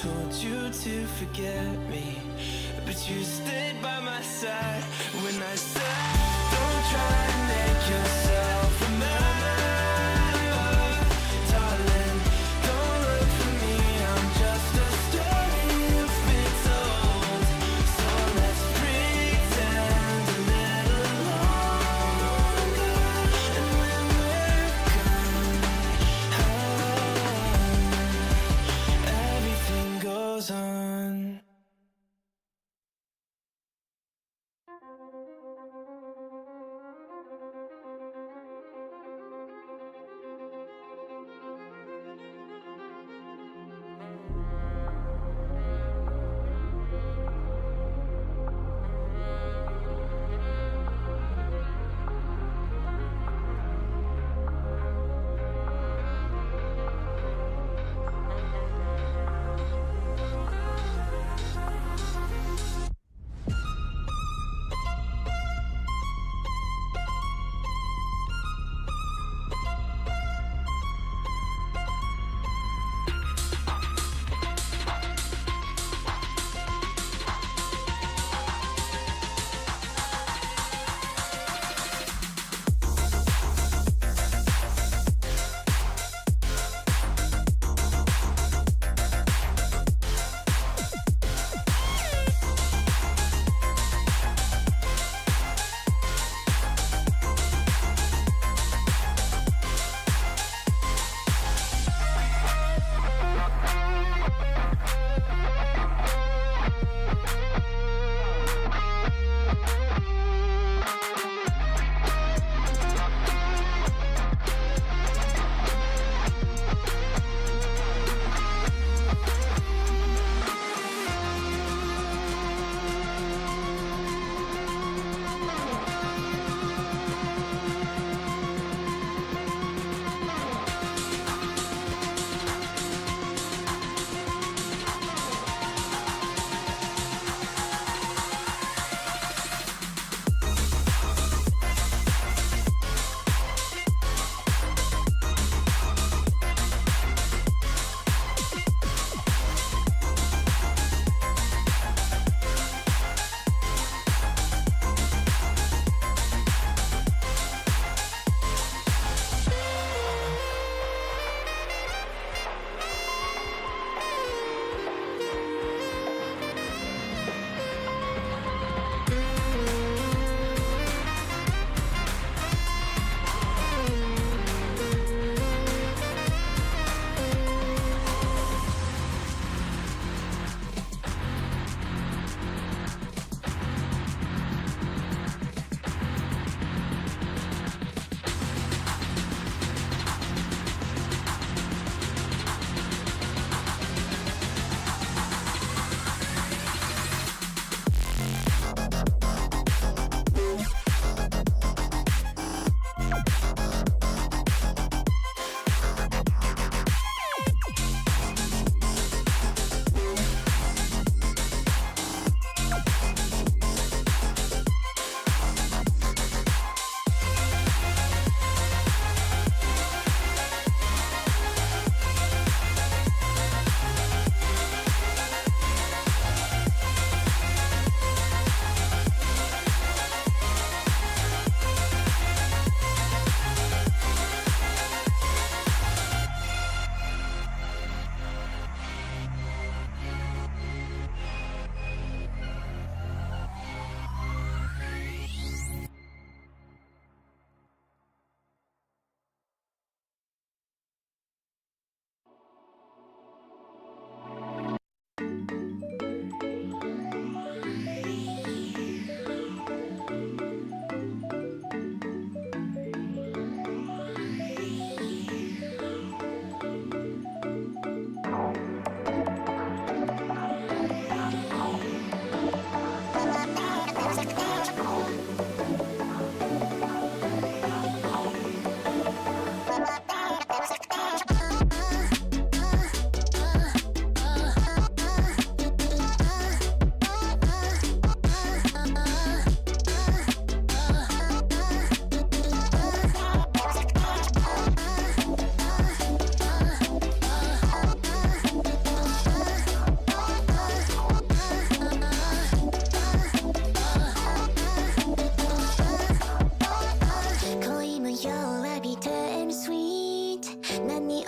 told you to forget me, but you stayed by my side when I said, don't try and make yourself remember. Darling, don't look for me, I'm just a story you've been told. So let's pretend a little longer, and when we're gone, everything goes on.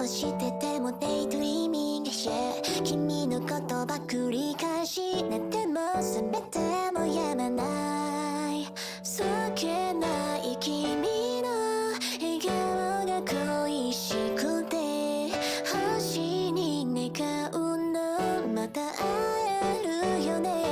をしててもデイドリーミングして君の言葉繰り返し寝ても覚めてもやまないそっけない君の笑顔が恋しくて星に願うのまた会えるよね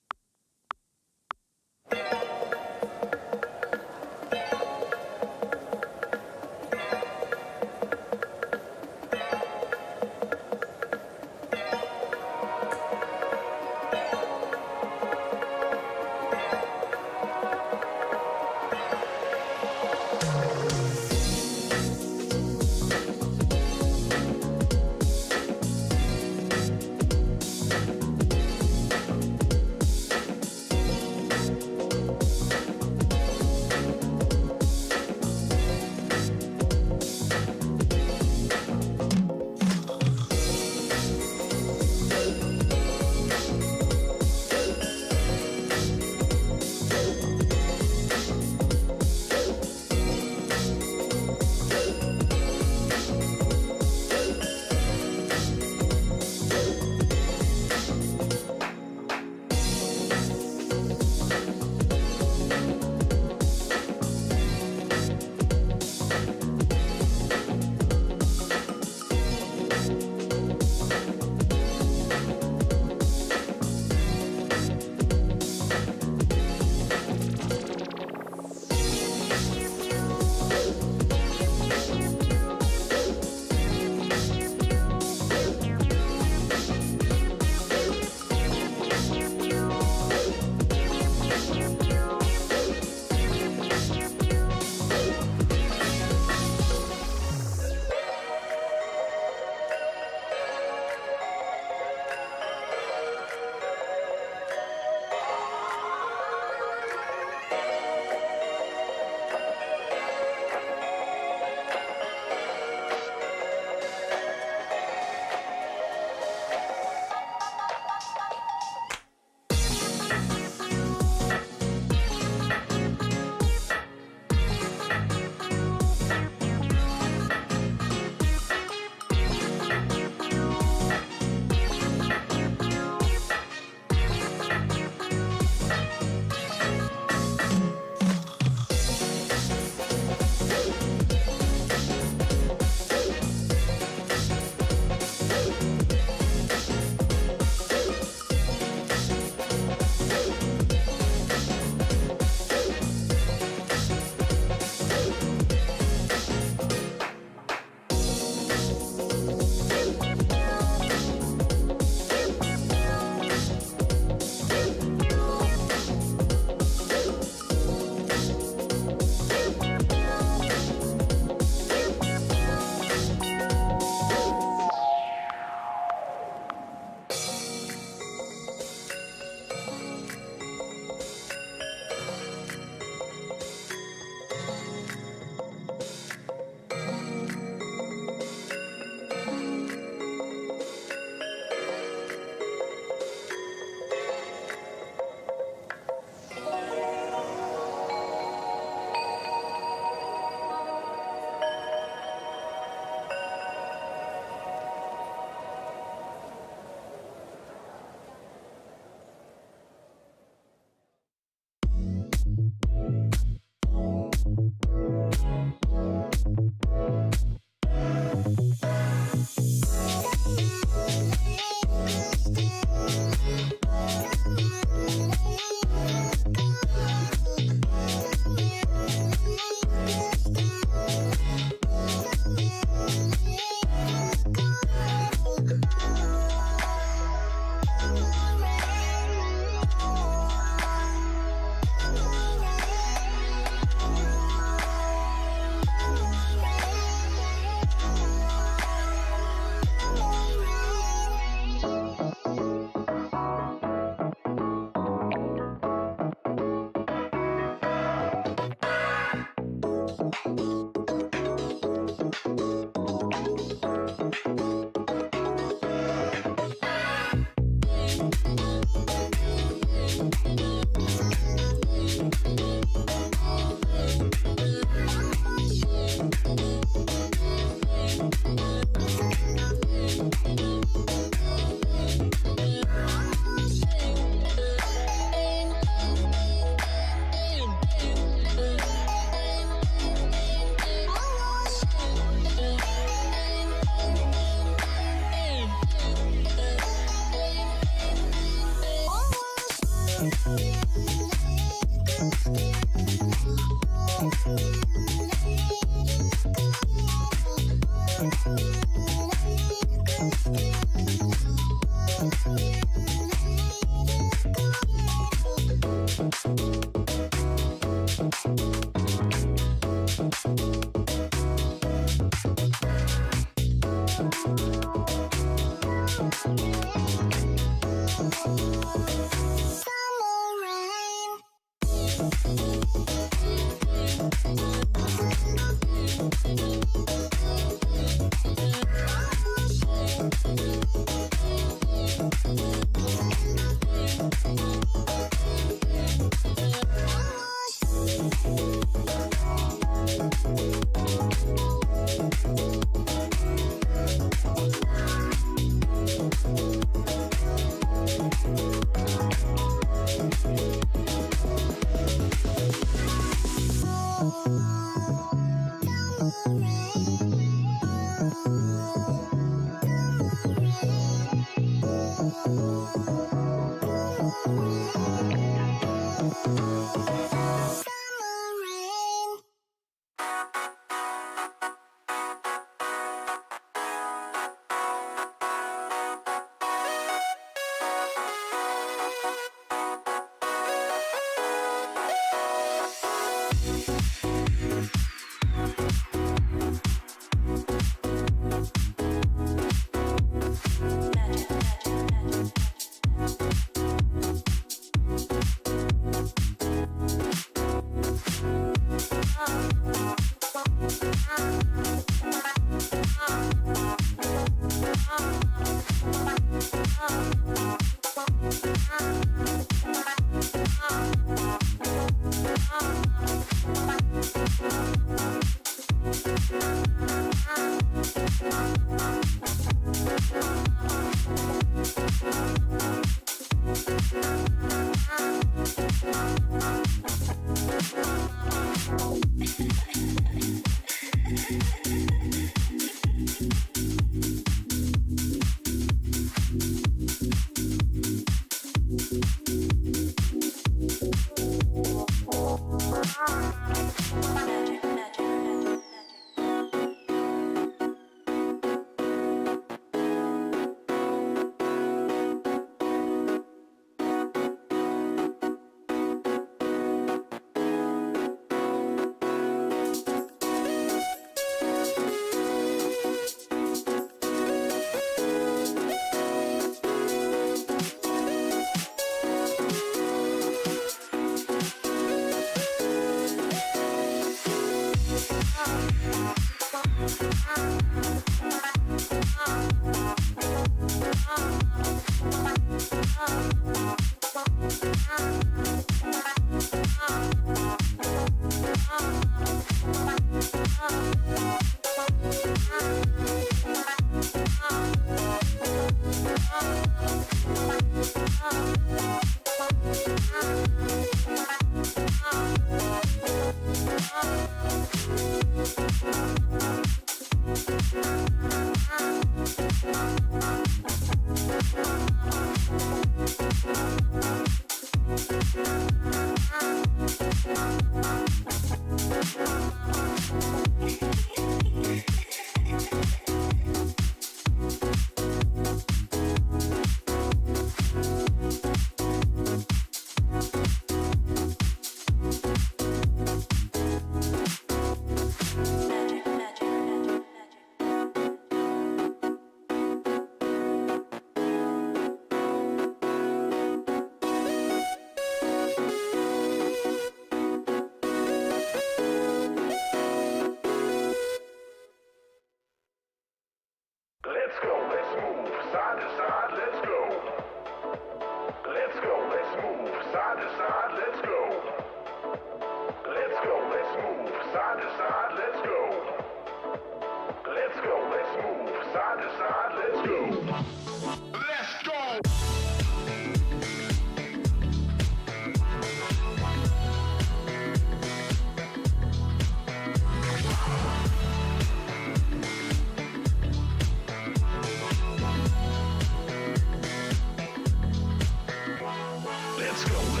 Let's go.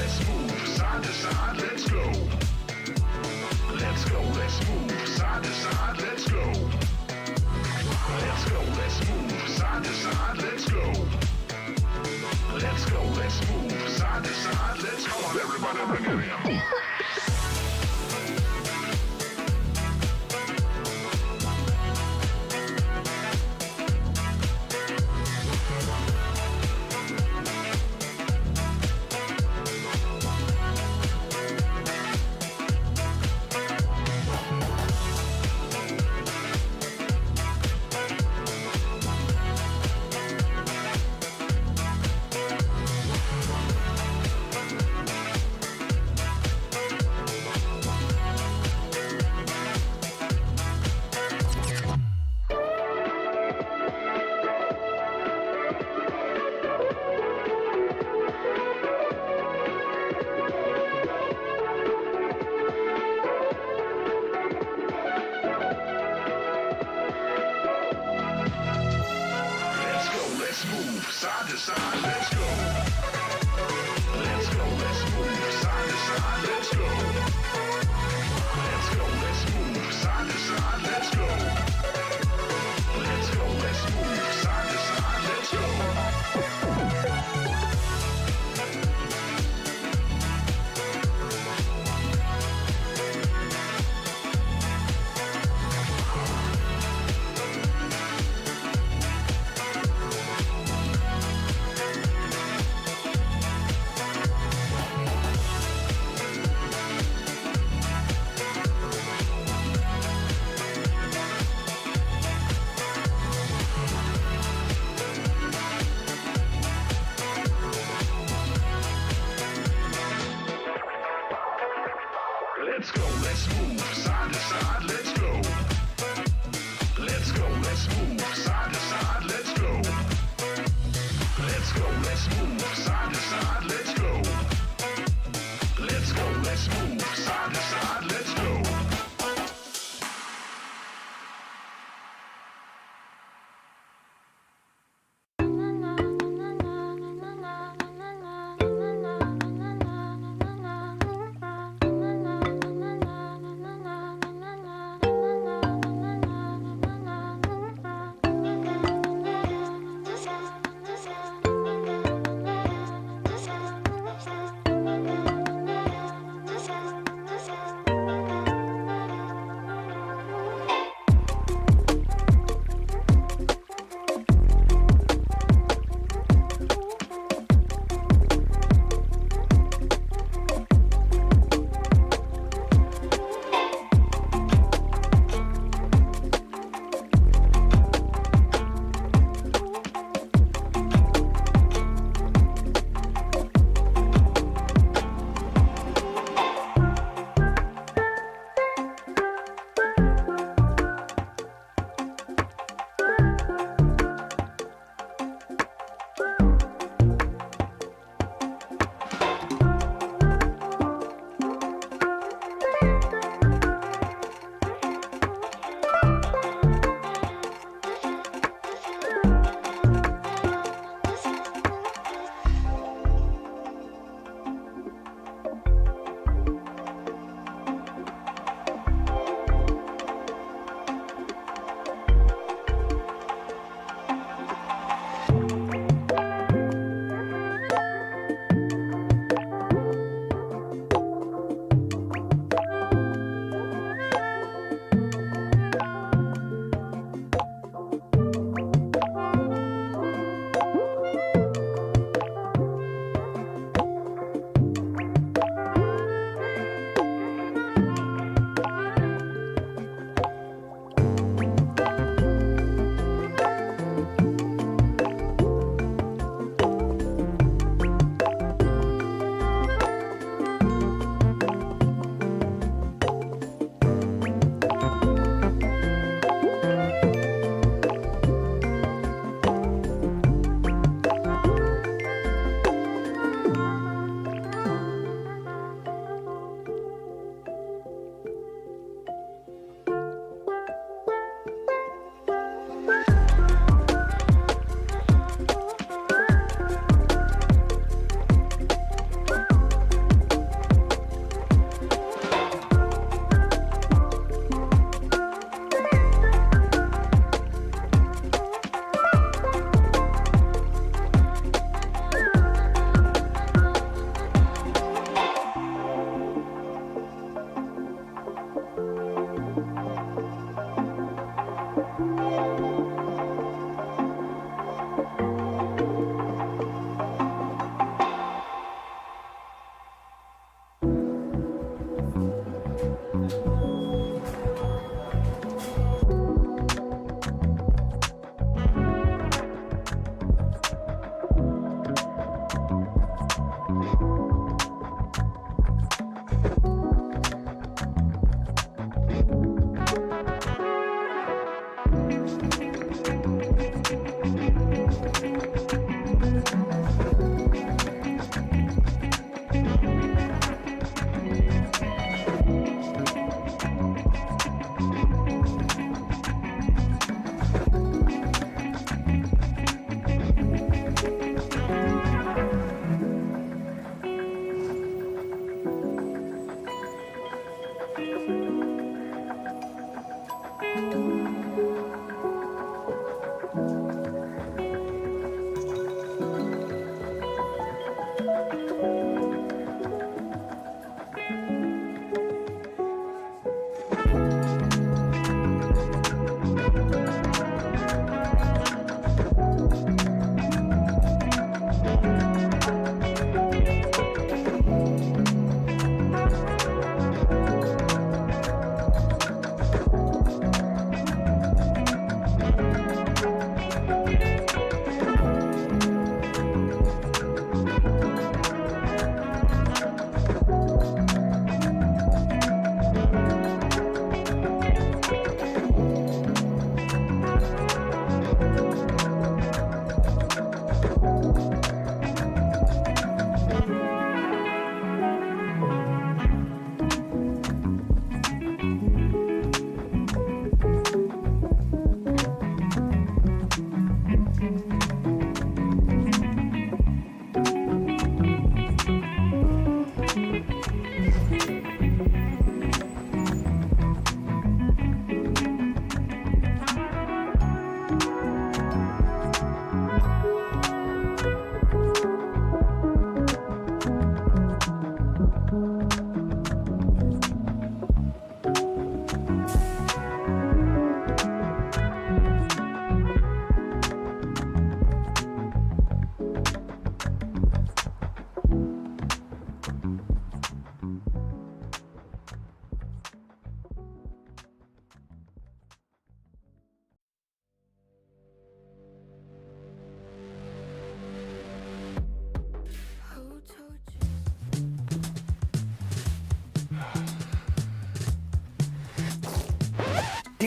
Let's go, let's move side to side, let's go. Let's go, let's move side to side, let's go. Let's go, let's move side to side, let's go. Let's go, let's move side to side, let's go.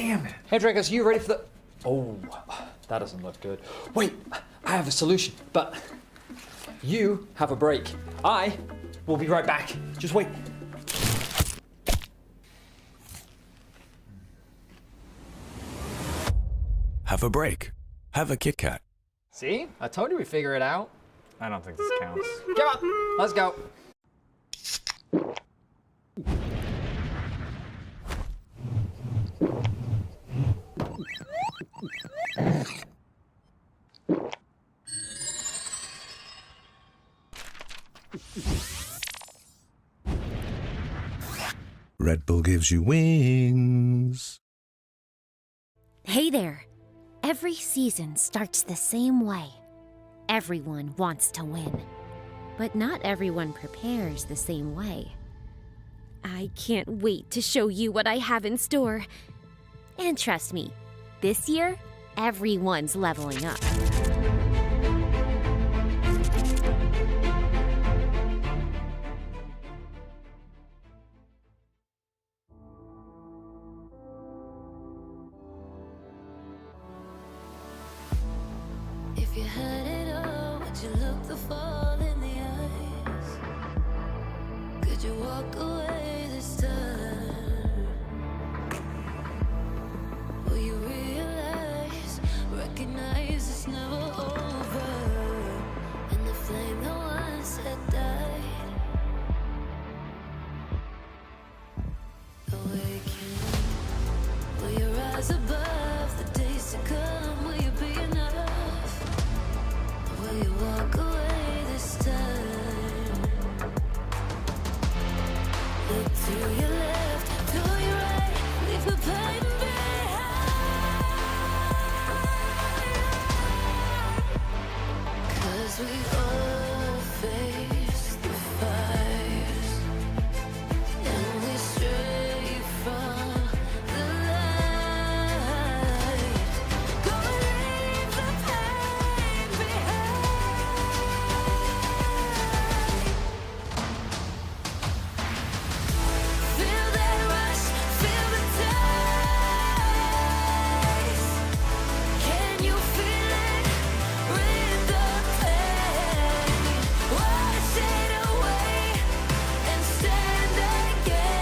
Damn it. Hey, Dragos, you ready for the... Oh, that doesn't look good. Wait, I have a solution, but you have a break. I will be right back. Just wait. Have a break. Have a Kit Kat. See? I told you we'd figure it out. I don't think this counts. Come on, let's go. Red Bull gives you wings. Hey there! Every season starts the same way. Everyone wants to win, but not everyone prepares the same way. I can't wait to show you what I have in store. And trust me, this year, everyone's leveling up. If you had it all, would you look the fall in the eyes? Could you walk away this time? Will you realize, recognize it's never over? And the flame that once had died, awaken. Will you rise above the days to come? Will you be enough? Will you walk away this time? Look to your left, to your right, leave the pain behind. 'Cause we all face the fires, and we stray from the light. Go leave the pain behind. Feel that rush, feel the taste. Can you feel it? Rid the pain. Wash it away and stand again.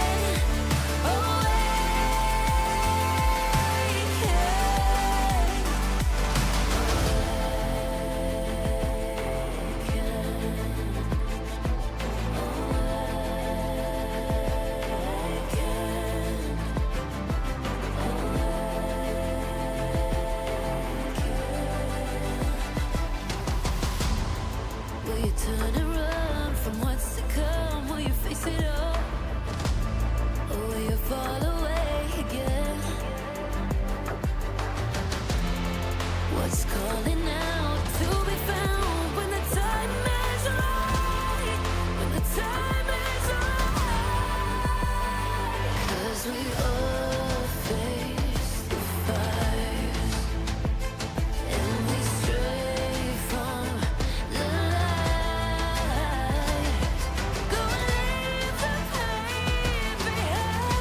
Will you turn and run from what's to come? Will you face it all? Or will you fall away again? What's calling out to be found when the time is right? When the time is right. 'Cause we all face the fires, and we stray from the light. Go and leave the pain behind.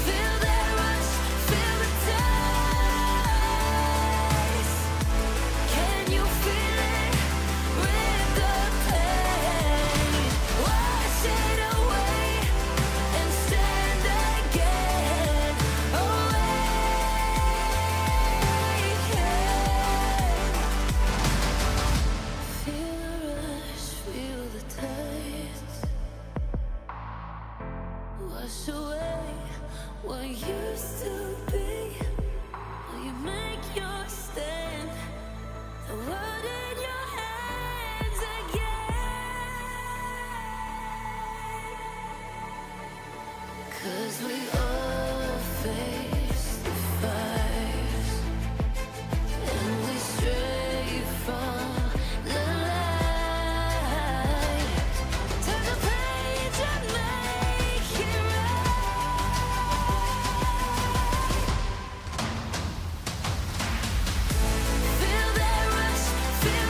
Feel that rush, feel the taste. Can you feel it? Rid the pain. Wash it away and stand again. Feel the rush, feel the taste. Wash away what used to be. Will you make your stand? The world in your hands again. 'Cause we all face the fires, and we stray from the light. Turn the page and make it right. Feel that rush, feel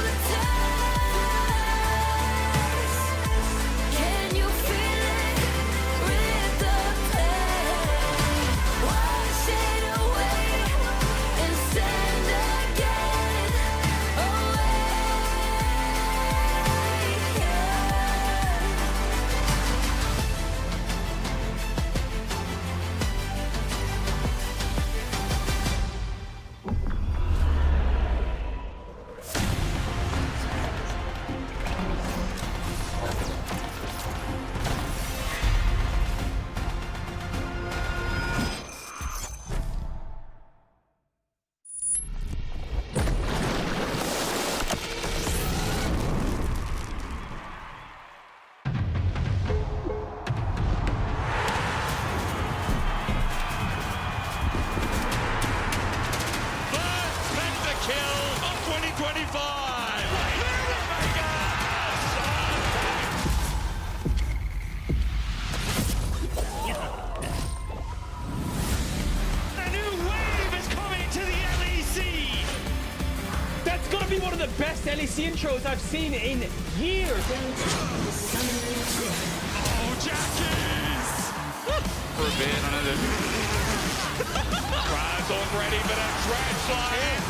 best LEC intros I've seen in years. Oh, Jackies! Forbid on it. Rise already, but a drag slide.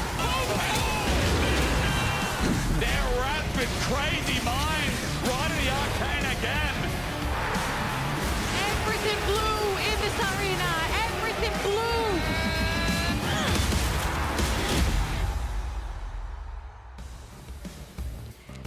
They're wrapped with crazy minds. Right in the arcane again. Everything blue in this arena. Everything blue.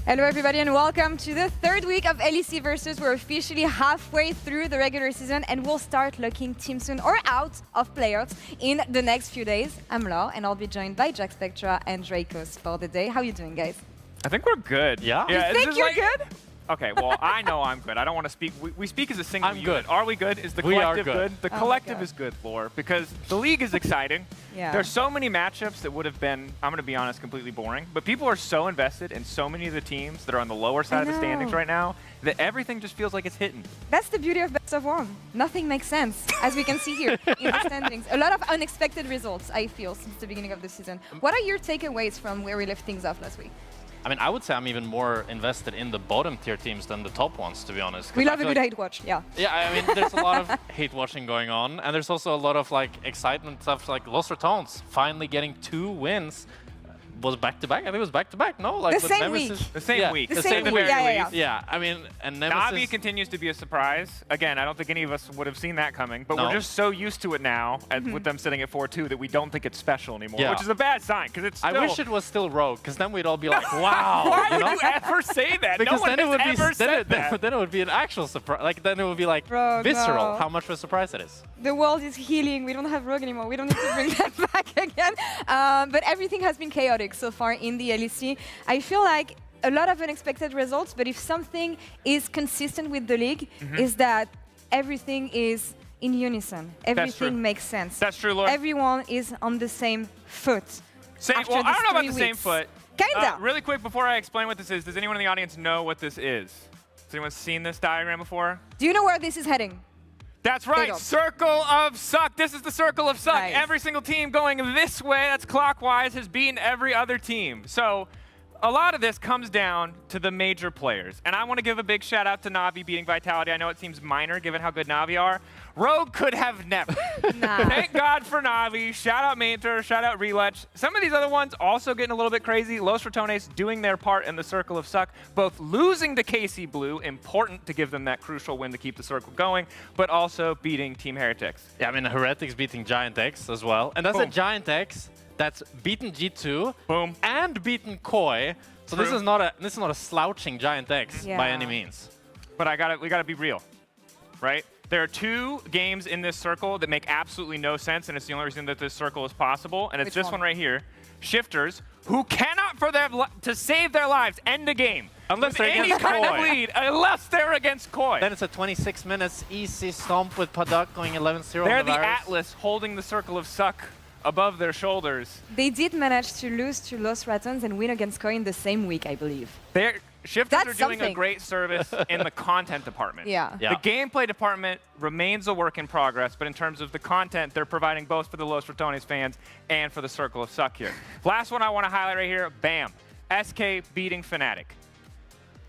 Hello everybody and welcome to the third week of LEC Versus. We're officially halfway through the regular season and we'll start looking teams soon or out of playoffs in the next few days. I'm Law and I'll be joined by Jack Spectra and Dracos for the day. How are you doing, guys? I think we're good. Yeah? You think you're good? Okay, well, I know I'm good. I don't want to speak. We speak as a single I'm unit. good. Are we good? Is the We are collective good. The Oh my collective God. is good, Lore, because the league is exciting. Yeah. There's so many matchups that would have been, I'm going to be honest, completely boring. But people are so invested in so many of the teams that are on the lower side of the standings know. right now that everything just feels like it's hitting. That's the beauty of Best of One. Nothing makes sense, as we can see here in the standings. A lot of unexpected results, I feel, since the beginning of the season. What are your takeaways from where we left things off last week? I mean, I would say I'm even more invested in the bottom tier teams than the top ones, to be honest. 'Cause We I love a feel good like- hate watch, yeah. Yeah, I mean, there's a lot of hate watching going on, and there's also a lot of like excitement stuff, like Los Ratones finally getting 2 wins. Was back-to-back? I think it was back-to-back, no? Like The with same Nemesis- week. The same Yeah, week. The to same say the week, very yeah, yeah, least. Yeah, I mean, and Nemesis... Navi continues to be a surprise. Again, I don't think any of us would have seen that coming, but No. we're just so used to it now, and with them sitting at 4-2, that we don't think it's special anymore, Yeah. which is a bad sign, because it's still... I wish it was still Rogue, because then we'd all be like, wow! Why you would know? you ever say that? Because no one then it would has be ever said that. then it would be an actual surprise. Like then it would be like Rogue, visceral no. how much of a surprise it is. The world is healing. We don't have Rogue anymore. We don't need to bring that back again. But everything has been chaotic so far in the LEC. I feel like a lot of unexpected results, but if something is consistent with the league, is that everything is in unison. Everything true. makes sense. That's true, Laura. Everyone is on the same foot. Well, I don't know about the same foot. Kinda. Really quick, before I explain what this is, does anyone in the audience know what this is? Has anyone seen this diagram before? Do you know where this is heading? That's right, don't. Circle of Suck. This is the Circle of Suck. Nice. Every single team going this way, that's clockwise, has beaten every other team. So a lot of this comes down to the major players. And I want to give a big shout out to Navi beating Vitality. I know it seems minor given how good Navi are. Rogue could have never. Nah. Thank God for Navi. Shout out Mainter, shout out Relech. Some of these other ones also getting a little bit crazy. Los Ratones doing their part in the Circle of Suck, both losing to KC Blue, important to give them that crucial win to keep the circle going, but also beating Team Heretics. Yeah, I mean, Heretics beating Giant X as well. And that's a Boom. Giant X that's beaten G2 Boom. and beaten Koi. So this True. is not a slouching Giant X by Yeah. any means. But we gotta be real, right? There are 2 games in this circle that make absolutely no sense, and it's the only reason that this circle is possible, and it's Which this one? one right here. Shifters, who cannot, to save their lives, end a game. Unless with they're any against kind of Koi. lead, unless they're against Koi. Then it's a 26 minutes easy stomp with Paddock going 11-0 They're on the virus. Atlas holding the Circle of Suck above their shoulders. They did manage to lose to Los Ratons and win against Koi in the same week, I believe. Shifters That's are doing a something. great service in the content department. Yeah. Yeah. The gameplay department remains a work in progress, but in terms of the content, they're providing both for the Los Ratones fans and for the Circle of Suck here. Last one I want to highlight right here, bam, SK beating Fnatic.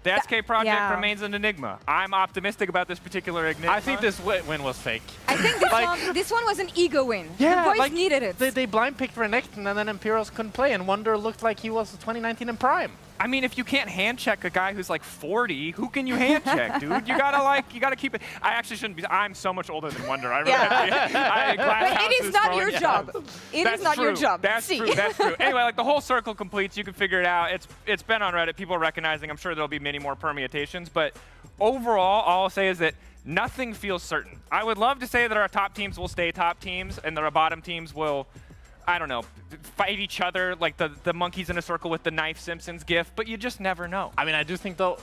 The SK project yeah. remains an enigma. I'm optimistic about this particular enigma. I think this win was fake. I think this one was an ego win. Yeah, the boys like, needed it. They blind picked Renekton and then Imperials couldn't play, and Wonder looked like he was 2019 in Prime. I mean, if you can't hand check a guy who's like 40, who can you hand check, dude? You gotta keep it. I actually shouldn't be. I'm so much older than Wonder. I really But it is not your job. It is not your job. That's See. true. That's true. Anyway, like the whole circle completes. You can figure it out. It's been on Reddit. People are recognizing. I'm sure there'll be many more permutations. But overall, all I'll say is that nothing feels certain. I would love to say that our top teams will stay top teams and that our bottom teams will, I don't know, fight each other like the monkeys in a circle with the knife Simpsons gif, but you just never know. I mean, I do think, though,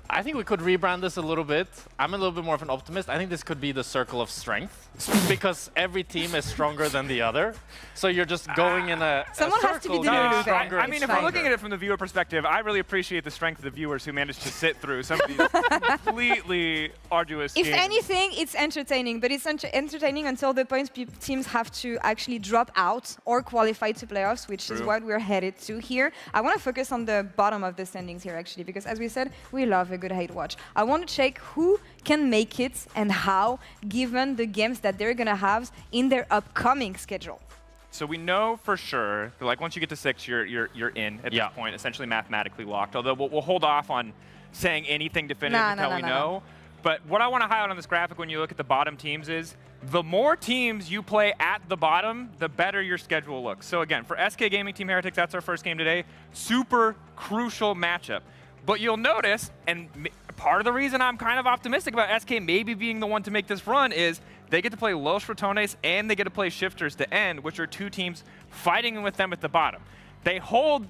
I think we could rebrand this a little bit. I'm a little bit more of an optimist. I think this could be the circle of strength because every team is stronger than the other. So you're just going in a Someone circle. has to be the getting loser. stronger I and mean, if we're stronger. looking at it from the viewer perspective, I really appreciate the strength of the viewers who managed to sit through some of these completely arduous If games. anything, it's entertaining, but it's entertaining until the point teams have to actually drop out or qualify to playoffs, which is True. what we're headed to here. I want to focus on the bottom of the standings here, actually, because as we said, we love a good hate watch. I want to check who can make it and how, given the games that they're going to have in their upcoming schedule. So we know for sure that like once you get to 6, you're in at Yeah. this point, essentially mathematically locked. Although we'll hold off on saying anything definitive until we know. But what I want to highlight on this graphic when you look at the bottom teams is the more teams you play at the bottom, the better your schedule looks. So again, for SK Gaming Team Heretics, that's our first game today. Super crucial matchup. But you'll notice, and part of the reason I'm kind of optimistic about SK maybe being the one to make this run is they get to play Los Ratones and they get to play Shifters to end, which are two teams fighting with them at the bottom. They hold,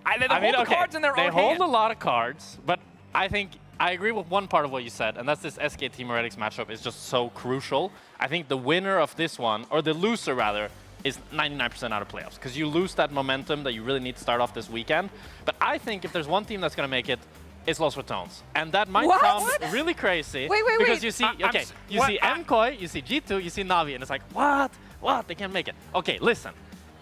they hold the cards in their They own hold hand. a lot of cards, but I think I agree with one part of what you said, and that's this SK Team Heretics matchup is just so crucial. I think the winner of this one, or the loser rather, is 99% out of playoffs, because you lose that momentum that you really need to start off this weekend. But I think if there's one team that's going to make it, it's Los Ratones. And that might What? sound really crazy. Wait, because wait. you see, I'm okay, s- you what? see MKOI, you see G2, you see Na'Vi, and it's like, what? What? They can't make it. Okay, listen.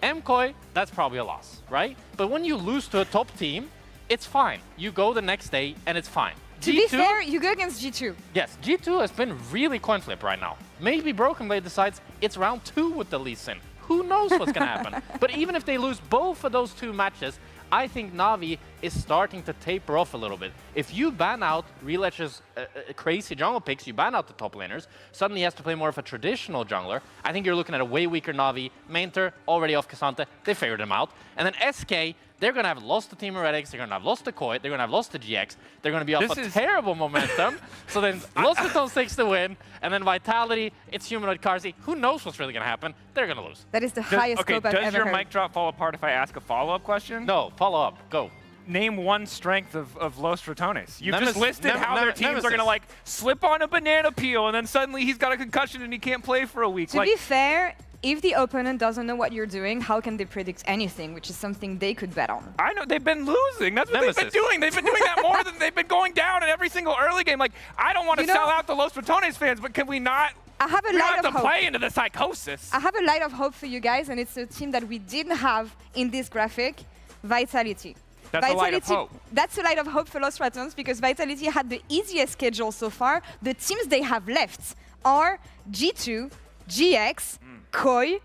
MKOI, that's probably a loss, right? But when you lose to a top team, it's fine. You go the next day, and it's fine. To be fair, you go against G2. Yes, G2 has been really coin flip right now. Maybe Broken Blade decides it's round 2 with the Lee Sin. Who knows what's going to happen? But even if they lose both of those 2 matches, I think Na'Vi is starting to taper off a little bit. If you ban out Relech's crazy jungle picks, you ban out the top laners, suddenly he has to play more of a traditional jungler. I think you're looking at a way weaker Na'Vi. Mainter, already off Cassante, they figured him out. And then SK, they're going to have lost to Team Heretics, they're going to have lost to Koi, they're going to have lost to GX, they're going to be off a terrible momentum. So then Los Ratones takes the win, and then Vitality, it's Humanoid Carzzy. Who knows what's really going to happen? They're going to lose. That is the highest scope I've does ever your heard. mic drop fall apart if I ask a follow-up question? No, follow up, go. Name one strength of Los Ratones. You've Nemesis- just listed how their teams Nemesis. are going to like slip on a banana peel and then suddenly he's got a concussion and he can't play for a week. To be fair, if the opponent doesn't know what you're doing, how can they predict anything, which is something they could bet on? I know, they've been losing. That's what Nemesis. they've been doing. They've been doing that more than they've been going down in every single early game. Like, I don't want to You know- sell out the Los Ratones fans, but can we not? I have a We don't light have of to hope. play into the psychosis. I have a light of hope for you guys, and it's a team that we didn't have in this graphic, Vitality. That's a light of hope. That's a light of hope for Los Ratones because Vitality had the easiest schedule so far. The teams they have left are G2, GX, Koi.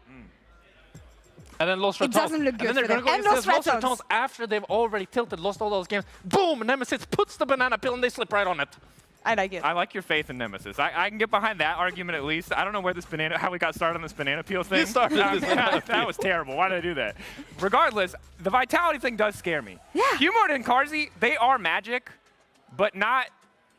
And then Los Ratones. It doesn't look good and then for they're them. going And to go Los against Los Ratones. Ratones after they've already tilted, lost all those games. Boom! Nemesis puts the banana peel and they slip right on it. I like it. I like your faith in Nemesis. I can get behind that argument at least. I don't know where this how we got started on this banana peel thing. You started this banana That was terrible. Why did I do that? Regardless, the Vitality thing does scare me. Yeah. Humanoid and Carzzy, they are magic, but not.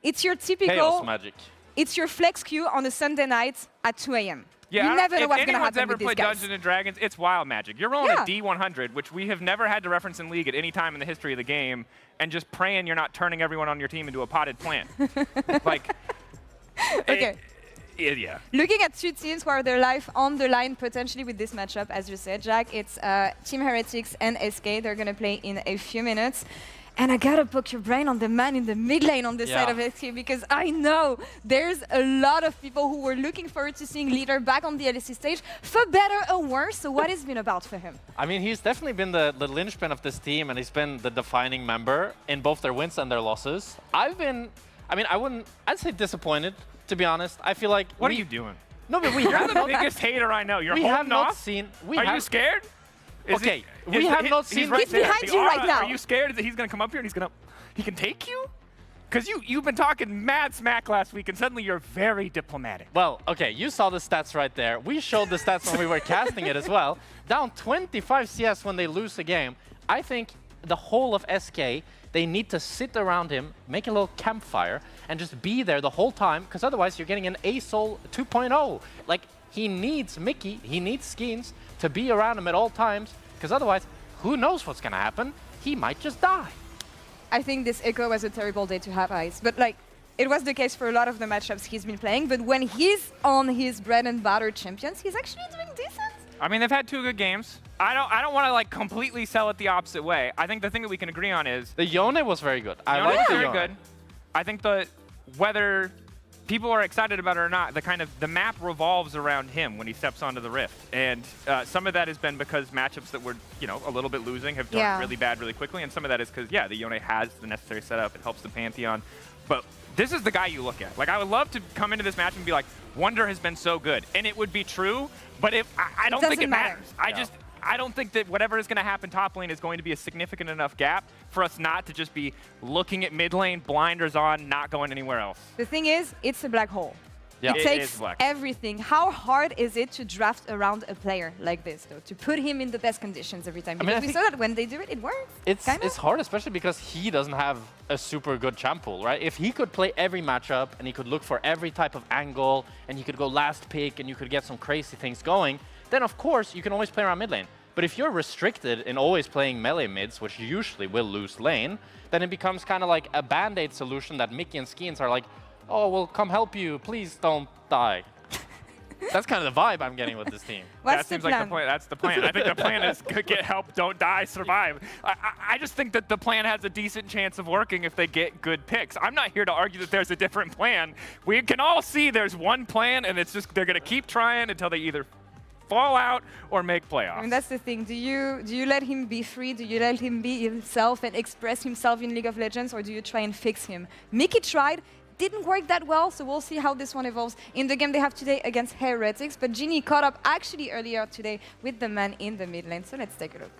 It's your Chaos typical, magic. it's your flex queue on a Sunday night at 2 a.m. Yeah, you never know what's if going to anyone's happen ever with these played guys. Dungeons and Dragons, it's wild magic. You're rolling Yeah. a D100, which we have never had to reference in League at any time in the history of the game, and just praying you're not turning everyone on your team into a potted plant. Like, Okay. yeah. Looking at 2 teams who are their life on the line potentially with this matchup, as you said, Jack, it's Team Heretics and SK. They're going to play in a few minutes. And I gotta poke your brain on the man in the mid lane on this side of SK because I know there's a lot of people who were looking forward to seeing Leader back on the LEC stage, for better or worse. So what has been about for him? I mean, he's definitely been the linchpin of this team, and he's been the defining member in both their wins and their losses. I'd say disappointed, to be honest. I feel like What are you doing? No, but we You're have the not, biggest hater I know. You're we holding have not off? seen. Are you scared? Okay, we have not seen. He's right He's there. behind The you right aura- now. Are you scared that he's going to come up here and he can take you? Because you've been talking mad smack last week, and suddenly you're very diplomatic. Well, okay, you saw the stats right there. We showed the stats when we were casting it as well. Down 25 CS when they lose a game. I think the whole of SK, they need to sit around him, make a little campfire, and just be there the whole time, because otherwise you're getting an ASOL 2.0. Like, he needs Mickey, he needs Skeens to be around him at all times, because otherwise, who knows what's going to happen? He might just die. I think this Echo was a terrible day to have Ice. But like, it was the case for a lot of the matchups he's been playing. But when he's on his bread and butter champions, he's actually doing decent. I mean, they've had 2 good games. I don't want to like completely sell it the opposite way. I think the thing that we can agree on is The Yone was very good. I Yone like was the very Yone. good. I think whether people are excited about it or not, the map revolves around him when he steps onto the Rift, and some of that has been because matchups that were a little bit losing have turned really bad really quickly, and some of that is because the Yone has the necessary setup. It helps the Pantheon, but this is the guy you look at. Like, I would love to come into this match and be like, Wonder has been so good, and it would be true, but I don't think it matters. I don't think that whatever is going to happen top lane is going to be a significant enough gap for us not to just be looking at mid lane, blinders on, not going anywhere else. The thing is, it's a black hole. Yeah. It takes everything. How hard is it to draft around a player like this, though? To put him in the best conditions every time? Because we saw that when they do it, it works. It's hard, especially because he doesn't have a super good champ pool, right? If he could play every matchup and he could look for every type of angle and he could go last pick and you could get some crazy things going, then of course you can always play around mid lane. But if you're restricted in always playing melee mids, which usually will lose lane, then it becomes kind of like a band-aid solution that Mickey and Skeens are like, oh, we'll come help you, please don't die. That's kind of the vibe I'm getting with this team. That seems like the plan. That's the plan. I think the plan is get help, don't die, survive. I just think that the plan has a decent chance of working if they get good picks. I'm not here to argue that there's a different plan. We can all see there's one plan, and it's just they're going to keep trying until they either fall out or make playoffs. I mean, that's the thing. Do you let him be free? Do you let him be himself and express himself in League of Legends, or do you try and fix him? Mickey tried. Didn't work that well, so we'll see how this one evolves in the game they have today against Heretics. But Genie caught up actually earlier today with the man in the mid lane, so let's take a look.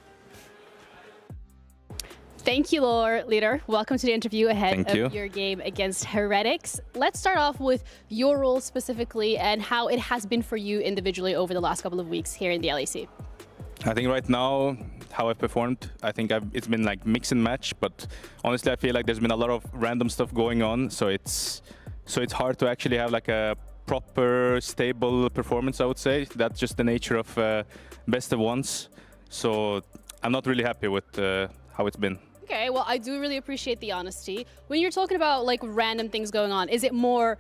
Thank you, lore leader. Welcome to the interview ahead of your game against Heretics. Let's start off with your role specifically and how it has been for you individually over the last couple of weeks here in the LEC. I think right now, how I've performed, I think it's been like mix and match, but honestly I feel like there's been a lot of random stuff going on, so it's hard to actually have like a proper, stable performance, I would say. That's just the nature of best of ones, so I'm not really happy with how it's been. Okay, well, I do really appreciate the honesty. When you're talking about like random things going on, is it more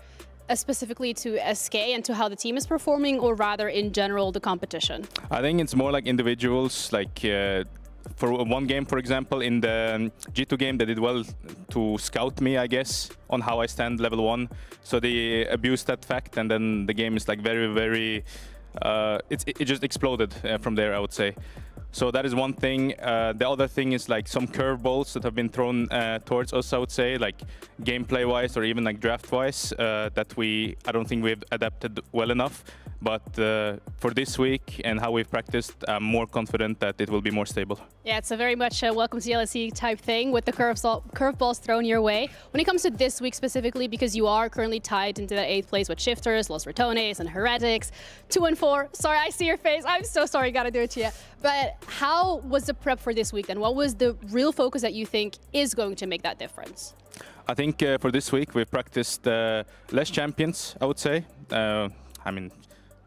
specifically to SK and to how the team is performing, or rather in general the competition? I think it's more like individuals, like for one game, for example, in the G2 game, they did well to scout me, I guess, on how I stand level 1. So they abused that fact, and then the game is like very, it just exploded from there, I would say. So that is one thing. The other thing is like some curveballs that have been thrown towards us, I would say, like gameplay-wise or even like draft-wise, that I don't think we've adapted well enough. But for this week and how we've practiced, I'm more confident that it will be more stable. Yeah, it's a very much welcome to the LEC type thing with the curveballs thrown your way. When it comes to this week specifically, because you are currently tied into the 8th place with Shifters, Los Ratones, and Heretics, 2 and 4. Sorry, I see your face. I'm so sorry, gotta do it to you. But how was the prep for this week then? What was the real focus that you think is going to make that difference? I think for this week we've practiced less champions, I would say. I mean,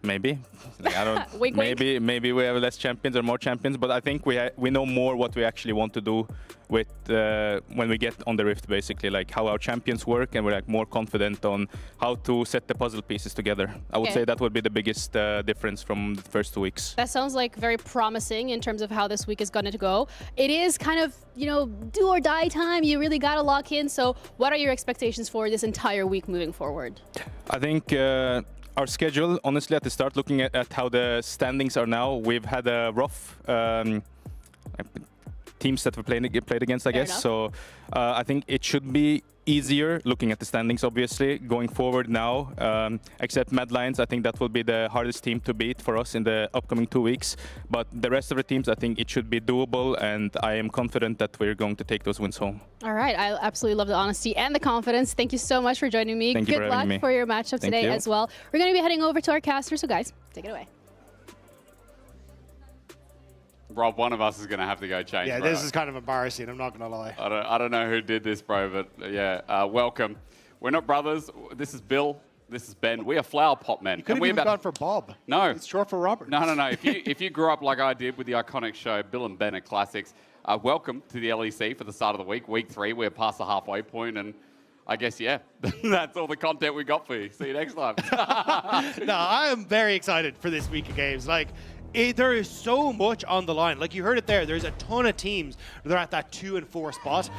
maybe. Like, I don't. Wink, maybe we have less champions or more champions, but I think we know more what we actually want to do with when we get on the Rift, basically, like how our champions work, and we're like more confident on how to set the puzzle pieces together. I would say that would be the biggest difference from the first 2 weeks. That sounds like very promising in terms of how this week is going to go. It is kind of, do or die time. You really got to lock in. So what are your expectations for this entire week moving forward? I think our schedule, honestly, at the start, looking at how the standings are now, we've had a rough teams that we played against, I guess. So I think it should be easier looking at the standings, obviously, going forward now. Except Mad Lions, I think that will be the hardest team to beat for us in the upcoming 2 weeks. But the rest of the teams, I think it should be doable, and I am confident that we're going to take those wins home. All right, I absolutely love the honesty and the confidence. Thank you so much for joining me. Thank you Good for luck having me. for your matchup today as well. We're going to be heading over to our caster, so guys, take it away. Rob, one of us is going to have to go change. Yeah, bro. this is kind of embarrassing, I'm not going to lie. I don't know who did this, bro, but yeah, welcome. We're not brothers. This is Bill. This is Ben. We are Flower Pot Men. You could have even gone for Bob. No. It's short for Robert. No. If you grew up like I did with the iconic show, Bill and Ben are classics. welcome to the LEC for the start of the week. Week 3, we're past the halfway point, and I guess, yeah, that's all the content we got for you. See you next time. No, I am very excited for this week of games. Like, there is so much on the line. Like, you heard it there. There's a ton of teams that are at that 2 and 4 spot.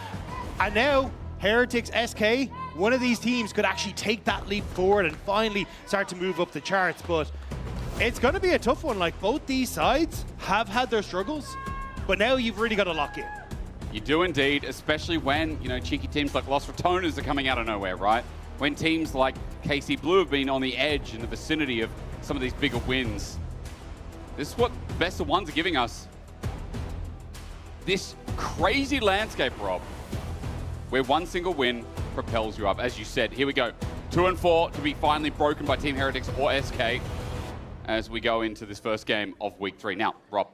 And now, Heretics, SK, one of these teams could actually take that leap forward and finally start to move up the charts. But it's going to be a tough one. Like, both these sides have had their struggles, but now you've really got to lock in. You do indeed, especially when, you know, cheeky teams like Los Ratonas are coming out of nowhere, right? When teams like KC Blue have been on the edge in the vicinity of some of these bigger wins. This is what the best of ones are giving us. This crazy landscape, Rob, where one single win propels you up. As you said, here we go. 2 and 4 to be finally broken by Team Heretics or SK as we go into this first game of week 3. Now, Rob,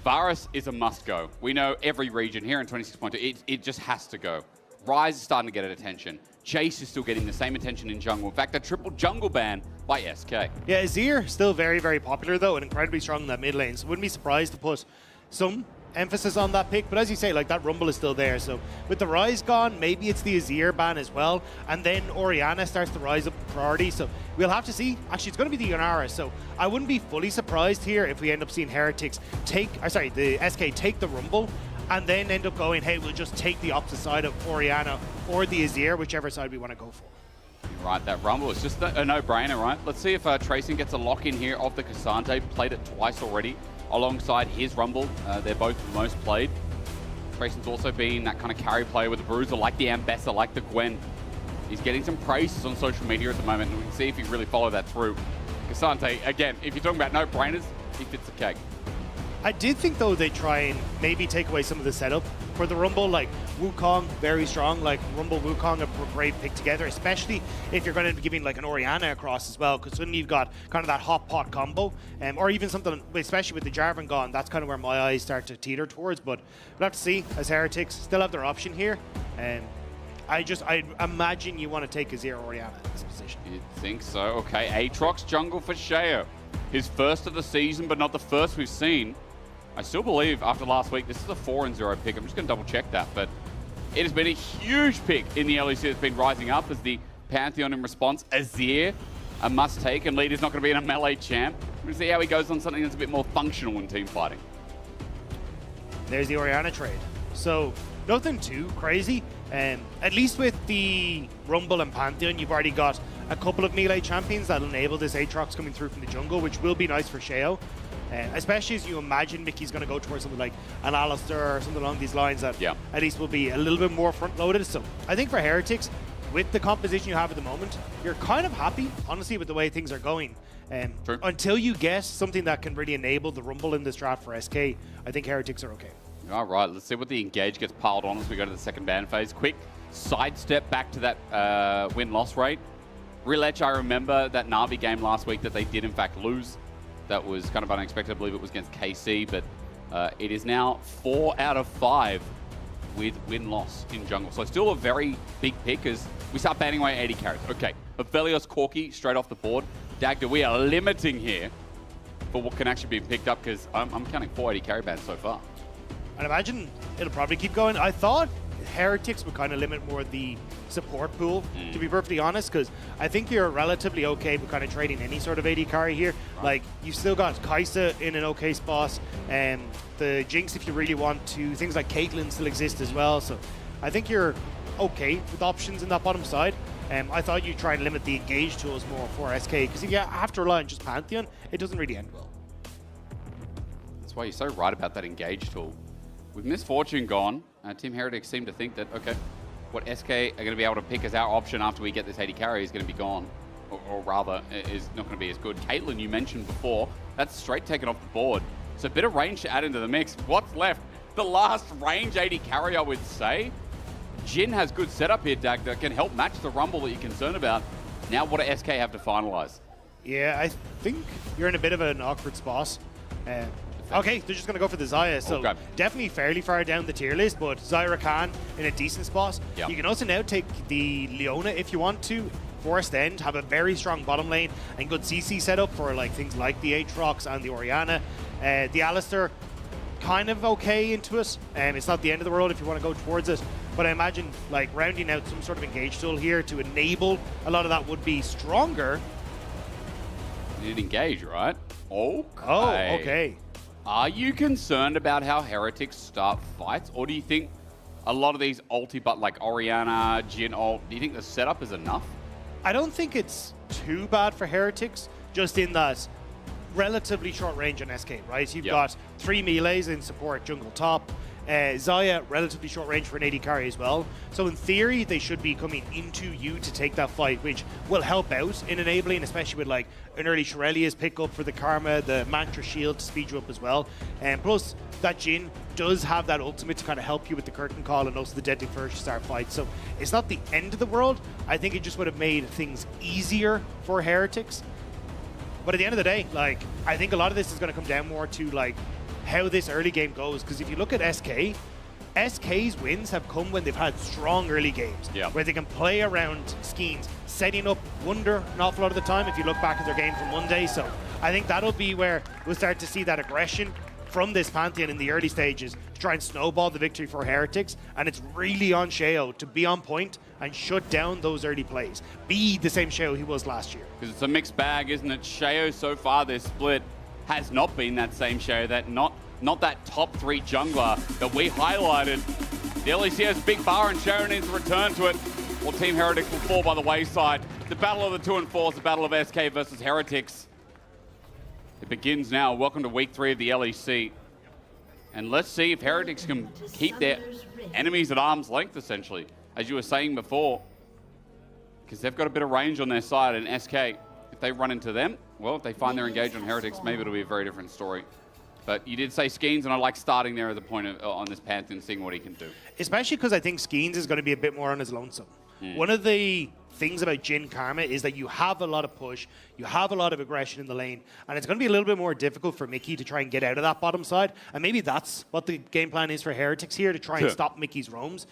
Varus is a must-go. We know every region here in 26.2, it just has to go. Ryze is starting to get attention. Chase is still getting the same attention in jungle. In fact, a triple jungle ban by SK. Yeah, Azir still very, very popular, though, and incredibly strong in that mid lane. So wouldn't be surprised to put some emphasis on that pick. But as you say, like, that Rumble is still there. So with the Ryze gone, maybe it's the Azir ban as well. And then Orianna starts to rise up in priority. So we'll have to see. Actually, it's going to be the Yunara. So I wouldn't be fully surprised here if we end up seeing Heretics the SK take the Rumble and then end up going, hey, we'll just take the opposite side of Orianna or the Azir, whichever side we want to go for. Right, that Rumble is just a no-brainer, right? Let's see if Tracing gets a lock in here of the Cassante. Played it twice already alongside his Rumble. They're both the most played. Tracing's also been that kind of carry player with the Bruiser, like the Ambessa, like the Gwen. He's getting some praises on social media at the moment, and we can see if he really follow that through. Cassante, again, if you're talking about no-brainers, he fits the cake. I did think, though, they'd try and maybe take away some of the setup for the Rumble. Like, Wukong, very strong. Like, Rumble, Wukong, a great pick together, especially if you're going to be giving, like, an Orianna across as well, because then you've got kind of that hot pot combo, or even something, especially with the Jarvan gone, that's kind of where my eyes start to teeter towards. But we'll have to see, as Heretics still have their option here. I imagine you want to take Azir or Orianna in this position. You'd think so. Okay, Aatrox jungle for Sheo. His first of the season, but not the first we've seen. I still believe after last week, this is a 4-0 pick. I'm just going to double check that, but it has been a huge pick in the LEC that's been rising up as the Pantheon in response. Azir, a must-take, and Leader's not going to be in a melee champ. We're going to see how he goes on something that's a bit more functional in team fighting. There's the Orianna trade. So nothing too crazy. At least with the Rumble and Pantheon, you've already got a couple of melee champions that'll enable this Aatrox coming through from the jungle, which will be nice for Sheo. Especially as you imagine Mickey's going to go towards something like an Alistar or something along these lines that at least will be a little bit more front-loaded. So I think for Heretics, with the composition you have at the moment, you're kind of happy, honestly, with the way things are going. Until you get something that can really enable the Rumble in this draft for SK, I think Heretics are okay. All right, let's see what the engage gets piled on as we go to the second ban phase. Quick sidestep back to that win-loss rate. Real Edge, I remember that Na'Vi game last week that they did in fact lose. That was kind of unexpected. I believe it was against KC, but it is now 4 out of 5 with win-loss in jungle. So still a very big pick as we start banning away 80 carries. Okay, Aphelios Corki straight off the board. Dagda, we are limiting here for what can actually be picked up because I'm counting 480 carry bans so far. I'd imagine it'll probably keep going. I thought Heretics would kind of limit more the support pool, to be perfectly honest, because I think you're relatively okay with kind of trading any sort of AD carry here. Right. Like, you've still got Kai'Sa in an okay spot, and the Jinx if you really want to. Things like Caitlyn still exist as well, so I think you're okay with options in that bottom side. I thought you'd try and limit the engage tools more for SK, because if you have to rely on just Pantheon, it doesn't really end well. That's why you're so right about that engage tool. With Misfortune gone, Team Heretics seem to think that, okay, what SK are going to be able to pick as our option after we get this 80 carry is going to be gone. Or rather, is not going to be as good. Caitlyn, you mentioned before, that's straight taken off the board. So a bit of range to add into the mix. What's left? The last range 80 carry, I would say. Jhin has good setup here, Dag, that can help match the Rumble that you're concerned about. Now what do SK have to finalize? Yeah, I think you're in a bit of an awkward spot. Okay, they're just going to go for the Xayah, so definitely fairly far down the tier list, but Xayah Rakan in a decent spot. Yep. You can also now take the Leona if you want to. Forest End, have a very strong bottom lane and good CC setup for like things like the Aatrox and the Orianna. The Alistar, kind of okay into it. It's not the end of the world if you want to go towards it. But I imagine like rounding out some sort of engage tool here to enable a lot of that would be stronger. You need engage, right? Okay. Oh, okay. Are you concerned about how Heretics start fights? Or do you think a lot of these ulti, but like Orianna, Jhin ult, do you think the setup is enough? I don't think it's too bad for Heretics, just in that relatively short range on SK, right? You've got 3 melees in support jungle top. Xayah, relatively short range for an AD carry as well. So in theory, they should be coming into you to take that fight, which will help out in enabling, especially with like an early Shurelya's pick up for the Karma, the Mantra Shield to speed you up as well. And plus, that Jhin does have that ultimate to kind of help you with the Curtain Call and also the Deadly First start fight. So it's not the end of the world. I think it just would have made things easier for Heretics. But at the end of the day, like, I think a lot of this is going to come down more to like how this early game goes. Because if you look at SK's wins have come when they've had strong early games, where they can play around Skeens, setting up Wunder an awful lot of the time if you look back at their game from Monday. So I think that'll be where we'll start to see that aggression from this Pantheon in the early stages to try and snowball the victory for Heretics. And it's really on Sheo to be on point and shut down those early plays. Be the same Sheo he was last year. Because it's a mixed bag, isn't it? Sheo so far this split has not been that same Sheo, that not that top 3 jungler that we highlighted. The LEC has a big bar and Sheo needs to return to it, or Team Heretics will fall by the wayside. The battle of the 2 and 4 is the battle of SK versus Heretics. It begins now. Welcome to week 3 of the LEC. And let's see if Heretics can keep their enemies at arm's length, essentially, as you were saying before. Because they've got a bit of range on their side, and SK, if they run into them, well, if they find their engage on Heretics, maybe it'll be a very different story. But you did say Skeens, and I like starting there at the point of, on this Pantheon, seeing what he can do. Especially because I think Skeens is going to be a bit more on his lonesome. One of the things about Jhin Karma is that you have a lot of push, you have a lot of aggression in the lane, and it's going to be a little bit more difficult for Mickey to try and get out of that bottom side. And maybe that's what the game plan is for Heretics here, to try and stop Mickey's roams.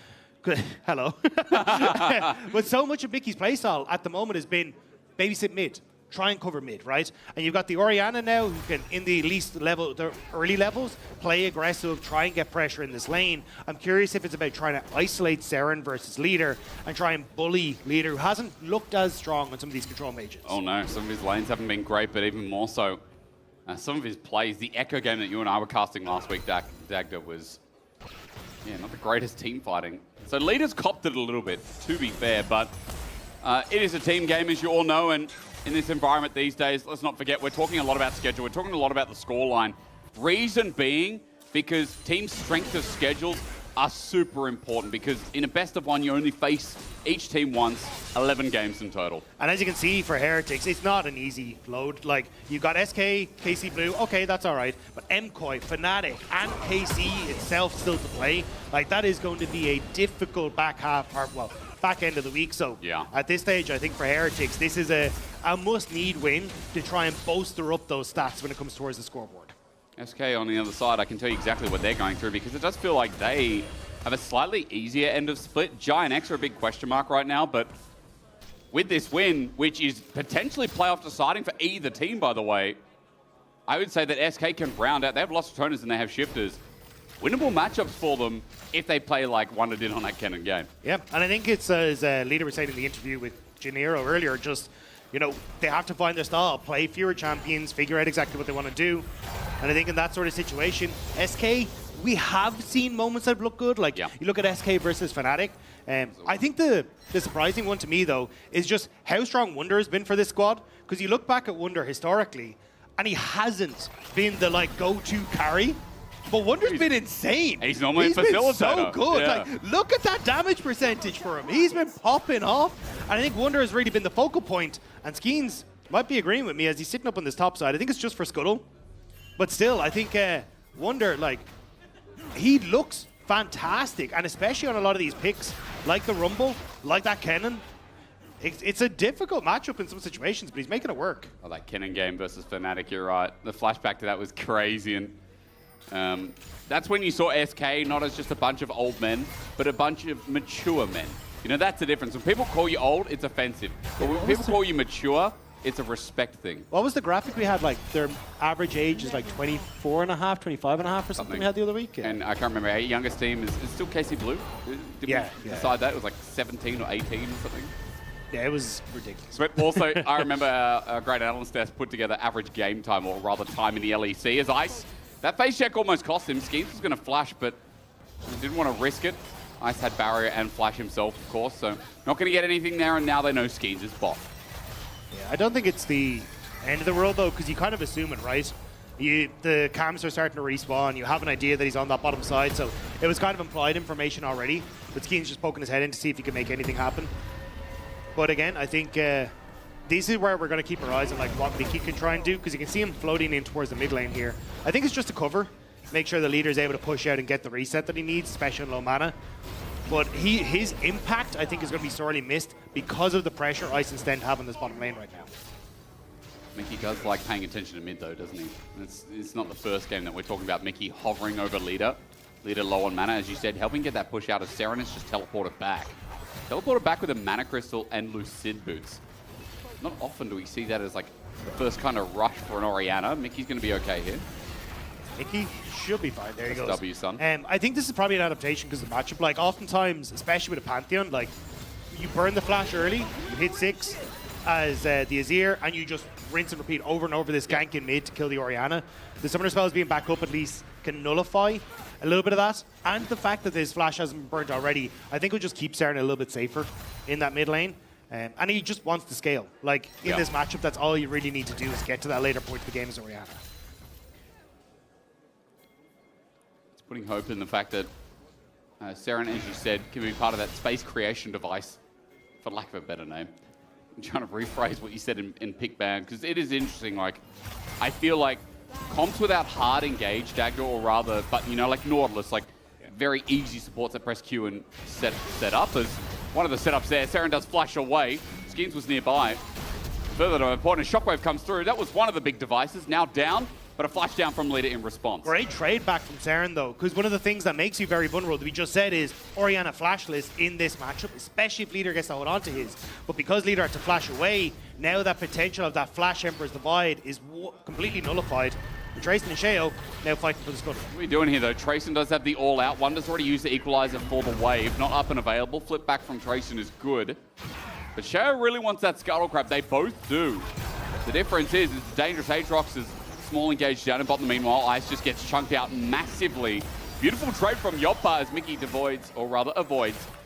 Hello. But so much of Mickey's playstyle at the moment has been babysit mid. Try and cover mid, right? And you've got the Orianna now who can, in the least level, the early levels, play aggressive, try and get pressure in this lane. I'm curious if it's about trying to isolate Seren versus Leader and try and bully Leader, who hasn't looked as strong on some of these control mages. Oh no, some of his lanes haven't been great, but even more so, some of his plays, the Echo game that you and I were casting last week, Dagda, was not the greatest team fighting. So Leader's copped it a little bit, to be fair, but it is a team game, as you all know, and in this environment these days, let's not forget, we're talking a lot about schedule. We're talking a lot about the scoreline. Reason being, because team strength of schedules are super important, because in a best of 1, you only face each team once, 11 games in total. And as you can see for Heretics, it's not an easy load. Like, you've got SK, KC Blue, okay, that's all right. But MKOI, Fnatic, and KC itself still to play. Like, that is going to be a difficult back end of the week. So at this stage, I think for Heretics, this is a must-need win to try and bolster up those stats when it comes towards the scoreboard. SK on the other side, I can tell you exactly what they're going through, because it does feel like they have a slightly easier end of split. Giant X are a big question mark right now, but with this win, which is potentially playoff deciding for either team, by the way, I would say that SK can round out. They have lost returners and they have shifters. Winnable matchups for them if they play like Wonder did on that Kennen game. Yeah, and I think it's, as Leader was saying in the interview with Gennaro earlier, just, they have to find their style, play fewer champions, figure out exactly what they want to do. And I think in that sort of situation, SK, we have seen moments that look good. Like, you look at SK versus Fnatic. I think the surprising one to me, though, is just how strong Wunder has been for this squad. Because you look back at Wunder historically, and he hasn't been the, go-to carry. But Wunder's been insane. He's normally He's a facilitator. been so good. Yeah. Like, look at that damage percentage for him. He's been popping off. And I think Wunder has really been the focal point. And Skeens might be agreeing with me as he's sitting up on this top side. I think it's just for Scuttle. But still, I think Wunder, he looks fantastic. And especially on a lot of these picks, like the Rumble, like that Kennen. It's a difficult matchup in some situations, but he's making it work. Oh, that Kennen game versus Fnatic, you're right. The flashback to that was crazy. And that's when you saw SK not as just a bunch of old men, but a bunch of mature men. That's the difference. When people call you old, it's offensive. But when people call you mature, It's a respect thing. What was the graphic we had? Like their average age is like 24 and a half, 25 and a half or something we had the other week. And I can't remember, our youngest team is still KC Blue. Did we decide that? It was like 17 or 18 or something. Yeah, it was ridiculous. But also, I remember our great analyst desk put together average game time, or rather time in the LEC as Ice. That face check almost cost him. Skeens was going to flash, but he didn't want to risk it. Ice had barrier and flash himself, of course, so not going to get anything there, and now they know Skeens is bot. Yeah, I don't think it's the end of the world, though, because you kind of assume it, right? The cams are starting to respawn. You have an idea that he's on that bottom side, so it was kind of implied information already. But Skeens just poking his head in to see if he can make anything happen. But again, I think this is where we're going to keep our eyes on like what Mickey can try and do, because you can see him floating in towards the mid lane here. I think it's just a cover. Make sure the leader is able to push out and get the reset that he needs, especially in low mana. But his impact, I think, is going to be sorely missed because of the pressure Ice and Sten have on this bottom lane right now. Mickey does like paying attention to mid, though, doesn't he? It's not the first game that we're talking about Mickey hovering over leader. Leader low on mana, as you said, helping get that push out as Serenus just teleported back. Teleported back with a Mana Crystal and Lucid Boots. Not often do we see that as like the first kind of rush for an Orianna. Mickey's going to be okay here. Mickey should be fine. There he goes. W, son. I think this is probably an adaptation because of the matchup. Like, oftentimes, especially with a Pantheon, like, you burn the flash early, you hit 6 as the Azir, and you just rinse and repeat over and over this gank in mid to kill the Orianna. The summoner spells being back up at least can nullify a little bit of that. And the fact that this flash hasn't been burnt already, I think will just keep Saren a little bit safer in that mid lane. And he just wants to scale. Like, in this matchup, that's all you really need to do is get to that later point of the game as Orianna. Putting hope in the fact that Saren, as you said, can be part of that space creation device, for lack of a better name. I'm trying to rephrase what you said in pick ban, because it is interesting. Like, I feel like comps without hard engage Dagger, or rather, but you know, like Nautilus, like very easy supports that press Q and set up as one of the setups there. Saren does flash away. Skeens was nearby. Further to my point, a Shockwave comes through. That was one of the big devices. Now down. But a flash down from leader in response. Great trade back from Saren, though, because one of the things that makes you very vulnerable, that we just said, is Orianna flashless in this matchup, especially if leader gets to hold on to his. But because leader had to flash away, now that potential of that flash Emperor's Divide is completely nullified. And Trayson and Sheo now fighting for the scuttle. What are we doing here, though? Trayson does have the all-out. Wonder's already used the equalizer for the wave. Not up and available. Flip back from Trayson is good. But Sheo really wants that scuttle crab. They both do. The difference is it's dangerous Aatrox is small engage down in bottom. Meanwhile, Ice just gets chunked out massively. Beautiful trade from Yoppa as Mickey avoids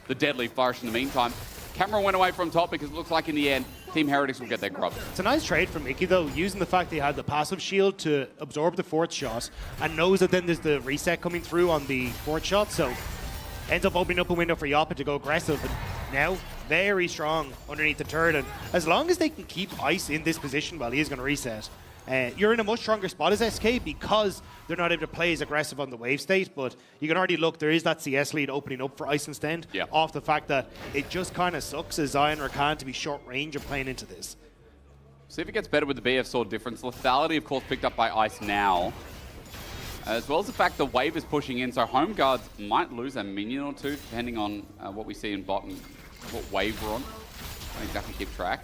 the deadly flourish in the meantime. Camera went away from top because it looks like in the end, Team Heretics will get their grub. It's a nice trade from Mickey, though, using the fact that he had the passive shield to absorb the fourth shot and knows that then there's the reset coming through on the fourth shot, so ends up opening up a window for Yoppa to go aggressive. And now, very strong underneath the turret. And as long as they can keep Ice in this position while he is going to reset, you're in a much stronger spot as SK because they're not able to play as aggressive on the wave state, but you can already look, there is that CS lead opening up for Ice and Sten off the fact that it just kind of sucks as Zion or Khan to be short range and playing into this. See if it gets better with the BF sword difference. Lethality, of course, picked up by Ice now. As well as the fact the wave is pushing in, so home guards might lose a minion or two, depending on what we see in bot and what wave we're on. I don't exactly keep track.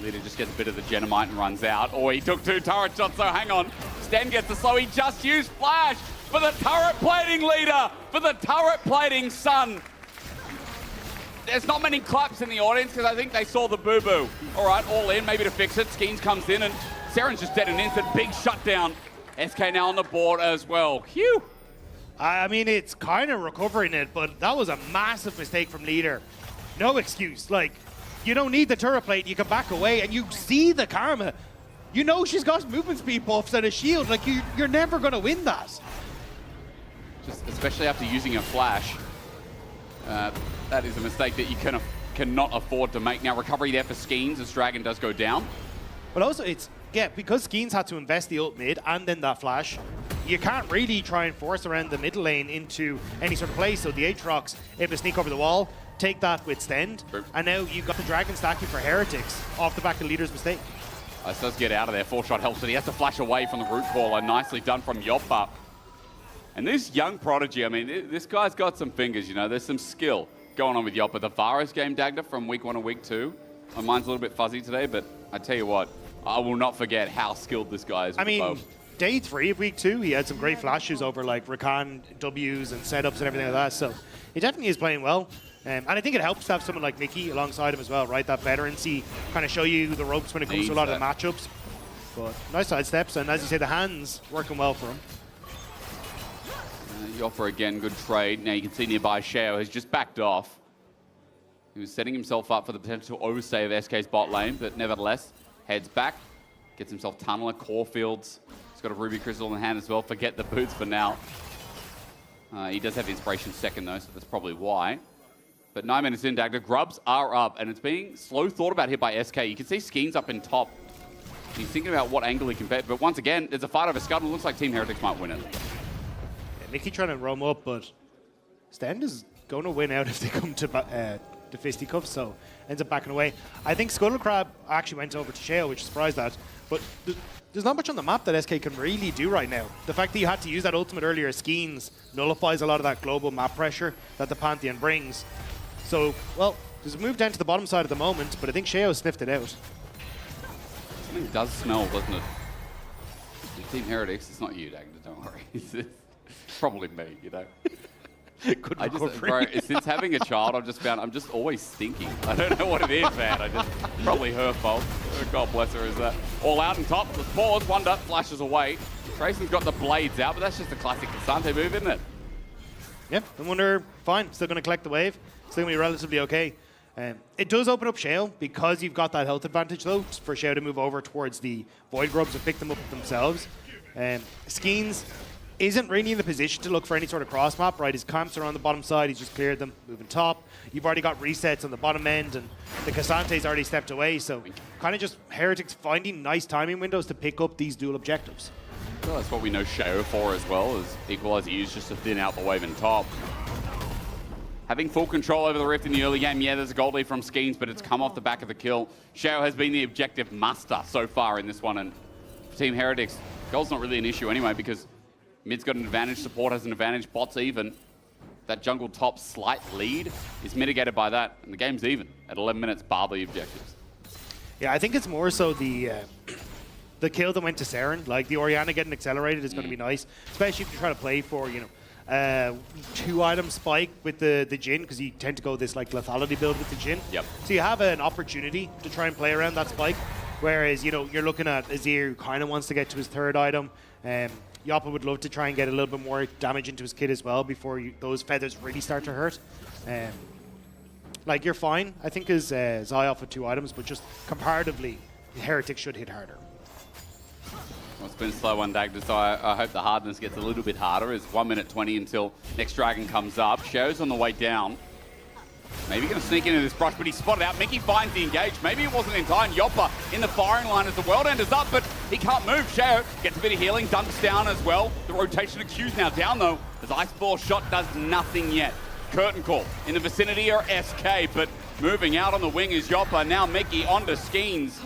Leader just gets a bit of the Genomite and runs out. Oh, he took 2 turret shots, so hang on. Sten gets the slow. He just used flash for the turret plating leader, for the turret plating son. There's not many claps in the audience because I think they saw the boo-boo. All right, all in, maybe to fix it. Skeens comes in and Saren's just dead and instant. Big shutdown. SK now on the board as well. Phew. I mean, it's kind of recovering it, but that was a massive mistake from leader. No excuse. Like, you don't need the turret plate. You can back away, and you see the karma. You know she's got movement speed buffs and a shield. Like, you're never going to win that. Just especially after using a flash. That is a mistake that you cannot afford to make. Now, recovery there for Skeens as Dragon does go down. But also, because Skeens had to invest the ult mid and then that flash, you can't really try and force around the middle lane into any sort of play. So the Aatrox able to sneak over the wall, take that with Stend, and now you've got the Dragon stacking for Heretics off the back of leader's mistake. Ice does get out of there. 4-shot helps, but he has to flash away from the root caller. Nicely done from Yoppa. And this young prodigy, I mean, this guy's got some fingers, you know. There's some skill going on with Yoppa. The Varus game, Dagda, from week 1 to week 2. My mind's a little bit fuzzy today, but I tell you what, I will not forget how skilled this guy is with I mean, the bow. day 3 of week 2, he had some great flashes over like Rakan W's and setups and everything like that. So he definitely is playing well. And I think it helps to have someone like Mickey alongside him as well, right? That veterancy kind of show you the ropes when it comes to a lot of the matchups. But nice side steps, and as you say, the hands working well for him. Yopper again, good trade. Now you can see nearby Shao has just backed off. He was setting himself up for the potential overstay of SK's bot lane, but nevertheless, heads back, gets himself Tunneler, Caulfields. He's got a Ruby Crystal in hand as well. Forget the boots for now. He does have Inspiration second though, so that's probably why. But 9 minutes in, Dagda, grubs are up, and it's being slow thought about here by SK. You can see Skeens up in top. He's thinking about what angle he can bet, but once again, there's a fight over Scuttle. Looks like Team Heretics might win it. Yeah, Mickey trying to roam up, but Stend is going to win out if they come to fisticuffs, so ends up backing away. I think Scuttle Crab actually went over to Shale, which surprised that, but there's not much on the map that SK can really do right now. The fact that you had to use that ultimate earlier, Skeens, nullifies a lot of that global map pressure that the Pantheon brings. So, well, there's a move down to the bottom side at the moment, but I think Shao sniffed it out. Something does smell, doesn't it? Team Heretics, it's not you, Dagda, don't worry. It's probably me, you know. Good bro, since having a child, I've just found I'm just always stinking. I don't know what it is, man. Probably her fault. God bless her, is that. All out and top. The pause, Wonder flashes away. Trayson's got the blades out, but that's just a classic Kasante move, isn't it? Yep, and Wonder, fine. Still going to collect the wave. Still going to be relatively okay. It does open up Shale because you've got that health advantage, though, for Shale to move over towards the Void Grubs and pick them up themselves. Skeens isn't really in the position to look for any sort of cross map, right? His camps are on the bottom side. He's just cleared them, moving top. You've already got resets on the bottom end, and the Kasante's already stepped away. So kind of just Heretics finding nice timing windows to pick up these dual objectives. Well, that's what we know Shao for as well, as Equalizer used just to thin out the wave in top. Having full control over the Rift in the early game, yeah, there's a gold lead from Skeens, but it's come off the back of the kill. Shao has been the objective master so far in this one, and for Team Heretics, gold's not really an issue anyway, because mid's got an advantage, support has an advantage, bot's even. That jungle top slight lead is mitigated by that, and the game's even at 11 minutes, bar the objectives. Yeah, I think it's more so the kill that went to Saren. Like, the Orianna getting accelerated is going to be nice, especially if you try to play for, you know, 2-item spike with the Jhin, because you tend to go this like lethality build with the Jhin. Yep. So you have an opportunity to try and play around that spike, whereas, you know, you're looking at Azir, who kind of wants to get to his 3rd item. Yappa would love to try and get a little bit more damage into his kit as well before those feathers really start to hurt. Like, you're fine, I think, as Zioff with 2 items, but just comparatively, Heretics should hit harder. Well, it's been a slow one, Dagda, so I hope the hardness gets a little bit harder. It's 1 minute 20 until next dragon comes up. Shao's on the way down. Maybe going to sneak into this brush, but he's spotted out. Mickey finds the engage. Maybe it wasn't in time. Yoppa in the firing line as the world enders up, but he can't move. Shao gets a bit of healing, dunks down as well. The rotation of Q's now down, though, as Ice Ball shot does nothing yet. Curtain call in the vicinity are SK, but moving out on the wing is Yoppa. Now Mickey onto Skeens,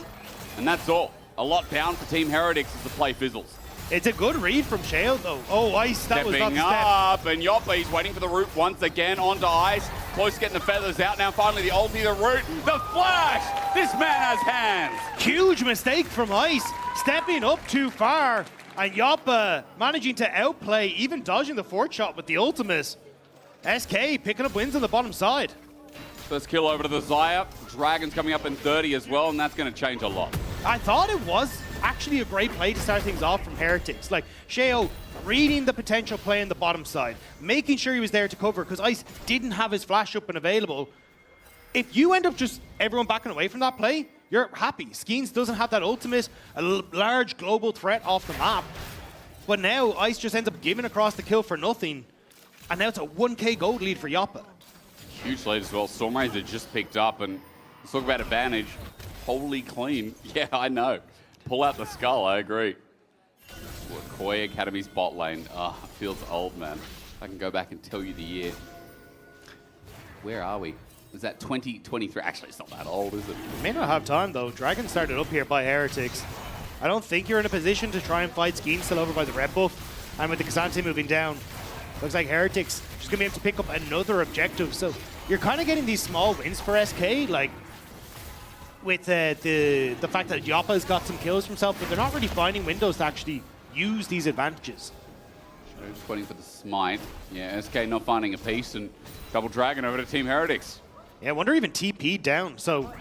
and that's all. A lot down for Team Heretics as the play fizzles. It's a good read from Shale, though. Oh, Ice, that was not the step. Up, and Yoppa, he's waiting for the root once again onto Ice. Close getting the feathers out now. Finally, the ulti, the root, the flash. This man has hands. Huge mistake from Ice, stepping up too far, and Yoppa managing to outplay, even dodging the 4th shot with the ultimate. SK picking up wins on the bottom side. First kill over to the Xayah. Dragon's coming up in 30 as well, and that's going to change a lot. I thought it was actually a great play to start things off from Heretics. Like, Shao reading the potential play in the bottom side, making sure he was there to cover, because Ice didn't have his flash up and available. If you end up just everyone backing away from that play, you're happy. Skeens doesn't have that ultimate, a large global threat off the map. But now Ice just ends up giving across the kill for nothing, and now it's a 1k gold lead for Yoppa. Huge lead as well. Stormrazor just picked up, and let's talk about advantage. Holy clean. Yeah, I know. Pull out the skull, I agree. Koi Academy's bot lane. Ah, oh, feels old, man. I can go back and tell you the year. Where are we? Was that 2023? Actually, it's not that old, is it? You may not have time, though. Dragon started up here by Heretics. I don't think you're in a position to try and fight Skeens still over by the red buff. And with the Kasante moving down, looks like Heretics just going to be able to pick up another objective. So you're kind of getting these small wins for SK. Like, with the fact that Yoppa's got some kills for himself, but they're not really finding windows to actually use these advantages. Just waiting for the smite. Yeah, SK not finding a piece, and Double Dragon over to Team Heretics. Yeah, Wonder even TP'd down, so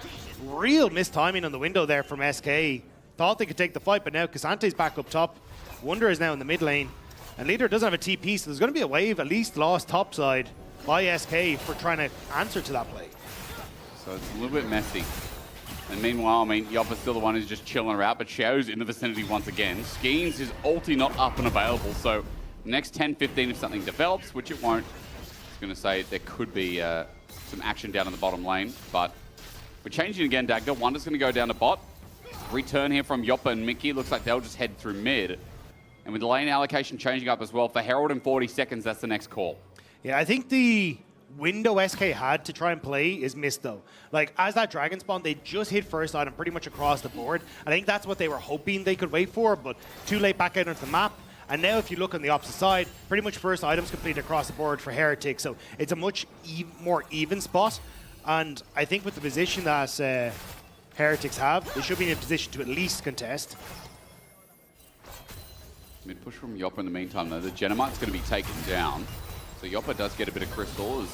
real mistiming on the window there from SK. Thought they could take the fight, but now Casante's back up top. Wonder is now in the mid lane, and Leader doesn't have a TP, so there's going to be a wave at least lost topside by SK for trying to answer to that play. So it's a little bit messy. And meanwhile, I mean, Yoppa's still the one who's just chilling around, but Xiao's in the vicinity once again. Skeens is ulti not up and available, so next 10-15 if something develops, which it won't, I was going to say there could be some action down in the bottom lane, but we're changing again, Dagda. Wonder's going to go down to bot. Return here from Yoppa and Mickey. Looks like they'll just head through mid. And with the lane allocation changing up as well, for Herald in 40 seconds, that's the next call. Yeah, I think the window SK had to try and play is missed though. Like, as that dragon spawn, they just hit first item pretty much across the board. I think that's what they were hoping they could wait for, but too late back out onto the map. And now if you look on the opposite side, pretty much first items completed across the board for Heretics, so it's a much more even spot. And I think with the position that Heretics have, they should be in a position to at least contest. Mid push from Yoppa in the meantime though. The Genomite's going to be taken down. So Yoppa does get a bit of crystal as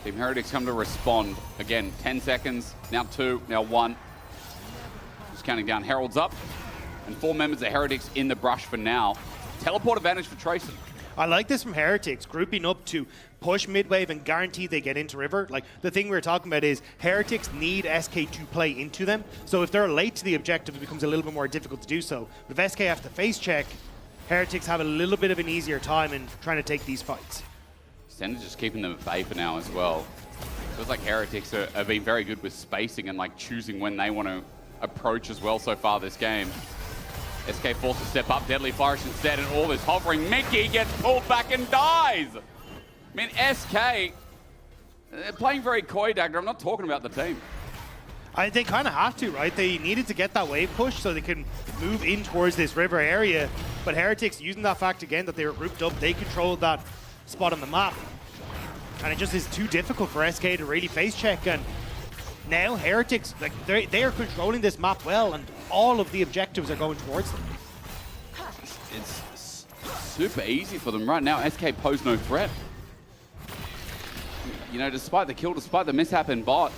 Team Heretics come to respond. Again, 10 seconds, now 2, now 1. Just counting down. Herald's up. And 4 members of Heretics in the brush for now. Teleport advantage for Tracer. I like this from Heretics, grouping up to push mid-wave and guarantee they get into river. Like, the thing we were talking about is Heretics need SK to play into them. So if they're late to the objective, it becomes a little bit more difficult to do so. But if SK have to face check, Heretics have a little bit of an easier time in trying to take these fights. Sender's just keeping them at bay for now as well. Feels like Heretics have been very good with spacing and like choosing when they want to approach as well so far this game. SK forced to step up, Deadly Flourish instead, and all this hovering. Mickey gets pulled back and dies! I mean, SK, they're playing very coy, Dagger. I'm not talking about the team. They kind of have to, right? They needed to get that wave push so they can move in towards this river area. But Heretics, using that fact again that they were grouped up, they controlled that spot on the map. And it just is too difficult for SK to really face check. And now Heretics, like they are controlling this map well, and all of the objectives are going towards them. It's super easy for them right now. SK pose no threat. You know, despite the kill, despite the mishap in bot,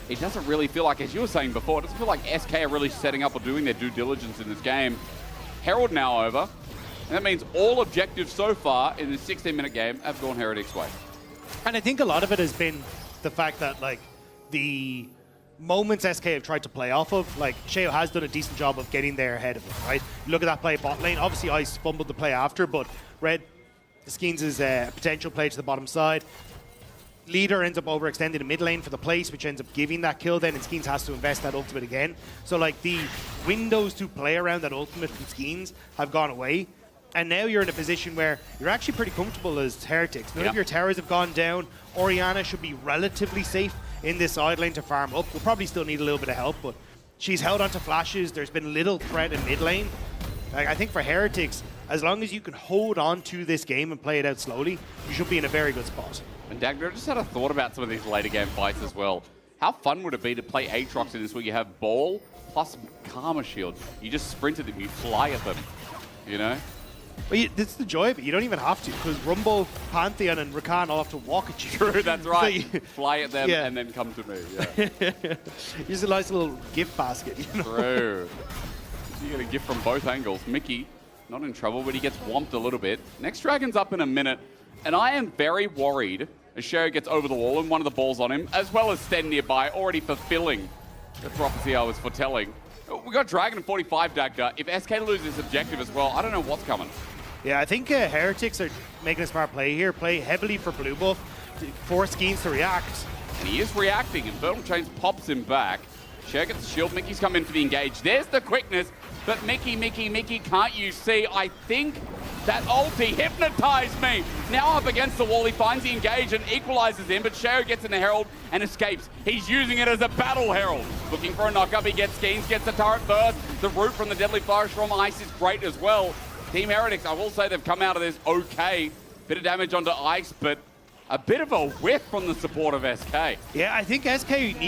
it doesn't really feel like, as you were saying before, it doesn't feel like SK are really setting up or doing their due diligence in this game. Herald now over, and that means all objectives so far in this 16-minute game have gone Heretics' way. And I think a lot of it has been the fact that, like, the moments SK have tried to play off of, like, Xiao has done a decent job of getting there ahead of them, right? You look at that play bot lane, obviously Ice fumbled the play after, but Red Skeens is a potential play to the bottom side. Leader ends up overextending the mid lane for the place, which ends up giving that kill then, and Skeens has to invest that ultimate again. So, like, the windows to play around that ultimate from Skeens have gone away. And now you're in a position where you're actually pretty comfortable as Heretics. None of your towers have gone down. Orianna should be relatively safe in this side lane to farm up. We'll probably still need a little bit of help, but she's held onto flashes. There's been little threat in mid lane. Like, I think for Heretics, as long as you can hold on to this game and play it out slowly, you should be in a very good spot. And Dagner, I just had a thought about some of these later game fights as well. How fun would it be to play Aatrox in this where you have Ball plus Karma Shield? You just sprint at them, you fly at them, you know? But that's the joy of it. You don't even have to, because Rumble, Pantheon, and Rakan all have to walk at you. True, that's right. So fly at them and then come to me. Yeah. Use a nice little gift basket. You know? True. You get a gift from both angles. Mickey, not in trouble, but he gets whomped a little bit. Next Dragon's up in a minute, and I am very worried as Xiao gets over the wall and one of the balls on him, as well as Sten nearby, already fulfilling the prophecy I was foretelling. We got Dragon in 45, Dagda. If SK loses this objective as well, I don't know what's coming. Yeah, I think Heretics are making a smart play here. Play heavily for blue buff, force Skeens to react. And he is reacting, and Burtle Chains pops him back. Xiao gets the shield. Mickey's come in for the engage. There's the quickness, but Mickey, can't you see? I think that ulti hypnotized me. Now up against the wall, he finds the engage and equalizes him, but Xiao gets in the Herald and escapes. He's using it as a battle Herald. Looking for a knock-up, he gets Skeens, gets the turret burst. The root from the Deadly Flourish from Ice is great as well. Team Heretics, I will say they've come out of this okay. Bit of damage onto Ice, but A bit of a whiff from the support of SK. Yeah, I think SK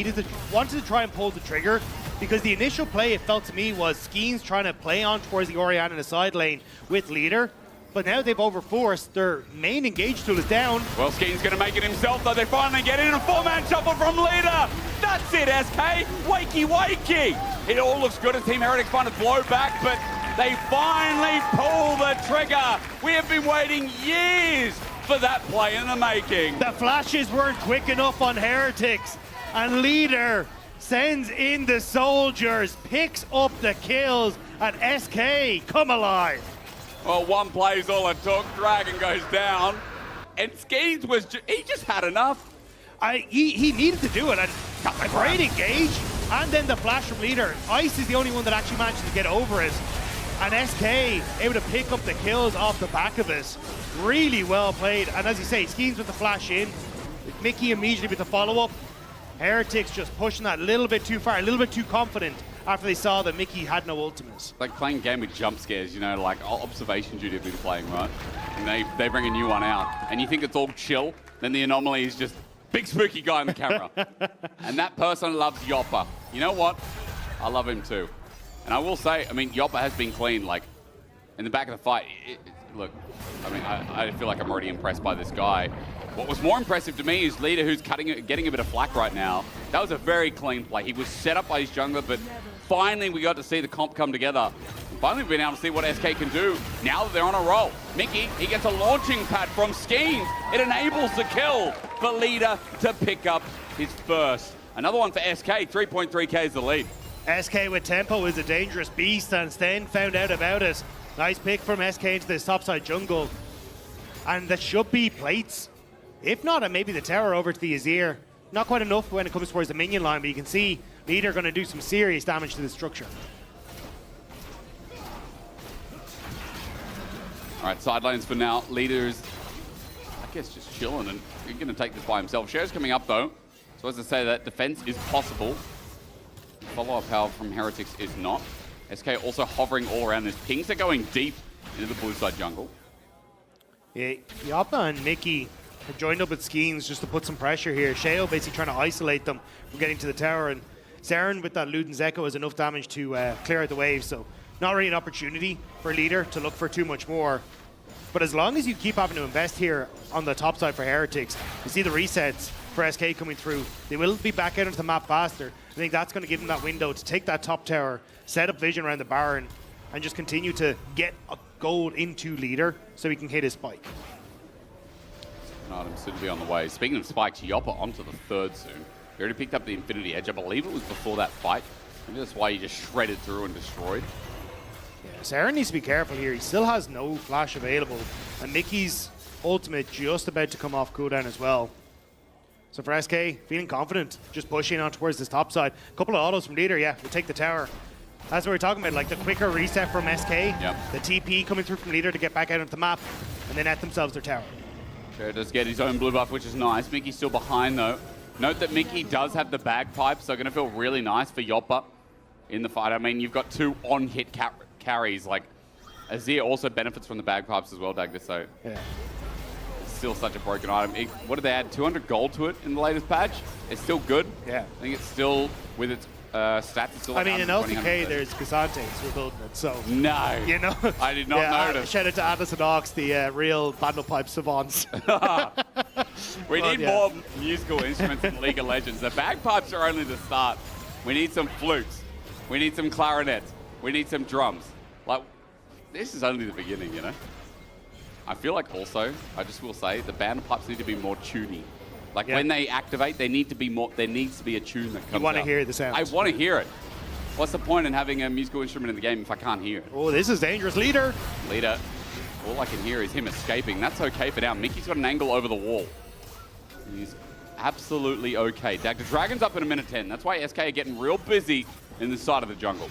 wanted to try and pull the trigger because the initial play, it felt to me, was Skeens trying to play on towards the Orianna in the side lane with Leader. But now they've overforced. Their main engage tool is down. Well, Skeens going to make it himself, though. They finally get in. A 4-man shuffle from Leader. That's it, SK. Wakey, wakey. It all looks good as Team Heretics find a blow back, but they finally pull the trigger. We have been waiting years for that play in the making. The flashes weren't quick enough on Heretics. And Leader sends in the soldiers, picks up the kills, and SK come alive. Well, one play is all it took. Dragon goes down. And Skeens he just had enough. He needed to do it. And a great engage. And then the flash from Leader. Ice is the only one that actually managed to get over it. And SK able to pick up the kills off the back of it. Really well played. And as you say, Skeens with the flash in. Mickey immediately with the follow-up. Heretics just pushing that a little bit too far, a little bit too confident after they saw that Mickey had no ultimate. Like playing a game with jump scares, you know, like observation duty have been playing, right? And they bring a new one out. And you think it's all chill, then the anomaly is just big spooky guy on the camera. And that person loves Yoppa. You know what? I love him too. And I will say, I mean, Yoppa has been clean, like, in the back of the fight. Look, I mean, I feel like I'm already impressed by this guy. What was more impressive to me is Leader, who's getting a bit of flack right now. That was a very clean play. He was set up by his jungler, but finally we got to see the comp come together. Finally we've been able to see what SK can do now that they're on a roll. Mickey, he gets a launching pad from Skeens. It enables the kill for Leader to pick up his first. Another one for SK, 3.3k is the lead. SK with tempo is a dangerous beast, and Sten found out about it. Nice pick from SK into this topside jungle. And that should be plates. If not, and maybe the tower over to the Azir. Not quite enough when it comes towards the minion line, but you can see Leader going to do some serious damage to the structure. All right, sidelines for now. Leader's, I guess, just chilling, and he's going to take this by himself. Cher's coming up, though. So as I say, that defense is possible. Follow-up power from Heretics is not. SK also hovering all around this. Pings are going deep into the blue side jungle. Yeah, Yoppa and Mickey have joined up with Skeens just to put some pressure here. Sheo basically trying to isolate them from getting to the tower, and Saren with that Luden's Echo has enough damage to clear out the wave, so not really an opportunity for Leader to look for too much more. But as long as you keep having to invest here on the top side for Heretics, you see the resets for SK coming through. They will be back out into the map faster. I think that's going to give them that window to take that top tower, set up vision around the Baron, and just continue to get a gold into Leader so he can hit his spike. An item soon to be on the way. Speaking of spikes, Yoppa onto the third soon. He already picked up the Infinity Edge. I believe it was before that fight. Maybe that's why he just shredded through and destroyed. Yeah, Saren needs to be careful here. He still has no flash available. And Mickey's ultimate just about to come off cooldown as well. So for SK, feeling confident, just pushing on towards this top side. A couple of autos from Leader, yeah, we'll take the tower. That's what we're talking about, like the quicker reset from SK, the TP coming through from Leader to get back out onto the map, and then at themselves their tower. Sure, does get his own blue buff, which is nice. Mickey's still behind, though. Note that Mickey does have the bagpipes, so going to feel really nice for Yoppa in the fight. I mean, you've got two on-hit carries. Like, Azir also benefits from the bagpipes as well, Dagda, so yeah. It's still such a broken item. What did they add? 200 gold to it in the latest patch? It's still good. Yeah. I think it's still, with its stats, it's still like in LCK, there's Casantes we're building it, so... No. You know? I did not notice. Shout out to Atlas and Ox, the real Vandalpipe savants. We need more musical instruments in League of Legends. The bagpipes are only the start. We need some flutes. We need some clarinets. We need some drums. Like, this is only the beginning, you know? I feel like also, I just will say, the bagpipes need to be more tuney. Like when they activate, they need to be more. There needs to be a tune that comes out. You want to hear the sound. I want to hear it. What's the point in having a musical instrument in the game if I can't hear it? Oh, this is dangerous, Leader. Leader. All I can hear is him escaping. That's okay for now. Mickey's got an angle over the wall. He's absolutely okay. Dagda Dragon's up in a minute 10. That's why SK are getting real busy in this side of the jungle.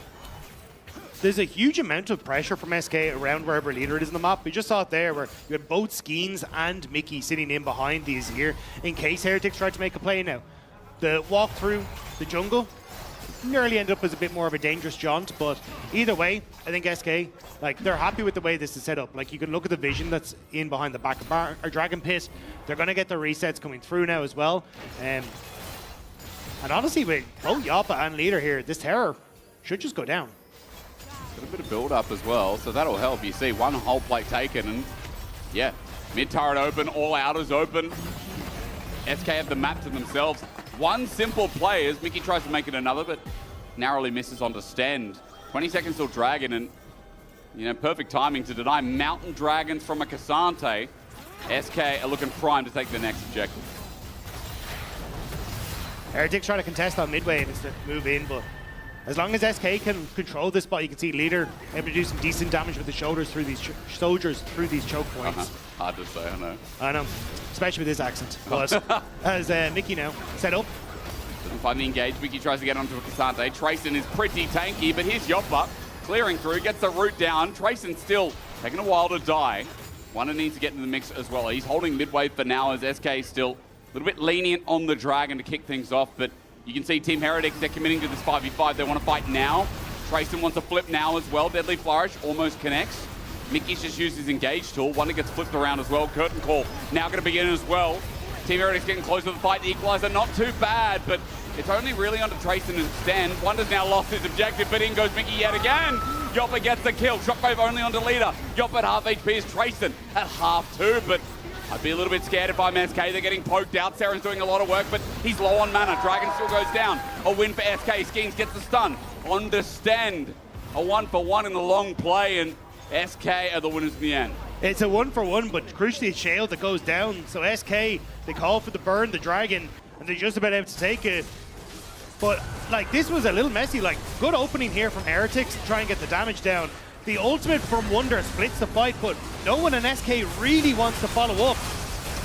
There's a huge amount of pressure from SK around wherever Leader it is in the map. We just saw it there where you had both Skeens and Mickey sitting in behind the Azir in case Heretics tried to make a play now. The walk through the jungle, nearly ended up as a bit more of a dangerous jaunt, but either way, I think SK, like, they're happy with the way this is set up. Like, you can look at the vision that's in behind the back of Dragon Pit. They're going to get the resets coming through now as well. And honestly, with both Yappa and Leader here, this Terror should just go down. Got a bit of build-up as well, so that'll help. You see one whole plate taken, and yeah, mid-turret open, all outers open. SK have the map to themselves. One simple play as Mickey tries to make it another, but narrowly misses onto Stend. 20 seconds till Dragon, and you know, perfect timing to deny Mountain Dragons from a Cassante. SK are looking primed to take the next objective. Heretics trying to contest on midway and instead move in, but as long as SK can control this spot, you can see Leader able to do some decent damage with the shoulders through these soldiers through these choke points. Hard to say, I know. I know, especially with his accent. But as Mickey now set up. Doesn't find the engage. Mickey tries to get onto a Cassante. Trayson is pretty tanky, but here's Yoppa clearing through, gets the root down. Trayson still taking a while to die. Wonder needs to get into the mix as well. He's holding midway for now as SK still a little bit lenient on the Dragon to kick things off, but you can see Team Heretics, they're committing to this 5v5. They want to fight now. Trayson wants to flip now as well. Deadly Flourish almost connects. Mickey's just used his engage tool. Wonder gets flipped around as well. Curtain Call now going to begin as well. Team Heretics getting close to the fight. The equalizer not too bad, but it's only really onto Trayson and Stend. Wonder's now lost his objective, but in goes Mickey yet again. Yoppa gets the kill. Shockwave only onto Leader. Yoppa at half HP is Trayson at half too, but I'd be a little bit scared if I'm SK. They're getting poked out. Seren's doing a lot of work, but he's low on mana. Dragon still goes down. A win for SK. Skeens gets the stun. On Stend. A 1-for-1 in the long play, and SK are the winners in the end. It's a 1-for-1, but crucially it's Shale that goes down. So SK, they call for the burn, the Dragon, and they're just about able to take it. But like, this was a little messy. Like, good opening here from Heretics to try and get the damage down. The ultimate from Wonder splits the fight, but no one in SK really wants to follow up.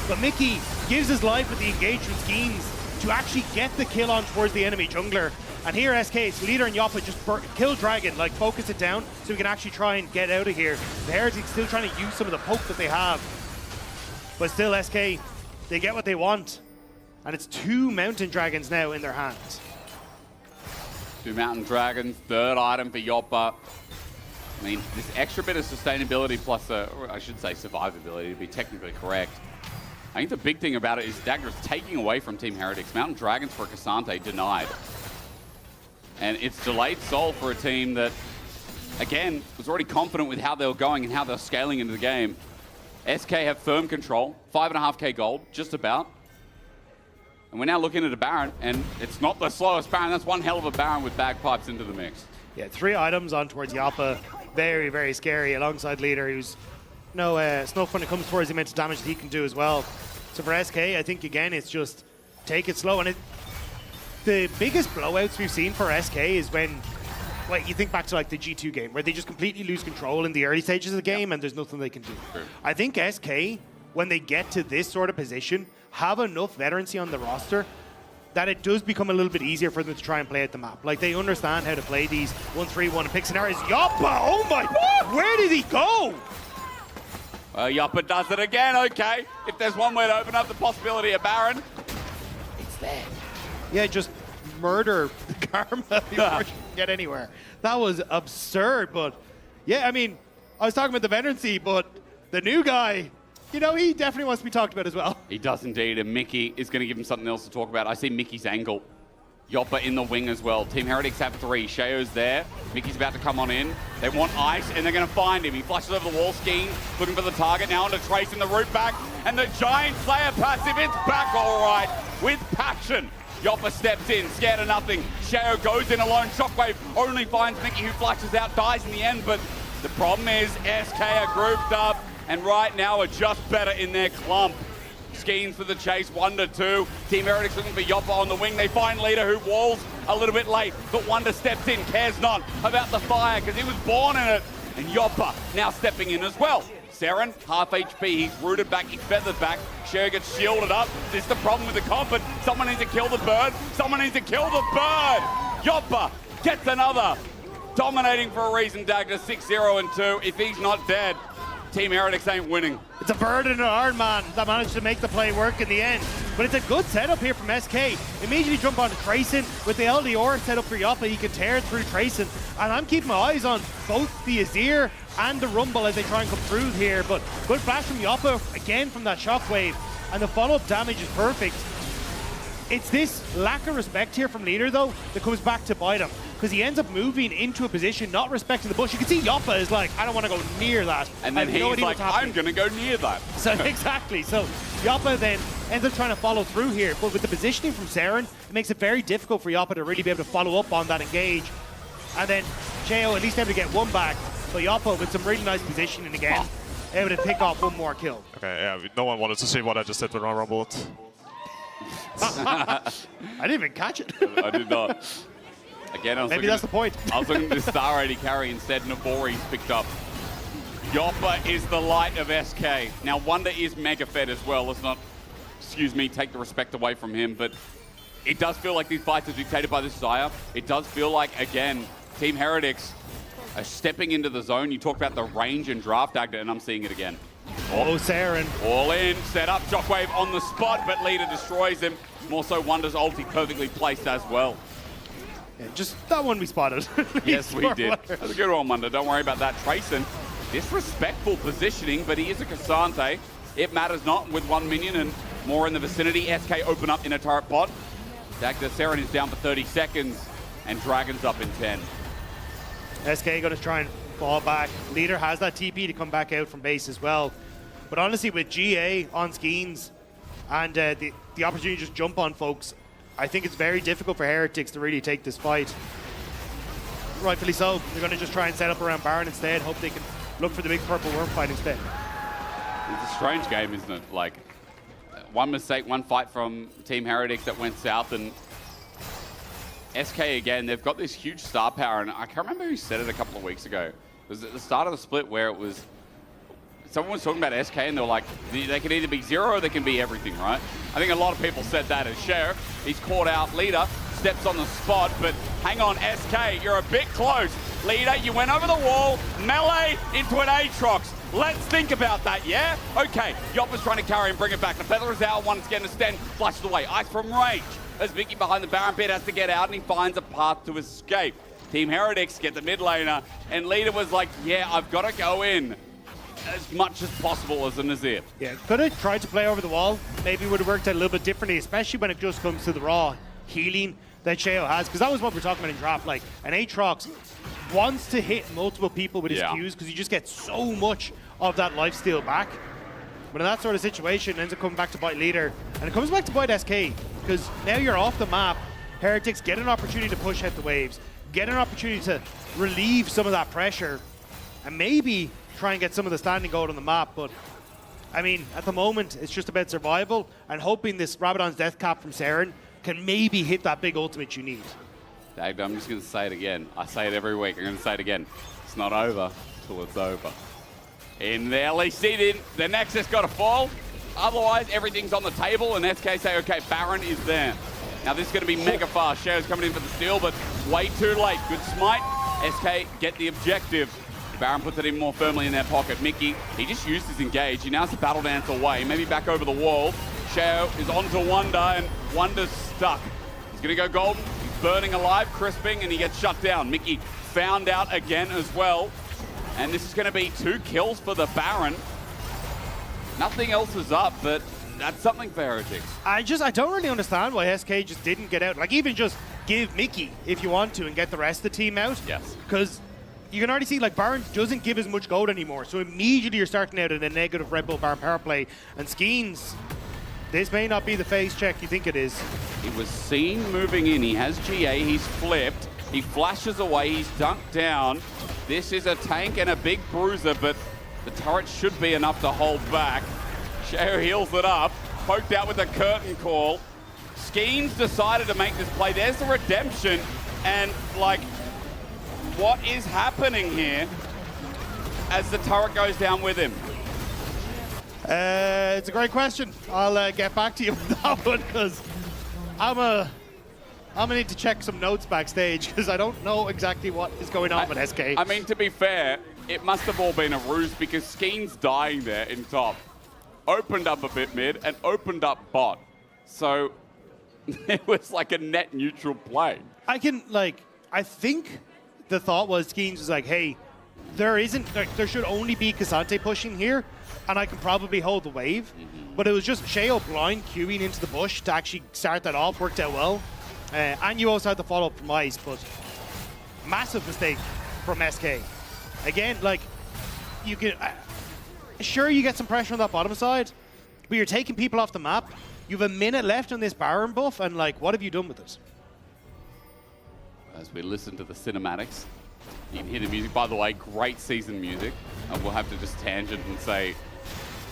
But Mickey gives his life with the engagement schemes to actually get the kill on towards the enemy jungler. And here SK, it's Leader and Yappa just kill Dragon, like focus it down so we can actually try and get out of here. The Heretics still trying to use some of the poke that they have. But still SK, they get what they want. And it's 2 Mountain Dragons now in their hands. 2 Mountain Dragons, third item for Yoppa. I mean, this extra bit of sustainability plus, I should say survivability to be technically correct. I think the big thing about it is Dagger's taking away from Team Heretics. Mountain Dragons for a Cassante denied. And it's delayed soul for a team that, again, was already confident with how they were going and how they were scaling into the game. SK have firm control, 5.5k gold, just about. And we're now looking at a Baron, and it's not the slowest Baron. That's one hell of a Baron with bagpipes into the mix. Yeah, 3 items on towards Yappa. Very, very scary alongside Leader, who's no snuff when it comes towards the amount of damage that he can do as well. So for SK, I think, again, it's just take it slow. And the biggest blowouts we've seen for SK is when, like, you think back to like the G2 game, where they just completely lose control in the early stages of the game and there's nothing they can do. True. I think SK, when they get to this sort of position, have enough veterancy on the roster that it does become a little bit easier for them to try and play at the map. Like, they understand how to play these 1-3-1 and pick scenarios. Yappa, oh my, where did he go? Yappa does it again, okay. If there's one way to open up the possibility of Baron, it's there. Yeah, just murder the karma before you can get anywhere. That was absurd, but yeah, I mean, I was talking about the veterancy, but the new guy, you know, he definitely wants to be talked about as well. He does indeed, and Mickey is going to give him something else to talk about. I see Mickey's angle. Yoppa in the wing as well. Team Heretics have 3. Sheo's there. Mickey's about to come on in. They want ice, and they're going to find him. He flashes over the wall scheme, looking for the target now onto Trace in the root back, and the Giant Slayer passive, it's back all right, with passion. Yoppa steps in, scared of nothing. Sheo goes in alone. Shockwave only finds Mickey, who flashes out, dies in the end, but the problem is SK are grouped up, and right now are just better in their clump. Skeens for the chase, 1-2. Team Heretics looking for Yoppa on the wing. They find Leader, who walls a little bit late, but Wonder steps in, cares not about the fire because he was born in it. And Yoppa now stepping in as well. Seren, half HP, he's rooted back, he's feathered back. Sheo gets shielded up. This is the problem with the comp, but someone needs to kill the bird. Someone needs to kill the bird. Yoppa gets another. Dominating for a reason, Dagger, 6-0-2. If he's not dead, Team Heretics ain't winning. It's a bird and an iron man that managed to make the play work in the end. But it's a good setup here from SK. Immediately jump onto Trayson with the LDR set up for Yoppa. He can tear through Trayson. And I'm keeping my eyes on both the Azir and the Rumble as they try and come through here. But good flash from Yoppa again from that shockwave. And the follow-up damage is perfect. It's this lack of respect here from Leader, though, that comes back to bite him. Because he ends up moving into a position, not respecting the bush. You can see Yoppa is like, I don't want to go near that. And then he's like, I'm going to go near that. So exactly. So Yoppa then ends up trying to follow through here. But with the positioning from Saren, it makes it very difficult for Yoppa to really be able to follow up on that engage. And then Cheo at least able to get one back. But Yoppa with some really nice positioning again, able to pick off one more kill. Okay, yeah, no one wanted to see what I just did with Ron Rumble. I didn't even catch it. I did not. Again, I was Maybe that's the point. I was looking at the Star 80 carry instead. Navori's picked up. Yoppa is the light of SK. Now, Wonder is mega fed as well. Let's not, excuse me, take the respect away from him. But it does feel like these fights are dictated by this Xayah. It does feel like, again, Team Heretics are stepping into the zone. You talk about the range and draft actor, and I'm seeing it again. Oh, Saren. All in, set up, Shockwave on the spot, but Leader destroys him. More so, Wonder's ulti perfectly placed as well. Yeah, just that one we spotted. Yes, we did. That's a good one, Wonder. Don't worry about that. Trayson, disrespectful positioning, but he is a Cassante. It matters not with one minion and more in the vicinity. SK open up in a turret pod. Dagda Saren is down for 30 seconds, and Dragon's up in 10. SK going to try and fall back. Leader has that TP to come back out from base as well. But honestly, with GA on Skeens and the opportunity to just jump on folks, I think it's very difficult for Heretics to really take this fight. Rightfully so. They're going to just try and set up around Baron instead, hope they can look for the big purple worm fight instead. It's a strange game, isn't it? Like, one mistake, one fight from Team Heretics that went south, and SK again, they've got this huge star power, and I can't remember who said it a couple of weeks ago. It was at the start of the split where it was, someone was talking about SK and they were like, they can either be zero or they can be everything, right? I think a lot of people said that as Sheriff. He's caught out Leader, steps on the spot, but hang on, SK, you're a bit close. Leader, you went over the wall, melee into an Aatrox. Let's think about that, yeah? Okay, Yoppa's trying to carry and bring it back. The Feather is out, one's getting a stand, flashes away. Ice from range. As Vicky behind the Baron pit has to get out, and he finds a path to escape. Team Heretics get the mid laner, and Leader was like, yeah, I've got to go in as much as possible as a Nazir. Yeah, could have tried to play over the wall. Maybe would have worked out a little bit differently, especially when it just comes to the raw healing that Sheo has, because that was what we're talking about in draft. Like, an Aatrox wants to hit multiple people with his Qs because you just get so much of that lifesteal back. But in that sort of situation, it ends up coming back to bite Leader, and it comes back to bite SK, because now you're off the map. Heretics get an opportunity to push out the waves, get an opportunity to relieve some of that pressure, and maybe try and get some of the standing gold on the map. But I mean, at the moment, it's just about survival and hoping this Rabadon's death cap from Saren can maybe hit that big ultimate you need. Dagda, I'm just going to say it again. I say it every week. I'm going to say it again. It's not over till it's over. In the LEC, the Nexus got to fall. Otherwise, everything's on the table, and SK say, okay, Baron is there. Now, this is going to be mega fast. Shado's coming in for the steal, but way too late. Good smite. SK get the objective. Baron puts it in more firmly in their pocket. Mickey, he just used his engage. He now has to battle dance away, maybe back over the wall. Shadow is onto Wonder, and Wonder's stuck. He's going to go golden. He's burning alive, crisping, and he gets shut down. Mickey found out again as well. And this is going to be 2 kills for the Baron. Nothing else is up, but that's something for Heretics. I don't really understand why SK just didn't get out. Like, even just give Mickey if you want to and get the rest of the team out. Yes. Because you can already see, like, Baron doesn't give as much gold anymore. So immediately you're starting out in a negative Red Bull Baron power play. And Skeens, this may not be the phase check you think it is. He was seen moving in. He has GA. He's flipped. He flashes away. He's dunked down. This is a tank and a big bruiser, but the turret should be enough to hold back. Sheo heals it up. Poked out with a curtain call. Skeens decided to make this play. There's the redemption. And, like, what is happening here as the turret goes down with him? It's a great question. I'll get back to you with that one, because I'm gonna need to check some notes backstage, because I don't know exactly what is going on with SK. I mean, to be fair, it must have all been a ruse because Skeen's dying there in top. Opened up a bit mid and opened up bot. So it was like a net neutral play. I think the thought was Skeens was like, hey, there should only be Cassante pushing here, and I can probably hold the wave. But it was just Sheo blind queuing into the bush to actually start that off, worked out well. And you also had the follow-up from Ice, but massive mistake from SK. Again, like, you can... sure, you get some pressure on that bottom side, but you're taking people off the map. You have a minute left on this Baron buff, and, like, what have you done with it? As we listen to the cinematics, you can hear the music. By the way, great season music. We'll have to just tangent and say,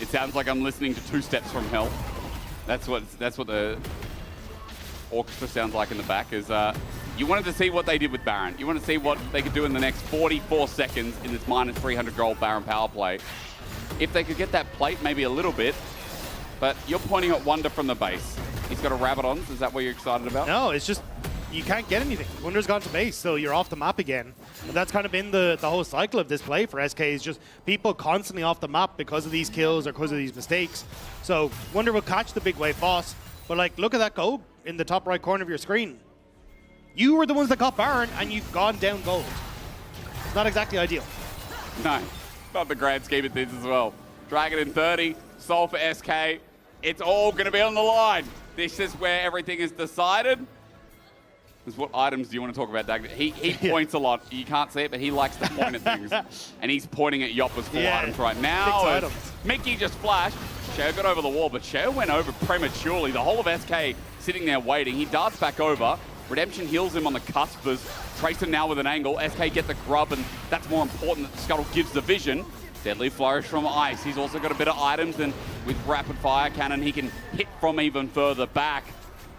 it sounds like I'm listening to Two Steps from Hell. That's what the orchestra sounds like in the back. Is you wanted to see what they did with Baron. You want to see what they could do in the next 44 seconds in this minus 300 gold Baron power play. If they could get that plate, maybe a little bit. But you're pointing at Wonder from the base. He's got a rabbit on. Is that what you're excited about? No, it's just you can't get anything. Wonder's gone to base, so you're off the map again. And that's kind of been the whole cycle of this play for SK, is just people constantly off the map because of these kills or because of these mistakes. So Wonder will catch the big wave boss, but like, look at that gold in the top right corner of your screen. You were the ones that got Baron, and you've gone down gold. It's not exactly ideal. No, not the grand scheme of things as well. Dragon in 30, Soul for SK. It's all going to be on the line. This is where everything is decided. What items do you want to talk about, Doug? He points a lot. You can't see it, but he likes to point at things. And he's pointing at Yoppa's 4 items right now. Mickey just flashed. Sheo got over the wall, but Sheo went over prematurely. The whole of SK sitting there waiting. He darts back over. Redemption heals him on the cusp as Trayson now with an angle. SK get the grub, and that's more important that Scuttle gives the vision. Deadly Flourish from Ice. He's also got a bit of items, and with Rapid Fire Cannon, he can hit from even further back.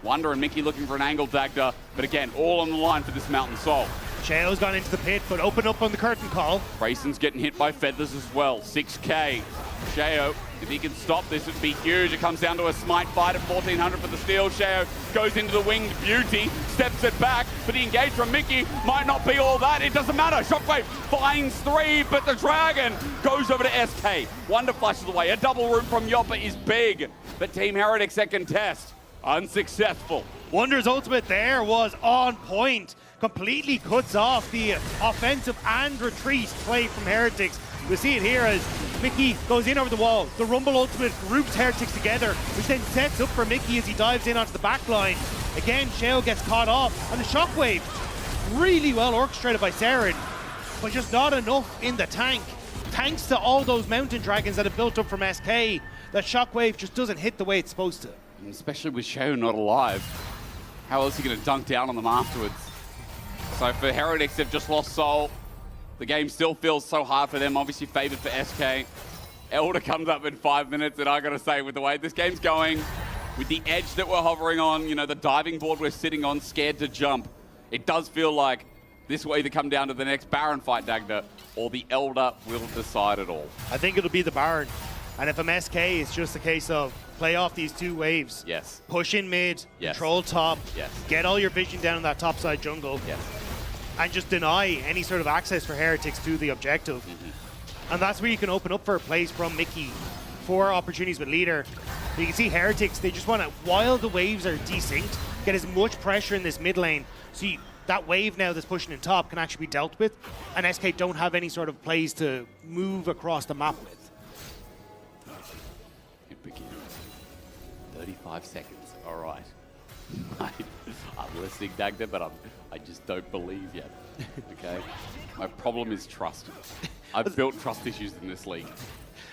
Wonder and Mickey looking for an angle Dagda, but again, all on the line for this Mountain Soul. Sheo's gone into the pit, but open up on the curtain call. Grayson's getting hit by feathers as well. 6k. Sheo, if he can stop this, it'd be huge. It comes down to a smite fight at 1400 for the steal. Sheo goes into the Winged Beauty, steps it back, but the engage from Mickey might not be all that. It doesn't matter. Shockwave finds 3, but the Dragon goes over to SK. Wonder flashes away. A double room from Yoppa is big, but Team Heretic second test. Unsuccessful. Wonder's ultimate there was on point. Completely cuts off the offensive and retreat play from Heretics. We see it here as Mickey goes in over the wall. The Rumble ultimate groups Heretics together, which then sets up for Mickey as he dives in onto the back line. Again, Sheo gets caught off, and the Shockwave, really well orchestrated by Saren, but just not enough in the tank. Thanks to all those Mountain Dragons that have built up from SK, that Shockwave just doesn't hit the way it's supposed to. Especially with Sheo not alive. How else are you going to dunk down on them afterwards? So for Heretics, they've just lost Soul. The game still feels so hard for them, obviously favored for SK. Elder comes up in 5 minutes, and I got to say, with the way this game's going, with the edge that we're hovering on, you know, the diving board we're sitting on, scared to jump, it does feel like this will either come down to the next Baron fight, Dagda, or the Elder will decide it all. I think it'll be the Baron. And if I'm SK, it's just a case of play off these 2 waves. Yes. Push in mid, yes. Control top, yes. Get all your vision down in that top side jungle. Yes. And just deny any sort of access for Heretics to the objective. And that's where you can open up for plays from Mickey for opportunities with leader. You can see Heretics, they just want to, while the waves are desynced, get as much pressure in this mid lane. So that wave now that's pushing in top can actually be dealt with. And SK don't have any sort of plays to move across the map with. 35 seconds. All right. I'm listening, Dagda, but I just don't believe yet. Okay? My problem is trust. I've built trust issues in this league.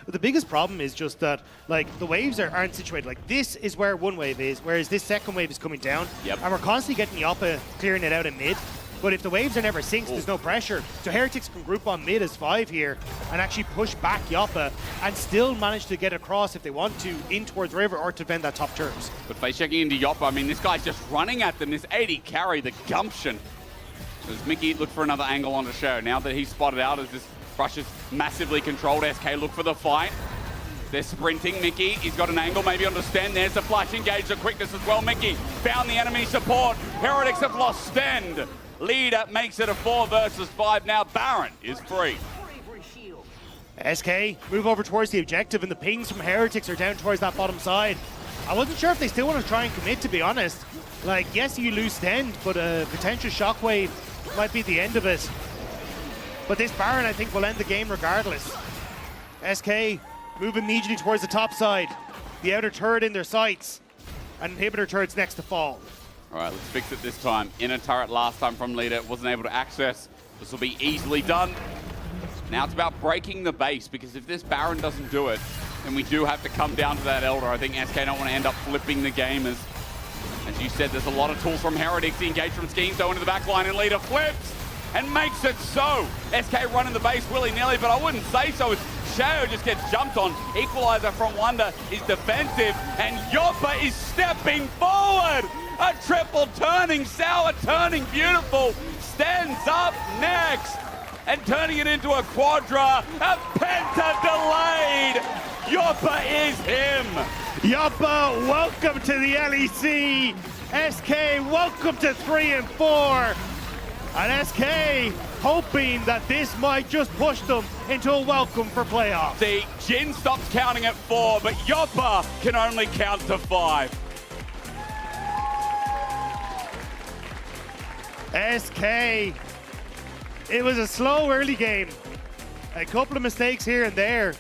But the biggest problem is just that, like, the waves aren't situated. Like, this is where one wave is, whereas this second wave is coming down. Yep. And we're constantly getting Yoppa clearing it out in mid. But if the waves are never synced, there's no pressure. So Heretics can group on mid as 5 here and actually push back Yoppa and still manage to get across if they want to in towards River or to defend that top turns. But face checking into Yoppa, I mean, this guy's just running at them. This 80 carry, the gumption. As Mickey look for another angle on the show. Now that he's spotted out as this rush is massively controlled, SK look for the fight. They're sprinting. Mickey, he's got an angle maybe on the Sten. There's the flash engage, the quickness as well. Mickey found the enemy support. Heretics have lost Sten. Leader makes it a 4 versus 5 now. Baron is free. SK move over towards the objective, and the pings from Heretics are down towards that bottom side. I wasn't sure if they still want to try and commit, to be honest. Like, yes, you lose Stend, but a potential shockwave might be the end of it. But this Baron, I think, will end the game regardless. SK move immediately towards the top side. The outer turret in their sights. And inhibitor turret's next to fall. All right, let's fix it this time. Inner turret last time from leader, wasn't able to access. This will be easily done. Now it's about breaking the base, because if this Baron doesn't do it, then we do have to come down to that Elder. I think SK don't want to end up flipping the game as you said, there's a lot of tools from Heretics. The engage from Schemes though into the back line, and leader flips and makes it so. SK running the base willy-nilly, but I wouldn't say so as Shao just gets jumped on. Equalizer from Wonder is defensive, and Yoppa is stepping forward. A triple turning, sour turning, beautiful. Stands up next and turning it into a quadra. A penta delayed. Yoppa is him. Yoppa, welcome to the LEC. SK, welcome to 3 and 4. And SK hoping that this might just push them into a welcome for playoffs. See, Jin stops counting at 4, but Yoppa can only count to 5. SK, it was a slow early game. A couple of mistakes here and there.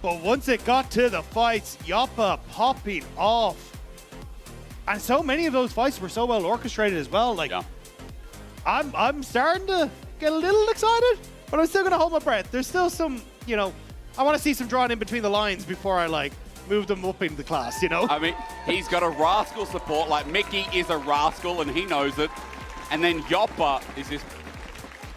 But once it got to the fights, Yoppa popping off. And so many of those fights were so well orchestrated as well. Like, yeah. I'm starting to get a little excited, but I'm still going to hold my breath. There's still some, you know, I want to see some drawing in between the lines before I, like, move them up in the class, you know? I mean, he's got a rascal support. Like, Mickey is a rascal, and he knows it. And then Yoppa is this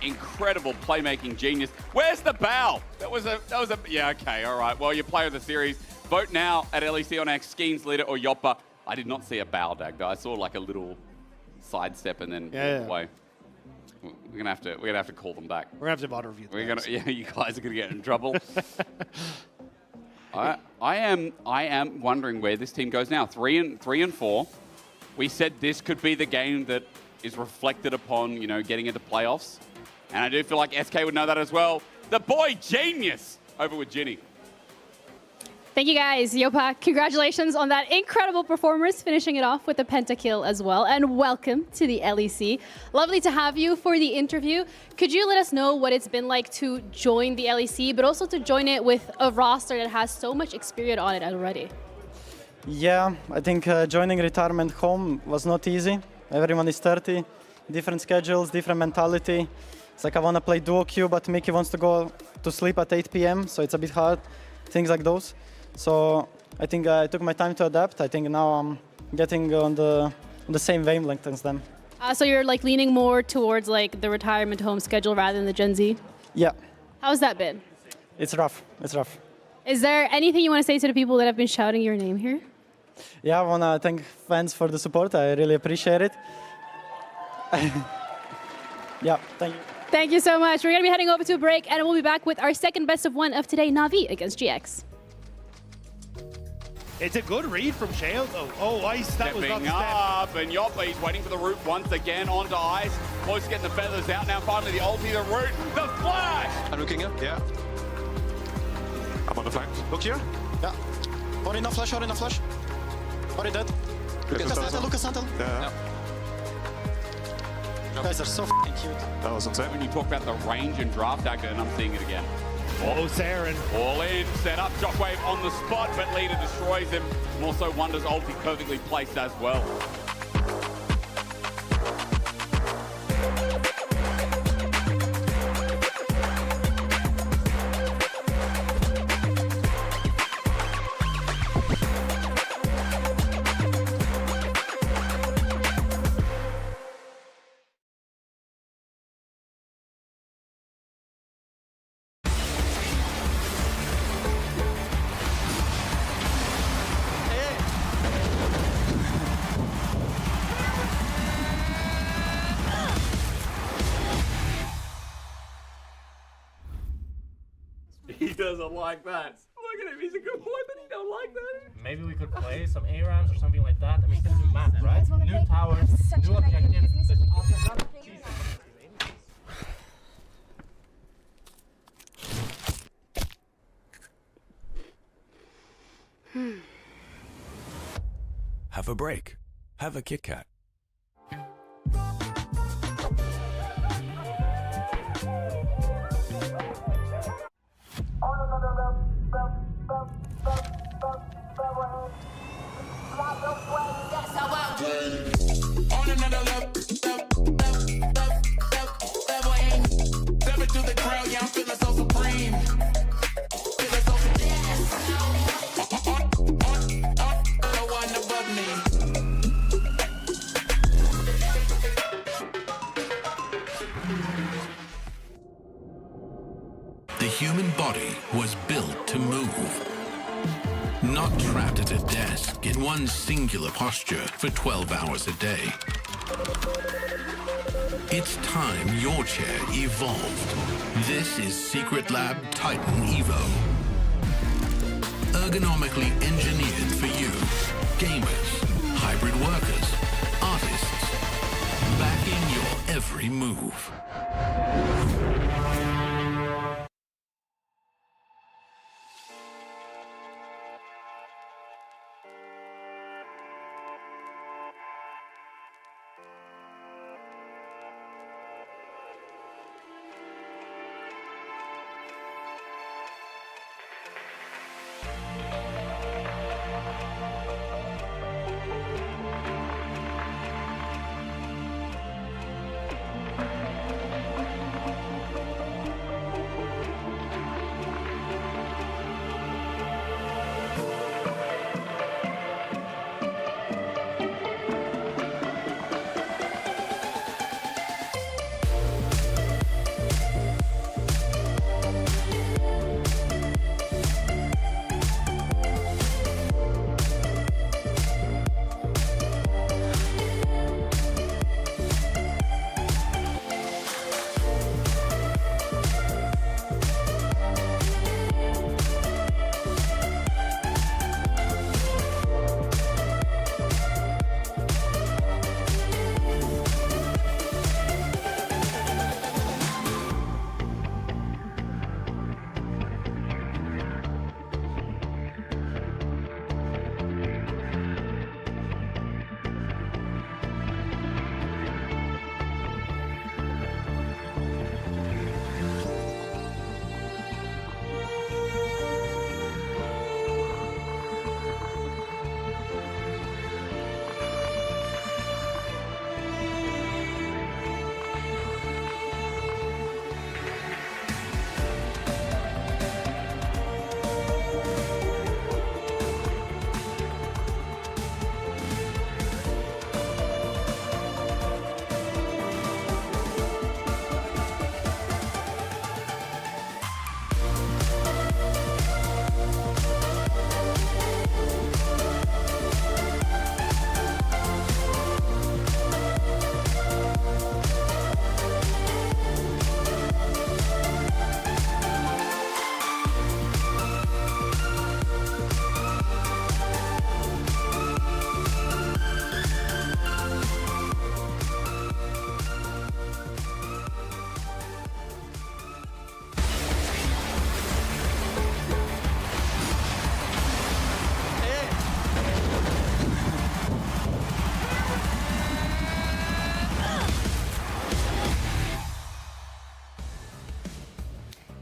incredible playmaking genius. Where's the bow? That was a, yeah, okay, all right. Well, you play of the series. Vote now at LEC on X, Schemes leader or Yoppa. I did not see a bow, Dag, though. I saw like a little sidestep and then walk away. We're gonna have to call them back. We're gonna have to bother review. Yeah, you guys are gonna get in trouble. I am wondering where this team goes now. 3 and 4. We said this could be the game that is reflected upon, you know, getting into playoffs. And I do feel like SK would know that as well. The boy genius over with Ginny. Thank you guys, Yoppa. Congratulations on that incredible performance, finishing it off with a pentakill as well. And welcome to the LEC. Lovely to have you for the interview. Could you let us know what it's been like to join the LEC, but also to join it with a roster that has so much experience on it already? Yeah, I think joining retirement home was not easy. Everyone is 30, different schedules, different mentality. It's like I want to play duo queue, but Mickey wants to go to sleep at 8 p.m., so it's a bit hard, things like those. So I think I took my time to adapt. I think now I'm getting on the same wavelength as them. So you're like leaning more towards like the retirement home schedule rather than the Gen Z? Yeah. How's that been? It's rough, it's rough. Is there anything you want to say to the people that have been shouting your name here? Yeah, I want to thank fans for the support. I really appreciate it. Yeah, thank you. Thank you so much. We're going to be heading over to a break, and we'll be back with our second best of one of today, Na'Vi against GX. It's a good read from Shale, though. Oh, Ice, that was not the step. Up, and Yoppa, he's waiting for the root once again onto Ice. Close to getting the feathers out now. Finally, the ulti, the root, the flash! I'm looking up, yeah. I'm on the flank. Look here. Yeah. Ori no flash, Ori no flash. Ori dead. Lucas Santel. Yeah. You guys are so f***ing cute. That was insane. When you talk about the range and draft actor, and I'm seeing it again. Oh, Saren. All in, set up, Shockwave on the spot, but leader destroys him. And also Wonder's ulti perfectly placed as well. He doesn't like that. Look at him, he's a good boy, but he don't like that. Maybe we could play some A-Rams or something like that. I mean, it's a new map, right? New towers, new objectives. Have a break. Have a Kit Kat. On another level, step into the crowd, yeah, I'm feeling so supreme. Feeling so no one above me. The human body was built to move. Not trapped at a desk in one singular posture for 12 hours a day. It's time your chair evolved. This is Secret Lab Titan Evo. Ergonomically engineered for you, gamers, hybrid workers, artists, backing your every move.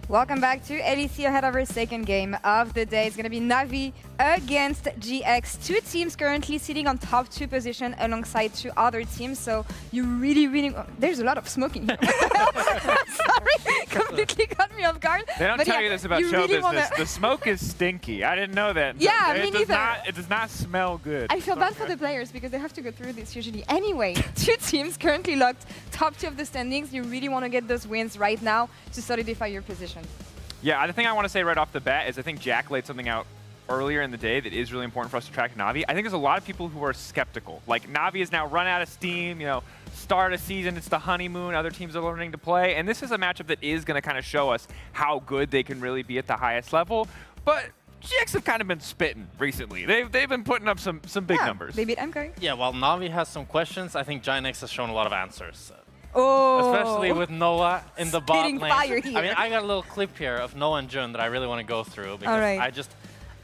Welcome back to LEC ahead of our second game of the day. It's going to be Navi against GX. Two teams currently sitting on top 2 position alongside 2 other teams. So you really... There's a lot of smoking here. Sorry, completely caught me off guard. They don't But tell yeah, you this about you show really business. wanna- The smoke is stinky. I didn't know that. Yeah, it me does neither. not. It does not smell good. I feel bad for the players because they have to go through this usually. Anyway, 2 teams currently locked top 2 of the standings. You really want to get those wins right now to solidify your position. Yeah, the thing I want to say right off the bat is I think Jack laid something out earlier in the day that is really important for us to track Navi. I think there's a lot of people who are skeptical. Like, Navi is now run out of steam, you know, start a season, it's the honeymoon, other teams are learning to play, and this is a matchup that is going to kind of show us how good they can really be at the highest level. But GX have kind of been spitting recently. They've been putting up some big numbers. They beat MK. Yeah, while Navi has some questions, I think Giant X has shown a lot of answers. Oh. Especially with Noah in the bot Spitting lane. fire here. I mean, I got a little clip here of Noah and Jun that I really want to go through because All right.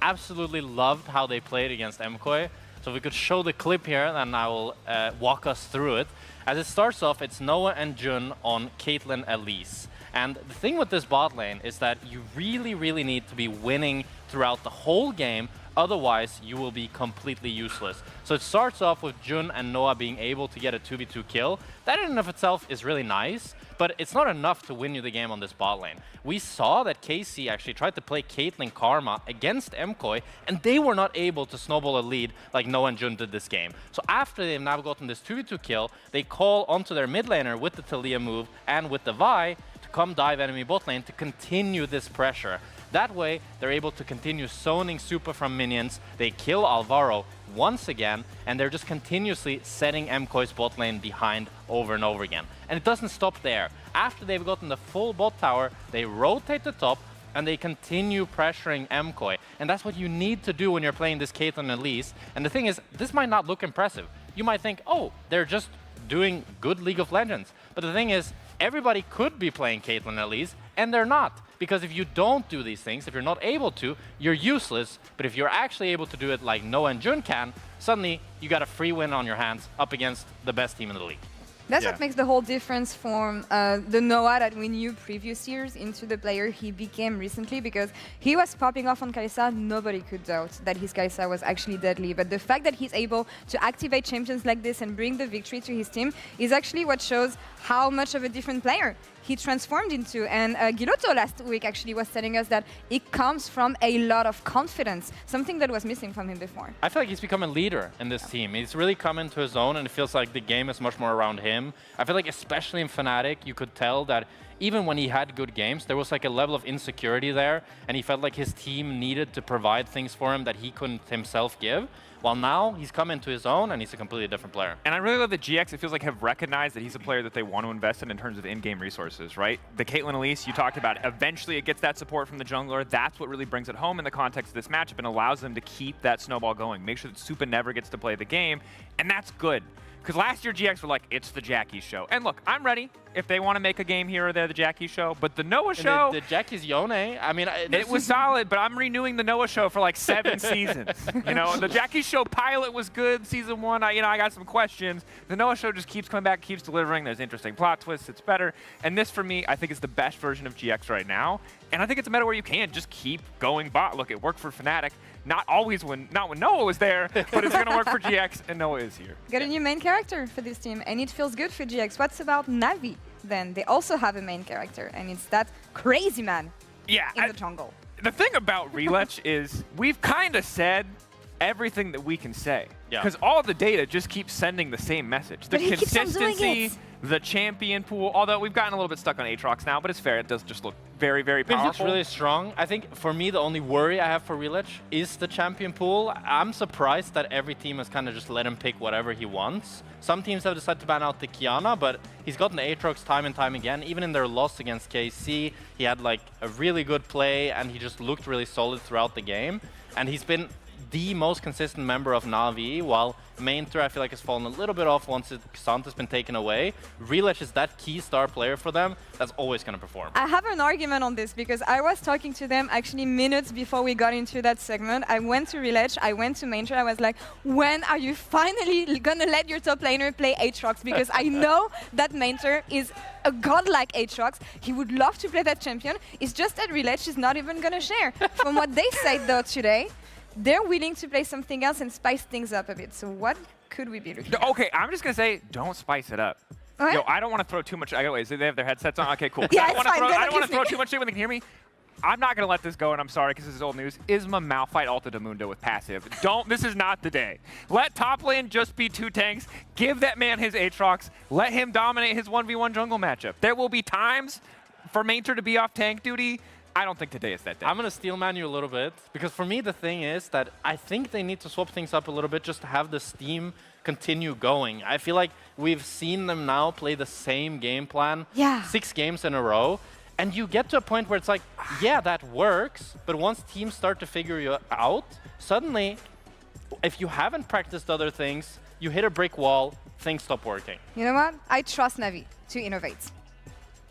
absolutely loved how they played against MKOI. So if we could show the clip here, then I will walk us through it. As it starts off, it's Noah and Jun on Caitlyn Elise. And the thing with this bot lane is that you really, really need to be winning throughout the whole game. Otherwise, you will be completely useless. So it starts off with Jun and Noah being able to get a 2v2 kill. That in and of itself is really nice, but it's not enough to win you the game on this bot lane. We saw that KC actually tried to play Caitlyn Karma against MKOI, and they were not able to snowball a lead like Noah and Jun did this game. So after they've now gotten this 2v2 kill, they call onto their mid laner with the Talia move and with the Vi to come dive enemy bot lane to continue this pressure. That way, they're able to continue zoning super from minions. They kill Alvaro once again, and they're just continuously setting MKOI's bot lane behind over and over again. And it doesn't stop there. After they've gotten the full bot tower, they rotate the top, and they continue pressuring MKOI. And that's what you need to do when you're playing this Caitlyn Elise. And the thing is, this might not look impressive. You might think, oh, they're just doing good League of Legends. But the thing is, everybody could be playing Caitlyn Elise, and they're not. Because if you don't do these things, if you're not able to, you're useless. But if you're actually able to do it like Noah and Jun can, suddenly you got a free win on your hands up against the best team in the league. That's what makes the whole difference from the Noah that we knew previous years into the player he became recently, because he was popping off on Kai'Sa. Nobody could doubt that his Kai'Sa was actually deadly. But the fact that he's able to activate champions like this and bring the victory to his team is actually what shows how much of a different player he transformed into. And Giotto last week actually was telling us that it comes from a lot of confidence, something that was missing from him before. I feel like he's become a leader in this team. He's really come into his own, and it feels like the game is much more around him. I feel like especially in Fnatic, you could tell that even when he had good games, there was like a level of insecurity there, and he felt like his team needed to provide things for him that he couldn't himself give. While now, he's come into his own, and he's a completely different player. And I really love that GX, it feels like, have recognized that he's a player that they want to invest in terms of in-game resources, right? The Caitlyn Elise you talked about, eventually it gets that support from the jungler. That's what really brings it home in the context of this matchup and allows them to keep that snowball going, make sure that Supa never gets to play the game, and that's good. Because last year, GX were like, it's the Jackie show. And look, I'm ready if they want to make a game here or there, the Jackie show. But the Noah show... The Jackie's Yone, I mean... It was solid, but I'm renewing the Noah show for like 7 seasons. You know, the Jackie show pilot was good, season 1. I got some questions. The Noah show just keeps coming back, keeps delivering. There's interesting plot twists. It's better. And this, for me, I think is the best version of GX right now. And I think it's a meta where you can just keep going bot. Look, it worked for Fnatic. Not when Noah was there, but it's going to work for GX, and Noah is here. Got a new main character for this team, and it feels good for GX. What's about Navi, then? They also have a main character, and it's that crazy man in the jungle. The thing about Relech is we've kind of said everything that we can say. Because all the data just keeps sending the same message. The consistency, the champion pool, although we've gotten a little bit stuck on Aatrox now, but it's fair. It does just look very, very powerful. It looks really strong. I think, for me, the only worry I have for Relech is the champion pool. I'm surprised that every team has kind of just let him pick whatever he wants. Some teams have decided to ban out the Kiana, but he's gotten Aatrox time and time again. Even in their loss against KC, he had like a really good play, and he just looked really solid throughout the game. And he's been the most consistent member of Na'Vi, while Mainter I feel like has fallen a little bit off once Xant has been taken away. Relech is that key star player for them that's always going to perform. I have an argument on this because I was talking to them actually minutes before we got into that segment. I went to Relech, I went to Mainter, I was like, when are you finally going to let your top laner play Aatrox? Because I know that Mainter is a godlike Aatrox. He would love to play that champion. It's just that Relech is not even going to share. From what they said though today, they're willing to play something else and spice things up a bit. So what could we be looking at? Okay, I'm just going to say, don't spice it up. What? Yo, I don't want to throw too much. Wait, do they have their headsets on? Okay, cool. Yeah, I don't want to throw me. too much shit when they can hear me. I'm not going to let this go, and I'm sorry because this is old news. Isma Malphite ulted Mundo with passive. This is not the day. Let top lane just be 2 tanks. Give that man his Aatrox. Let him dominate his 1v1 jungle matchup. There will be times for Mainter to be off tank duty. I don't think today is that day. I'm going to steel man you a little bit, because for me the thing is that I think they need to swap things up a little bit just to have the steam continue going. I feel like we've seen them now play the same game plan 6 games in a row, and you get to a point where it's like, yeah, that works, but once teams start to figure you out, suddenly, if you haven't practiced other things, you hit a brick wall, things stop working. You know what? I trust Navi to innovate.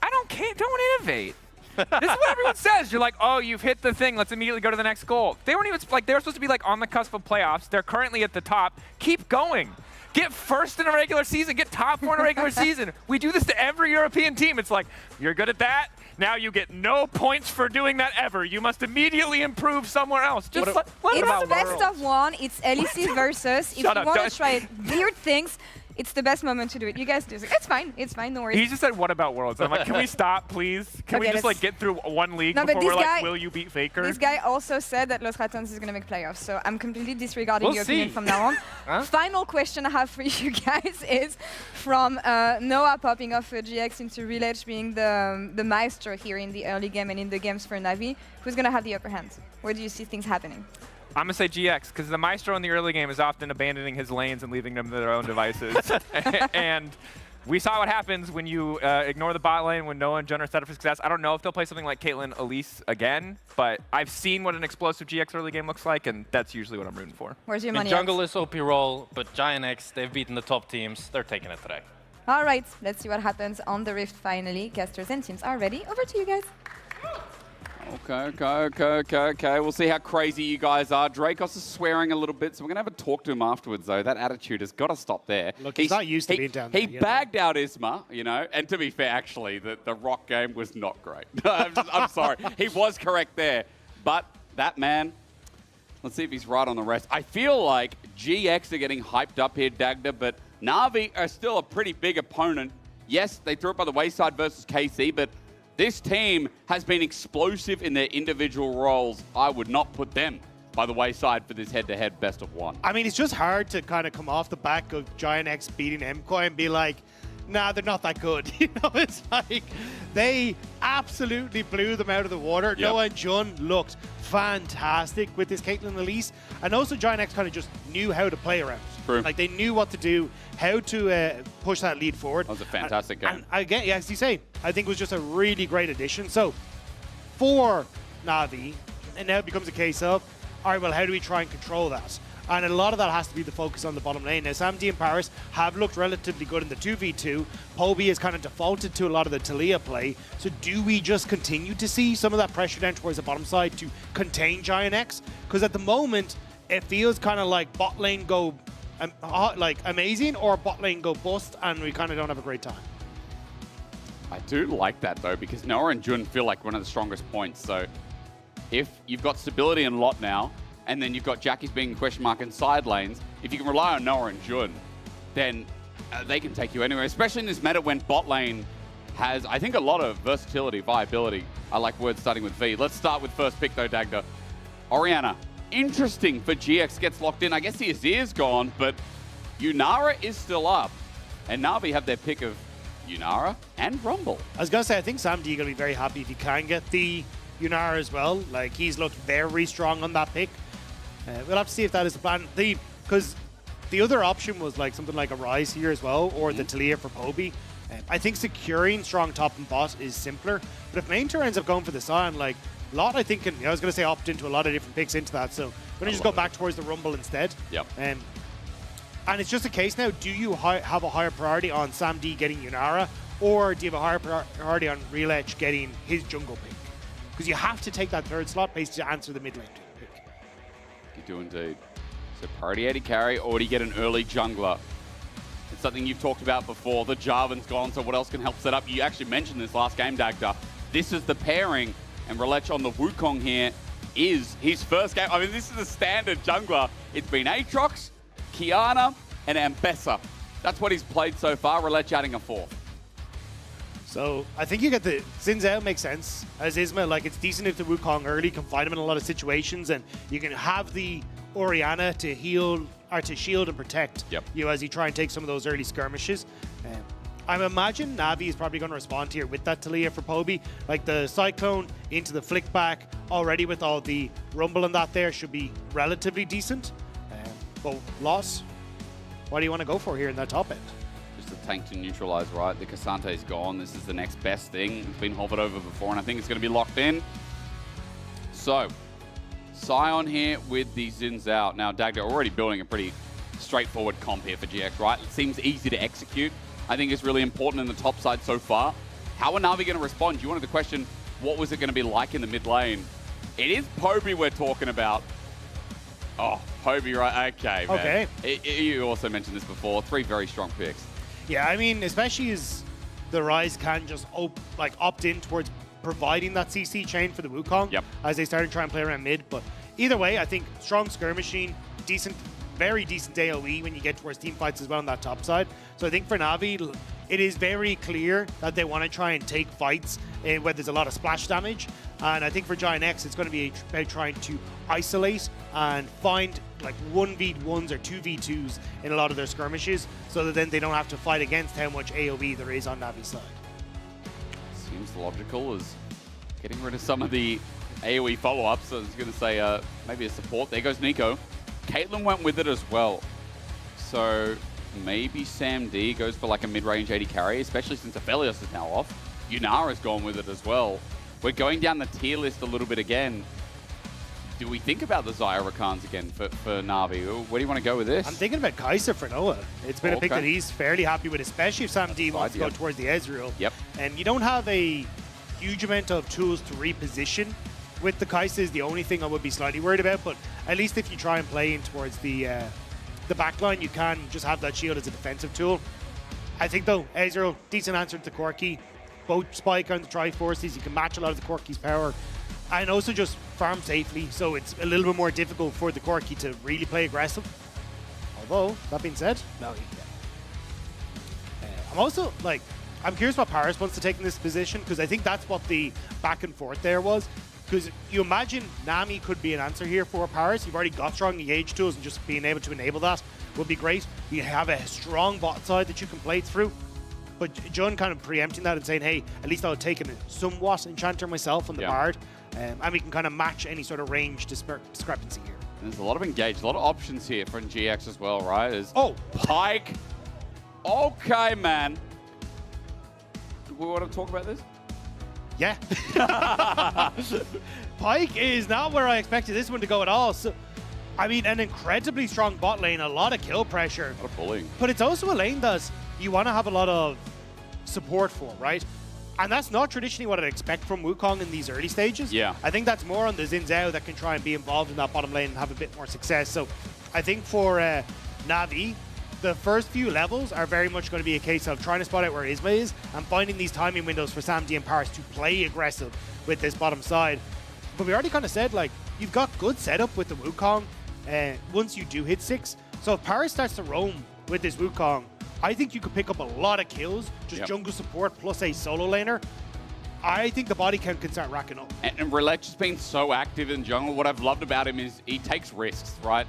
I don't care. Don't innovate. This is what everyone says. You're like, oh, you've hit the thing. Let's immediately go to the next goal. They weren't even like, they were supposed to be like on the cusp of playoffs. They're currently at the top. Keep going. Get first in a regular season. Get top 4 in a regular season. We do this to every European team. It's like, you're good at that. Now you get no points for doing that ever. You must immediately improve somewhere else. Just It's the best of one. It's LEC versus. If you want to try weird things, it's the best moment to do it. You guys do it. It's fine. It's fine. No worries. He just said, what about Worlds? I'm like, can we stop, please? Can we just like get through one league before we're like, will you beat Faker? This guy also said that Los Ratons is going to make playoffs, so I'm completely disregarding your opinion from now on. Final question I have for you guys is from Noah popping off GX into Relech being the maestro here in the early game and in the games for Navi. Who's going to have the upper hand? Where do you see things happening? I'm going to say GX, because the Maestro in the early game is often abandoning his lanes and leaving them to their own devices. And we saw what happens when you ignore the bot lane, when Noah and Jun are set up for success. I don't know if they'll play something like Caitlyn Elise again, but I've seen what an explosive GX early game looks like, and that's usually what I'm rooting for. Where's your money? Jungle is OP roll, but Giant X, they've beaten the top teams. They're taking it today. All right, let's see what happens on the Rift finally. Casters and teams are ready. Over to you guys. Okay. We'll see how crazy you guys are. Dracos is swearing a little bit, so we're going to have a talk to him afterwards, though. That attitude has got to stop there. Look, he's not used to being down there. He bagged out Isma, you know, and to be fair, actually, the Rock game was not great. I'm sorry. He was correct there. But that man, let's see if he's right on the rest. I feel like GX are getting hyped up here, Dagda, but Na'Vi are still a pretty big opponent. Yes, they threw it by the wayside versus KC, but this team has been explosive in their individual roles. I would not put them by the wayside for this head-to-head best of one. I mean, it's just hard to kind of come off the back of Giant X beating MKoi and be like, nah, they're not that good. You know, it's like they absolutely blew them out of the water. Yep. Noah and Jun looked fantastic with this Caitlyn Elise. And also Giant X kind of just knew how to play around. True. Like they knew what to do, how to push that lead forward. That was a fantastic game. And again, as you say, I think it was just a really great addition. So for Na'Vi, and now it becomes a case of, all right, well, how do we try and control that? And a lot of that has to be the focus on the bottom lane. Now, Samdi and Paris have looked relatively good in the 2v2. Poby has kind of defaulted to a lot of the Talia play. So do we just continue to see some of that pressure down towards the bottom side to contain Giant X? Because at the moment, it feels kind of like bot lane go like amazing or bot lane go bust, and we kind of don't have a great time. I do like that, though, because Noah and Jun feel like one of the strongest points. So if you've got stability in Lot now, and then you've got Jackie's being a question mark in side lanes, if you can rely on Noah and Jun, then they can take you anywhere, especially in this meta when bot lane has, I think, a lot of versatility, viability. I like words starting with V. Let's start with first pick, though, Dagda. Orianna, interesting for GX gets locked in. I guess the Azir's gone, but Yunara is still up. And Na'Vi have their pick of Yunara and Rumble. I was going to say, I think Samdi going to be very happy if he can get the Yunara as well. Like, he's looked very strong on that pick. We'll have to see if that is the plan. Because the other option was like something like a Rise here as well, or the Talia for Poby. I think securing strong top and bot is simpler. But if main tour ends up going for the Sion, like, Lot, I think, I was going to say opt into a lot of different picks into that. So we're going to just go back towards the Rumble instead. Yep. And it's just a case now, do you have a higher priority on Sam D getting Yunara, or do you have a higher priority on Relech getting his jungle pick? Because you have to take that third slot basically to answer the mid lane pick. You do indeed. So priority 80 carry, or do you get an early jungler? It's something you've talked about before. The Jarvan's gone, so what else can help set up? You actually mentioned this last game, Dagda. This is the pairing, and Relech on the Wukong here is his first game. I mean, this is a standard jungler. It's been Aatrox, Kiana, and Ambessa. That's what he's played so far. Relech adding a fourth. So I think you get the Xin Zhao makes sense as Isma. Like, it's decent if the Wukong early can find him in a lot of situations, and you can have the Orianna to heal or to shield and protect you as you try and take some of those early skirmishes. I imagine Na'Vi is probably going to respond here with that Talia for Poby. Like the Cyclone into the flick back already with all the Rumble and that there should be relatively decent. But Loss, what do you want to go for here in that top end? Just a tank to neutralize, right? The Casante's gone. This is the next best thing. It's been hovered over before, and I think it's going to be locked in. So, Sion here with the Zins out. Now, Dagda already building a pretty straightforward comp here for GX, right? It seems easy to execute. I think it's really important in the top side so far. How are Na'Vi going to respond? You wanted to question what was it going to be like in the mid lane? It is Poby we're talking about. Oh, Poby, right? Okay, man. Okay. You also mentioned this before. 3 very strong picks. Yeah, I mean, especially as the Rise can just opt in towards providing that CC chain for the Wukong as they started trying to play around mid. But either way, I think strong skirmishing, decent, very decent AoE when you get towards team fights as well on that top side. So I think for Na'Vi, it is very clear that they want to try and take fights where there's a lot of splash damage. And I think for Giant X, it's going to be about trying to isolate and find like 1v1s or 2v2s in a lot of their skirmishes so that then they don't have to fight against how much AoE there is on Navi's side. Seems logical as getting rid of some of the AoE follow-ups. So I was going to say maybe a support. There goes Nico. Caitlyn went with it as well. So maybe Sam D goes for like a mid-range AD carry, especially since Aphelios is now off. Yunara's gone with it as well. We're going down the tier list a little bit again. Do we think about the Zyra Khans again for Na'Vi? Where do you want to go with this? I'm thinking about Kaiser for Noah. It's been a pick that he's fairly happy with, especially if Sam D wants to go towards the Ezreal. Yep. And you don't have a huge amount of tools to reposition with the Kaiser is the only thing I would be slightly worried about, but at least if you try and play in towards the backline, you can just have that shield as a defensive tool. I think though, Ezreal, decent answer to Corki. Both Spike and the Triforces, you can match a lot of the Corki's power. And also just farm safely, so it's a little bit more difficult for the Corki to really play aggressive. Although, that being said, no, I'm also, like, I'm curious what Paris wants to take in this position, because I think that's what the back and forth there was. Because you imagine Nami could be an answer here for Paris. You've already got strong engage tools, and just being able to enable that would be great. You have a strong bot side that you can play through. But Jun kind of preempting that and saying, hey, at least I'll take a somewhat Enchanter myself on the Bard. And we can kind of match any sort of range discrepancy here. There's a lot of engage, a lot of options here from GX as well, right? There's Pike. Okay, man. Do we want to talk about this? Yeah. Pike is not where I expected this one to go at all. So, I mean, an incredibly strong bot lane, a lot of kill pressure. A lot of bullying. But it's also a lane that you want to have a lot of support for, right? And that's not traditionally what I'd expect from Wukong in these early stages. Yeah. I think that's more on the Xin Zhao that can try and be involved in that bottom lane and have a bit more success. So I think for Na'Vi, the first few levels are very much going to be a case of trying to spot out where Isma is and finding these timing windows for Sam D and Paris to play aggressive with this bottom side. But we already kind of said, like, you've got good setup with the Wukong once you do hit 6. So if Paris starts to roam with this Wukong, I think you could pick up a lot of kills, just jungle support plus a solo laner. I think the body count can start racking up. And Relech has been so active in jungle. What I've loved about him is he takes risks, right?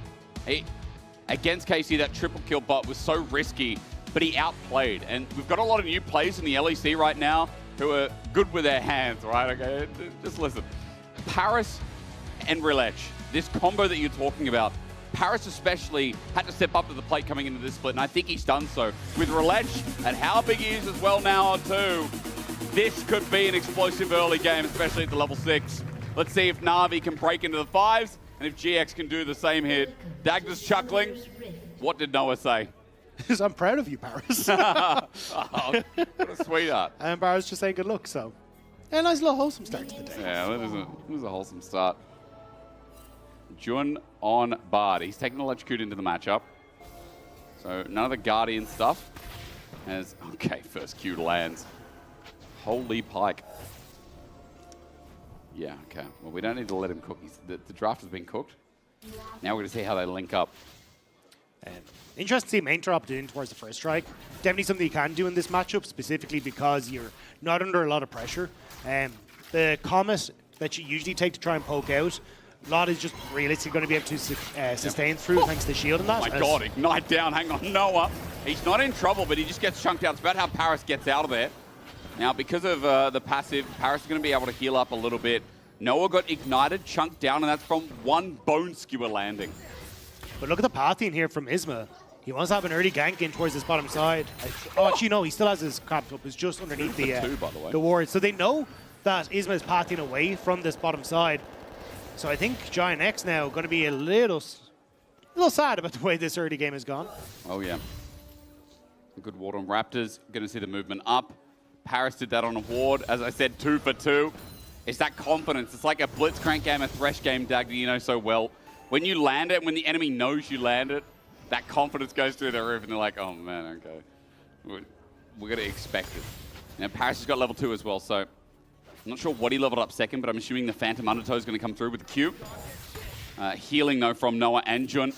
Against KC, that triple kill bot was so risky, but he outplayed. And we've got a lot of new players in the LEC right now who are good with their hands, right? Okay, just listen. Paris and Relech, this combo that you're talking about, Paris especially had to step up to the plate coming into this split, and I think he's done so. With Relech and how big he is as well now too, this could be an explosive early game, especially at the level 6. Let's see if Na'Vi can break into the 5s, and if GX can do the same here. Dagna's chuckling. What did Noah say? I'm proud of you, Paris. Oh, what a sweetheart. And Paris just saying good luck, so. Yeah, nice little wholesome start to the day. Yeah, that was a wholesome start. Jun on Bard. He's taking the electrocute into the matchup. So none of the Guardian stuff. Okay, first Q lands. Holy Pike. Yeah, okay. Well, we don't need to let him cook. The draft has been cooked. Now we're going to see how they link up. Interesting to see main drop doing towards the first strike. Definitely something you can do in this matchup, specifically because you're not under a lot of pressure. The Comet that you usually take to try and poke out, a lot is just realistically going to be able to sustain through thanks to the shield and that. Oh my God, ignite down. Hang on, Noah. He's not in trouble, but he just gets chunked out. It's about how Paris gets out of there. Now, because of the passive, Paris is going to be able to heal up a little bit. Noah got ignited, chunked down, and that's from one bone skewer landing. But look at the pathing here from Isma. He wants to have an early gank in towards this bottom side. Oh, actually, no, he still has his crab up. It's just underneath the ward. So they know that Isma is pathing away from this bottom side. So I think Giant X now going to be a little sad about the way this early game has gone. Oh, yeah. Good ward on Raptors. Going to see the movement up. Paris did that on a ward. As I said, 2 for 2. It's that confidence. It's like a blitzcrank game, a thresh game, Dag, that you know so well. When you land it, when the enemy knows you land it, that confidence goes through the roof, and they're like, oh man, okay. We're going to expect it. Now, Paris has got level 2 as well, so I'm not sure what he leveled up second, but I'm assuming the Phantom Undertow is going to come through with the Q. Healing, though, from Noah and Jun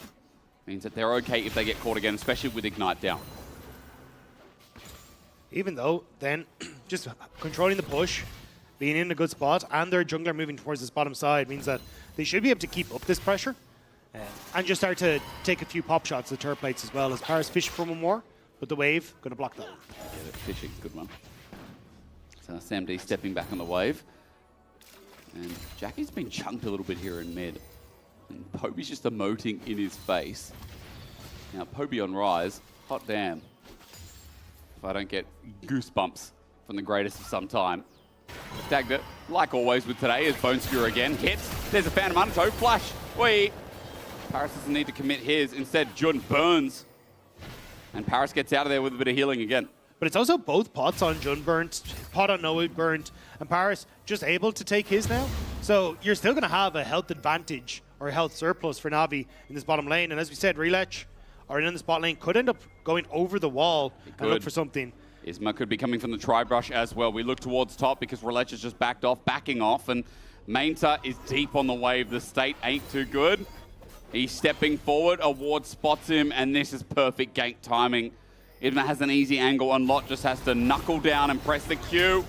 means that they're okay if they get caught again, especially with Ignite down. Even though, then, just controlling the push, being in a good spot, and their jungler moving towards this bottom side means that they should be able to keep up this pressure and just start to take a few pop shots at turret plates as well as Paris fish for one more, but the wave going to block that one. Yeah, the fishing, good one. So Sam D stepping back on the wave. And Jackie's been chunked a little bit here in mid. And Poby's just emoting in his face. Now, Poby on rise. Hot damn. If I don't get goosebumps from the greatest of some time. Dagda, like always with today, is Bone Skewer again. Hits. There's a Phantom Undertow. Flash. Wait. Paris doesn't need to commit his. Instead, Jun burns. And Paris gets out of there with a bit of healing again. But it's also both pots on Jun burnt, pot on Noah burnt, and Paris just able to take his now. So you're still going to have a health advantage or a health surplus for Na'Vi in this bottom lane. And as we said, Relech or in the spot lane could end up going over the wall and look for something. Isma could be coming from the tri-brush as well. We look towards top because Relech has just backing off, and Mainta is deep on the wave. The state ain't too good. He's stepping forward, Award spots him, and this is perfect gank timing. Isma has an easy angle, and Lot just has to knuckle down and press the Q.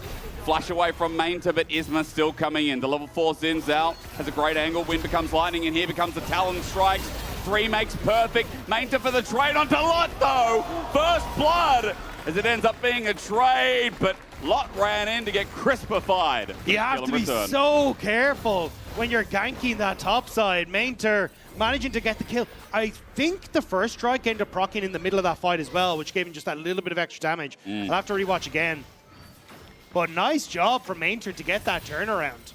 Flash away from Mainta, but Isma still coming in. The level 4 Zin's out, has a great angle. Wind becomes lightning, and here becomes the Talon strikes. 3 makes perfect. Mainta for the trade onto Lot, though. First blood, as it ends up being a trade, but Lot ran in to get crispified. You have to be so careful when you're ganking that top side. Mainter managing to get the kill. I think the first strike ended up proccing in the middle of that fight as well, which gave him just that little bit of extra damage. I'll have to rewatch again. But nice job from Mainter to get that turnaround.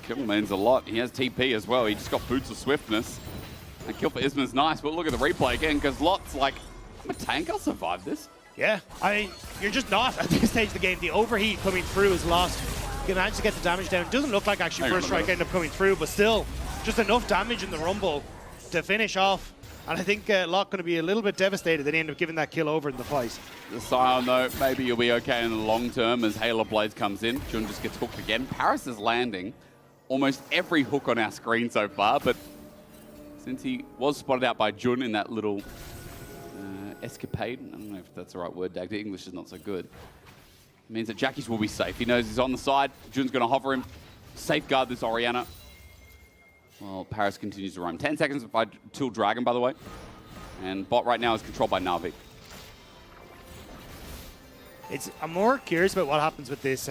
Kill means a lot. He has TP as well. He just got boots of swiftness. And kill for Isma's nice, but look at the replay again, because Lot's like, I'm a tank, I'll survive this. Yeah, you're just not at this stage of the game. The overheat coming through is lost. You manage to get the damage down. Doesn't look like actually first strike ended up coming through, but still, just enough damage in the Rumble to finish off. And I think Lot going to be a little bit devastated that he ended up giving that kill over in the fight. The Scion, though, maybe you'll be okay in the long term as Halo Blades comes in. Jun just gets hooked again. Paris is landing almost every hook on our screen so far, but since he was spotted out by Jun in that little escapade, I don't know if that's the right word, Dag, the English is not so good. It means that Jackie's will be safe. He knows he's on the side. Jun's going to hover him, safeguard this Orianna. Well, Paris continues to roam. 10 seconds by till Dragon, by the way. And bot right now is controlled by Na'Vi. I'm more curious about what happens with this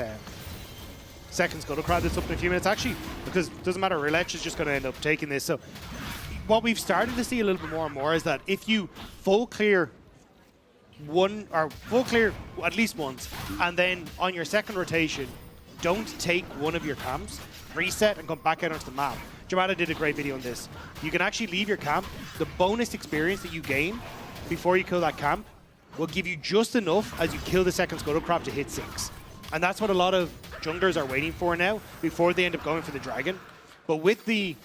second Scuttle Crab that's up in a few minutes, actually, because it doesn't matter. Relech is just going to end up taking this. So what we've started to see a little bit more and more is that if you full clear at least once, and then on your second rotation, don't take one of your camps, reset and come back out onto the map. Jamada did a great video on this. You can actually leave your camp. The bonus experience that you gain before you kill that camp will give you just enough as you kill the second Scuttle Crab to hit 6. And that's what a lot of junglers are waiting for now before they end up going for the Dragon. But with the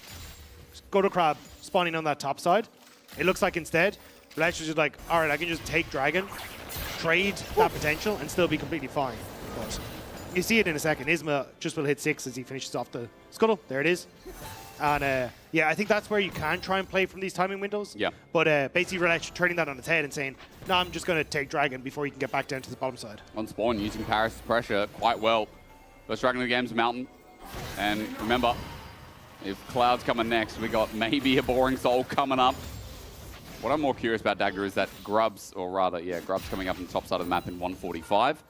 Scuttle Crab spawning on that top side, it looks like instead, Relech is just like, all right, I can just take Dragon, trade that potential, and still be completely fine. But you see it in a second. Isma just will hit 6 as he finishes off the Scuttle. There it is. And yeah, I think that's where you can try and play from these timing windows. Yeah. But basically Relech turning that on its head and saying, no, I'm just going to take Dragon before you can get back down to the bottom side. On spawn, using Paris' pressure quite well. First Dragon of the game's Mountain. And remember, if Cloud's coming next, we got maybe a Boring Soul coming up. What I'm more curious about, Dagger, is that Grub's, or rather, yeah, Grub's coming up on the top side of the map in 145.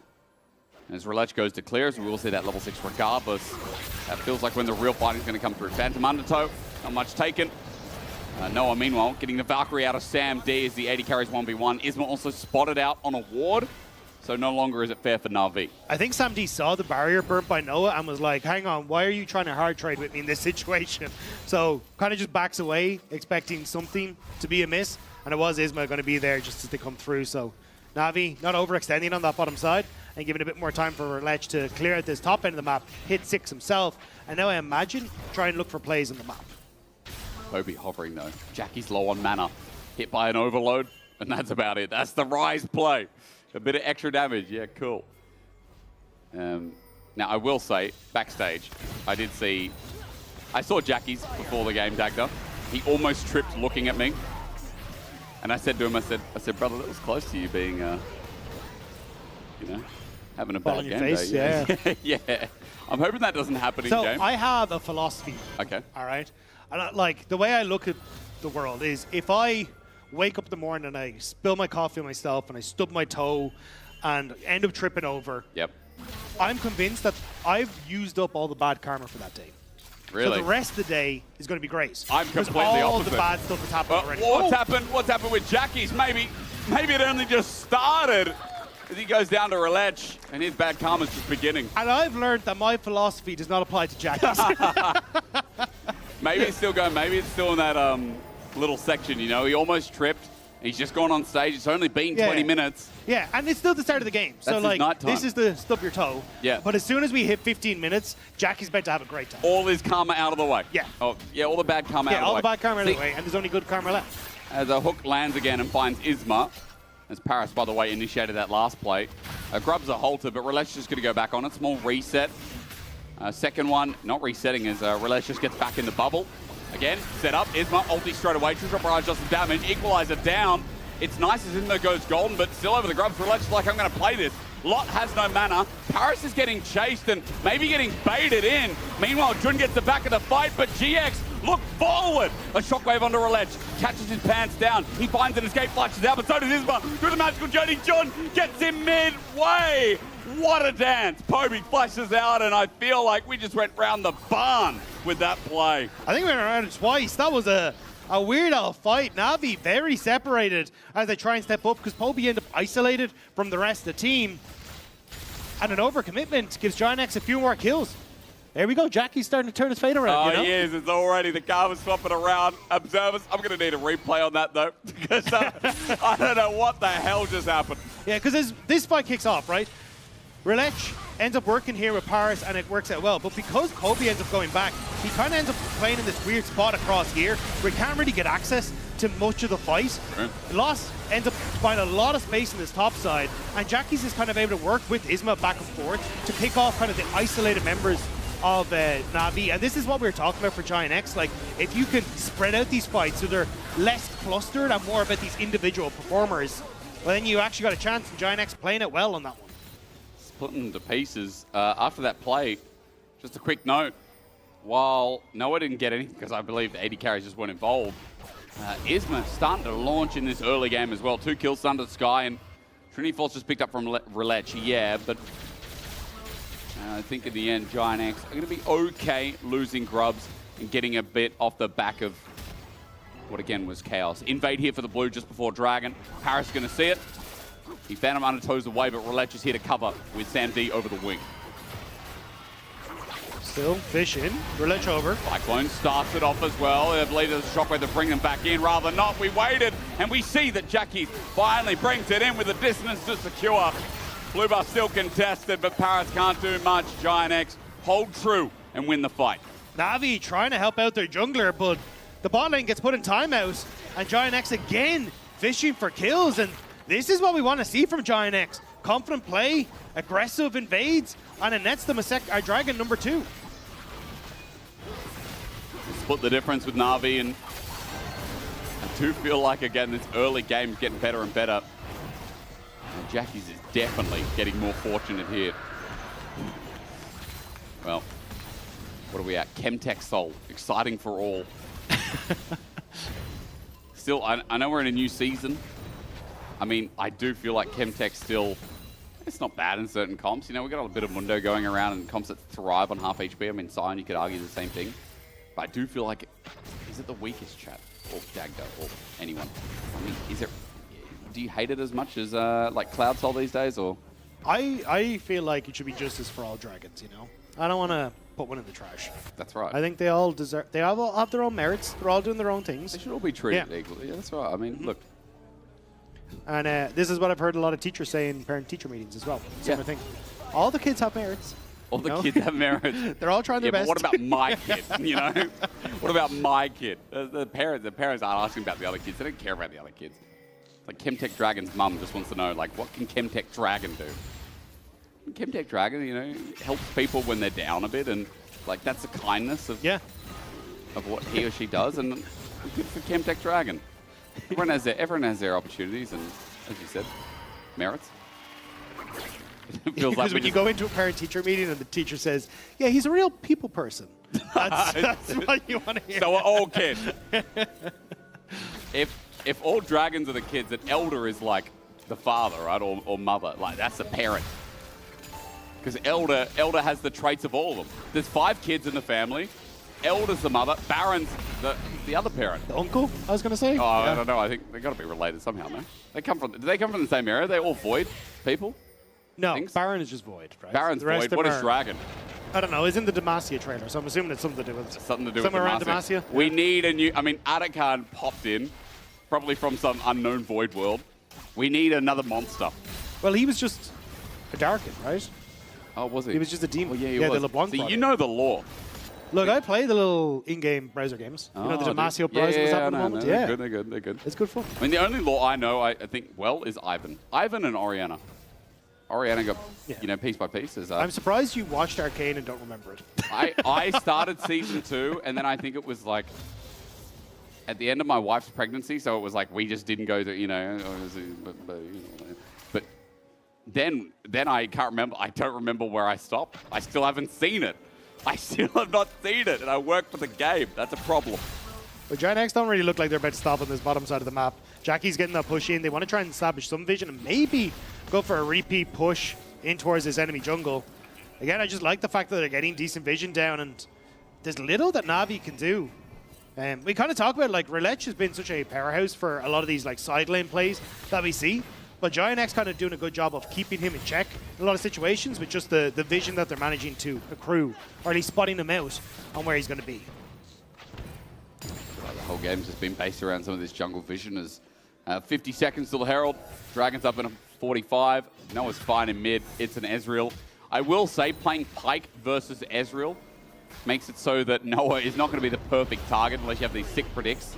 And as Relech goes to clear, so we will see that level 6 regardless. That feels like when the real fighting is going to come through. Phantom Undertow, not much taken. Noah, meanwhile, getting the Valkyrie out of Sam D as the 80 carries 1v1. Isma also spotted out on a ward, so no longer is it fair for Na'Vi. I think Sam D saw the barrier burnt by Noah and was like, hang on, why are you trying to hard trade with me in this situation? So kind of just backs away, expecting something to be a miss. And it was Isma going to be there just as they come through. So Na'Vi not overextending on that bottom side. and giving a bit more time for LEC to clear out this top end of the map, hit 6 himself, and now I imagine try and look for plays on the map. Kobe hovering though. Jackie's low on mana. Hit by an overload, and that's about it. That's the Rise play. A bit of extra damage. Yeah, cool. Now, I will say, backstage, I saw Jackie's before the game, Dagda. He almost tripped looking at me. And I said to him, I said, brother, that was close to you being, having a bad game face, day. Yeah. I'm hoping that doesn't happen in game. So I have a philosophy. Okay. All right. And the way I look at the world is if I wake up in the morning and I spill my coffee on myself and I stub my toe and end up tripping over. Yep. I'm convinced that I've used up all the bad karma for that day. Really? So the rest of the day is going to be great. I'm completely all opposite. the bad stuff has happened already. What's happened with Jackie's? Maybe it only just started as he goes down to Relech and his bad karma's just beginning. And I've learned that my philosophy does not apply to Jackie's. Maybe it's still going. Maybe it's still in that little section, He almost tripped. He's just gone on stage. It's only been 20 minutes. Yeah, and it's still the start of the game. That's his night time. This is the stub your toe. Yeah. But as soon as we hit 15 minutes, Jackie's meant to have a great time. All his karma out of the way. Yeah. Oh, yeah, all the bad karma out of the way. Yeah, all the bad karma out of the way, and there's only good karma left. As a hook lands again and finds Isma, as Paris, by the way, initiated that last play. Grubs a halter, but Relech just going to go back on it. Small reset. Second one, not resetting, as Relech just gets back in the bubble. Again, set up. Isma, ulti straight away. True barrage does some damage. Equalizer down. It's nice as Isma goes golden, but still over the grubs. Relech's like, I'm going to play this. Lot has no mana. Paris is getting chased and maybe getting baited in. Meanwhile, Jun gets the back of the fight, but GX, look forward. A shockwave onto Relech. Catches his pants down. He finds an escape, flashes out, but so does Isma. Through the magical journey, Jun gets him midway. What a dance. Poby flashes out, and I feel like we just went round the barn with that play. I think we went around it twice. That was a weird old fight. Na'Vi very separated as they try and step up because Poby end up isolated from the rest of the team. And an overcommitment gives GiantX a few more kills. There we go. Jackie's starting to turn his fate around. Oh, he is. It's already the karma's swapping around. Observers, I'm going to need a replay on that, though, because I don't know what the hell just happened. Yeah, because this fight kicks off, right? Relech ends up working here with Paris, and it works out well. But because Kobe ends up going back, he kind of ends up playing in this weird spot across here where he can't really get access to much of the fight. Right. Lost ends up finding a lot of space in this top side, and Jackie's is kind of able to work with Isma back and forth to pick off kind of the isolated members of Na'Vi. And this is what we were talking about for GiantX. Like, if you can spread out these fights so they're less clustered and more about these individual performers, well, then you actually got a chance, and GiantX playing it well on that one. Splitting to pieces. After that play, just a quick note. While Noah didn't get anything, because I believe the 80 carries just weren't involved, Isma starting to launch in this early game as well. 2 kills under the sky, and Trinity Force just picked up from Relech, yeah, but I think in the end, GiantX are going to be okay losing grubs and getting a bit off the back of what again was chaos. Invade here for the blue just before Dragon. Paris is going to see it. He found him under toes away, but Relech is here to cover with Sam D over the wing. Still fishing. Relech over. Cyclone starts it off as well. I believe there's a shockwave to bring them back in. Rather not. We waited, and we see that Jackie finally brings it in with the distance to secure. Blue buff still contested, but Paris can't do much. GiantX hold true and win the fight. Na'Vi trying to help out their jungler, but the bot lane gets put in timeout, and GiantX again fishing for kills, and this is what we want to see from GiantX. Confident play, aggressive invades, and it nets them a Dragon number 2. Split the difference with Na'Vi, and I do feel like, again, this early game is getting better and better. And Jackie's is definitely getting more fortunate here. Well, what are we at? Chemtech Soul. Exciting for all. Still, I know we're in a new season. I mean, I do feel like Chemtech still, it's not bad in certain comps. You know, we've got a bit of Mundo going around and comps that thrive on half HP. I mean, Sion, you could argue the same thing. But I do feel like, is it the weakest chat? Or Dagda, or anyone? I mean, is it, do you hate it as much as like Cloud Soul these days, or? I feel like it should be justice for all dragons, you know? I don't want to put one in the trash. That's right. I think they all deserve, they all have their own merits. They're all doing their own things. They should all be treated equally. Yeah, that's right. I mean, look. And this is what I've heard a lot of teachers say in parent-teacher meetings as well. Similar thing. All the kids have merits. All the kids have merits. They're all trying their best. But what about my kid? You know, what about my kid? The parents aren't asking about the other kids. They don't care about the other kids. Like Chemtech Dragon's mum just wants to know, like, what can Chemtech Dragon do? Chemtech Dragon, you know, helps people when they're down a bit, and like that's the kindness of what he or she does, and good for Chemtech Dragon. Everyone has their opportunities, and as you said, merits. Because when you go into a parent-teacher meeting and the teacher says, "Yeah, he's a real people person," that's what you want to hear. So we're all kids. If all dragons are the kids, an elder is like the father, right, or mother. Like that's the parent. Because elder has the traits of all of them. There's 5 kids in the family. Elder's the mother. Baron's the other parent. The uncle, I was going to say. Oh, I don't know. I think they got to be related somehow, no? Do they come from the same area? They're all void people? No, Baron is just void, right? Baron's void. What is dragon? I don't know. It's in the Demacia trailer, so I'm assuming it's something to do with somewhere around Demacia. We need a new. I mean, Atakan popped in, probably from some unknown void world. We need another monster. Well, he was just a Darkin, right? Oh, was he? He was just a demon. Well, yeah, he was. The LeBlanc. So you know the lore. Look, I play the little in-game browser games. You know, the Demacia browser was up at the moment. They're good. They're good. It's good fun. I mean, the only lore I know, I think, well, is Ivan. Ivan and Oriana. Oriana got, piece by piece. I'm surprised you watched Arcane and don't remember it. I started season 2, and then I think it was like at the end of my wife's pregnancy, so it was like we just didn't go to, but then I can't remember. I don't remember where I stopped. I still haven't seen it. I still have not seen it, and I work for the game. That's a problem. But Giant X don't really look like they're about to stop on this bottom side of the map. Jackie's getting that push in. They want to try and establish some vision and maybe go for a repeat push in towards this enemy jungle. Again, I just like the fact that they're getting decent vision down, and there's little that Na'Vi can do. We kind of talk about, like, Relech has been such a powerhouse for a lot of these, like, side lane plays that we see. But Giant X kind of doing a good job of keeping him in check in a lot of situations with just the vision that they're managing to accrue, or at least spotting him out on where he's going to be. The whole game's just been based around some of this jungle vision. As 50 seconds till the Herald. Dragon's up in a 45. Noah's fine in mid. It's an Ezreal. I will say playing Pyke versus Ezreal makes it so that Noah is not going to be the perfect target unless you have these sick predicts.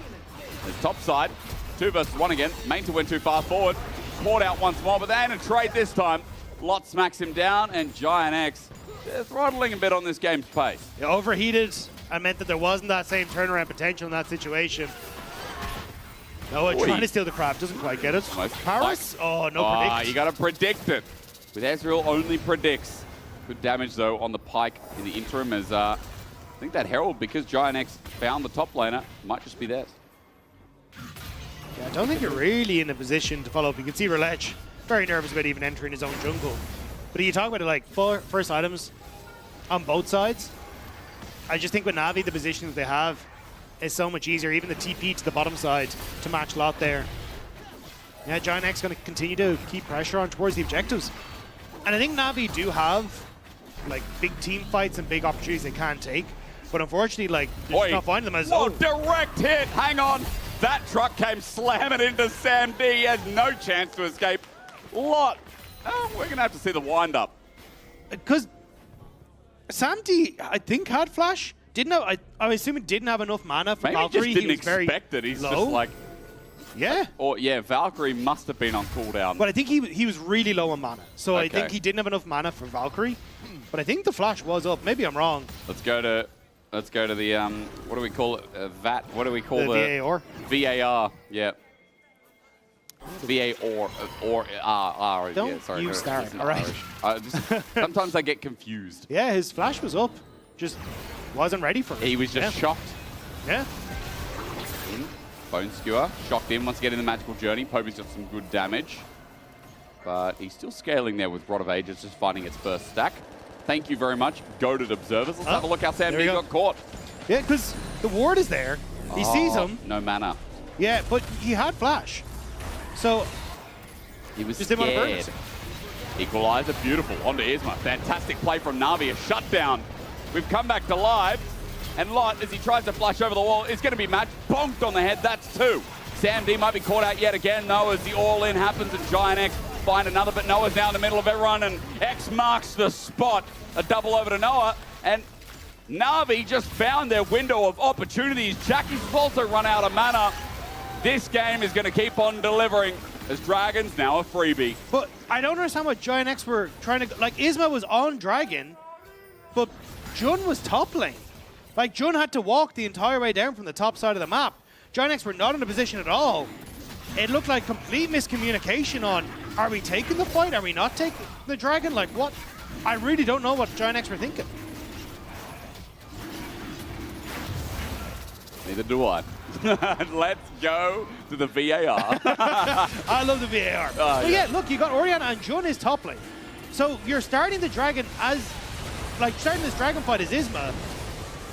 There's top side. 2 versus 1 again. Main went too far forward. Caught out once more, but they ain't a trade this time. Lot smacks him down, and Giant X, they're throttling a bit on this game's pace. Yeah, overheated. I meant that there wasn't that same turnaround potential in that situation. Noah trying to steal the crab, doesn't quite get it. Paris? Oh, no predict. You got to predict it. With Ezreal only predicts. Good damage, though, on the Pyke in the interim as I think that Herald, because Giant X found the top laner, might just be theirs. Yeah, I don't think you're really in a position to follow up. You can see Relech very nervous about even entering his own jungle. But you talk about it like first items on both sides. I just think with Na'Vi, the position that they have is so much easier. Even the TP to the bottom side to match Lot there. Yeah, Giant X going to continue to keep pressure on towards the objectives. And I think Na'Vi do have like big team fights and big opportunities they can take. But unfortunately, like, they're just not finding them as... Oh, direct hit! Hang on! That truck came slamming into Sam D. He had no chance to escape. Lot. We're going to have to see the wind-up. Because Sam D, I think, had flash. Didn't have, I'm assuming didn't have enough mana for Valkyrie. Maybe just didn't expect it. He's low. just like... Yeah. Or yeah, Valkyrie must have been on cooldown. But I think he was really low on mana. So I think he didn't have enough mana for Valkyrie. But I think the flash was up. Maybe I'm wrong. Let's go to the what do we call it? VAT. What do we call the VAR? VAR. Yeah. VAR or R. Don't yeah, sorry, use that. All right. Sometimes I get confused. Yeah, his flash was up. Just wasn't ready for it. He was just shocked. Yeah. Bone Skewer shocked in once again in the magical journey. Poby's got some good damage, but he's still scaling there with Rod of Ages, just finding its first stack. Thank you very much, goated observers. Let's have a look how Sam D got caught. Yeah, because the ward is there. He sees him. No mana. Yeah, but he had flash. So he was just didn't want to burn it. Equalizer, beautiful. Onto Isma. Fantastic play from Na'Vi. A shutdown. We've come back to live. And Lot, as he tries to flush over the wall, is going to be matched. Bonked on the head. That's 2. Sam D might be caught out yet again, though, as the all-in happens and Giant X find another, but Noah's now in the middle of everyone, and X marks the spot. A double over to Noah, and Na'Vi just found their window of opportunities. Jackie's also run out of mana. This game is going to keep on delivering as Dragon's now a freebie. But I don't understand what Giant X were trying to... Like, Isma was on Dragon, but Jun was top lane. Like, Jun had to walk the entire way down from the top side of the map. Giant X were not in a position at all. It looked like complete miscommunication on, are we taking the fight? Are we not taking the Dragon? Like, what? I really don't know what Giant X were thinking. Neither do I. Let's go to the VAR. I love the VAR. But yeah, look, you got Orianna and Jun is top lane. So you're starting the Dragon as, like, starting this Dragon fight as Isma,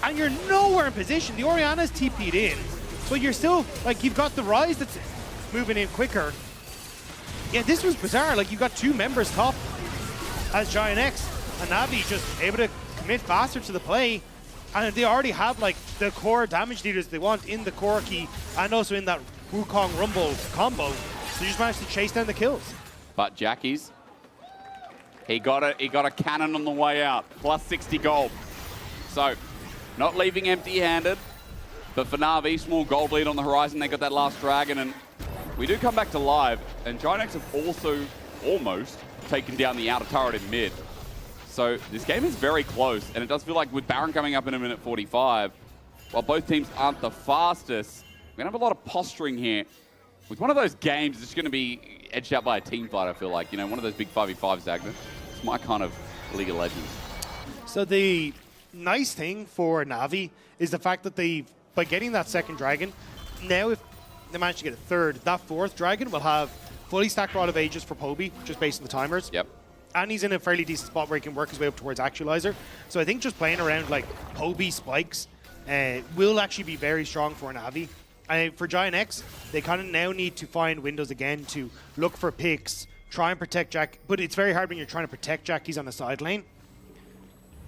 and you're nowhere in position. The Orianna's TP'd in, but you're still, like, you've got the Rise that's moving in quicker. Yeah, this was bizarre. Like, you got two members top as Giant X, and Na'Vi just able to commit faster to the play. And they already have, like, the core damage dealers they want in the Corki and also in that Wukong Rumble combo. So you just managed to chase down the kills. But Jackie's, he got a cannon on the way out, plus 60 gold. So, not leaving empty-handed, but for Na'Vi, small gold lead on the horizon. They got that last Dragon, and we do come back to live, and Giant X have also almost taken down the outer turret in mid. So this game is very close, and it does feel like with Baron coming up in a minute 45, while both teams aren't the fastest, we're going to have a lot of posturing here. With one of those games, it's going to be edged out by a team fight, I feel like. You know, one of those big 5v5s, Zagna. It's my kind of League of Legends. So the nice thing for Na'Vi is the fact that by getting that second Dragon, now if they manage to get a third, that fourth Dragon will have fully stacked Rod of Ages for Poby, just based on the timers. Yep. And he's in a fairly decent spot where he can work his way up towards Actualizer. So I think just playing around like Poby spikes will actually be very strong for Na'Vi. And for Giant X, they kind of now need to find windows again to look for picks, try and protect Jack. But it's very hard when you're trying to protect Jack. He's on the side lane.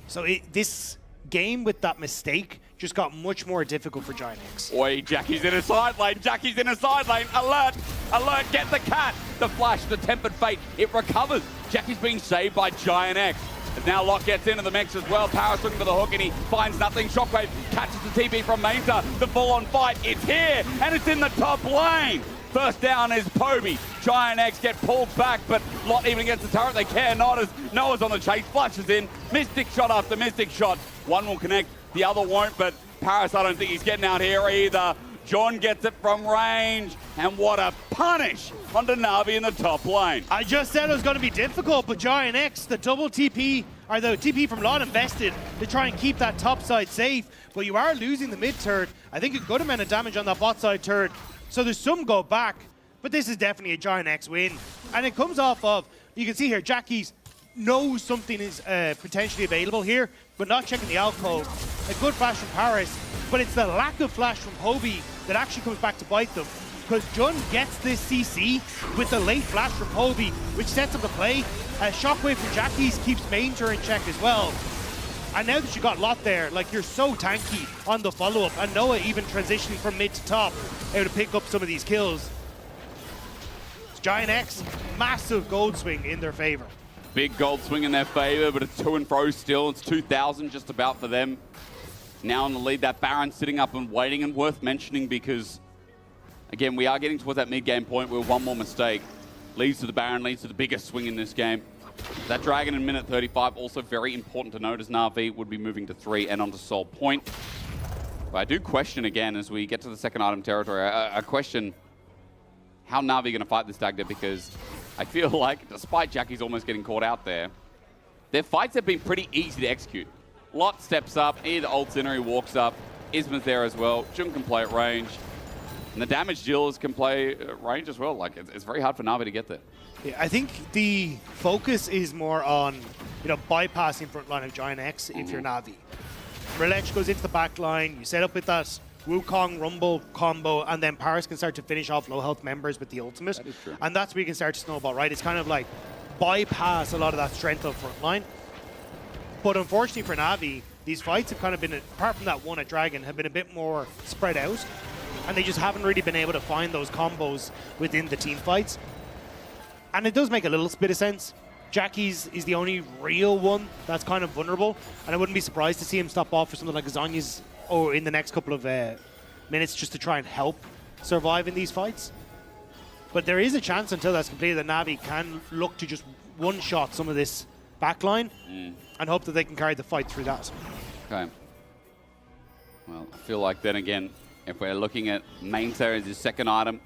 So this game with that mistake just got much more difficult for Giant X. Oi, Jackie's in a side lane. Jackie's in a side lane. Alert! Alert! Get the cat! The flash, the tempered fate. It recovers. Jackie's being saved by Giant X. As now Locke gets into the mix as well. Paris looking for the hook and he finds nothing. Shockwave catches the TP from Mainta. The full-on fight. It's here and it's in the top lane. First down is Poby. Giant X get pulled back, but Lot even against the turret. They care not as Noah's on the chase. Flushes in. Mystic shot after Mystic shot. One will connect, the other won't, but Paris, I don't think he's getting out here either. John gets it from range, and what a punish onto Na'Vi in the top lane. I just said it was going to be difficult, but Giant X, the double TP, or the TP from Lot invested to try and keep that top side safe, but you are losing the mid turret. I think a good amount of damage on that bot side turret, so there's some go back, but this is definitely a Giant X win. And it comes off of, you can see here, Jackie's knows something is potentially available here, but not checking the alcove. A good flash from Paris, but it's the lack of flash from Poby that actually comes back to bite them. Because Jun gets this CC with the late flash from Poby, which sets up the play. Shockwave from Jackie's keeps Manger in check as well. And now that you got Lot there, like, you're so tanky on the follow-up, and Noah even transitioning from mid to top, able to pick up some of these kills. It's Giant X, massive gold swing in their favor. Big gold swing in their favor, but it's to and fro still. It's 2,000 just about for them. Now in the lead, that Baron sitting up and waiting, and worth mentioning because, again, we are getting towards that mid-game point where one more mistake leads to the Baron, leads to the biggest swing in this game. That Dragon in minute 35, also very important to note as Na'Vi would be moving to 3 and onto Soul Point. But I do question again as we get to the second item territory, I question how Na'Vi going to fight this Dagda, because I feel like, despite Jackie's almost getting caught out there, their fights have been pretty easy to execute. Lot steps up, either ults in or he walks up. Isma's there as well. Jun can play at range. And the damage dealers can play at range as well. Like, it's very hard for Na'Vi to get there. Yeah, I think the focus is more on, you know, bypassing front line of Giant X if you're Na'Vi. Relech goes into the back line, you set up with that Wukong Rumble combo, and then Paris can start to finish off low health members with the ultimate. That is true. And that's where you can start to snowball, right? It's kind of like bypass a lot of that strength up front line. But unfortunately for Na'Vi, these fights have kind of been, apart from that one at Dragon, have been a bit more spread out. and they just haven't really been able to find those combos within the team fights. And it does make a little bit of sense. Jackie's is the only real one that's kind of vulnerable, and I wouldn't be surprised to see him stop off for something like Azanya's or in the next couple of minutes just to try and help survive in these fights. But there is a chance until that's completed that Na'Vi can look to just one-shot some of this backline and hope that they can carry the fight through that. Okay. Well, I feel like then again, if we're looking at Mainter as his second item,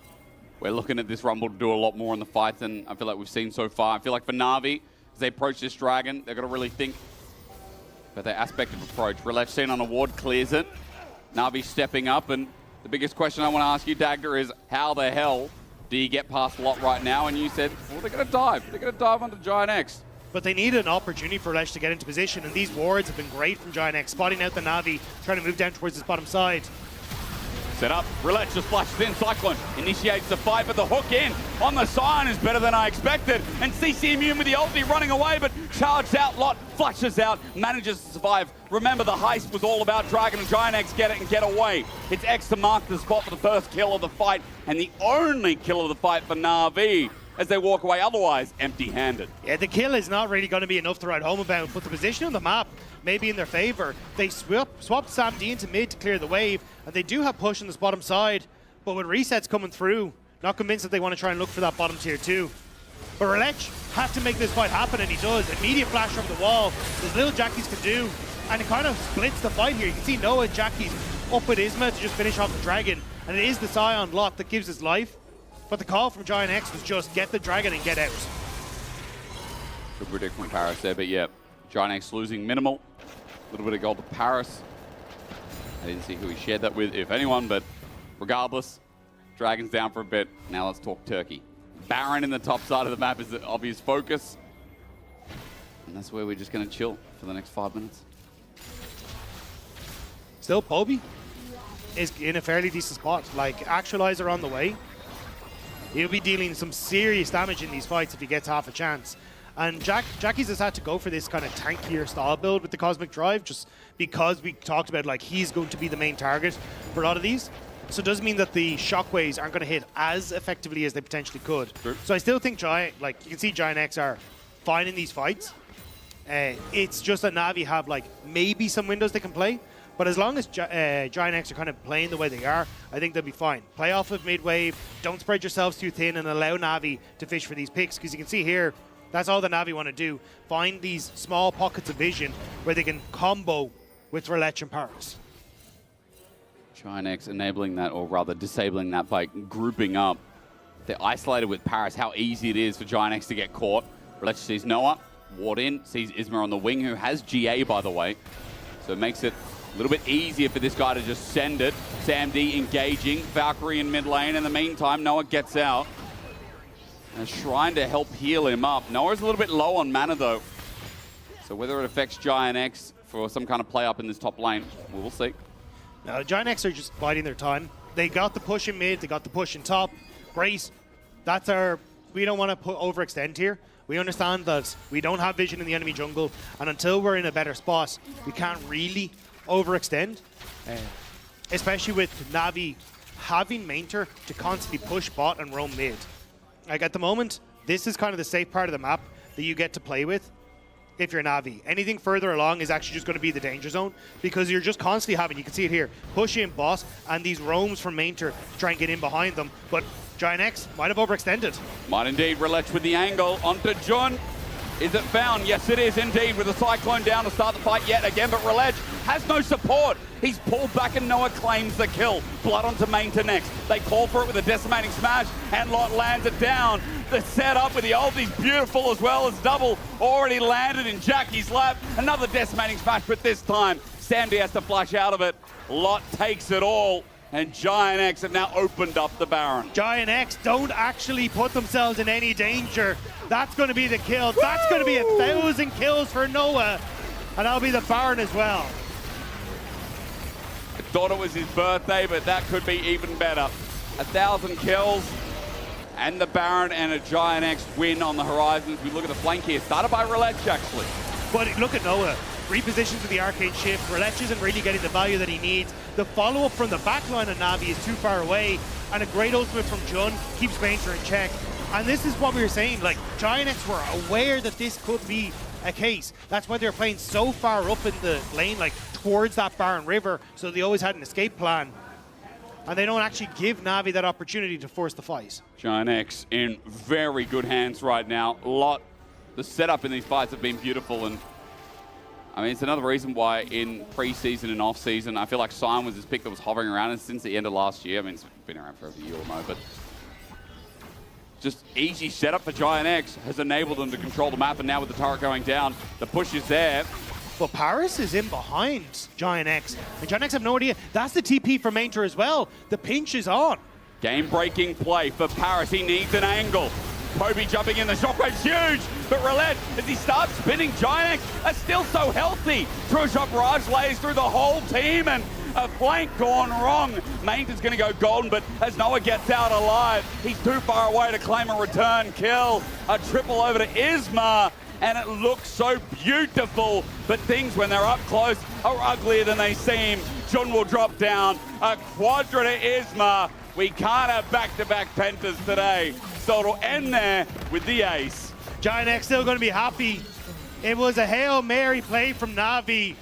we're looking at this Rumble to do a lot more in the fight than I feel like we've seen so far. I feel like for Na'Vi, as they approach this dragon, they've got to really think about their aspect of approach. Relech seen on a ward, clears it. Na'Vi stepping up, and the biggest question I want to ask you, Dagda, is how the hell do you get past Lot right now? And you said, well, they're going to dive. They're going to dive onto Giant X. But they need an opportunity for Relech to get into position, and these wards have been great from Giant X, spotting out the Na'Vi, trying to move down towards his bottom side. Set up, Relech just flashes in, Cyclone initiates the fight, but the hook in on the Scion is better than I expected. And CC Immune with the ulti running away, but charged out, Lot flashes out, manages to survive. Remember, the heist was all about Dragon and Giant X get it and get away. It's X to mark the spot for the first kill of the fight, and the only kill of the fight for Na'Vi, as they walk away otherwise empty-handed. Yeah, the kill is not really going to be enough to write home about, but the position on the map may be in their favor. They swapped Sam D into mid to clear the wave, and they do have push on this bottom side, but with resets coming through, not convinced that they want to try and look for that bottom tier 2. But Relech has to make this fight happen, and he does. Immediate flash from the wall, as little Jackies can do, and it kind of splits the fight here. You can see Noah and Jackie's up with Isma to just finish off the dragon, and it is the Scion Lot that gives his life. But the call from Giant X was just get the dragon and get out. Good predict from Paris there, but yeah, Giant X losing minimal. A little bit of gold to Paris. I didn't see who he shared that with, if anyone, but regardless, Dragon's down for a bit. Now let's talk Turkey. Baron in the top side of the map is the obvious focus. And that's where we're just going to chill for the next 5 minutes. Still, Poby is in a fairly decent spot. Like, Actualizer on the way. He'll be dealing some serious damage in these fights if he gets half a chance. And Jackie's has had to go for this kind of tankier style build with the Cosmic Drive, just because we talked about, like, he's going to be the main target for a lot of these. So it does mean that the shockwaves aren't going to hit as effectively as they potentially could. Sure. So I still think you can see Giant X are fine in these fights. It's just that Na'Vi have, like, maybe some windows they can play. But as long as Giant X are kind of playing the way they are, I think they'll be fine. Play off of mid-wave, don't spread yourselves too thin, and allow Na'Vi to fish for these picks. Because you can see here, that's all the Na'Vi want to do. Find these small pockets of vision where they can combo with Relech and Paris. Giant X enabling that, or rather disabling that by grouping up. They're isolated with Paris, how easy it is for Giant X to get caught. Relech sees Noah, ward in, sees Isma on the wing, who has GA, by the way. So it makes it a little bit easier for this guy to just send it. Sam D engaging, Valkyrie in mid lane. In the meantime, Noah gets out and trying to help heal him up. Noah's a little bit low on mana though. So whether it affects Giant X for some kind of play up in this top lane, we'll see. Now, Giant X are just biding their time. They got the push in mid, they got the push in top. Great. That's we don't want to overextend here. We understand that we don't have vision in the enemy jungle, and until we're in a better spot, we can't really overextend. Especially with Na'Vi having Mainter to constantly push bot and roam mid. Like at the moment, this is kind of the safe part of the map that you get to play with if you're Na'Vi. Anything further along is actually just going to be the danger zone, because you're just constantly having, you can see it here, push in boss and these roams from Mainter to try and get in behind them. But Giant X might have overextended. Might indeed. Relech with the angle onto Jun. Is it found? Yes, it is indeed, with the Cyclone down to start the fight yet again, but Relech has no support. He's pulled back and Noah claims the kill. Blood onto Mainter next. They call for it with a decimating smash, and Lot lands it down. The setup with the ulti's beautiful, as well as double already landed in Jackie's lap. Another decimating smash, but this time Sandy has to flash out of it. Lot takes it all, and Giant X have now opened up the Baron. Giant X don't actually put themselves in any danger. That's going to be the kill. Woo! That's going to be 1,000 kills for Noah, and that'll be the Baron as well. I thought it was his birthday, but that could be even better. 1,000 kills, and the Baron and a Giant X win on the horizon. As we look at the flank here, started by Relech actually. But look at Noah. repositions with the Arcane Shift. Relech isn't really getting the value that he needs. The follow-up from the backline of Na'Vi is too far away, and a great ultimate from Jun keeps Painter in check. And this is what we were saying, like, Giant X were aware that this could be a case. That's why they're playing so far up in the lane, like, towards that Barren River, so they always had an escape plan. And they don't actually give Na'Vi that opportunity to force the fight. Giant X in very good hands right now. The setup in these fights have been beautiful, and I mean, it's another reason why in pre-season and off-season, I feel like Sion was this pick that was hovering around and since the end of last year. I mean, it's been around for a year or more, but just easy setup for Giant X has enabled them to control the map, and now with the turret going down, the push is there. But Paris is in behind Giant X, and Giant X have no idea. That's the TP for Mainter as well. The pinch is on. Game-breaking play for Paris. He needs an angle. Kobe jumping in, the shockwave's huge, but Roulette, as he starts spinning, Giant X are still so healthy. True Shot Barrage lays through the whole team, and a flank gone wrong. Mainter's going to go golden, but as Noah gets out alive, he's too far away to claim a return kill. A triple over to Isma, and it looks so beautiful, but things when they're up close are uglier than they seem. Jun will drop down, a quadra to Isma. We can't have back-to-back pentas today, so it'll end there with the ace. Giant X still going to be happy. It was a Hail Mary play from Na'Vi,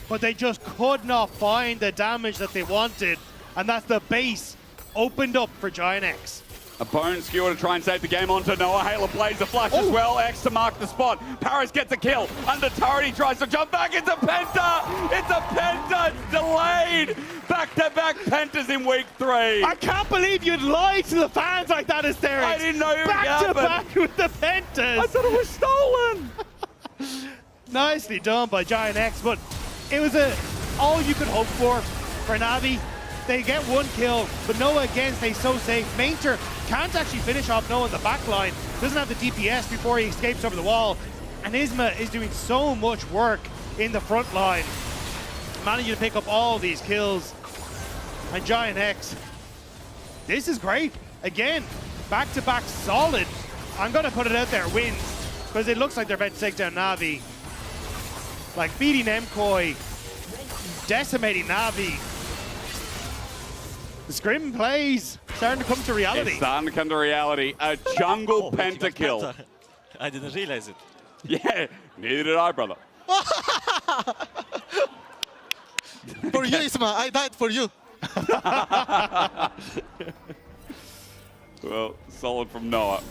but they just could not find the damage that they wanted, and that's the base opened up for Giant X. A bone skewer to try and save the game onto Noah. Halo plays the flash as well. X to mark the spot. Paris gets a kill. Under turret, he tries to jump back. It's a penta! It's a penta! Delayed! Back-to-back pentas in week 3. I can't believe you'd lie to the fans like that, Asterix. I didn't know it would Back-to-back with the pentas. I thought it was stolen. Nicely done by Giant X, but it was all you could hope for Na'Vi. They get one kill, but Noah again stays so safe. Mainter can't actually finish off Noah in the back line. Doesn't have the DPS before he escapes over the wall. And Isma is doing so much work in the front line, managing to pick up all these kills. And Giant X, this is great. Again, back-to-back solid. I'm going to put it out there, wins, because it looks like they're about to take down Na'Vi. Like beating Mkoi, decimating Na'Vi. The scrim plays starting to come to reality. It's starting to come to reality. A jungle pentakill. I didn't realize it. Yeah, neither did I, brother. For you, Isma, I died for you. Well, solid from Noah.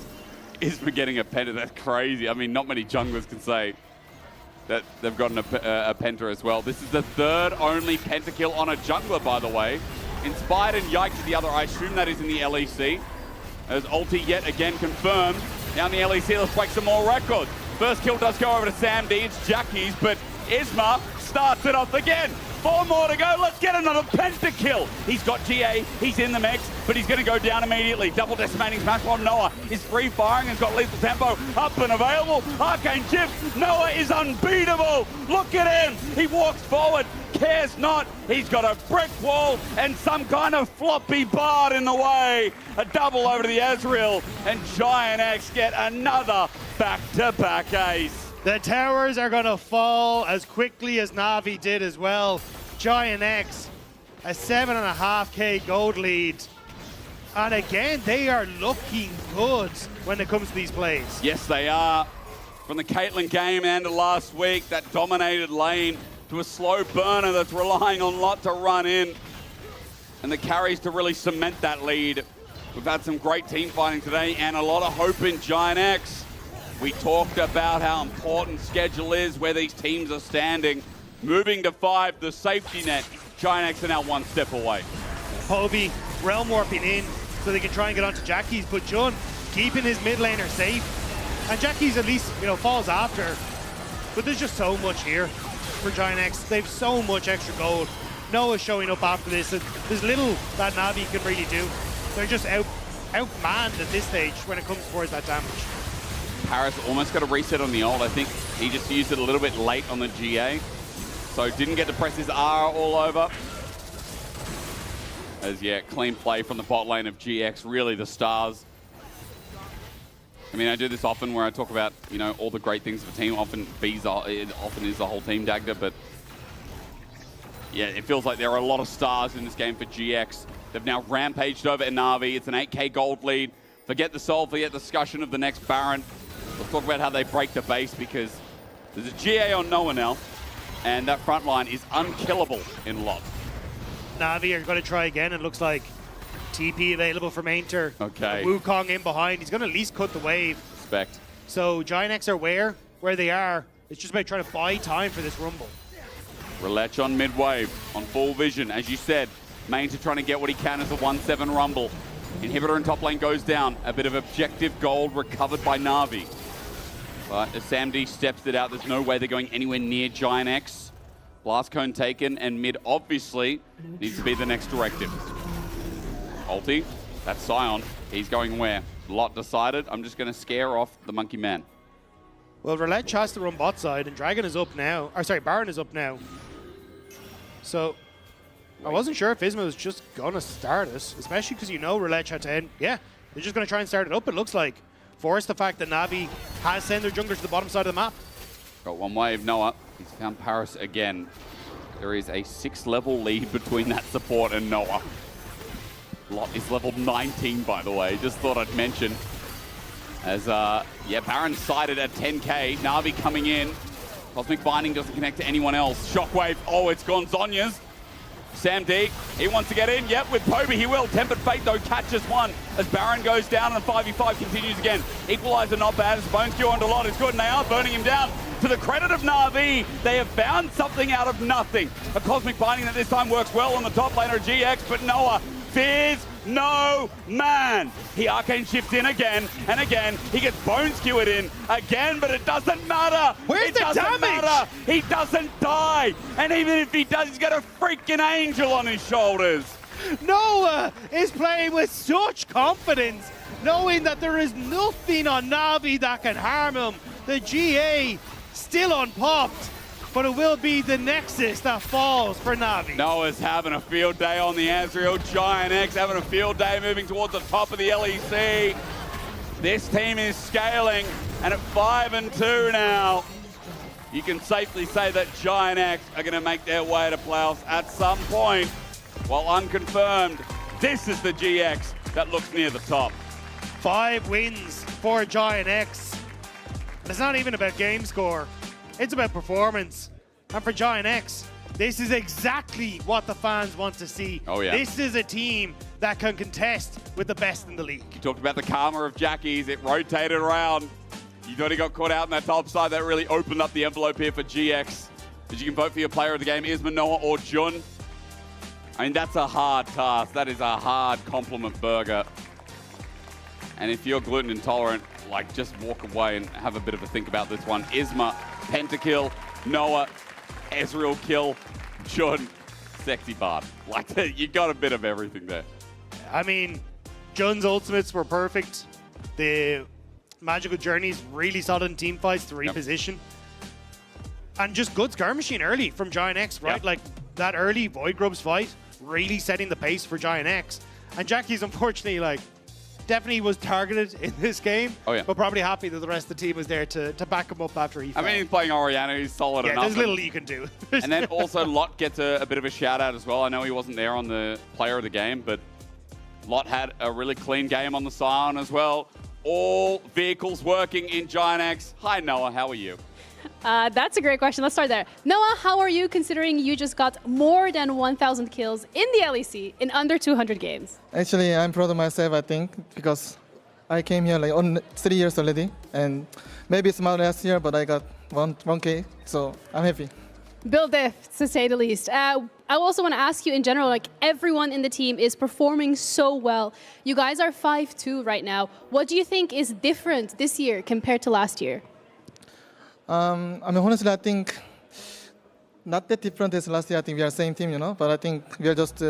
Isma getting a penta, that's crazy. I mean, not many junglers can say that they've gotten a penta as well. This is the third only pentakill on a jungler, by the way. Inspired and Yike to the other. I assume that is in the LEC. As ulti yet again confirmed. Down the LEC, let's break some more records. First kill does go over to Sam D. It's Jackie's, but Isma starts it off again. 4 more to go. Let's get another pentakill. He's got GA. He's in the mix, but he's going to go down immediately. Double decimating smash while Noah is free firing and got lethal tempo up and available. Arcane Shift. Noah is unbeatable. Look at him. He walks forward. Cares not. He's got a brick wall and some kind of floppy bard in the way. A double over to the Ezreal, and Giant X get another back-to-back ace. The towers are going to fall as quickly as Na'Vi did as well. Giant X, a 7.5k gold lead. And again, they are looking good when it comes to these plays. Yes, they are. From the Caitlyn game and last week, that dominated lane to a slow burner that's relying on Lot to run in. And the carries to really cement that lead. We've had some great team fighting today and a lot of hope in Giant X. We talked about how important schedule is, where these teams are standing. Moving to 5, the safety net. Giant X are now 1 step away. Hobie realm warping in so they can try and get onto Jackie's, but Jun keeping his mid laner safe. And Jackie's at least, falls after. But there's just so much here for Giant X. They have so much extra gold. Noah's showing up after this. And there's little that Na'Vi can really do. They're just outmanned at this stage when it comes towards that damage. Paris almost got a reset on the ult. I think he just used it a little bit late on the GA. So didn't get to press his R all over. As, yeah, clean play from the bot lane of GX. Really the stars. I mean, I do this often where I talk about, you know, all the great things of a team. Often it often is the whole team, Dagda, but yeah, it feels like there are a lot of stars in this game for GX. They've now rampaged over Na'Vi. It's an 8k gold lead. Forget the soul, forget the discussion of the next Baron. Let's talk about how they break the base, because there's a GA on Noah now, and that front line is unkillable in LOT. Na'Vi are going to try again. It looks like TP available from Ainter. Okay. Wukong in behind. He's going to at least cut the wave. Respect. So Giant X are where they are. It's just about trying to buy time for this Rumble. Relech on mid-wave, on full vision. As you said, Mainter trying to get what he can as a 1-7 Rumble. Inhibitor in top lane goes down. A bit of objective gold recovered by Na'Vi. But as Sam D steps it out, there's no way they're going anywhere near Giant X. Blast cone taken, and mid obviously needs to be the next directive. Ulti, that's Sion. He's going where? Lot decided, I'm just going to scare off the Monkey Man. Well, Relech has to run bot side, and Dragon is up now. Or sorry, Baron is up now. So I wasn't sure if Isma was just going to start it, especially because you know Relech had to end. Yeah, they're just going to try and start it up, it looks like. Force the fact that Na'Vi has sent their jungler to the bottom side of the map. Got one wave, Noah. He's found Paris again. There is a 6-level lead between that support and Noah. Lot is level 19, by the way. Just thought I'd mention. As, yeah, Baron sighted at 10k. Na'Vi coming in. Cosmic Binding doesn't connect to anyone else. Shockwave. Oh, it's gone Zonya's. Sam D, he wants to get in. Yep, with Poby he will. Tempered Fate, though, catches one as Baron goes down and the 5v5 continues again. Equalizer not bad as Bone Skew onto Lot is good, and they are burning him down. To the credit of Na'Vi, they have found something out of nothing. A Cosmic Binding that this time works well on the top laner GX, but Noah fears no man. He arcane shifts in again and again. He gets Bone Skewered in again, but it doesn't matter. Where's the damage? Matter. He doesn't die. And even if he does, he's got a freaking angel on his shoulders. Noah is playing with such confidence, knowing that there is nothing on Na'Vi that can harm him. The GA still unpopped, but it will be the Nexus that falls for Na'Vi. Noah's having a field day on the Azrael. Giant X having a field day moving towards the top of the LEC. This team is scaling, and at 5-2 now, you can safely say that Giant X are going to make their way to playoffs at some point. While unconfirmed, this is the GX that looks near the top. 5 wins for Giant X. And it's not even about game score. It's about performance. And for Giant X, this is exactly what the fans want to see. Oh, yeah. This is a team that can contest with the best in the league. You talked about the karma of Jackie's. It rotated around. You thought he got caught out in that top side. That really opened up the envelope here for GX. As you can vote for your player of the game, Isma, Noah, or Jun. I mean, that's a hard task. That is a hard compliment burger. And if you're gluten intolerant, like, just walk away and have a bit of a think about this one. Isma, pentakill. Noah, Ezreal kill. Jun, sexy Bard. Like, you got a bit of everything there. I mean, Jun's ultimates were perfect. The magical journeys really solid in team fights to reposition. And just good skirmishing early from Giant X, right? Yep. Like, that early Void Grubs fight really setting the pace for Giant X. And Jackie's unfortunately, like, definitely was targeted in this game. Oh, yeah. But probably happy that the rest of the team was there to back him up after he fell. I mean, he's playing Orianna. He's solid enough. There's little you can do. And then also Lot gets a bit of a shout out as well. I know he wasn't there on the player of the game, but Lot had a really clean game on the Scion as well. All vehicles working in Giant X. Hi, Noah. How are you? That's a great question. Let's start there. Noah, how are you considering you just got more than 1,000 kills in the LEC in under 200 games? Actually, I'm proud of myself, I think, because I came here like on 3 years already, and maybe it's my last year, but I got 1K, so I'm happy. Build diff, to say the least. I also want to ask you in general, like, everyone in the team is performing so well. You guys are 5-2 right now. What do you think is different this year compared to last year? I mean, honestly, I think not that different as last year. I think we are same team, you know, but I think we are just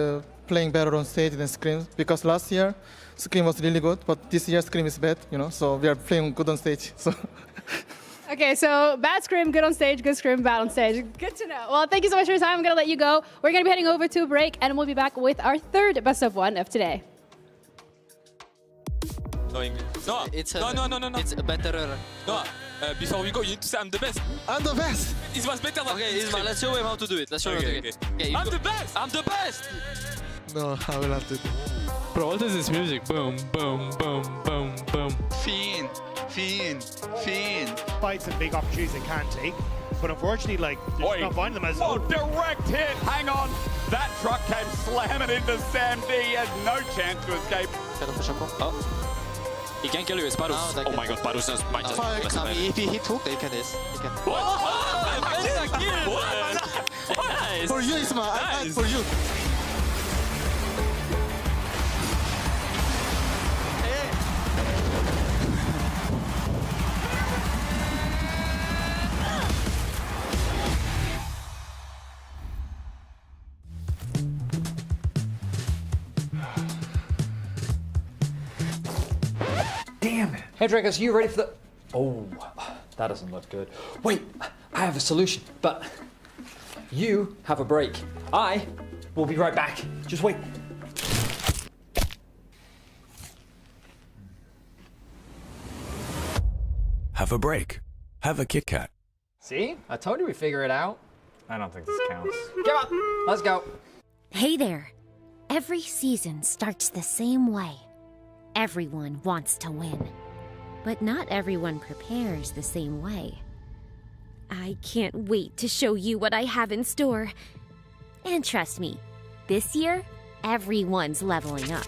playing better on stage than Scream, because last year Scream was really good, but this year Scream is bad, you know, so we are playing good on stage. So. Okay, so bad Scrim, good on stage, good Scrim, bad on stage. Good to know. Well, thank you so much for your time. I'm going to let you go. We're going to be heading over to a break, and we'll be back with our third best of one of today. knowing me. No, it's no. It's better. No, before we go, you need to say I'm the best. I'm the best. It was better than Okay, Isma, let's show him how to do it. Let's show him how to do it. Okay, I'm the best! I'm the best! No, I will have to. Bro, what is this music? Boom, boom, boom, boom, boom. Fiend. Fights and big opportunities they can take, but unfortunately, like, they're just not finding them as. Oh, direct hit! Hang on! That truck came slamming into Sam D. He has no chance to escape. Oh. He can't kill you, it's Parus. Oh my god, Parus might just... If he hit hook, he can this. He can. Nice. For you, Isma. I died for you. Damn it. Hey, Dragos, you ready for the... Oh, that doesn't look good. Wait, I have a solution, but you have a break. I will be right back. Just wait. Have a break. Have a Kit Kat. See? I told you we'd figure it out. I don't think this counts. Come on, let's go. Hey there. Every season starts the same way. Everyone wants to win. But not everyone prepares the same way. I can't wait to show you what I have in store. And trust me, this year, everyone's leveling up.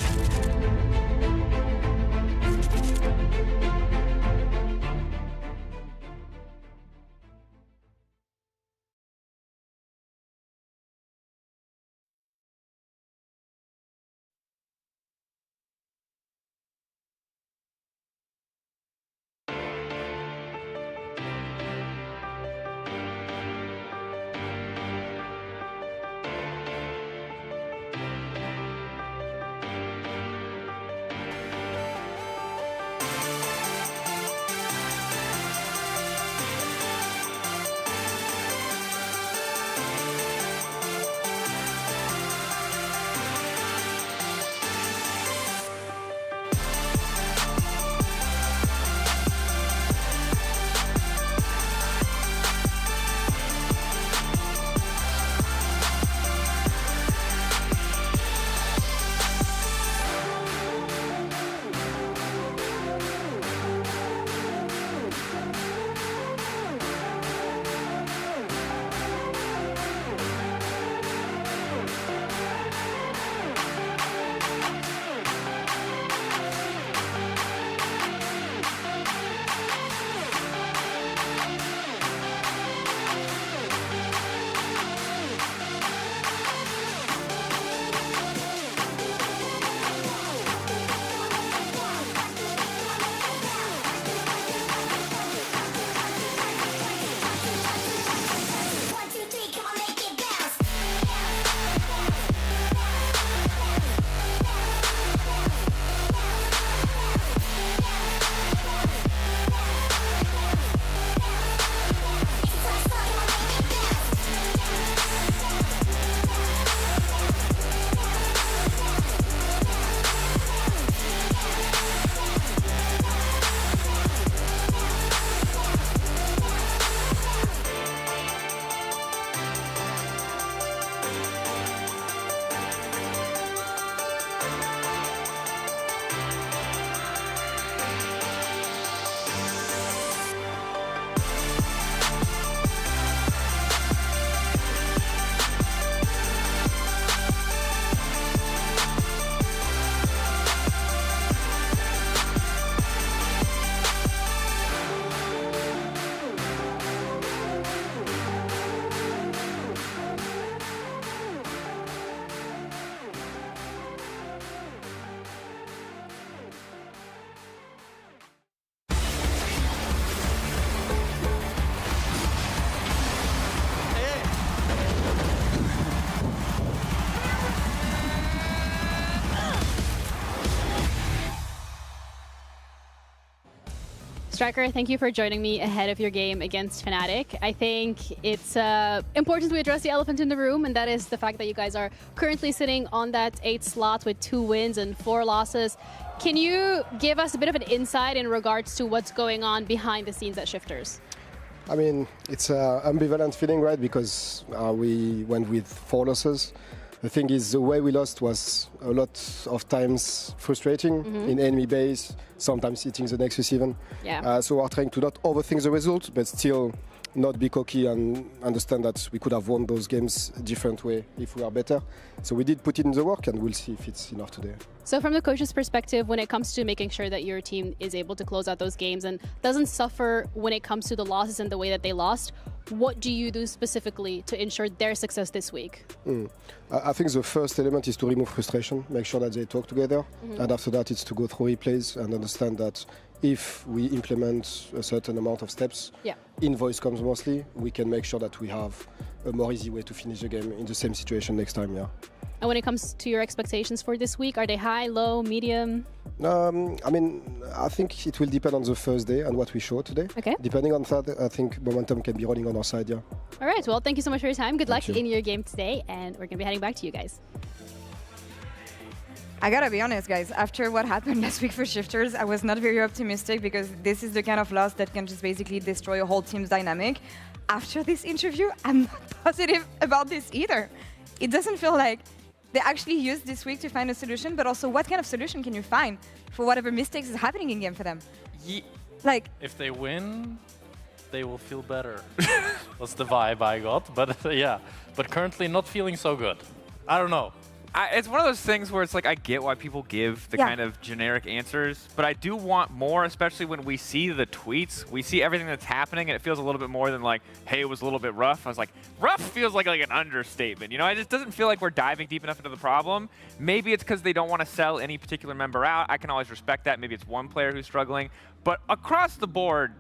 Striker, thank you for joining me ahead of your game against Fnatic. I think it's important we address the elephant in the room, and that is the fact that you guys are currently sitting on that 8th slot with 2 wins and 4 losses. Can you give us a bit of an insight in regards to what's going on behind the scenes at Shifters? I mean, it's an ambivalent feeling, right? Because we went with 4 losses. The thing is, the way we lost was a lot of times frustrating in enemy base, sometimes hitting the Nexus even. Yeah. So we're trying to not overthink the result, but still not be cocky and understand that we could have won those games a different way if we are better. So we did put it in the work, and we'll see if it's enough today. So from the coach's perspective, when it comes to making sure that your team is able to close out those games and doesn't suffer when it comes to the losses and the way that they lost, what do you do specifically to ensure their success this week? I think the first element is to remove frustration, make sure that they talk together, and after that it's to go through replays and understand that if we implement a certain amount of steps, in voice comms mostly, we can make sure that we have a more easy way to finish the game in the same situation next time, And when it comes to your expectations for this week, are they high, low, medium? I mean, I think it will depend on the first day and what we show today. Okay. Depending on that, I think momentum can be rolling on our side, All right, well, thank you so much for your time. Good luck Thank you. in your game today, and we're going to be heading back to you guys. I gotta be honest, guys. After what happened last week for Shifters, I was not very optimistic because this is the kind of loss that can just basically destroy a whole team's dynamic. After this interview, I'm not positive about this either. It doesn't feel like they actually used this week to find a solution, but also what kind of solution can you find for whatever mistakes is happening in game for them? Like, if they win, they will feel better. That's the vibe I got, but yeah. But currently not feeling so good. I don't know. It's one of those things where it's like I get why people give the kind of generic answers, but I do want more, especially when we see the tweets. We see everything that's happening, and it feels a little bit more than like, hey, it was a little bit rough. I was like, rough feels like an understatement. You know, it just doesn't feel like we're diving deep enough into the problem. Maybe it's because they don't want to sell any particular member out. I can always respect that. Maybe it's one player who's struggling. But across the board,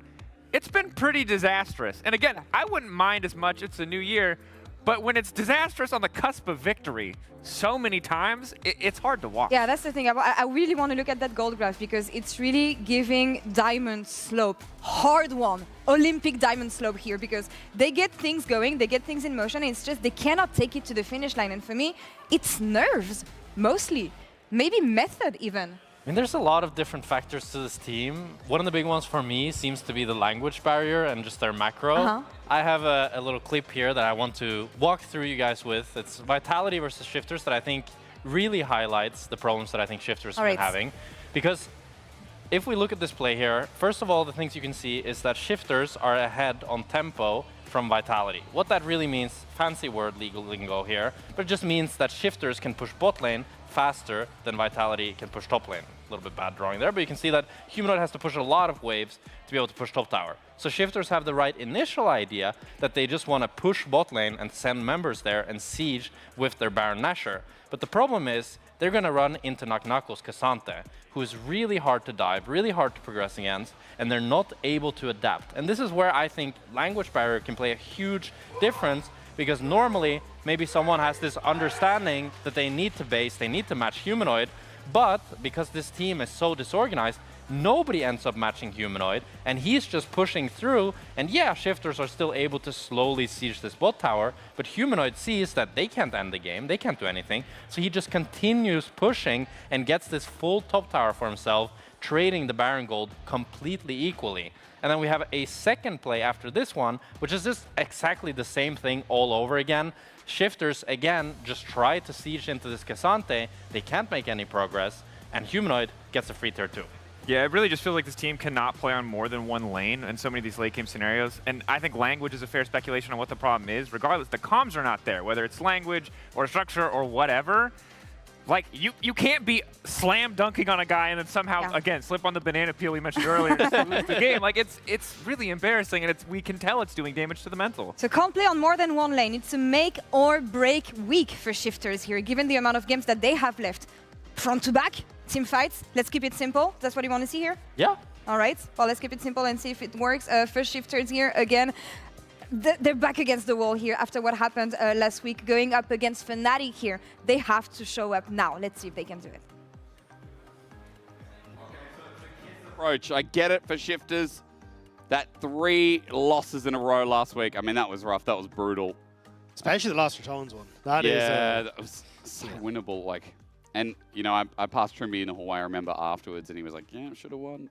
it's been pretty disastrous. And again, I wouldn't mind as much. It's a new year. But when it's disastrous on the cusp of victory so many times, it's hard to watch. yeah, that's the thing. I really want to look at that gold graph because it's really giving diamond slope, hard one, Olympic diamond slope here because they get things going, they get things in motion, and it's just they cannot take it to the finish line. And for me, it's nerves, mostly. Maybe method even. I mean, there's a lot of different factors to this team. One of the big ones for me seems to be the language barrier and just their macro. I have a little clip here that I want to walk through you guys with. It's Vitality versus Shifters that I think really highlights the problems that I think Shifters have been having. Because if we look at this play here, first of all, the things you can see is that Shifters are ahead on tempo from Vitality. What that really means, fancy word, legal lingo here, but it just means that Shifters can push bot lane faster than Vitality can push top lane. A little bit bad drawing there, but you can see that Humanoid has to push a lot of waves to be able to push top tower. So Shifters have the right initial idea that they just want to push bot lane and send members there and siege with their Baron Nashor. But the problem is they're going to run into Naknako's Cassante, who is really hard to dive, really hard to progress against, and they're not able to adapt. And this is where I think language barrier can play a huge difference, because normally maybe someone has this understanding that they need to base, they need to match Humanoid, but because this team is so disorganized, nobody ends up matching Humanoid, and he's just pushing through, and yeah, Shifters are still able to slowly siege this bot tower, but Humanoid sees that they can't end the game, they can't do anything, so he just continues pushing and gets this full top tower for himself, trading the Baron Gold completely equally. And then we have a second play after this one, which is just exactly the same thing all over again. Shifters, again, just try to siege into this Cassante, they can't make any progress, and Humanoid gets a free tier 2. Yeah, it really just feels like this team cannot play on more than one lane in so many of these late game scenarios. And I think language is a fair speculation on what the problem is. Regardless, the comms are not there, whether it's language or structure or whatever. Like, you can't be slam dunking on a guy and then somehow, again, slip on the banana peel we mentioned earlier to lose the game. Like, it's really embarrassing, and we can tell it's doing damage to the mental. So can't play on more than one lane. It's a make or break week for Shifters here, given the amount of games that they have left. Front to back, team fights. Let's keep it simple. That's what you want to see here? Yeah. All right. Well, let's keep it simple and see if it works. First Shifters here again. They're back against the wall here after what happened last week, going up against Fnatic here. They have to show up now. Let's see if they can do it. Approach. I get it for Shifters. That 3 losses in a row last week. I mean, that was rough. That was brutal. Especially the Lost Returns one. That is that was so winnable. Like, And, you know, I passed Trimby in the hallway, I remember afterwards, and he was like, yeah, should have won.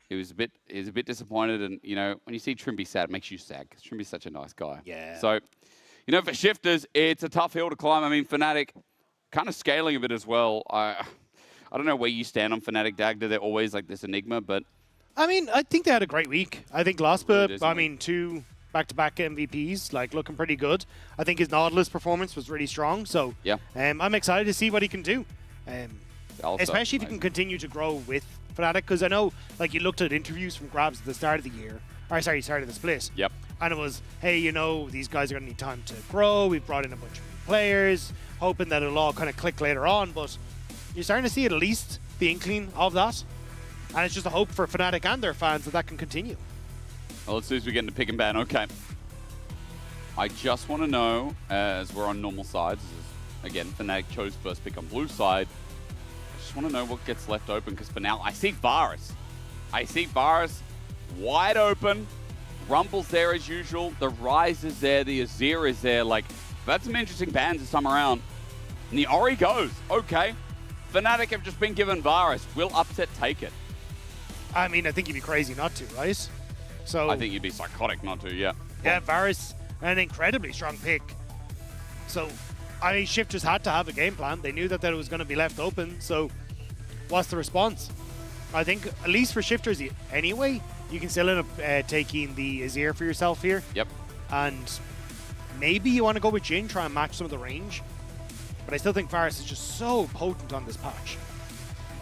He was a bit disappointed, and, you know, when you see Trimby sad, it makes you sad, because Trimby's such a nice guy. Yeah. So, you know, for Shifters, it's a tough hill to climb. I mean, Fnatic kind of scaling a bit as well. I don't know where you stand on Fnatic, Dagda. They're always like this enigma, but... I mean, I think they had a great week. I think Lospa, I mean, 2 back-to-back MVPs, like, looking pretty good. I think his Nautilus performance was really strong, so yeah. I'm excited to see what he can do. Especially if he can continue to grow with Fnatic, because I know, like, you looked at interviews from Grabs at the start of the year, or sorry, start of the split. Yep. And it was, hey, you know, these guys are going to need time to grow. We've brought in a bunch of new players, hoping that it'll all kind of click later on, but you're starting to see at least the inkling of that. And it's just a hope for Fnatic and their fans that can continue. Well, as soon as we get into pick and ban, okay. I just want to know, as we're on normal sides, again, Fnatic chose first pick on blue side. I just want to know what gets left open, because for now, I see Varus. I see Varus wide open. Rumble's there as usual. The Rise is there. The Azir is there. Like, that's some interesting bans this time around. And the Ori goes. Okay. Fnatic have just been given Varus. Will Upset take it? I mean, I think you'd be crazy not to, right? So I think you'd be psychotic not to, yeah. Yeah, Varus, an incredibly strong pick. So, I mean, Shifters had to have a game plan. They knew that it was going to be left open. So, what's the response? I think, at least for Shifters anyway, you can still end up taking the Azir for yourself here. Yep. And maybe you want to go with Jhin, try and match some of the range. But I still think Varus is just so potent on this patch.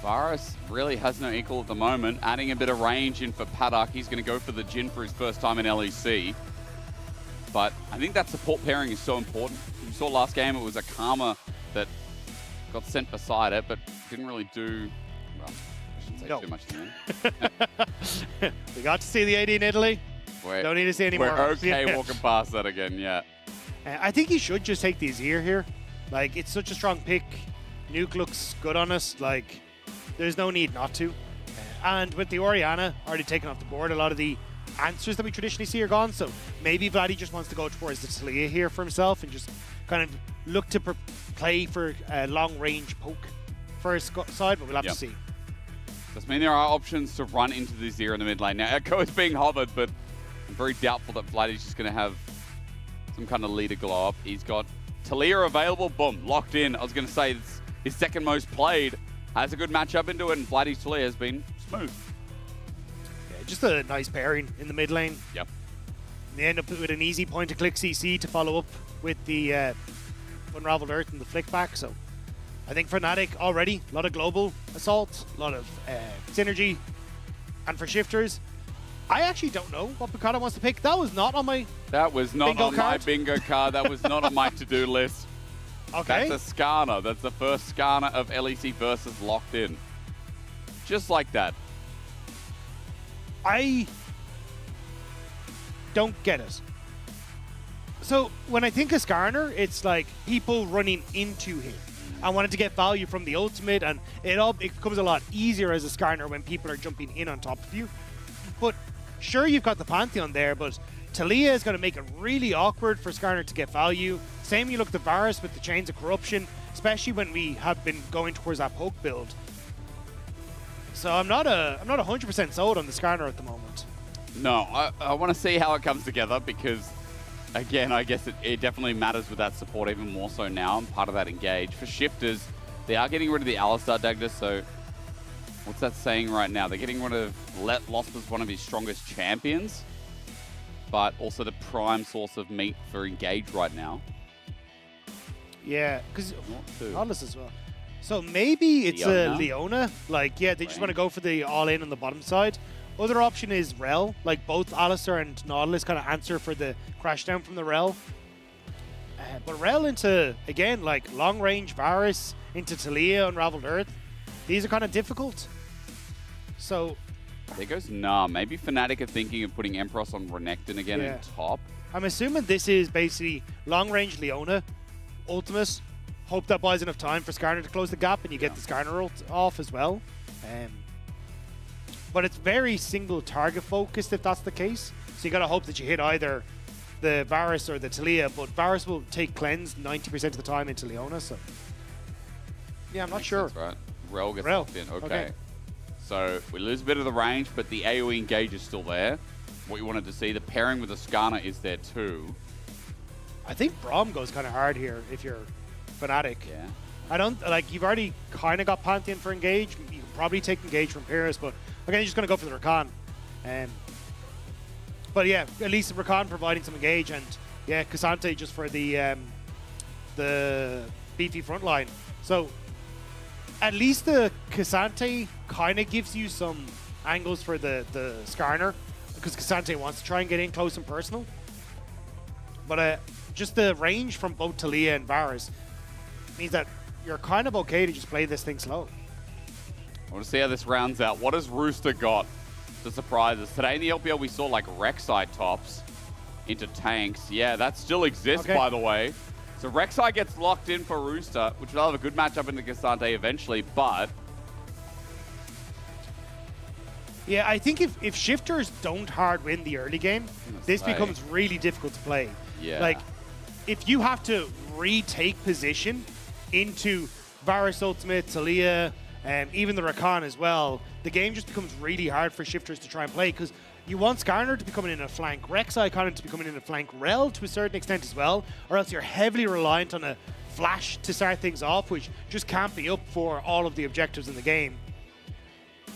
Varus really has no equal at the moment. Adding a bit of range in for Paddock. He's going to go for the Jhin for his first time in LEC. But I think that support pairing is so important. You saw last game, it was a Karma that got sent beside it, but didn't really do... Well, I shouldn't say too much there. We got to see the AD in Italy. Don't need to see any more. We're okay walking past that again, yeah. I think he should just take the Azir here. Like, it's such a strong pick. Nuke looks good on us. Like, there's no need not to. And with the Orianna already taken off the board, a lot of the answers that we traditionally see are gone. So maybe Vladdy just wants to go towards the Talia here for himself and just kind of look to play for a long-range poke for his side, but we'll have to see. Does mean there are options to run into the Azir in the mid lane. Now, Echo is being hovered, but I'm very doubtful that Vladdy's just going to have some kind of leader glow up. He's got Talia available, boom, locked in. I was going to say it's his second most played. Has a good matchup into it, and Vladdy's Talia has been smooth. Yeah, just a nice pairing in the mid lane. Yep. They end up with an easy point-to-click CC to follow up with the Unraveled Earth and the flick back. So I think Fnatic already, a lot of global assault, a lot of synergy. And for Shifters, I actually don't know what Picado wants to pick. That was not on my That was not bingo on card. my bingo card. That was not on my to-do list. Okay. That's a Skarner. That's the first Skarner of LEC versus locked in. Just like that. I don't get it. So when I think of Skarner, it's like people running into him. I wanted to get value from the ultimate, and it becomes a lot easier as a Skarner when people are jumping in on top of you. But sure, you've got the Pantheon there, but Talia is going to make it really awkward for Skarner to get value. Same you look at Varus with the Chains of Corruption, especially when we have been going towards that poke build. So I'm not 100% sold on the Skarner at the moment. No, I want to see how it comes together because, again, I guess it definitely matters with that support even more so now. I'm part of that engage. For Shifters, they are getting rid of the Alistar Dagda, so what's that saying right now? They're getting rid of Lost as one of his strongest champions, but also the prime source of meat for engage right now. Yeah, because Nautilus as well. So maybe it's a Leona. Like, yeah, they just want to go for the all-in on the bottom side. Other option is Rel. Like, both Alistar and Nautilus kind of answer for the crash down from the Rel. But Rel into, again, like, long-range Varus, into Talia, Unraveled Earth. These are kind of difficult. So... There goes Maybe Fnatic are thinking of putting Empress on Renekton again in top. I'm assuming this is basically long-range Leona, Ultimus. Hope that buys enough time for Skarner to close the gap and you get the Skarner ult off as well. But it's very single target focused if that's the case. So you got to hope that you hit either the Varus or the Talia, but Varus will take cleanse 90% of the time into Leona. So Yeah, I'm not sure. Right. Rel gets Rel. locked in. Okay. Okay. So we lose a bit of the range, but the AoE engage is still there. What you wanted to see, the pairing with the Skarner is there too. I think Braum goes kind of hard here if you're Fnatic. Yeah. I don't, like, you've already kind of got Pantheon for engage. You can probably take engage from Paris, but again, you're just going to go for the Rakan. But yeah, at least Rakan providing some engage, and yeah, Cassante just for the beefy front line. So at least the Cassante kind of gives you some angles for the Skarner, because Cassante wants to try and get in close and personal. But just the range from both Taliyah and Varus means that you're kind of okay to just play this thing slow. I want to see how this rounds out. What has Rooster got to surprise us? Today in the LPL, we saw like Rek'Sai tops into tanks. Yeah, that still exists, by the way. So Rek'Sai gets locked in for Rooster, which will have a good matchup in the Cassante eventually, but... Yeah, I think if shifters don't hard win the early game, this becomes really difficult to play. Yeah. Like, if you have to retake position into Varus ultimate, Taliyah, and even the Rakan as well, the game just becomes really hard for shifters to try and play, because you want Skarner to be coming in a flank, Rek'Sai kind of to be coming in a flank, Rel to a certain extent as well, or else you're heavily reliant on a flash to start things off, which just can't be up for all of the objectives in the game.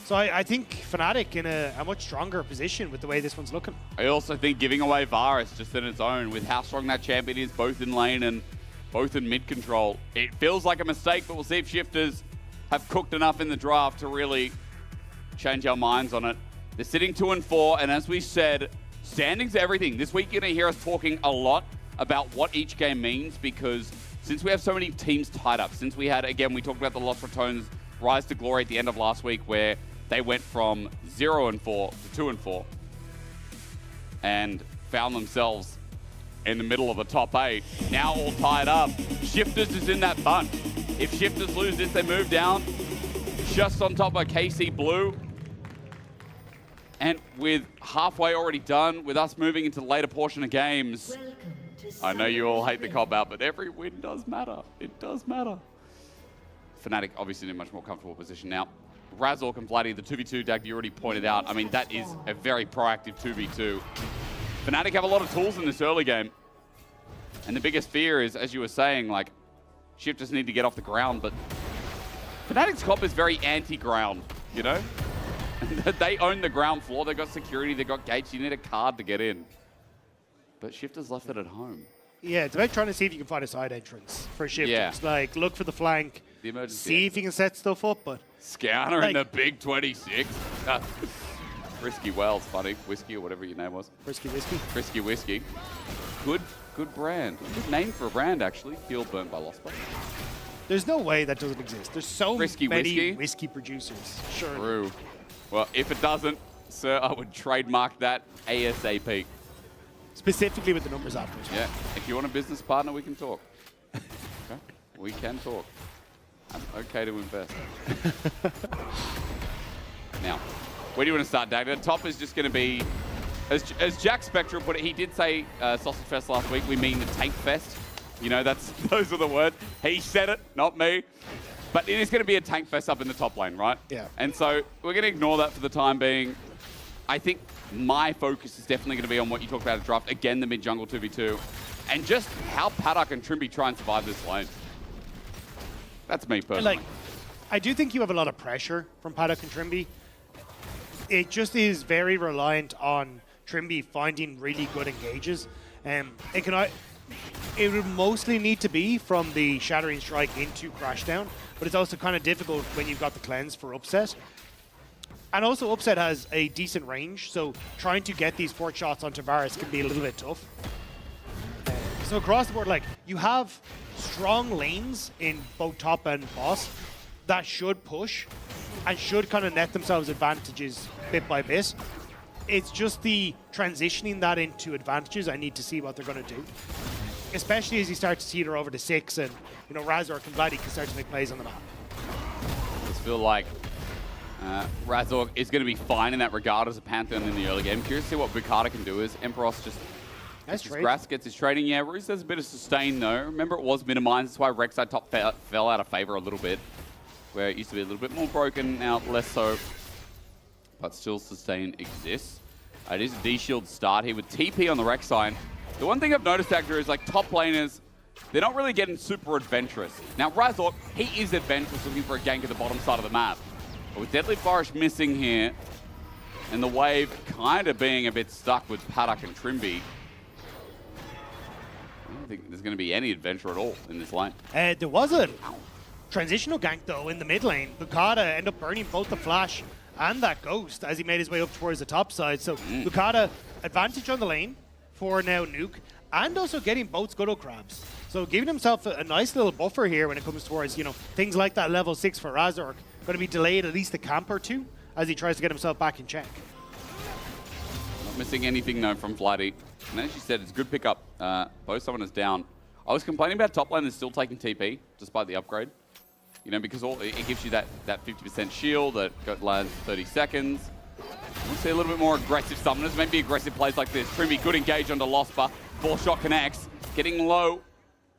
So I think Fnatic in a much stronger position with the way this one's looking. I also think giving away Varus just in its own, with how strong that champion is, both in lane and both in mid control, it feels like a mistake, but we'll see if shifters have cooked enough in the draft to really change our minds on it. They're sitting 2-4, and as we said, standings are everything. This week you're going to hear us talking a lot about what each game means, because since we have so many teams tied up, since we had, again, we talked about the Lost Ratones rise to glory at the end of last week, where they went from 0-4 to 2-4 and found themselves in the middle of the top 8. Now all tied up. Shifters is in that bunch. If Shifters lose this, they move down just on top of KC Blue. And with halfway already done, with us moving into the later portion of games, I know you all hate the cop-out, but every win does matter. It does matter. Fnatic obviously in a much more comfortable position now. Razork and Vladdy, the 2v2, Dag, you already pointed out. I mean, that is a very proactive 2v2. Fnatic have a lot of tools in this early game. And the biggest fear is, as you were saying, like, shifters need to get off the ground, but Fnatic's cop is very anti-ground, you know? They own the ground floor, they've got security, they've got gates, you need a card to get in. But shifters left it at home. Yeah, it's about trying to see if you can find a side entrance for shifters. Yeah. Like, look for the flank, The emergency see if you can set stuff up, but... Scouter like, in the big 26. Frisky Wells, funny. Whiskey or whatever your name was. Frisky Whiskey. Frisky Whiskey. Good brand. Good name for a brand, actually. Heel burnt by Lost Bay. There's no way that doesn't exist. There's so Frisky many Whiskey? producers. Sure. True. Well, if it doesn't, sir, I would trademark that ASAP. Specifically with the numbers afterwards. Yeah. If you want a business partner, we can talk. Okay? We can talk. I'm okay to invest. Now, where do you want to start, Dag? The top is just going to be, as Jack Spectrum put it, he did say Sausage Fest last week, we mean the Tank Fest. You know, those are the words. He said it, not me. But it is going to be a Tank Fest up in the top lane, right? Yeah. And so we're going to ignore that for the time being. I think my focus is definitely going to be on what you talked about at draft. Again, the mid-jungle 2v2. And just how Paddock and Trimby try and survive this lane. That's me personally. Like, I do think you have a lot of pressure from Paddock and Trimby. It just is very reliant on Trimby finding really good engages. It would mostly need to be from the Shattering Strike into Crashdown, but it's also kind of difficult when you've got the cleanse for Upset. And also Upset has a decent range, so trying to get these 4 shots onto Varus can be a little bit tough. So across the board, like, you have strong lanes in both top and boss that should push and should kind of net themselves advantages bit by bit. It's just the transitioning that into advantages I need to see what they're going to do. Especially as you start to teeter over to 6 and, you know, Razork and Vladdy can start to make plays on the map. I just feel like Razork is going to be fine in that regard as a Pantheon in the early game. Curious to see what Bukata can do as Emperos just gets his grass, gets his trading. Yeah, Ruse has a bit of sustain though. Remember, it was minimized. That's why Rek'Sai top fell out of favor a little bit. where it used to be a little bit more broken, now less so. But still sustain exists. It is a D-shield start here with TP on the Rex side. The one thing I've noticed, Actor, is like top laners, they're not really getting super adventurous. Now, Razork, he is adventurous, looking for a gank at the bottom side of the map. But with Deadly Forest missing here, and the wave kind of being a bit stuck with Paddock and Trimby, I don't think there's going to be any adventure at all in this lane. There was a transitional gank, though, in the mid lane. Bukata ended up burning both the flash and that ghost as he made his way up towards the top side. So Bukata, advantage on the lane for now Nuke, and also getting both Scuttle Crabs. So giving himself a nice little buffer here when it comes towards, you know, things like that level 6 for Razork. Going to be delayed at least a camp or two as he tries to get himself back in check. Not missing anything, though, from Flighty. And as you said, it's a good pickup. Both summoners down. I was complaining about top lane is still taking TP, despite the upgrade. You know, because it gives you that 50% shield that lands 30 seconds. We'll see a little bit more aggressive summoners, maybe aggressive plays like this. Trimby, good engage onto Losper. 4-shot connects. Getting low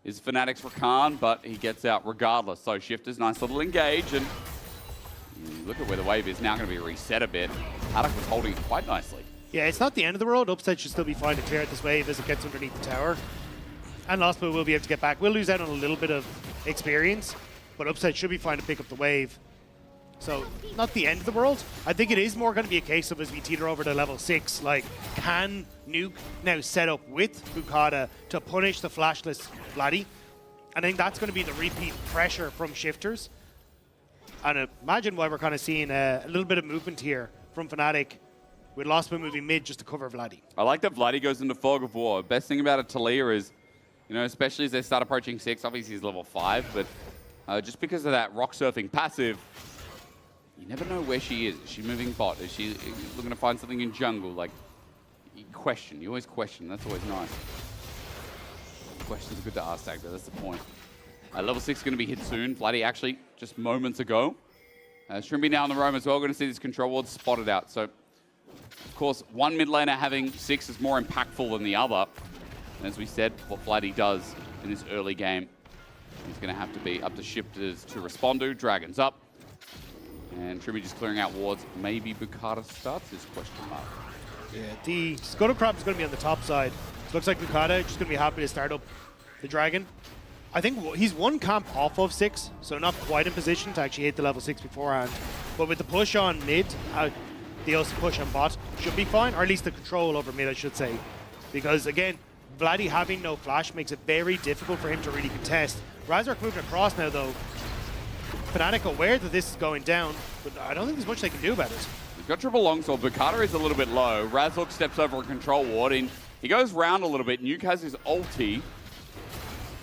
is Fnatic's Rakan, but he gets out regardless. So Shifters, nice little engage, and look at where the wave is now going to be reset a bit. Paddock was holding it quite nicely. Yeah, it's not the end of the world. Upside should still be fine to clear out this wave as it gets underneath the tower. And Losper will be able to get back. We'll lose out on a little bit of experience, but Upside should be fine to pick up the wave. So, not the end of the world. I think it is more going to be a case of as we teeter over to level 6, like, can Nuke now set up with Bukata to punish the flashless Vladdy? I think that's going to be the repeat pressure from Shifters. And imagine why we're kind of seeing a little bit of movement here from Fnatic, with Losper moving mid just to cover Vladdy. I like that Vladdy goes into Fog of War. Best thing about a Talia is, you know, especially as they start approaching 6, obviously he's level 5, but just because of that rock surfing passive, you never know where she is. Is she moving bot? Is she looking to find something in jungle? Like, you question. You always question. That's always nice. Questions are good to ask, Actor. That's the point. Level 6 is going to be hit soon. Vladdy actually just moments ago. Trimby now on the roam as well. Going to see this control ward spotted out. So, of course, one mid laner having 6 is more impactful than the other. And as we said, what Vladdy does in this early game, he's going to have to be up to Shifters to respond to. Dragon's up. And Trimby just clearing out wards. Maybe Bukata starts his question mark. Yeah, the Scuttle Crab is going to be on the top side. So looks like Bukata just going to be happy to start up the Dragon. I think he's one camp off of 6, so not quite in position to actually hit the level 6 beforehand. But with the push on mid, the also push on bot should be fine, or at least the control over mid, I should say. Because again, Vladdy having no flash makes it very difficult for him to really contest. Razork moving across now, though. Fnatic aware that this is going down, but I don't think there's much they can do about it. He's got triple longsword. Bukata is a little bit low. Razork steps over a control ward, and he goes round a little bit. Nuke has his ulti,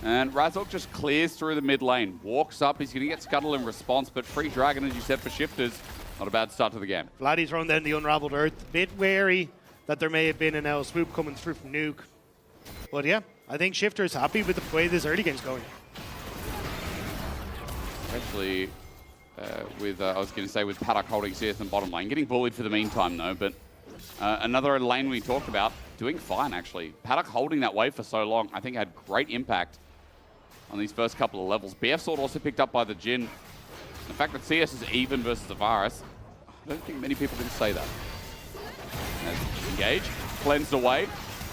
and Razork just clears through the mid lane. Walks up. He's going to get Scuttle in response, but free Dragon, as you said, for Shifters. Not a bad start to the game. Vladdy's thrown down the Unraveled Earth. A bit wary that there may have been an L swoop coming through from Nuke. But yeah, I think Shifters happy with the way this early game's going. Especially with, I was going to say, with Paddock holding CS and bottom lane. Getting bullied for the meantime, though, but another lane we talked about, doing fine, actually. Paddock holding that wave for so long, I think had great impact on these first couple of levels. BF Sword also picked up by the Jhin. The fact that CS is even versus the Varus, I don't think many people can say that. As engage, cleansed away,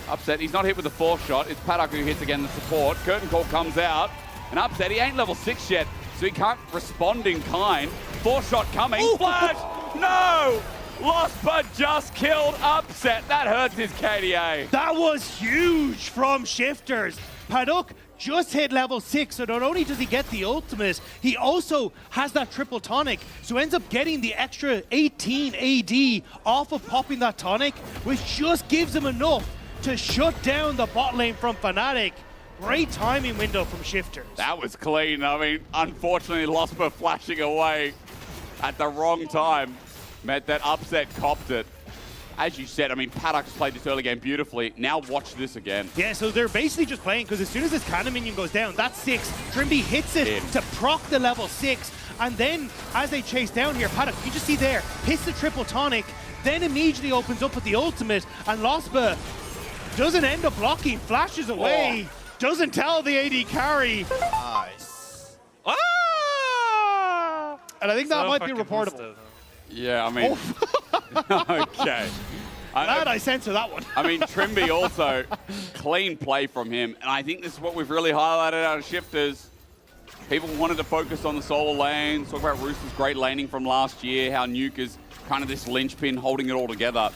Upset. He's not hit with the 4th shot. It's Paddock who hits again the support. Curtain Call comes out, and Upset, he ain't level 6 yet, so he can't respond in kind. 4th shot coming. Ooh. Flash! No! Losper just killed Upset. That hurts his KDA. That was huge from Shifters. Paddock just hit level 6, so not only does he get the ultimate, he also has that triple tonic, so ends up getting the extra 18 AD off of popping that tonic, which just gives him enough to shut down the bot lane from Fnatic. Great timing window from Shifters. That was clean. I mean, unfortunately, Losper flashing away at the wrong time meant that Upset copped it. As you said, I mean, Paddock's played this early game beautifully. Now watch this again. Yeah, so they're basically just playing, because as soon as this cannon minion goes down, that's 6. Trimby hits it to proc the level 6. And then, as they chase down here, Paddock, you just see there, hits the triple tonic, then immediately opens up with the ultimate, and Losper doesn't end up blocking, flashes away, doesn't tell the AD carry. Nice. And I think that might be reportable. Yeah, I mean, okay. Glad I censored that one. I mean, Trimby also, clean play from him. And I think this is what we've really highlighted out of Shifters. People wanted to focus on the solo lanes, talk about Rooster's great laning from last year, how Nuke is kind of this linchpin holding it all together.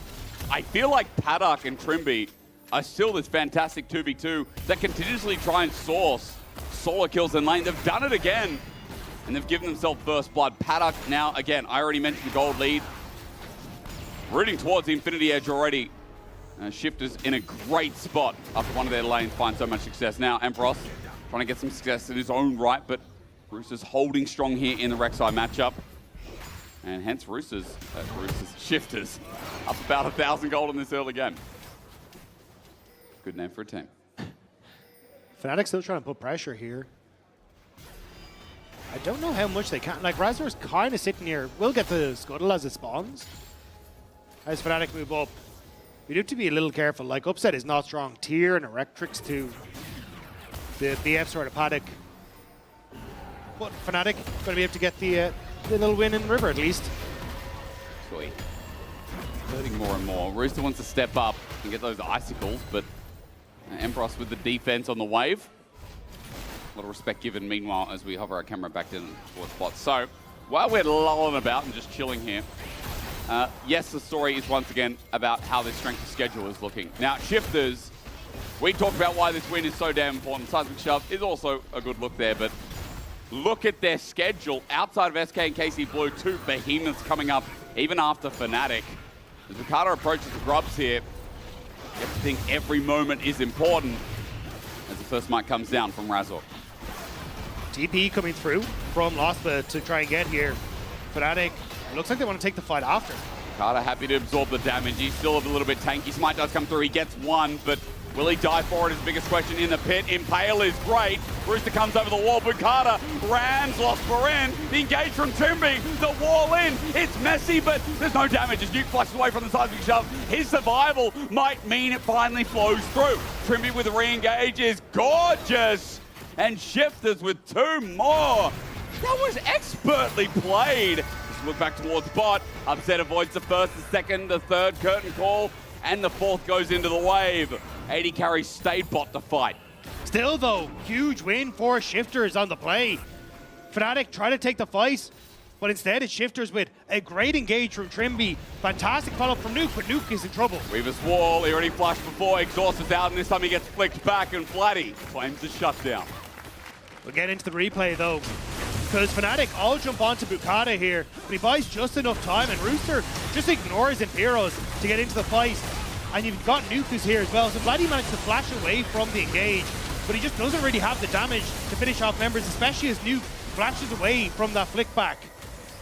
I feel like Paddock and Trimby are still this fantastic 2v2 that continuously try and source solo kills in lane. They've done it again, and they've given themselves first blood. Paddock now, again, I already mentioned the gold lead. Rooting towards the Infinity Edge already. Shifters in a great spot after one of their lanes finds so much success. Now, Emperos trying to get some success in his own right, but Roosters holding strong here in the Rek'Sai matchup. And hence Shifters up about 1,000 gold in this early game. Good name for a team. Fnatic still trying to put pressure here. I don't know how much they can. Like, Razor's kind of sitting here. We'll get the Scuttle as it spawns. As Fnatic move up, you do have to be a little careful. Like, Upset is not strong. Tyr and Electrics to the BF sort of Paddock. But Fnatic going to be able to get the little win in River at least. Sweet. Hurting more and more. Rooster wants to step up and get those icicles, but Emperos with the defense on the wave. A lot of respect given, meanwhile, as we hover our camera back in towards spots. So, while we're lolling about and just chilling here, yes, the story is once again about how this strength of schedule is looking. Now, Shifters, we talked about why this win is so damn important. Seismic Shove is also a good look there, but look at their schedule. Outside of SK and KC Blue, two behemoths coming up even after Fnatic. As Ricardo approaches the grubs here, you have to think every moment is important as the first mic comes down from Razor. TP coming through from Lospa to try and get here. Fnatic, it looks like they want to take the fight after. Ricardo happy to absorb the damage. He's still a little bit tanky. Smite does come through. He gets one, but will he die for it is the biggest question in the pit. Impale is great. Rooster comes over the wall. Bukata rams, lost for in. The engage from Trimby. The wall in. It's messy, but there's no damage as Nuke flushes away from the Seismic Shove. His survival might mean it finally flows through. Trimby with the re-engage is gorgeous. And Shifters with two more. That was expertly played. Let's look back towards bot. Upset avoids the first, the second, the third curtain call, and the fourth goes into the wave. 80 carries stayed bot to fight. Still though, huge win for Shifters on the play. Fnatic try to take the fight, but instead it's Shifters with a great engage from Trimby. Fantastic follow-up from Nuke, but Nuke is in trouble. Weaver's wall, he already flashed before, Exhaust is out, and this time he gets flicked back, and Flatty claims the shutdown. We'll get into the replay though, because Fnatic all jump onto Bukata here, but he buys just enough time, and Rooster just ignores Imperos to get into the fight. And you've got Nuke who's here as well, so Vladdy managed to flash away from the engage, but he just doesn't really have the damage to finish off members, especially as Nuke flashes away from that flick back.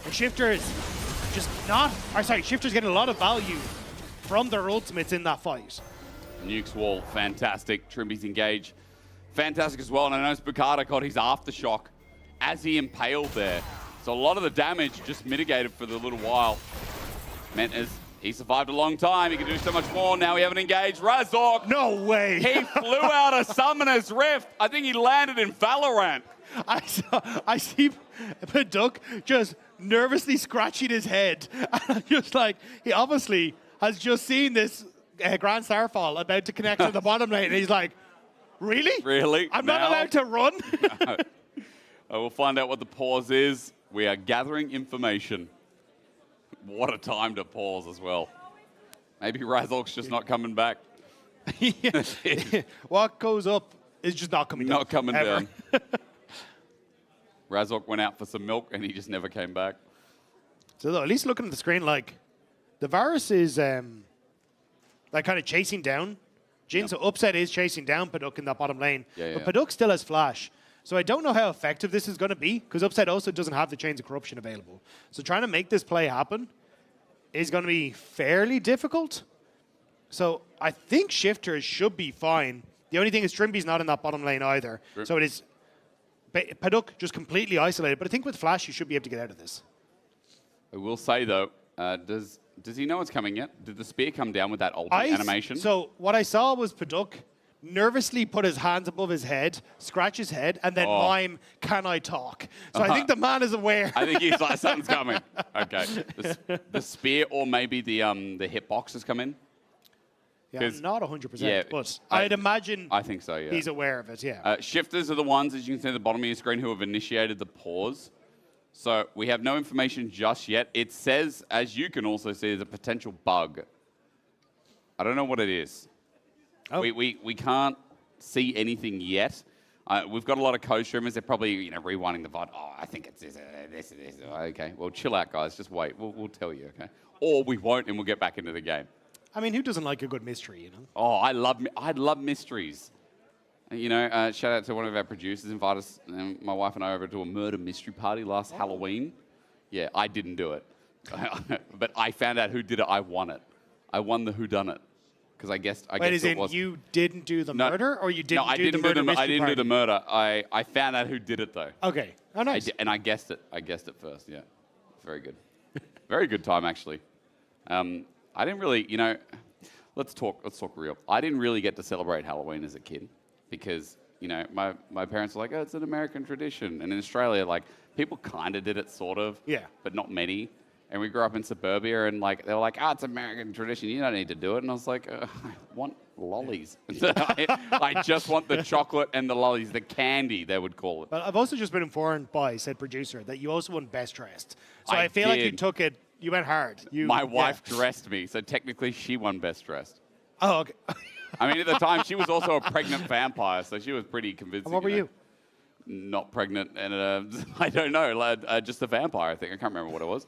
And Shifters Shifters getting a lot of value from their ultimates in that fight. Nuke's wall, fantastic. Trimby's engage, fantastic as well. And I noticed Bukata got his aftershock as he impaled there. So a lot of the damage just mitigated for the little while. Meant as he survived a long time, he can do so much more. Now we haven't engaged Razork. No way. He flew out a Summoner's Rift. I think he landed in Valorant. I see Paduk just nervously scratching his head. And I'm just like, he obviously has just seen this Grand Starfall about to connect to the bottom lane. And he's like, really? Really? I'm not allowed to run? We'll find out what the pause is. We are gathering information. What a time to pause as well. Maybe Razork's just not coming back. What goes up is just not coming down. Not coming ever. down. Razork went out for some milk and he just never came back. So though, at least looking at the screen, like, the Varus is like kind of chasing down Jin. So Upset is chasing down Paduk in that bottom lane. But Paduk still has flash. So I don't know how effective this is going to be, because Upset also doesn't have the Chains of Corruption available. So trying to make this play happen is going to be fairly difficult. So I think Shifters should be fine. The only thing is Trimby's not in that bottom lane either. Sure. So it is Paduk just completely isolated. But I think with Flash, you should be able to get out of this. I will say, though, does he know it's coming yet? Did the spear come down with that ultimate animation? So what I saw was Paduk nervously put his hands above his head, scratch his head, and then mime, "Can I talk?" So I think the man is aware. I think he's like, something's coming. Okay. The spear or maybe the hitbox has come in. Yeah, I'm not 100%, yeah, but I'd imagine I think so, yeah. he's aware of it, yeah. Shifters are the ones, as you can see at the bottom of your screen, who have initiated the pause. So we have no information just yet. It says, as you can also see, there's a potential bug. I don't know what it is. Oh. We can't see anything yet. We've got a lot of code streamers. They're probably rewinding the VOD. Oh, I think it's this. Okay, well, chill out, guys. Just wait. We'll tell you, okay? Or we won't, and we'll get back into the game. I mean, who doesn't like a good mystery, you know? Oh, I love mysteries. Shout out to one of our producers, invited us, my wife and I, over to a murder mystery party last Halloween. Yeah, I didn't do it. But I found out who did it. I won it. I won the whodunit. Because I guess it was. You didn't do the murder, or you didn't do the murder mystery I didn't party? do the murder. I found out who did it, though. Okay. Oh, nice. And I guessed it. I guessed it first, yeah. Very good. Very good time, actually. I didn't really, let's talk real. I didn't really get to celebrate Halloween as a kid because, my parents were like, oh, it's an American tradition. And in Australia, like, people kind of did it, sort of. Yeah. But not many. And we grew up in suburbia, and like they were like, it's American tradition. You don't need to do it. And I was like, I want lollies. I just want the chocolate and the lollies, the candy, they would call it. Well, I've also just been informed by said producer that you also won Best Dressed. So I feel like you took it, you went hard. My wife dressed me, so technically she won Best Dressed. Oh, okay. I mean, at the time, she was also a pregnant vampire, so she was pretty convincing. And what were you? Not pregnant, and I don't know, just a vampire, I think. I can't remember what it was.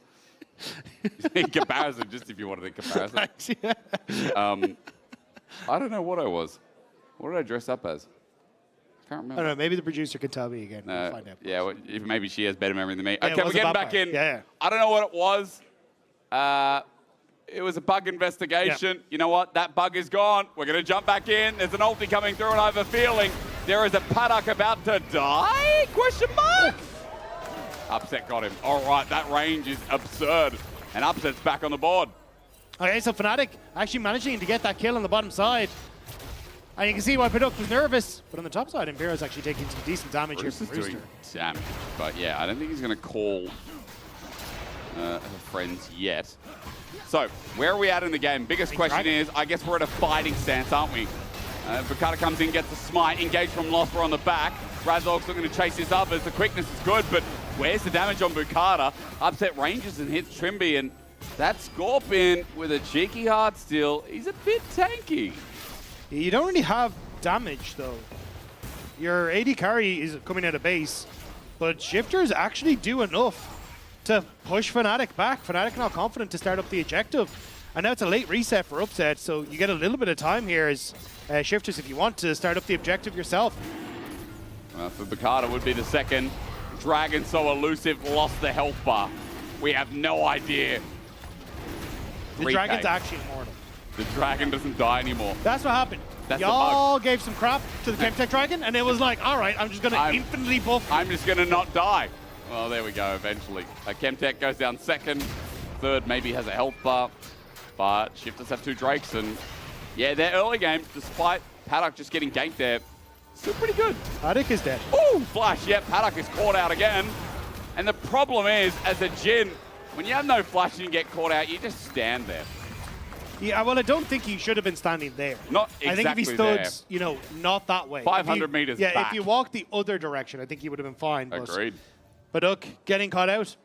In comparison, just if you wanted a comparison. I don't know what I was. What did I dress up as? I can't remember. I don't know. Maybe the producer can tell me again. We'll find out. Yeah, well, maybe she has better memory than me. Yeah, okay, we're getting back in. Yeah. I don't know what it was. It was a bug investigation. Yep. You know what? That bug is gone. We're going to jump back in. There's an ulti coming through, and I have a feeling there is a paddock about to die? Question mark? Upset got him. All right, that range is absurd. And Upset's back on the board. Okay, so Fnatic actually managing to get that kill on the bottom side. And you can see why Paduk was nervous. But on the top side, Imperial's actually taking some decent damage here from Rooster. Doing damage. But yeah, I don't think he's going to call her friends yet. So, where are we at in the game? Biggest question is, I guess we're at a fighting stance, aren't we? Bukata comes in, gets the smite, engaged from Lothra on the back. Razork's looking to chase this up as the quickness is good, but where's the damage on Bukata? Upset ranges and hits Trimby, and that Scorpion with a cheeky heart steal, he's a bit tanky. You don't really have damage, though. Your AD carry is coming out of base, but Shifters actually do enough to push Fnatic back. Fnatic now confident to start up the objective. And now it's a late reset for Upset, so you get a little bit of time here as Shifters if you want to start up the objective yourself. For Bukata would be the second. Dragon so elusive, lost the health bar. We have no idea. The Dragon's actually immortal. The Dragon doesn't die anymore. That's what happened. Y'all gave some crap to the Chemtech Dragon, and it was like, all right, I'm just going to infinitely buff you. I'm just going to not die. Well, there we go, eventually. Chemtech goes down second. Third maybe has a health bar. But Shifters have two Drakes, and yeah, their early game, despite Paddock just getting ganked there, still pretty good. Paddock is dead. Ooh, flash. Yep, Paddock is caught out again. And the problem is, as a Jhin, when you have no flash and you get caught out, you just stand there. Yeah, well, I don't think he should have been standing there. Not exactly I think if he stood, not that way. 500 meters back. back. If you walked the other direction, I think he would have been fine. Agreed. But look, getting caught out.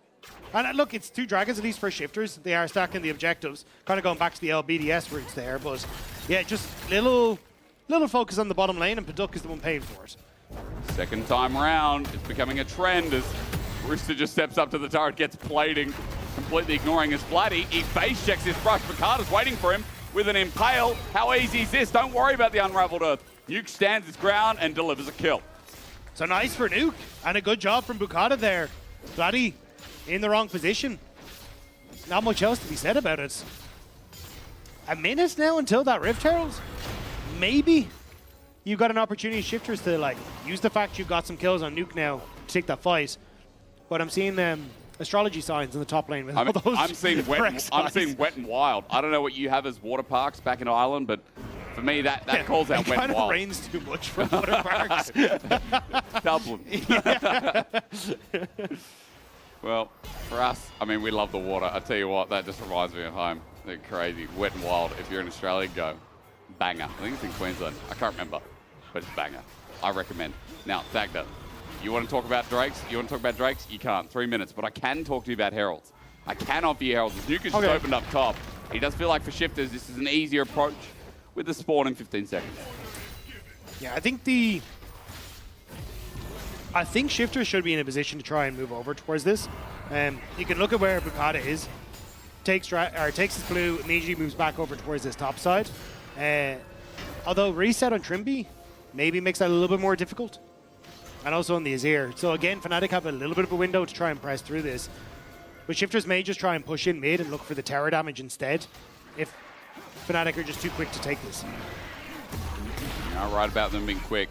And look, it's two Dragons, at least for Shifters. They are stacking the objectives. Kind of going back to the LBDS roots there. But yeah, just little focus on the bottom lane, and Paduk is the one paying for it. Second time round, it's becoming a trend as Rooster just steps up to the turret, gets plating, completely ignoring his Flatty. He face checks his brush. Bukata's waiting for him with an Impale. How easy is this? Don't worry about the Unraveled Earth. Nuke stands his ground and delivers a kill. So nice for Nuke, and a good job from Bukata there. Flatty in the wrong position. Not much else to be said about it. A minute now until that Rift Herald. Maybe you've got an opportunity, Shifters, to use the fact you've got some kills on Nuke now to take that fight. But I'm seeing astrology signs in the top lane with all those I'm seeing wet and wild. I don't know what you have as water parks back in Ireland, but For me, that calls out it went kind of wild. rains too much for water parks. Dublin. Well, for us, I mean, we love the water. I tell you what, that just reminds me of home. They're crazy. Wet and wild. If you're in Australia, go. Banger. I think it's in Queensland. I can't remember, but it's banger. I recommend. Now, Dagda, you want to talk about Drakes? You want to talk about Drakes? You can't. 3 minutes. But I can talk to you about Heralds. I can offer you Heralds. Nuke has just opened up top. He does feel like for shifters, this is an easier approach with the spawn in 15 seconds. Yeah, I think shifters should be in a position to try and move over towards this. You can look at where Bukata is. Takes his blue, immediately moves back over towards this top side. Although reset on Trimby maybe makes that a little bit more difficult. And also on the Azir. So again, Fnatic have a little bit of a window to try and press through this. But shifters may just try and push in mid and look for the tower damage instead if Fnatic are just too quick to take this. Yeah, right about them being quick.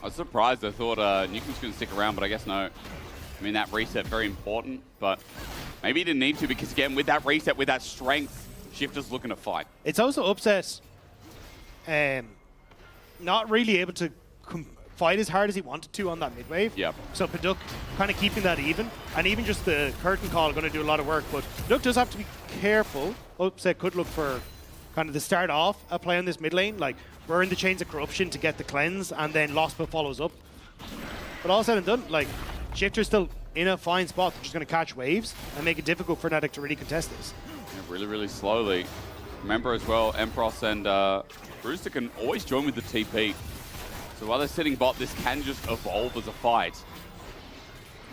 I was surprised. I thought Nuke was going to stick around, but I guess no. I mean, that reset, very important, but maybe he didn't need to because, again, with that reset, with that strength, Shifter's looking to fight. It's also upset not really able to fight as hard as he wanted to on that mid wave. Yep. So Paduk kind of keeping that even, and even just the curtain call going to do a lot of work, but Paduk does have to be careful. Upset could look for kind of the start off a play on this mid lane, like burn the Chains of Corruption to get the cleanse, and then Lospa follows up. But all said and done, like, Shifter's still in a fine spot. They're just going to catch waves and make it difficult for Fnatic to really contest this. Yeah, really, really slowly. Remember as well, Empros and Brewster can always join with the TP. So while they're sitting bot, this can just evolve as a fight.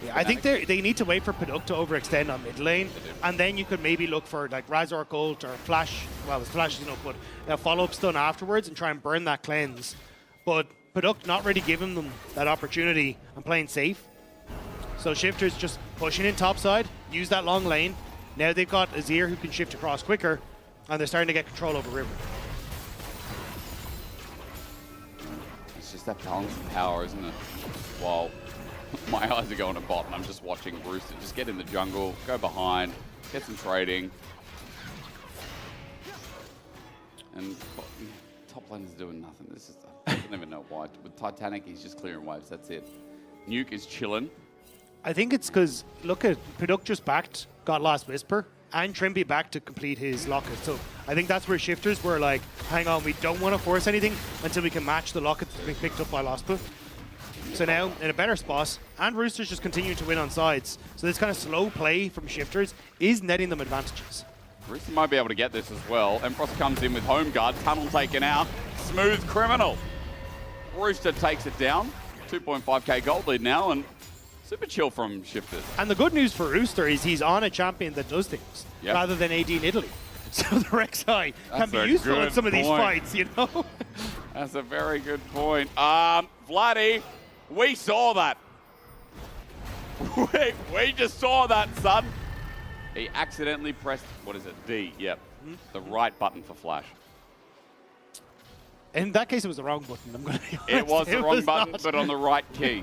Yeah, I think they need to wait for Paduk to overextend on mid lane, and then you could maybe look for like Razor Ult or Flash. Well, it's Flash, you know, but a follow-up stun afterwards and try and burn that cleanse. But Paduk not really giving them that opportunity and playing safe. So Shifter's just pushing in topside, use that long lane. Now they've got Azir who can shift across quicker, and they're starting to get control over River. It's just that balance of power, isn't it? While my eyes are going to bot and I'm just watching Brewster just get in the jungle, go behind, get some trading. And top lane is doing nothing. This is, I don't even know why. With Titanic, he's just clearing waves, that's it. Nuke is chilling. I think it's because, look at, Paduk just backed, got Last Whisper, and Trimby back to complete his locket. So I think that's where Shifters were like, hang on, we don't want to force anything until we can match the locket that's being picked up by Lospa. So now, in a better spot, and Roosters just continuing to win on sides. So this kind of slow play from Shifters is netting them advantages. Rooster might be able to get this as well. Empros comes in with home guard, tunnel taken out, smooth criminal. Rooster takes it down, 2.5k gold lead now, and super chill from Shifters. And the good news for Rooster is he's on a champion that does things, rather than AD in Italy. So the Rek'Sai can be useful in some of these fights, you know? That's a very good point. Vladdy, we saw that. we just saw that, son. He accidentally pressed, what is it, D, yep. The right button for Flash. In that case, it was the wrong button, I'm going to be honest. It was the wrong button, but on the right key.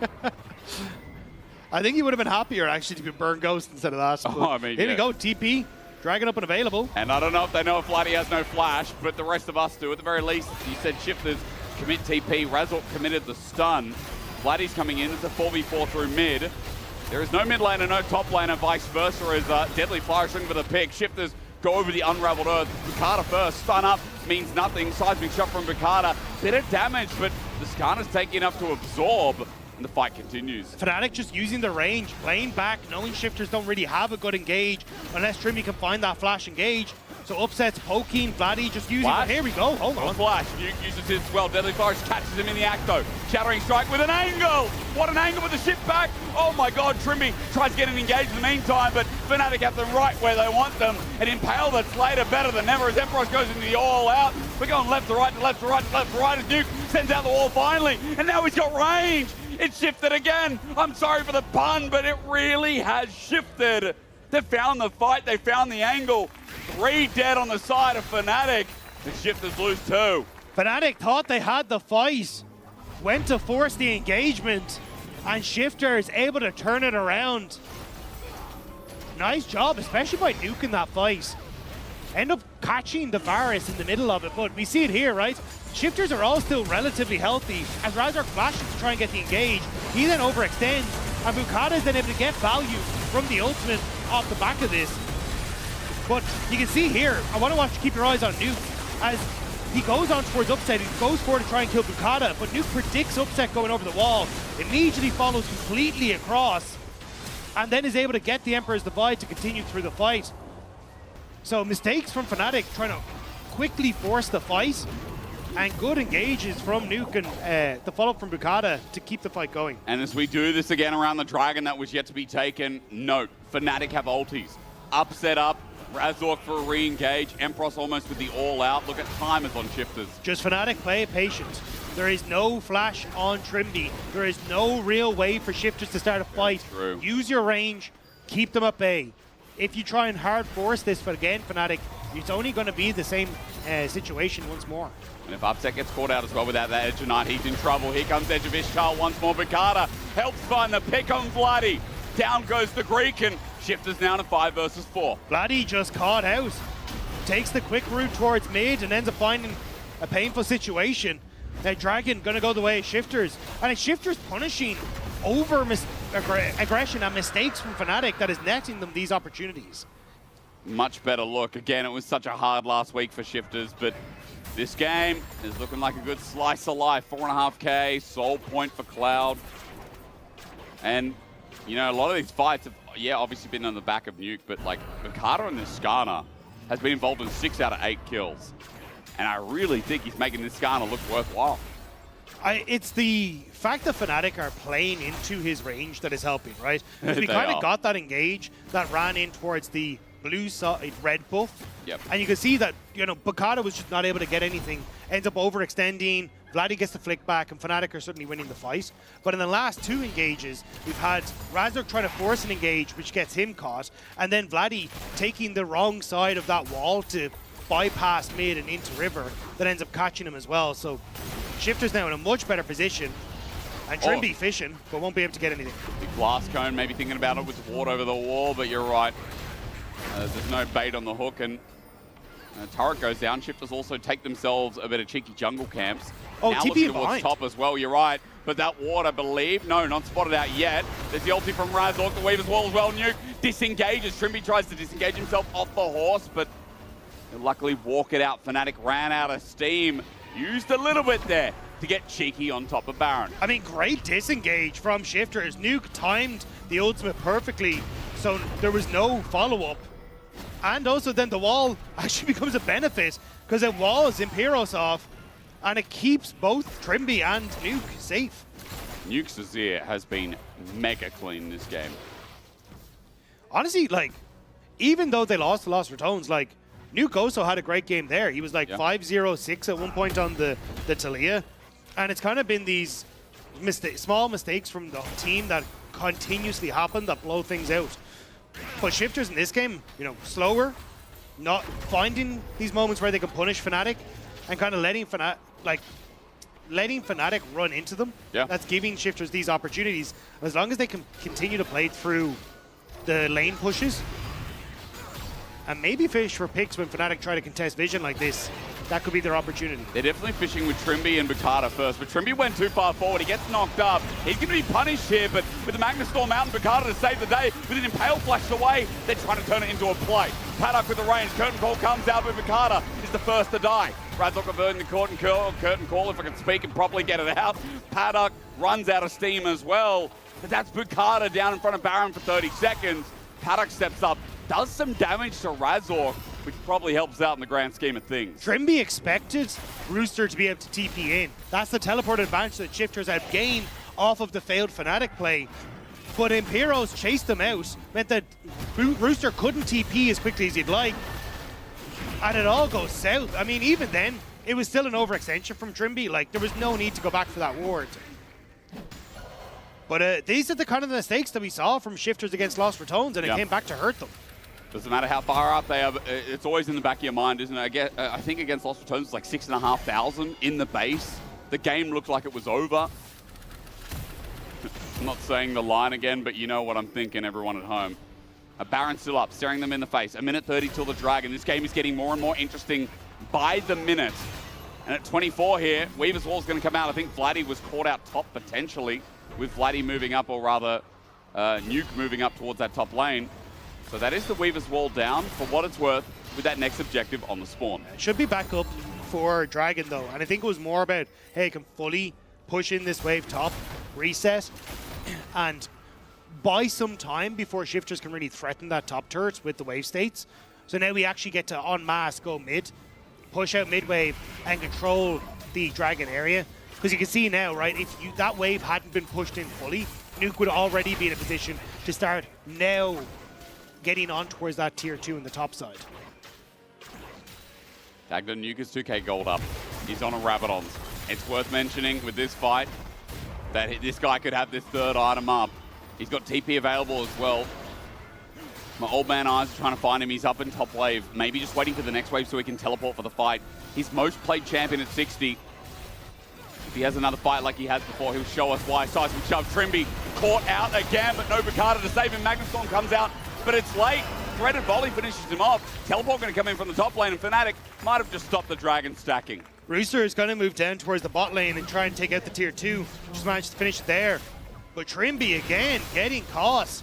I think he would have been happier, actually, to be Burn Ghost instead of that. Oh, I mean, here we go, TP. Dragon up and available. And I don't know if they know if Vladdy has no flash, but the rest of us do. At the very least, you said Shifters commit TP. Razork committed the stun. Vladdy's coming in. It's a 4v4 through mid. There is no mid lane and no top lane, and vice versa as Deadly Fire swing for the pick. Shifters go over the Unraveled Earth. Bukata first. Stun up means nothing. Seismic shot from Bukata. Bit of damage, but the Skarner's taking enough to absorb. And the fight continues. Fnatic just using the range, playing back, knowing Shifters don't really have a good engage unless Trimmy can find that flash engage. So Upset's poking, Vladdy just using it. Here we go, hold on. Flash, Nuke uses it as well. Deadly Forest catches him in the act though. Shattering Strike with an angle. What an angle with the ship back. Oh my god, Trimmy tries to get an engage in the meantime, but Fnatic have them right where they want them. And Impale the Slater better than ever as Emperor goes into the all out. We're going left to right, to left to right, to left to right as Nuke sends out the wall finally. And now he's got range. It's shifted again. I'm sorry for the pun, but it really has shifted. They found the fight. They found the angle. 3 dead on the side of Fnatic. The Shifters lose 2. Fnatic thought they had the fight. Went to force the engagement. And Shifter is able to turn it around. Nice job, especially by nuking that fight. end up catching the Varus in the middle of it. But we see it here, right? Shifters are all still relatively healthy. As Razork flashes to try and get the engage, he then overextends, and Bukata is then able to get value from the ultimate off the back of this. But you can see here, I want to keep your eyes on Nuke, as he goes on towards upset, he goes forward to try and kill Bukata, but Nuke predicts upset going over the wall, immediately follows completely across, and then is able to get the Emperor's Divide to continue through the fight. So mistakes from Fnatic trying to quickly force the fight, and good engages from Nuke and the follow-up from Bukata to keep the fight going. And as we do this again around the Dragon that was yet to be taken, note, Fnatic have ultis. Upset up, Razork for a re-engage, Empress almost with the all-out. Look at timers on Shifters. Just Fnatic play it patient. There is no flash on Trimby. There is no real way for Shifters to start a fight. True. Use your range, keep them at bay. If you try and hard force this, but again, Fnatic, it's only going to be the same situation once more. And if Upset gets caught out as well without that Edge of Night, he's in trouble. Here comes Edge of Ishtar once more. Bukata helps find the pick on Vladdy. Down goes the Greek, and Shifters now to 5 versus 4. Vladdy just caught out. Takes the quick route towards mid and ends up finding a painful situation. Now Dragon going to go the way of Shifters. And it's Shifters punishing over aggression and mistakes from Fnatic that is netting them these opportunities. Much better look. Again, it was such a hard last week for Shifters, but this game is looking like a good slice of life. 4.5k, soul point for Cloud. And, you know, a lot of these fights have, yeah, obviously been on the back of Nuke, but like Bukata in this Skarner has been involved in 6 out of 8 kills. And I really think he's making this Skarner look worthwhile. It's the fact that Fnatic are playing into his range that is helping, right? Because we They kind of are. got that engage that ran in towards the blue side red buff. Yep. And you can see that, you know, Bukata was just not able to get anything. Ends up overextending. Vladdy gets the flick back, and Fnatic are certainly winning the fight. But in the last 2 engages, we've had Razork trying to force an engage, which gets him caught, and then Vladdy taking the wrong side of that wall to bypass mid and into river that ends up catching him as well. So Shifters now in a much better position, and Trimby fishing, but won't be able to get anything. Big blast cone, maybe thinking about it with Ward over the wall, but you're right. There's no bait on the hook, and turret goes down. Shifters also take themselves a bit of cheeky jungle camps. Oh, now TP looking towards behind. top as well, you're right. But that ward, I believe, no, not spotted out yet. There's the ulti from Razork, the Weaver's Wall as well. Nuke disengages. Trimby tries to disengage himself off the horse, but luckily walk it out. Fnatic ran out of steam. Used a little bit there to get cheeky on top of Baron. I mean, great disengage from Shifters. Nuke timed the ultimate perfectly, so there was no follow-up. And also then the wall actually becomes a benefit, because it walls Imperos off, and it keeps both Trimby and Nuke safe. Nuke's Azir has been mega clean in this game. Honestly, like, even though they lost to Lost Ratones, like, Nuke also had a great game there. He was like 5-0-6 at one point on the Talia. And it's kind of been these small mistakes from the team that continuously happen that blow things out. But Shifters in this game, you know, slower, not finding these moments where they can punish Fnatic, and kind of letting Fnatic run into them. Yeah. That's giving Shifters these opportunities. As long as they can continue to play through the lane pushes, and maybe fish for picks when Fnatic try to contest vision like this, that could be their opportunity. They're definitely fishing with Trimby and Bukata first, but Trimby went too far forward. He gets knocked up. He's going to be punished here, but with the Magnus Storm out and Bukata to save the day, with an Impale flashed away, they're trying to turn it into a play. Paddock with the range. Curtain Call comes out, but Bukata is the first to die. Razork averting the curtain call, if I can speak and properly get it out. Paddock runs out of steam as well, but that's Bukata down in front of Baron for 30 seconds. Paddock steps up, does some damage to Razork, which probably helps out in the grand scheme of things. Trimby expected Rooster to be able to TP in. That's the teleport advantage that Shifters had gained off of the failed Fnatic play. But Imperos chased them out, meant that Rooster couldn't TP as quickly as he'd like. And it all goes south. I mean, even then, it was still an overextension from Trimby. Like, there was no need to go back for that ward. But these are the kind of mistakes that we saw from Shifters against Lost Ratones, and it came back to hurt them. Doesn't matter how far up they are, it's always in the back of your mind, isn't it? I think against Lost Ratones, it's like 6,500 in the base. The game looked like it was over. I'm not saying the line again, but you know what I'm thinking, everyone at home. A Baron still up, staring them in the face. 1:30 till the Dragon. This game is getting more and more interesting by the minute. And at 24 here, Weaver's Wall's going to come out. I think Vladdy was caught out top potentially, with Vladdy moving up, or rather Nuke moving up towards that top lane. So that is the Weaver's Wall down, for what it's worth, with that next objective on the spawn. It should be back up for Dragon though, and I think it was more about, hey, I can fully push in this wave top, reset, and buy some time before Shifters can really threaten that top turret with the wave states. So now we actually get to en masse go mid, push out mid wave, and control the Dragon area. Because you can see now, right, if that wave hadn't been pushed in fully, Nuke would already be in a position to start now getting on towards that tier 2 in the top side. Dagda, Nuke is 2k gold up. He's on a Rabadons. It's worth mentioning with this fight that this guy could have this third item up. He's got TP available as well. My old man eyes are trying to find him. He's up in top wave. Maybe just waiting for the next wave so he can teleport for the fight. His most played champion at 60. If he has another fight like he has before, he'll show us why. Seismic shove. Trimby caught out again, but no Bukata to save him. Magnustorm comes out, but it's late. Threaded volley finishes him off. Teleport going to come in from the top lane, and Fnatic might have just stopped the Dragon stacking. Rooster is going to move down towards the bot lane and try and take out the tier 2. Just managed to finish it there. But Trimby again getting caught.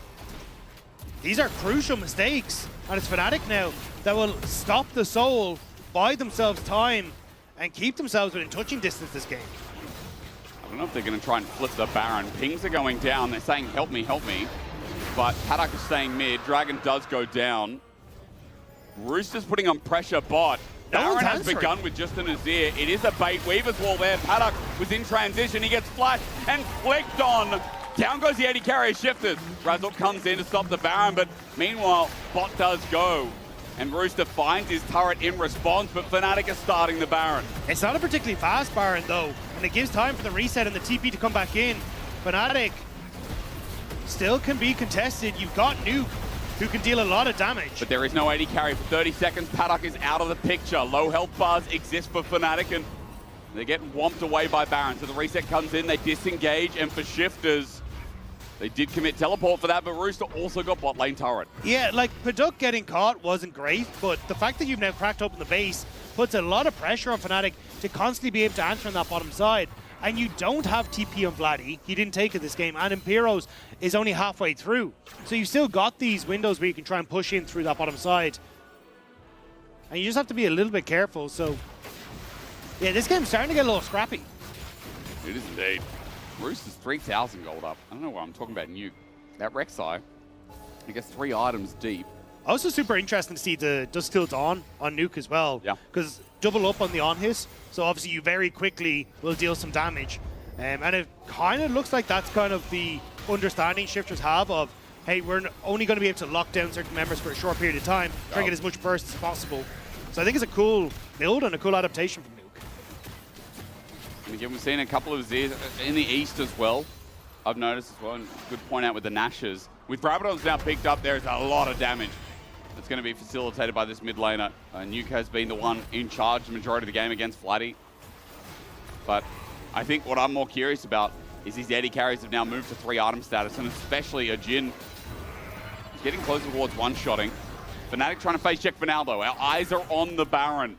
These are crucial mistakes. And it's Fnatic now that will stop the Soul, buy themselves time, and keep themselves within touching distance this game. I don't know if they're going to try and flip the Baron. Pings are going down. They're saying, help me, help me. But Paddock is staying mid. Dragon does go down. Rooster's putting on pressure bot. Baron has begun with just an Azir. It is a bait. Weaver's Wall there. Paddock was in transition. He gets flashed and flicked on. Down goes the AD carry Shifters. Razork comes in to stop the Baron, but meanwhile, bot does go. And Rooster finds his turret in response, but Fnatic is starting the Baron. It's not a particularly fast Baron though, and it gives time for the reset and the TP to come back in. Fnatic still can be contested. You've got Nuke, who can deal a lot of damage. But there is no AD carry for 30 seconds. Paddock is out of the picture. Low health bars exist for Fnatic, and they're getting whomped away by Baron. So the reset comes in, they disengage, and for Shifters, they did commit teleport for that, but Rooster also got bot lane turret. Yeah, like, Paddock getting caught wasn't great, but the fact that you've now cracked open the base puts a lot of pressure on Fnatic to constantly be able to answer on that bottom side. And you don't have TP on Vladdy. He didn't take it this game, and Imperos is only halfway through. So you've still got these windows where you can try and push in through that bottom side. And you just have to be a little bit careful. So, yeah, this game's starting to get a little scrappy. It is indeed. Rooster's 3,000 gold up. I don't know why I'm talking about Nuke. That Rek'Sai, he gets 3 items deep. Also super interesting to see the Dusk Till Dawn on Nuke as well. Yeah. Because double up on the on-hit, so obviously you very quickly will deal some damage. And it kind of looks like that's kind of the understanding Shifters have of, hey, we're only going to be able to lock down certain members for a short period of time, try and get as much burst as possible. So I think it's a cool build and a cool adaptation from Nuke. And again, we've seen a couple of Zers in the east as well. I've noticed as well, and good point out with the Nashers. With Rabadon's now picked up, there's a lot of damage that's going to be facilitated by this mid laner. Nuke has been the one in charge the majority of the game against Vladdy. But I think what I'm more curious about is these AD carries have now moved to 3 item status, and especially a Jhin. He's getting closer towards one-shotting. Fnatic trying to face check Finaldo. Our eyes are on the Baron.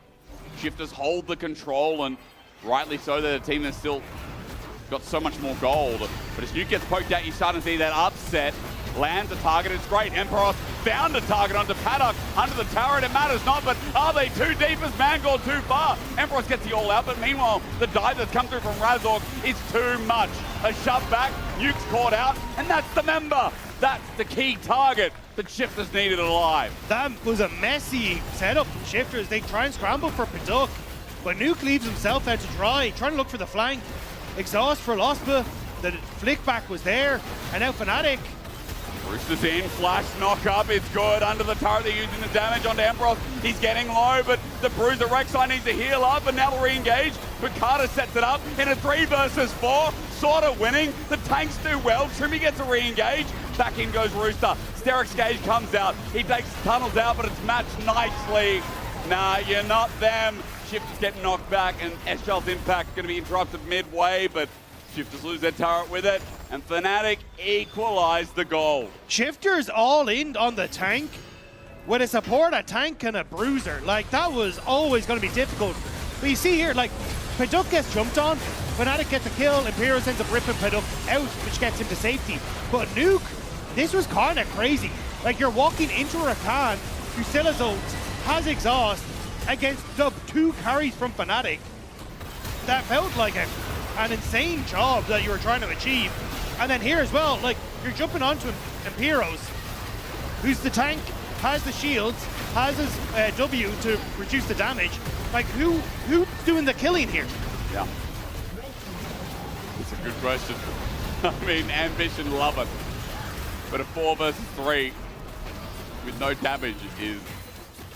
Shifters hold the control, and rightly so, they're a team that's still got so much more gold. But as Nuke gets poked out, you start to see that upset. Lands a target, it's great. Emperor found a target onto Paddock under the turret, it matters not, but are they too deep? As Mangor too far? Emperor gets the all out, but meanwhile, the dive that's come through from Razork is too much. A shove back, Nuke's caught out, and that's the member. That's the key target that Shifters needed alive. That was a messy setup from Shifters. They try and scramble for Paddock, but Nuke leaves himself out to dry, trying to look for the flank. Exhaust for Lospa, the flick back was there, and now Fnatic. Rooster's in, flash knock up, it's good. Under the turret, they're using the damage onto Emperor. He's getting low, but the Bruiser Rek'Sai needs to heal up, and now they'll re-engage. But Carter sets it up in a 3 versus 4, sort of winning. The tanks do well, Trimmy gets a re-engage. Back in goes Rooster. Sterix Gage comes out, he takes tunnels out, but it's matched nicely. Nah, you're not them. Shifters get knocked back, and Eschal's impact going to be interrupted midway, but Shifters lose their turret with it. and Fnatic equalize the goal. Shifters all in on the tank with a support, a tank, and a bruiser. Like, that was always going to be difficult. But you see here, like, Paduk gets jumped on, Fnatic gets a kill, Imperios ends up ripping Paduk out, which gets him to safety. But Nuke, this was kind of crazy. Like, you're walking into Rakan, who still has ult, has exhaust, against the 2 carries from Fnatic. That felt like an insane job that you were trying to achieve. And then here as well, like, you're jumping onto Imperios, who's the tank, has the shields, has his W to reduce the damage. Like, who's doing the killing here? Yeah. It's a good question. I mean, Ambition love it. But a 4 versus 3 with no damage is,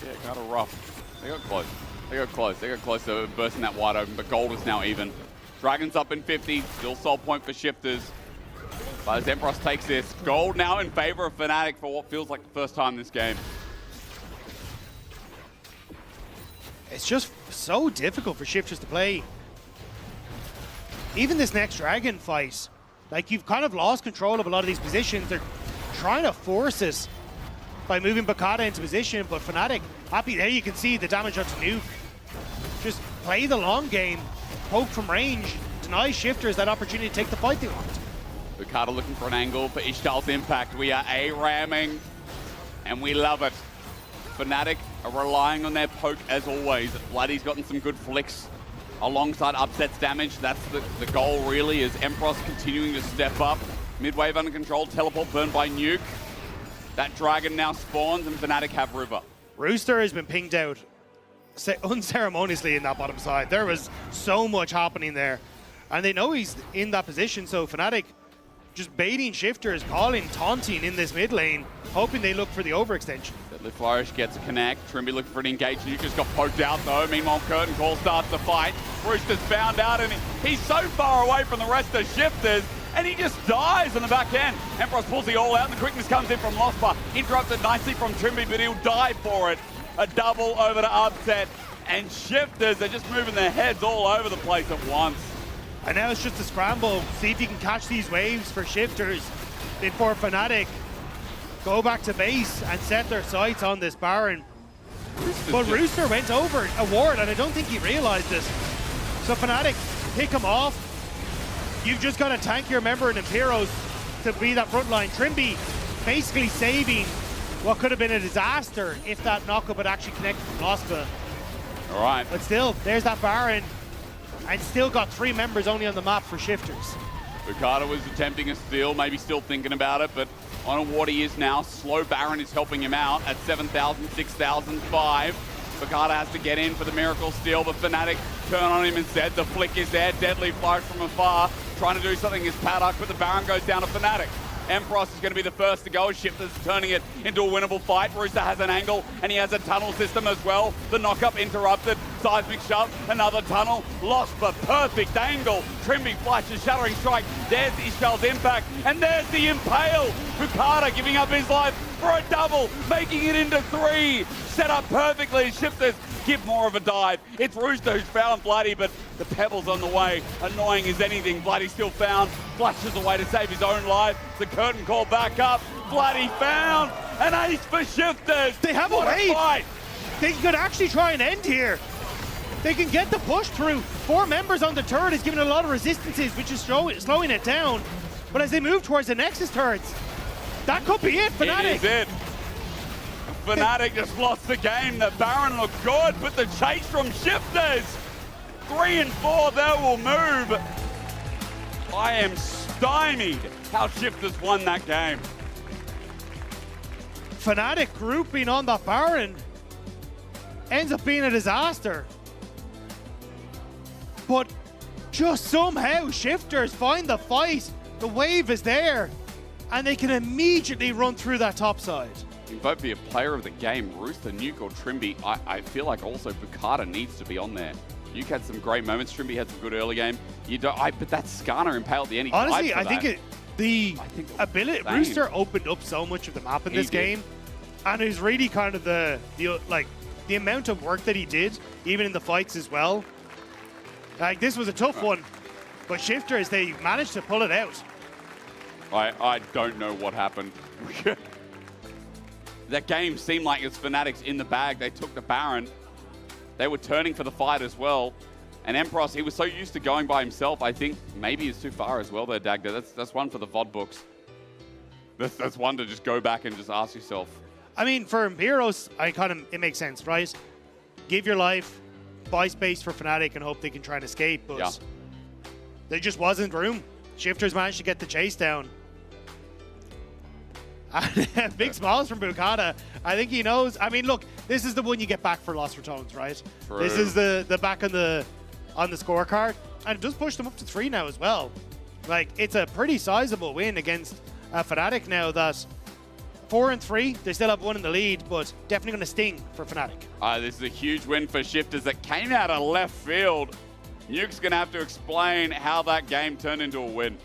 yeah, kind of rough. They got close. They got close. They got close to bursting that wide open, but gold is now even. Dragons up in 50, still soul point for Shifters. But as Empross takes this, gold now in favor of Fnatic for what feels like the first time this game. It's just so difficult for Shifters to play. Even this next Dragon fight, like, you've kind of lost control of a lot of these positions. They're trying to force it by moving Bakata into position, but Fnatic, happy there you can see the damage onto Nuke. Just play the long game, poke from range, deny Shifters that opportunity to take the fight they want. Bakata looking for an angle for Ishtal's impact. We are A-ramming, and we love it. Fnatic are relying on their poke as always. Blooddy's gotten some good flicks alongside upsets damage. That's the goal really, is Empross continuing to step up. Midwave under control, teleport burned by Nuke. That dragon now spawns and Fnatic have River. Rooster has been pinged out unceremoniously in that bottom side. There was so much happening there. And they know he's in that position, so Fnatic just baiting Shifters, calling, taunting in this mid lane, hoping they look for the overextension. Deadly Flourish gets a connect. Trimby looking for an engage. Nuke just got poked out though. Meanwhile, Curtain Call starts the fight. Rooster's found out and he's so far away from the rest of Shifters and he just dies on the back end. Empross pulls the all out. The quickness comes in from Lospa. Interrupted nicely from Trimby, but he'll die for it. A double over to upset. And Shifters are just moving their heads all over the place at once. And now it's just a scramble. See if you can catch these waves for Shifters before Fnatic go back to base and set their sights on this Baron. But Rooster went over a ward, and I don't think he realized this. So Fnatic pick him off. You've just got to tank your member in Imperios to be that front line. Trimby basically saving what could have been a disaster if that knockup had actually connected from Lospa. All right. But still, there's that Baron. And still got 3 members only on the map for Shifters. Bukata was attempting a steal, maybe still thinking about it, but on a ward he is now. Slow Baron is helping him out at 7,000, 6,005. Bukata has to get in for the miracle steal, but Fnatic turn on him instead. The flick is there, Deadly Flourish from afar, trying to do something as Paddock, but the Baron goes down to Fnatic. Empross is going to be the first to go. Shifters turning it into a winnable fight. Rooster has an angle, and he has a tunnel system as well. The knock-up interrupted. Seismic shove, another tunnel. Lost, but perfect angle. Trimby flashes, Shattering Strike. There's Ishtal's impact, and there's the Impale. Bukata giving up his life for a double, making it into 3. Set up perfectly. Shifters give more of a dive. It's Rooster who's found Bloody, but the Pebble's on the way. Annoying as anything. Bloody still found. Flashes away to save his own life. The Curtain Call back up. Bloody found. An ace for Shifters. They have a wave. They could actually try and end here. They can get the push through. 4 members on the turret is giving a lot of resistances, which is slowing it down. But as they move towards the Nexus turrets, that could be it, Fnatic. It is it. Fnatic just lost the game. The Baron looked good, but the chase from Shifters. 3 and 4, they will move. I am stymied how Shifters won that game. Fnatic grouping on the Baron ends up being a disaster. But just somehow Shifters find the fight. The wave is there, and they can immediately run through that top side. You both be a player of the game, Rooster, Nuke, or Trimby. I feel like also Bukata needs to be on there. Nuke had some great moments. Trimby had some good early game. But that Skarner Impale at the end. Honestly, I think the ability Rooster opened up so much of the map in this game, and it was really kind of the amount of work that he did, even in the fights as well. Like, this was a tough one, but Shifters, they managed to pull it out. I don't know what happened. That game seemed like it's Fnatic's in the bag. They took the Baron. They were turning for the fight as well. And Empros, he was so used to going by himself, I think maybe he's too far as well there, Dagda. That's one for the VOD books. That's one to just go back and just ask yourself. I mean, for Imperos, it makes sense, right? Give your life, buy space for Fnatic and hope they can try and escape, but there just wasn't room. Shifters managed to get the chase down. Big smiles from Bukata. I think he knows. I mean, look, this is the one you get back for lost returns, right? True. This is the back on the scorecard, and it does push them up to 3 now as well. Like, it's a pretty sizable win against Fnatic now. That 4 and 3, they still have 1 in the lead, but definitely going to sting for Fnatic. This is a huge win for Shifters that came out of left field. Nuke's going to have to explain how that game turned into a win.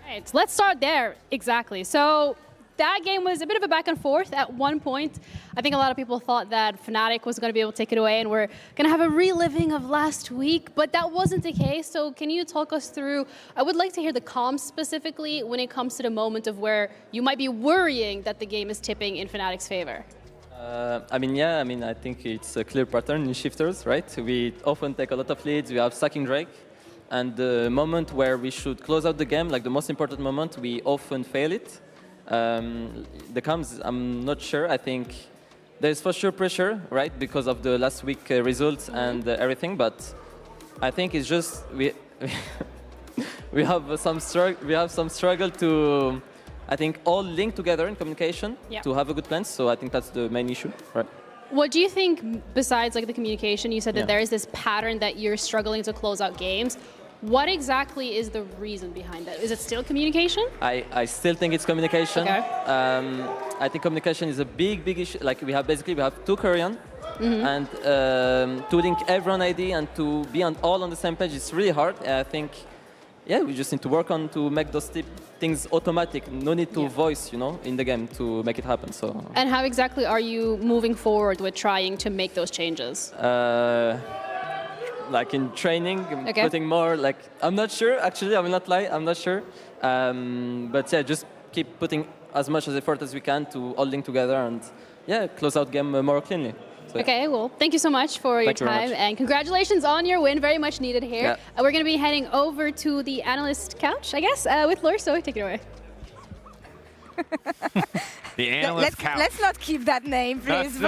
Right, let's start there. Exactly. So that game was a bit of a back and forth at one point. I think a lot of people thought that Fnatic was going to be able to take it away and we're going to have a reliving of last week, but that wasn't the case. So can you talk us through, I would like to hear the comms specifically when it comes to the moment of where you might be worrying that the game is tipping in Fnatic's favor. I think it's a clear pattern in Shifters, right? We often take a lot of leads, we have sacking Drake, and the moment where we should close out the game, like the most important moment, we often fail it. The comms, I'm not sure. I think there's for sure pressure, right, because of the last week results and everything, but I think it's just we have some struggle to, I think, all link together in communication to have a good plan. So I think that's the main issue, right? What do you think, besides like the communication, you said that there is this pattern that you're struggling to close out games. What exactly is the reason behind that? Is it still communication? I still think it's communication. Okay. I think communication is a big issue. Like we have 2 Korean, and to link everyone ID and to be all on the same page is really hard. I think, we just need to work on to make those things automatic. No need to voice, in the game to make it happen. So. And how exactly are you moving forward with trying to make those changes? Like in training, putting more, I'm not sure, actually, I will not lie, I'm not sure. But just keep putting as much as effort as we can to all link together and, close out game more cleanly. So, okay, well, thank you so much for your time, and congratulations on your win, very much needed here. We're going to be heading over to the analyst couch, I guess, with Lor, so take it away. The analyst couch. Let's not keep that name, please.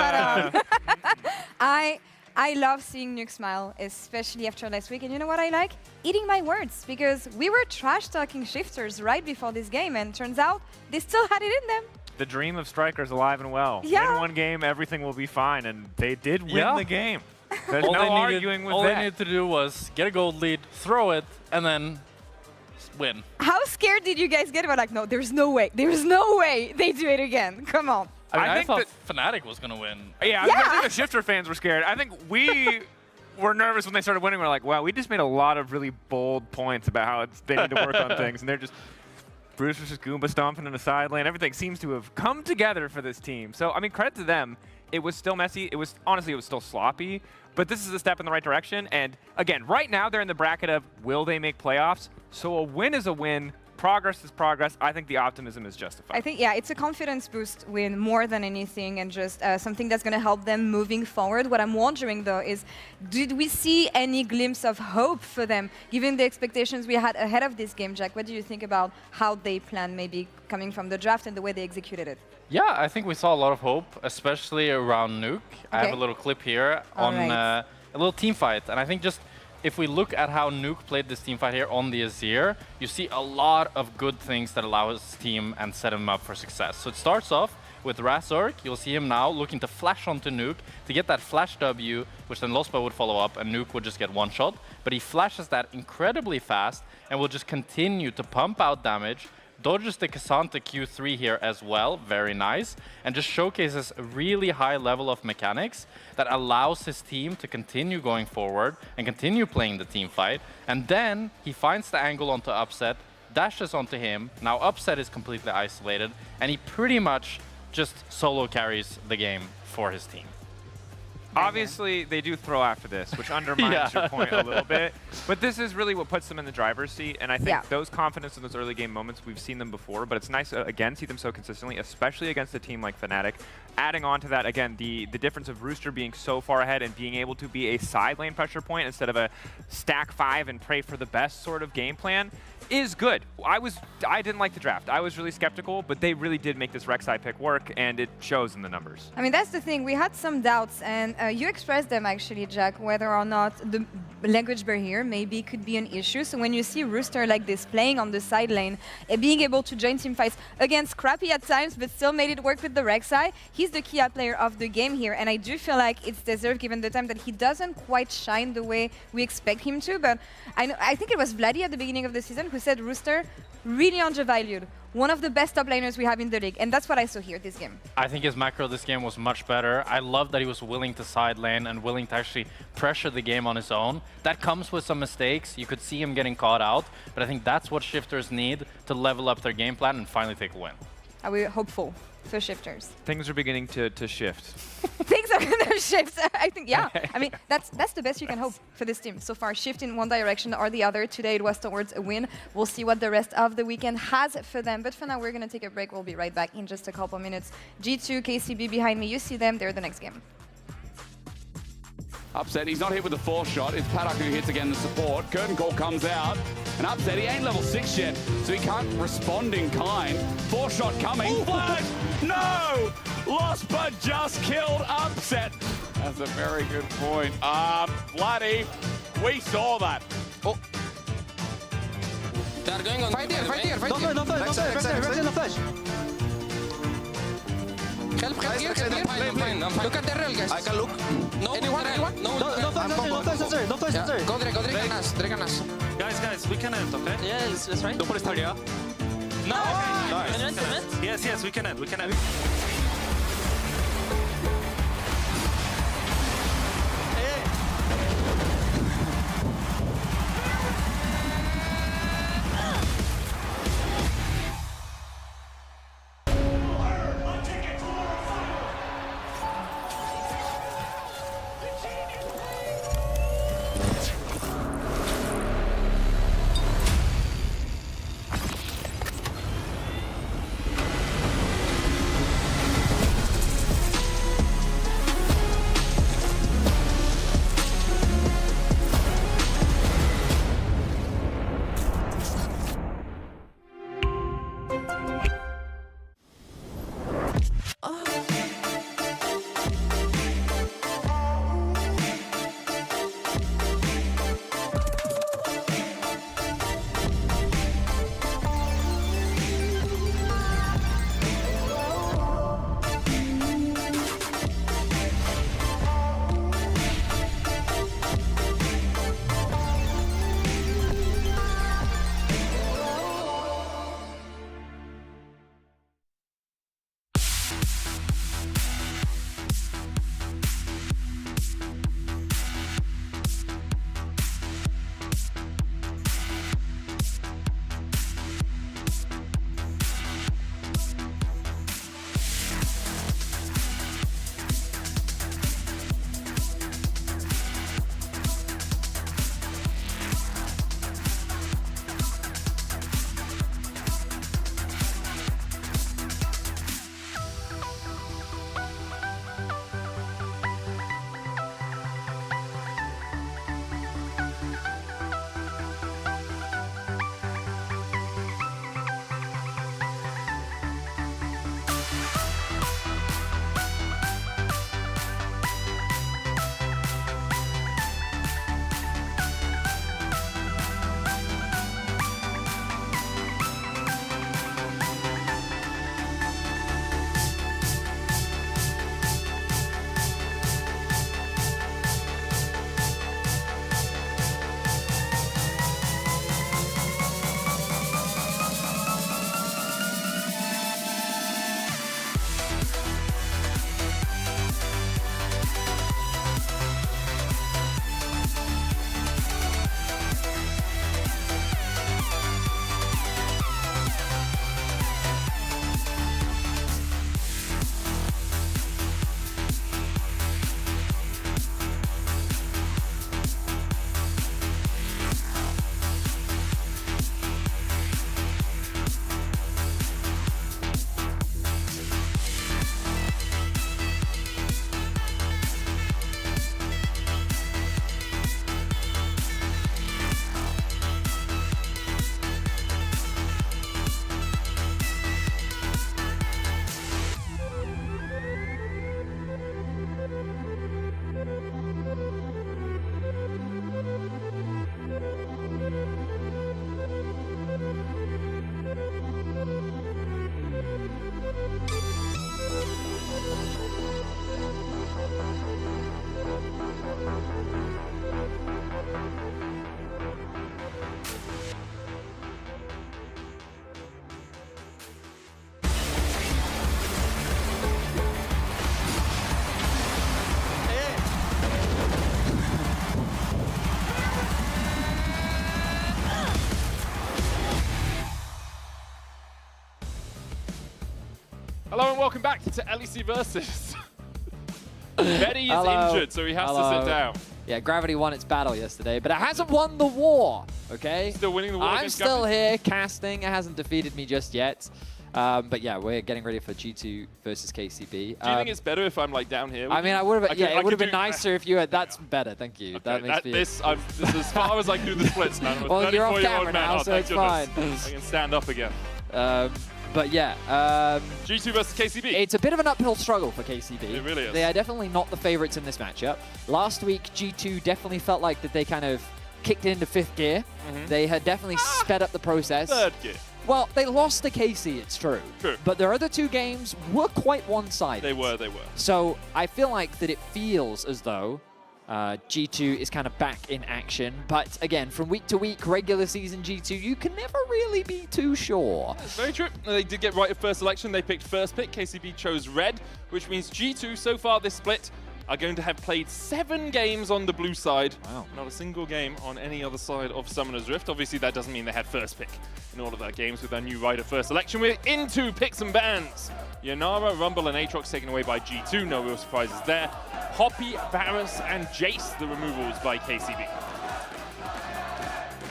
I love seeing Nuke smile, especially after last week. And you know what I like? Eating my words, because we were trash-talking Shifters right before this game, and turns out they still had it in them. The dream of strikers alive and well. Yeah. In one game, everything will be fine, and they did win the game. There's all no arguing with all that. they needed to do was get a gold lead, throw it, and then win. How scared did you guys get? We're like, no, there's no way. There's no way they do it again. Come on. I thought Fnatic was going to win. Yeah, I think the Shifter fans were scared. I think we were nervous when they started winning. We're like, wow, we just made a lot of really bold points about how they need to work on things. And they're just, Bruce was just Goomba stomping in the side lane. Everything seems to have come together for this team. So, I mean, credit to them. It was still messy. Honestly, it was still sloppy. But this is a step in the right direction. And again, right now they're in the bracket of will they make playoffs? So a win is a win. Progress is progress. I think the optimism is justified. I think, it's a confidence boost win more than anything, and just something that's going to help them moving forward. What I'm wondering, though, is did we see any glimpse of hope for them, given the expectations we had ahead of this game, Jack? What do you think about how they plan, maybe coming from the draft and the way they executed it? Yeah, I think we saw a lot of hope, especially around Nuke. I have a little clip here on a little team fight, and I think just if we look at how Nuke played this team fight here on the Azir, you see a lot of good things that allow his team and set him up for success. So it starts off with Razork. You'll see him now looking to flash onto Nuke to get that flash W, which then Lospa would follow up and Nuke would just get one shot. But he flashes that incredibly fast and will just continue to pump out damage, dodges the Cassandra Q3 here as well, very nice, and just showcases a really high level of mechanics that allows his team to continue going forward and continue playing the team fight. And then he finds the angle onto Upset, dashes onto him. Now Upset is completely isolated, and he pretty much just solo carries the game for his team. Obviously, they do throw after this, which undermines your point a little bit. But this is really what puts them in the driver's seat. And I think those confidence in those early game moments, we've seen them before. But it's nice to, again, see them so consistently, especially against a team like Fnatic. Adding on to that, again, the difference of Rooster being so far ahead and being able to be a side lane pressure point instead of a stack 5 and pray for the best sort of game plan is good. I didn't like the draft. I was really skeptical, but they really did make this Rek'Sai pick work, and it shows in the numbers. I mean, that's the thing. We had some doubts, and you expressed them actually, Jack, whether or not the language barrier maybe could be an issue. So when you see Rooster like this playing on the side lane and being able to join team fights against Scrappy at times, but still made it work with the Rek'Sai, he's the key player of the game here, and I do feel like it's deserved given the time that he doesn't quite shine the way we expect him to. But I think it was Vladdy at the beginning of the season who said Rooster really undervalued, one of the best top laners we have in the league, and that's what I saw here this game. I think his macro this game was much better. I love that he was willing to side lane and willing to actually pressure the game on his own. That comes with some mistakes. You could see him getting caught out, but I think that's what shifters need to level up their game plan and finally take a win. Are we hopeful for shifters? Things are beginning to shift. Things are going to shift. I think, yeah. I mean, that's the best you can hope for this team. So far, shift in one direction or the other. Today it was towards a win. We'll see what the rest of the weekend has for them. But for now, we're going to take a break. We'll be right back in just a couple minutes. G2, KCB behind me. You see them. They're the next game. Upset, he's not hit with the 4th shot. It's Paddock who hits again the support. Curtain Call comes out. And Upset, he ain't level 6 yet, so he can't respond in kind. 4th shot coming. Flash! No! Lost but just killed Upset. That's a very good point. Bloody, we saw that. Oh. They're going on. Fight here. Don't flash. Help here. I'm fine. Look at the rail, guys. I can look. No, Anyone? No, Don't flash there. Go Drake on us. Guys, we can end, okay? Yeah, that's right. Don't put his target. No, Yes, we can end. Hello and welcome back to LEC Versus. Betty is injured, so he has to sit down. Yeah, Gravity won its battle yesterday, but it hasn't won the war, okay? Still winning the war I'm against still Gravity? here casting. It hasn't defeated me just yet. But yeah, we're getting ready for G2 versus KCB. Do you think it's better if I'm like down here? I mean, I would have. Yeah, it would have been do- nicer if you had. That's better. Thank you. Okay, That makes me. this is as far as I can do the splits, man. I'm a Well, you're off 34-year-old camera man. now, Oh, so thank it's goodness. fine. I can stand up again. But yeah, G2 versus KCB. It's a bit of an uphill struggle for KCB. It really is. They are definitely not the favorites in this matchup. Last week, G2 definitely felt like that they kind of kicked it into 5th gear. They had definitely sped up the process. 3rd gear. Well, they lost to KC, it's true. True. But their other 2 games were quite one-sided. They were. So I feel like that it feels as though G2 is kind of back in action. But again, from week to week, regular season G2, you can never really be too sure. That's very true. They did get right at first selection. They picked first pick. KCB chose red, which means G2 so far this split are going to have played 7 games on the blue side. Wow. Not a single game on any other side of Summoner's Rift. Obviously, that doesn't mean they had first pick in all of their games with their new right at first selection. We're into picks and bans. Yanara, Rumble, and Aatrox taken away by G2. No real surprises there. Hoppy, Varus, and Jace, the removals by KCB.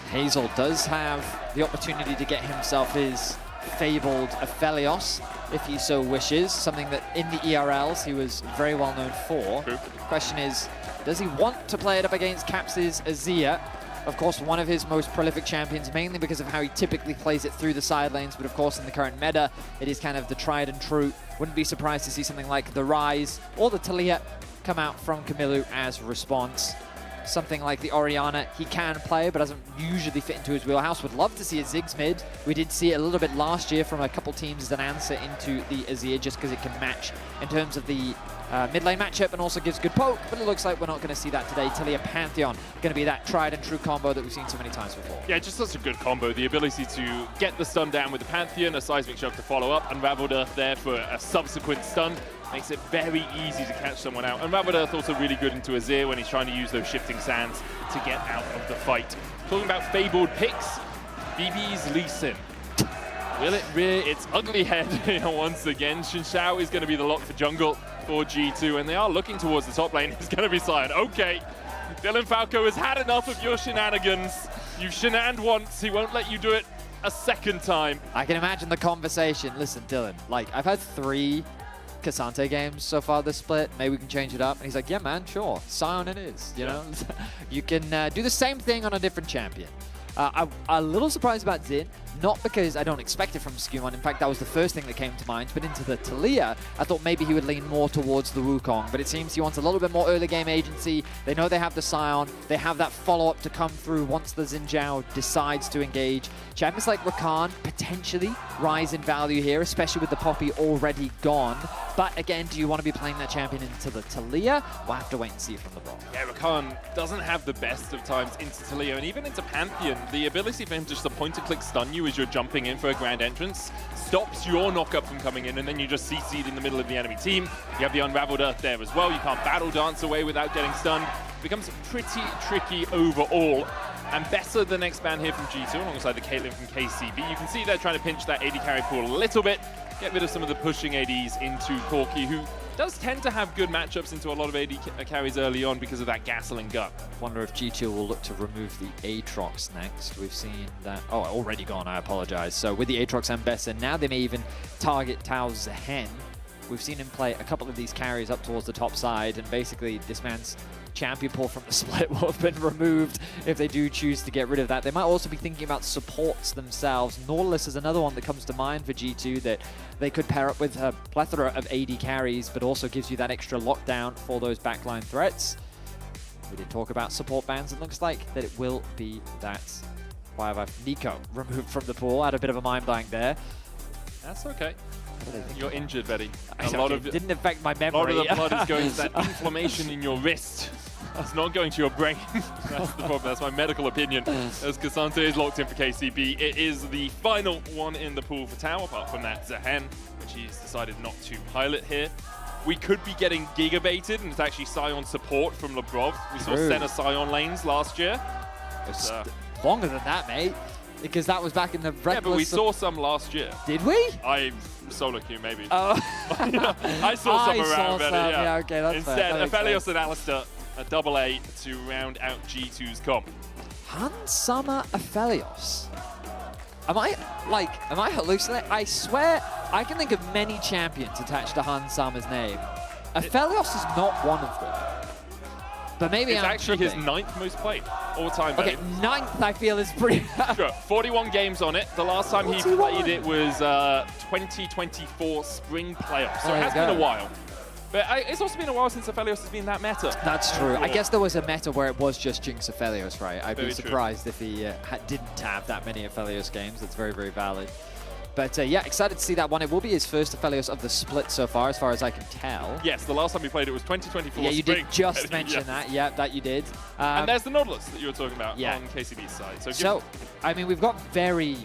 Hazel does have the opportunity to get himself his fabled Aphelios, if he so wishes, something that in the ERLs he was very well known for. True. Question is, does he want to play it up against Caps' Azir? Of course, one of his most prolific champions, mainly because of how he typically plays it through the side lanes, but of course in the current meta, it is kind of the tried and true. Wouldn't be surprised to see something like the Rise or the Talia come out from Camilo as response. Something like the Orianna, he can play, but doesn't usually fit into his wheelhouse. Would love to see a Ziggs mid. We did see it a little bit last year from a couple teams as an answer into the Azir, just because it can match in terms of the mid lane matchup and also gives good poke, but it looks like we're not going to see that today. Talia Pantheon going to be that tried and true combo that we've seen so many times before. Yeah, just such a good combo. The ability to get the stun down with the Pantheon, a seismic shock to follow up, Unraveled Earth there for a subsequent stun. Makes it very easy to catch someone out. Unraveled Earth also really good into Azir when he's trying to use those shifting sands to get out of the fight. Talking about fabled picks, BB's Lee Sin. Will it rear its ugly head once again? Xin Xiao is going to be the lock for jungle for G2, and they are looking towards the top lane. It's going to be Sion. Okay, Dylan Falco has had enough of your shenanigans. You've shenaned once, he won't let you do it a second time. I can imagine the conversation. Listen, Dylan, like, I've had 3 Cassante games so far this split. Maybe we can change it up. And he's like, yeah, man, sure. Sion it is, you know? You can do the same thing on a different champion. I'm a little surprised about Xin, not because I don't expect it from Skumon. In fact, that was the first thing that came to mind. But into the Talia, I thought maybe he would lean more towards the Wukong. But it seems he wants a little bit more early game agency. They know they have the Sion. They have that follow-up to come through once the Xin Zhao decides to engage. Champions like Rakan potentially rise in value here, especially with the Poppy already gone. But again, do you want to be playing that champion into the Talia? We'll have to wait and see from the bot. Yeah, Rakan doesn't have the best of times into Talia, and even into Pantheon. The ability for him to just point-and-click stun you as you're jumping in for a grand entrance stops your knockup from coming in, and then you just CC'd in the middle of the enemy team. You have the Unraveled Earth there as well. You can't battle dance away without getting stunned. It becomes pretty tricky overall. And better the next ban here from G2 alongside the Caitlyn from KCB. You can see they're trying to pinch that AD carry pool a little bit, get rid of some of the pushing ADs into Corki, who does tend to have good matchups into a lot of AD carries early on because of that gasoline gun. Wonder if G2 will look to remove the Aatrox next. We've seen that. Oh, already gone, I apologize. So with the Aatrox and Bessa, now they may even target Tao Zehen. We've seen him play a couple of these carries up towards the top side, and basically this man's champion pool from the split will have been removed if they do choose to get rid of that. They might also be thinking about supports themselves. Nautilus is another one that comes to mind for G2 that they could pair up with a plethora of AD carries, but also gives you that extra lockdown for those backline threats. We did talk about support bans. It looks like that it will be that. Why have I Nico removed from the pool? I had a bit of a mind blank there. That's okay. You're injured, Betty. Didn't affect my memory. A lot of the blood is going to that inflammation in your wrist. It's not going to your brain. That's the problem. That's my medical opinion. As Cassante is locked in for KCB, it is the final one in the pool for Tao, apart from that Zehen, which he's decided not to pilot here. We could be getting gigabaited, and it's actually Sion support from Lebrov. We saw Senna Sion lanes last year. It's longer than that, mate. because that was back in the reckless... Yeah, but we saw some last year. Did we? I solo queue maybe. Oh. I saw some around some. better, yeah. Okay, that's Instead, fair. That makes Aphelios sense. and Alistair, a double A to round out G2's comp. Hansama Aphelios. Am I hallucinating? I swear, I can think of many champions attached to Hansama's name. Aphelios is not one of them. But maybe It's I'm actually his tripping. 9th most played all time. Okay, 9th I feel is pretty... Sure, 41 games on it. The last time he 41. played it was 2024 Spring Playoffs, so There it you has been go. a while. But it's also been a while since Aphelios has been that meta. That's true. I Yeah. guess there was a meta where it was just Jinx Aphelios, right? I'd Very be true. surprised if he didn't have that many Aphelios games. That's very, very valid. But yeah, excited to see that one. It will be his first Aphelios of the split so far as I can tell. Yes, the last time we played it was 2024 Yeah, you Spring. did just Yeah. mention that. Yeah, that you did. And there's the Nautilus that you were talking about yeah. on KCB's side. So, I mean, we've got very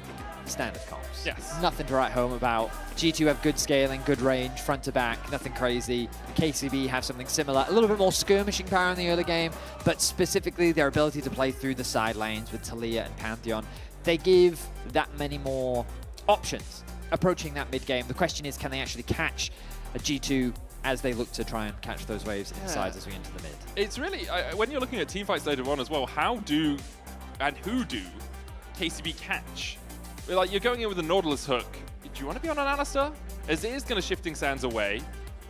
standard comps. Yes. Nothing to write home about. G2 have good scaling, good range, front to back, nothing crazy. KCB have something similar. A little bit more skirmishing power in the early game, but specifically their ability to play through the side lanes with Taliyah and Pantheon. They give that many more options approaching that mid game. The question is, can they actually catch a G2 as they look to try and catch those waves inside as we enter the mid? It's really, when you're looking at teamfights later on as well, how do and who do KCB catch? Like, you're going in with a Nautilus hook. Do you want to be on an Alistair? As it is going to shifting sands away.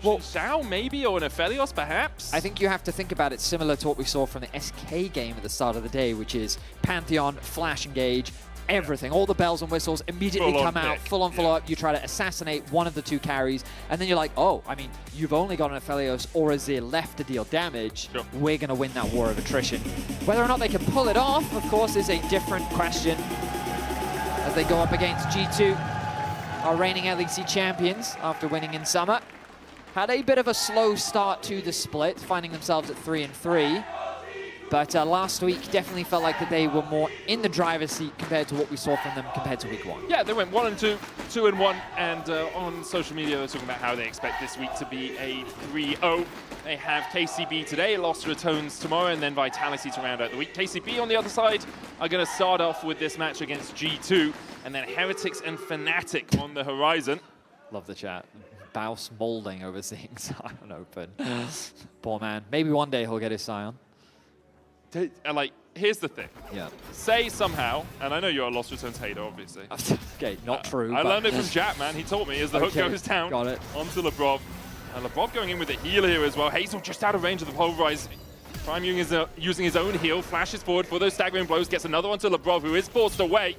Well, Xiao maybe, or an Aphelios perhaps? I think you have to think about it similar to what we saw from the SK game at the start of the day, which is Pantheon, flash engage, everything, all the bells and whistles immediately Full on come out, pick. full on, full up. You try to assassinate one of the two carries, and then you're like, oh, I mean, you've only got an Aphelios or a Zir left to deal damage. Sure. We're going to win that war of attrition. Whether or not they can pull it off, of course, is a different question as they go up against G2, our reigning LEC champions after winning in summer. Had a bit of a slow start to the split, finding themselves at 3-3. But last week definitely felt like that they were more in the driver's seat compared to what we saw from them compared to week 1. Yeah, they went 1-2, 2-1, and on social media they're talking about how they expect this week to be a 3-0. They have KCB today, Lost Returns tomorrow, and then Vitality to round out the week. KCB on the other side are going to start off with this match against G2, and then Heretics and Fnatic on the horizon. Love the chat. Baus molding over seeing Sion open. Poor man. Maybe one day he'll get his Sion. Like, here's the thing. Yeah. Say somehow, and I know you're a Lost Returns hater, obviously. Okay, not true. I but- learned it from Jat, man. He taught me as the Okay, hook goes down got it. onto Lebrov. And Lebrov going in with a heal here as well. Hazel just out of range of the pulverize. Prime using his own heal, flashes forward for those staggering blows, gets another one to Lebrov, who is forced away.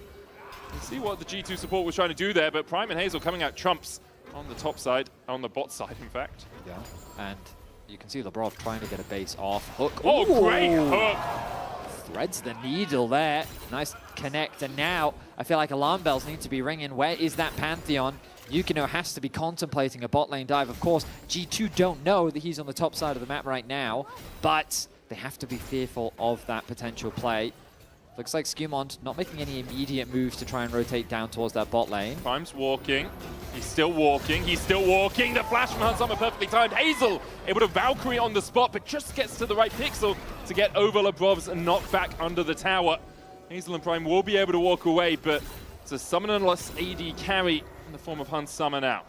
You see what the G2 support was trying to do there, but Prime and Hazel coming out trumps on the top side, on the bot side, in fact. Yeah, and you can see Lebrov trying to get a base off. Hook. Oh, great Ooh. hook! Threads the needle there. Nice connect, and now I feel like alarm bells need to be ringing. Where is that Pantheon? Yukino has to be contemplating a bot lane dive. Of course, G2 don't know that he's on the top side of the map right now, but they have to be fearful of that potential play. Looks like Skewmont not making any immediate moves to try and rotate down towards that bot lane. Prime's walking. He's still walking. He's still walking. The flash from Hansama perfectly timed. Hazel able to Valkyrie on the spot, but just gets to the right pixel to get over Lebrov's knockback under the tower. Hazel and Prime will be able to walk away, but it's a summonerless AD carry in the form of Hansama now.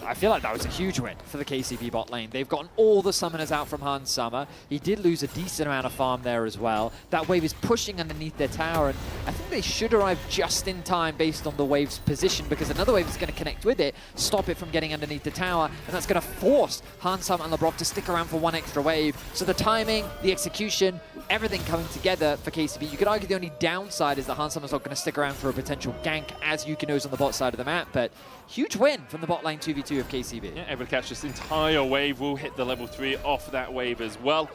I feel like that was a huge win for the KCB bot lane. They've gotten all the summoners out from Hansama. He did lose a decent amount of farm there as well. That wave is pushing underneath their tower, and I think they should arrive just in time based on the wave's position, because another wave is going to connect with it, stop it from getting underneath the tower, and that's going to force Hansama and Lebrov to stick around for one extra wave. So the timing, the execution, everything coming together for KCB. You could argue the only downside is that Hansama's not going to stick around for a potential gank as Yukino's on the bot side of the map, but huge win from the bot lane 2v2 of KCB. Yeah, able to catch this entire wave. Will hit the level 3 off that wave as well.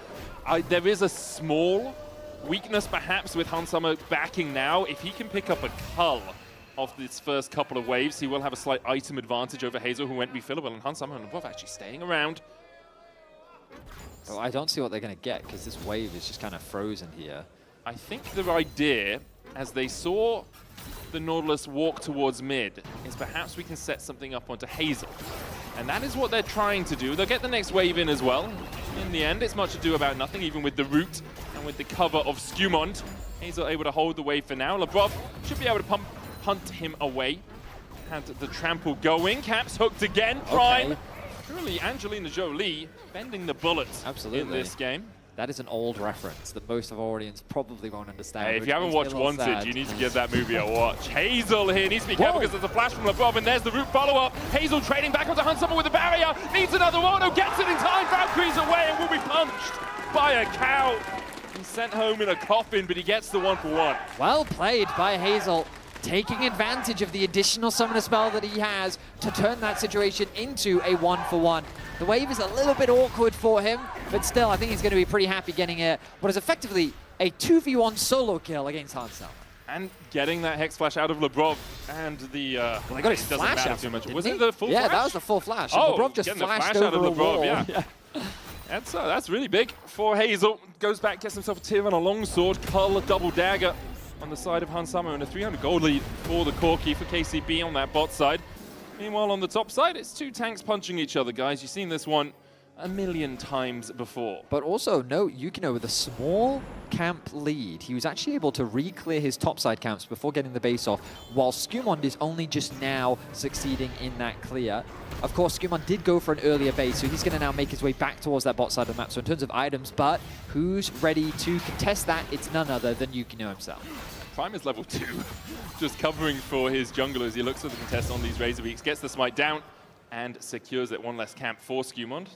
There is a small weakness perhaps with Hansama backing now. If he can pick up a cull off this first couple of waves, he will have a slight item advantage over Hazel, who went refillable, and Hansama and Lebrov actually staying around. Oh, I don't see what they're going to get, because this wave is just kind of frozen here. I think the idea, as they saw the Nautilus walk towards mid, is perhaps we can set something up onto Hazel. And that is what they're trying to do. They'll get the next wave in as well. In the end, it's much ado about nothing, even with the root and with the cover of Skewmont. Hazel able to hold the wave for now. Labrov should be able to punt him away. Had the trample going. Caps hooked again. Prime. Okay. Truly, Angelina Jolie bending the bullets in this game. That is an old reference that most of our audience probably won't understand. Hey, if you haven't watched Wanted, you need to give that movie a watch. Hazel here needs to be careful because there's a flash from Labrov, and there's the root follow-up. Hazel trading back onto Hunsummer with the barrier. Needs another auto, gets it in time. Valkyrie's away and will be punched by a cow. He's sent home in a coffin, but he gets the 1-for-1. Well played by Hazel, taking advantage of the additional summoner spell that he has to turn that situation into a 1-for-1. The wave is a little bit awkward for him, but still, I think he's going to be pretty happy getting what is effectively a 2v1 solo kill against Hansel. And getting that Hex Flash out of Labrov and the... well, they got his flash out too much. Didn't Was he? it the full flash? Yeah, that was the full flash. Oh, Labrov just getting the flashed flash out over of a Labrov, wall. yeah. That's really big for Hazel. Goes back, gets himself a tier on a longsword. Cull, a double dagger on the side of Hansama, and a 300 gold lead for the Corki for KCB on that bot side. Meanwhile, on the top side, it's two tanks punching each other, guys. You've seen this one a million times before. But also, note Yukino with a small camp lead. He was actually able to re-clear his topside camps before getting the base off, while Skumond is only just now succeeding in that clear. Of course, Skumond did go for an earlier base, so he's going to now make his way back towards that bot side of the map. So in terms of items, but who's ready to contest that? It's none other than Yukino himself. Prime is level 2, just covering for his jungle as he looks for the contest on these Razor Weeks, gets the smite down, and secures it. One less camp for Skumond.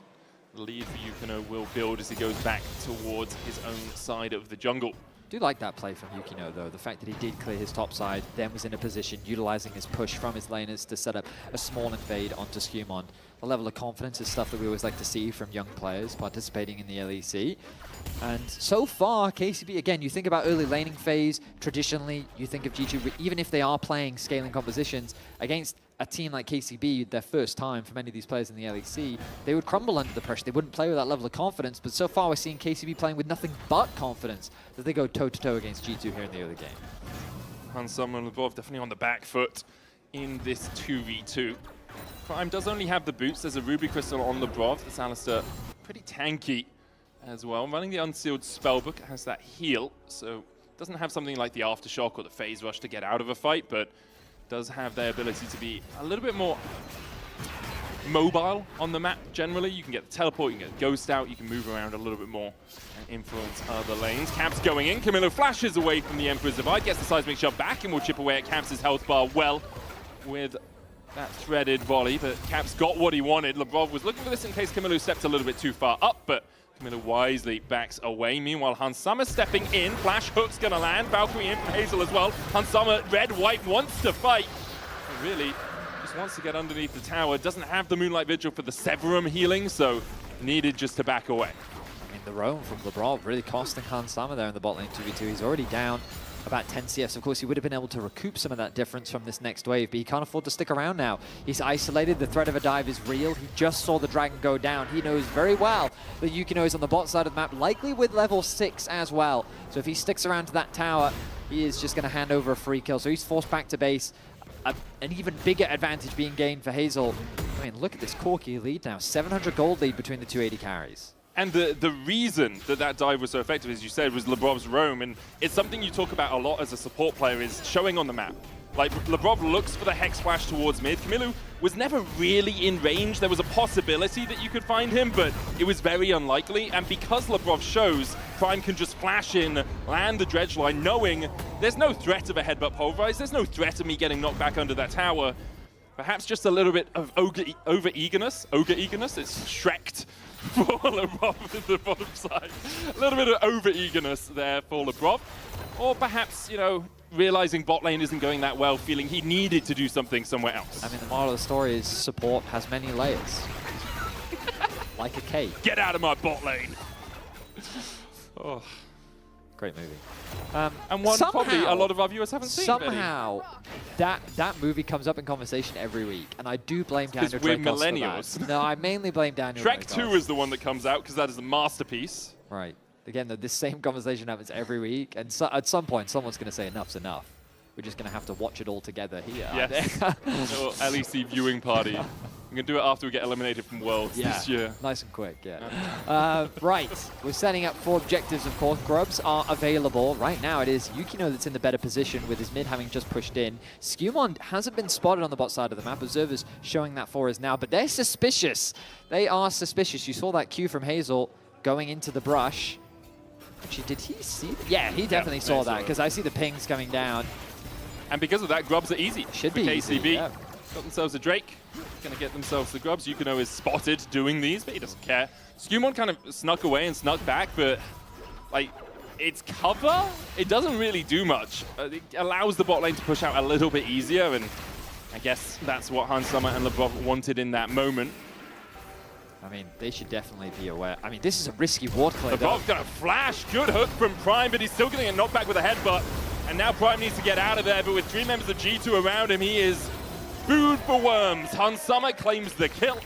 The lead for Yukino will build as he goes back towards his own side of the jungle. I do like that play from Yukino, though. The fact that he did clear his top side, then was in a position, utilizing his push from his laners to set up a small invade onto Skumond. The level of confidence is stuff that we always like to see from young players participating in the LEC. And so far, KCB, again, you think about early laning phase, traditionally, you think of G2, even if they are playing scaling compositions, against a team like KCB, their first time for many of these players in the LEC, they would crumble under the pressure. They wouldn't play with that level of confidence, but so far we're seeing KCB playing with nothing but confidence that they go toe-to-toe against G2 here in the early game. Hansama and Labrov definitely on the back foot in this 2v2. Prime does only have the boots. There's a Ruby Crystal on Labrov. This Alistar pretty tanky as well. Running the Unsealed Spellbook has that heal, so doesn't have something like the Aftershock or the Phase Rush to get out of a fight, but does have their ability to be a little bit more mobile on the map generally. You can get the teleport, you can get Ghost out, you can move around a little bit more and influence other lanes. Caps going in. Camilo flashes away from the Emperor's Divide, gets the seismic shot back and will chip away at Caps' health bar well with that threaded volley, but Caps got what he wanted. Labrov was looking for this in case Camilo stepped a little bit too far up, but Camilo wisely backs away. Meanwhile, Hansama stepping in. Flash hook's gonna land. Valkyrie in from Hazel as well. Hansama, red, white, wants to fight. He really just wants to get underneath the tower. Doesn't have the Moonlight Vigil for the Severum healing, so needed just to back away. I mean, the roam from Labrov really costing Hansama there in the bot lane 2v2. He's already down about 10 CS. Of course, he would have been able to recoup some of that difference from this next wave, but he can't afford to stick around now. He's isolated. The threat of a dive is real. He just saw the dragon go down. He knows very well that Yukino is on the bot side of the map, likely with level 6 as well. So if he sticks around to that tower, he is just going to hand over a free kill. So he's forced back to base. An even bigger advantage being gained for Hazel. I mean, look at this Corki lead now. 700 gold lead between the 280 carries. And the reason that dive was so effective, as you said, was Labrov's roam. And it's something you talk about a lot as a support player, is showing on the map. Like, Labrov looks for the Hex Flash towards mid. Camilo was never really in range. There was a possibility that you could find him, but it was very unlikely. And because Labrov shows, Prime can just flash in, land the dredge line, knowing there's no threat of a headbutt pulverize. There's no threat of me getting knocked back under that tower. Perhaps just a little bit of over-eagerness. Ogre-eagerness. It's Shrek'd for Labrov at the bottom side. A little bit of over-eagerness there for Labrov. Or perhaps, you know, realizing bot lane isn't going that well, feeling he needed to do something somewhere else. I mean, the moral of the story is support has many layers. Like a cake. Get out of my bot lane. Oh. Great movie. And one somehow, probably a lot of our viewers haven't seen. Somehow, that movie comes up in conversation every week, and I do blame Daniel we're Dracos millennials. for that. No, I mainly blame Daniel Shrek Dracos. 2 is the one that comes out, because that is a masterpiece. Right. Again, though, this same conversation happens every week, and so, at some point, someone's going to say enough's enough. we're just going to have to watch it all together here. Yes. Little LEC viewing party. I'm going to do it after we get eliminated from Worlds this year. Nice and quick, right, we're setting up 4 objectives, of course. Grubs are available. Right now it is Yukino that's in the better position with his mid having just pushed in. Skewmond hasn't been spotted on the bot side of the map. Observers showing that for us now, but they're suspicious. They are suspicious. You saw that cue from Hazel going into the brush. Actually, did he see? Yeah, he definitely saw that because I see the pings coming down. And because of that, grubs are easy. Should for be KCB. easy, yeah. Got themselves a Drake. Going to get themselves the grubs. Yukino is spotted doing these, but he doesn't care. Skewmon kind of snuck away and snuck back, but like its cover, it doesn't really do much. It allows the bot lane to push out a little bit easier, and I guess that's what Hans Sommer and Lebrov wanted in that moment. I mean, they should definitely be aware. I mean, this is a risky ward play. Lebrov's got a flash. Good hook from Prime, but he's still getting a knockback with a headbutt. And now Prime needs to get out of there, but with 3 members of G2 around him, he is food for worms. Hans Sommer claims the kill.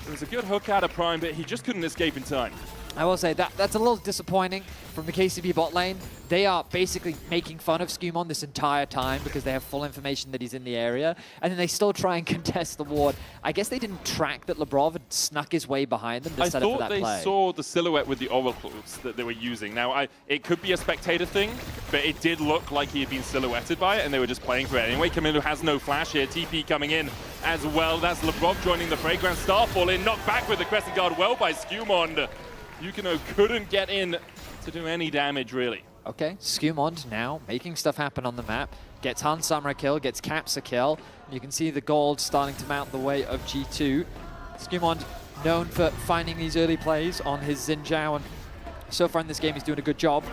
It was a good hook out of Prime, but he just couldn't escape in time. I will say that's a little disappointing from the KCB bot lane. They are basically making fun of Skewmon this entire time because they have full information that he's in the area, and then they still try and contest the ward. I guess they didn't track that Lebrov had snuck his way behind them to set up for that play. I thought they saw the silhouette with the oracles that they were using. Now, it could be a spectator thing, but it did look like he had been silhouetted by it, and they were just playing for it anyway. Camilo has no flash here. TP coming in as well. That's Lebrov joining the Fragrance. Starfall in, knocked back with the Crescent Guard well by Skewmon. Yukino couldn't get in to do any damage, really. Okay, Skewmond now making stuff happen on the map. Gets Hans Sommer a kill, gets Caps a kill. You can see the gold starting to mount the way of G2. Skewmond known for finding these early plays on his Xin Zhao, and so far in this game he's doing a good job.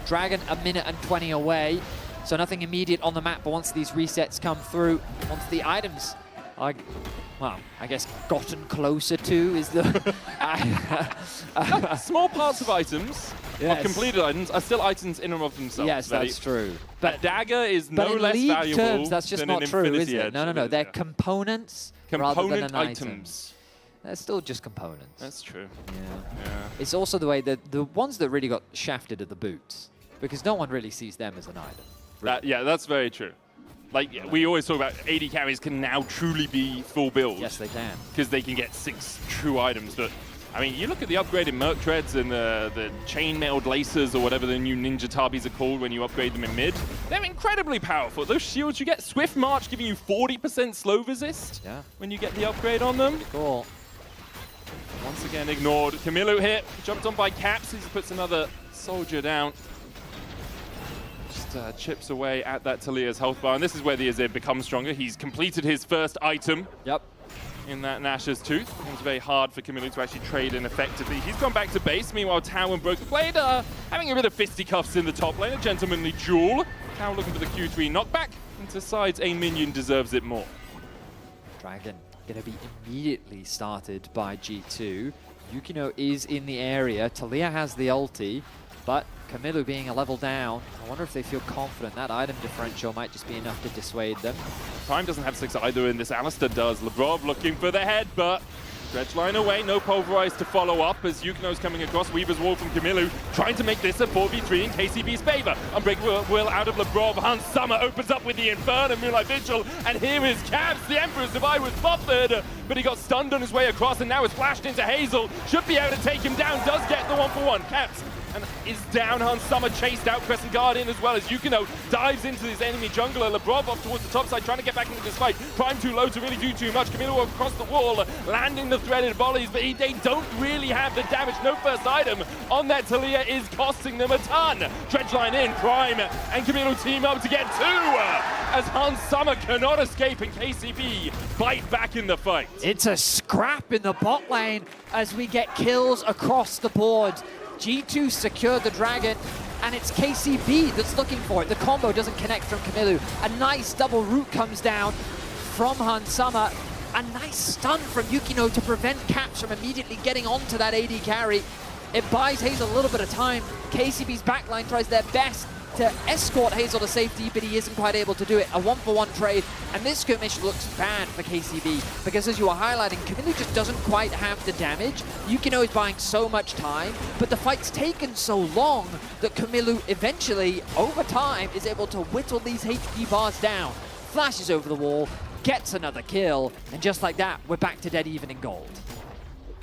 Dragon 1 minute and 20 away, so nothing immediate on the map, but once these resets come through, once the items are, well, I guess gotten closer to is the... Small parts of items, yes. of completed items, are still items in and of themselves. Yes, that's true. But dagger is no less in valuable terms, that's just than not an true, is Infinity it? Edge. No. They're components rather than an items. Item. They're still just components. That's true. Yeah. It's also the way that the ones that really got shafted are the boots, because no one really sees them as an item. Yeah, that's very true. Like, we always talk about AD carries can now truly be full build. Yes, they can. Because they can get 6 true items. But, I mean, you look at the upgraded Merc Treads and the chain-mailed laces or whatever the new Ninja Tabis are called when you upgrade them in mid. They're incredibly powerful. Those shields you get, Swift March giving you 40% slow resist when you get the upgrade on them. Cool. Once again ignored. Camilo hit, jumped on by Caps. He puts another soldier down. Chips away at that Talia's health bar, and this is where the Azir becomes stronger. He's completed his first item in that Nash's Tooth. It was very hard for Camilo to actually trade in effectively. He's gone back to base. Meanwhile, Tau and Broken Blade are having a bit of fisticuffs in the top lane, a gentlemanly duel. Tau looking for the Q3 knockback and decides a minion deserves it more. Dragon going to be immediately started by G2. Yukino is in the area. Talia has the ulti, but Camilo being a level down, I wonder if they feel confident. That item differential might just be enough to dissuade them. Prime doesn't have 6 either, and this Alistair does. Lebrov looking for the head, but Dredge line away, no Pulverize to follow up as Yukino's coming across. Weaver's Wall from Camilo, trying to make this a 4v3 in KCB's favor. Unbreakable will out of Lebrov. Hans Sommer opens up with the Inferno, Moonlight Vigil, and here is Caps. The Emperor's Divide was buffered, but he got stunned on his way across, and now is flashed into Hazel. Should be able to take him down, does get the 1-for-1. Caps and is down. Hans Sommer chased out Crescent Guard in as well as Yukino dives into his enemy jungler. Lebrov off towards the top side, trying to get back into this fight. Prime too low to really do too much. Camilo across the wall, landing the threaded volleys, but they don't really have the damage. No first item on that Talia is costing them a ton. Dredgeline in, Prime and Camilo team up to get 2 as Hans Sommer cannot escape and KCB bite back in the fight. It's a scrap in the bot lane as we get kills across the board. G2 secured the Dragon, and it's KCB that's looking for it. The combo doesn't connect from Camilo. A nice double root comes down from Hans Sommer. A nice stun from Yukino to prevent Caps from immediately getting onto that AD carry. It buys Hazel a little bit of time. KCB's backline tries their best to escort Hazel to safety, but he isn't quite able to do it. A 1-for-1 trade, and this skirmish looks bad for KCB, because as you were highlighting, Camilo just doesn't quite have the damage. Yukino is buying so much time, but the fight's taken so long that Camilo eventually, over time, is able to whittle these HP bars down. Flashes over the wall, gets another kill, and just like that, we're back to dead even in gold.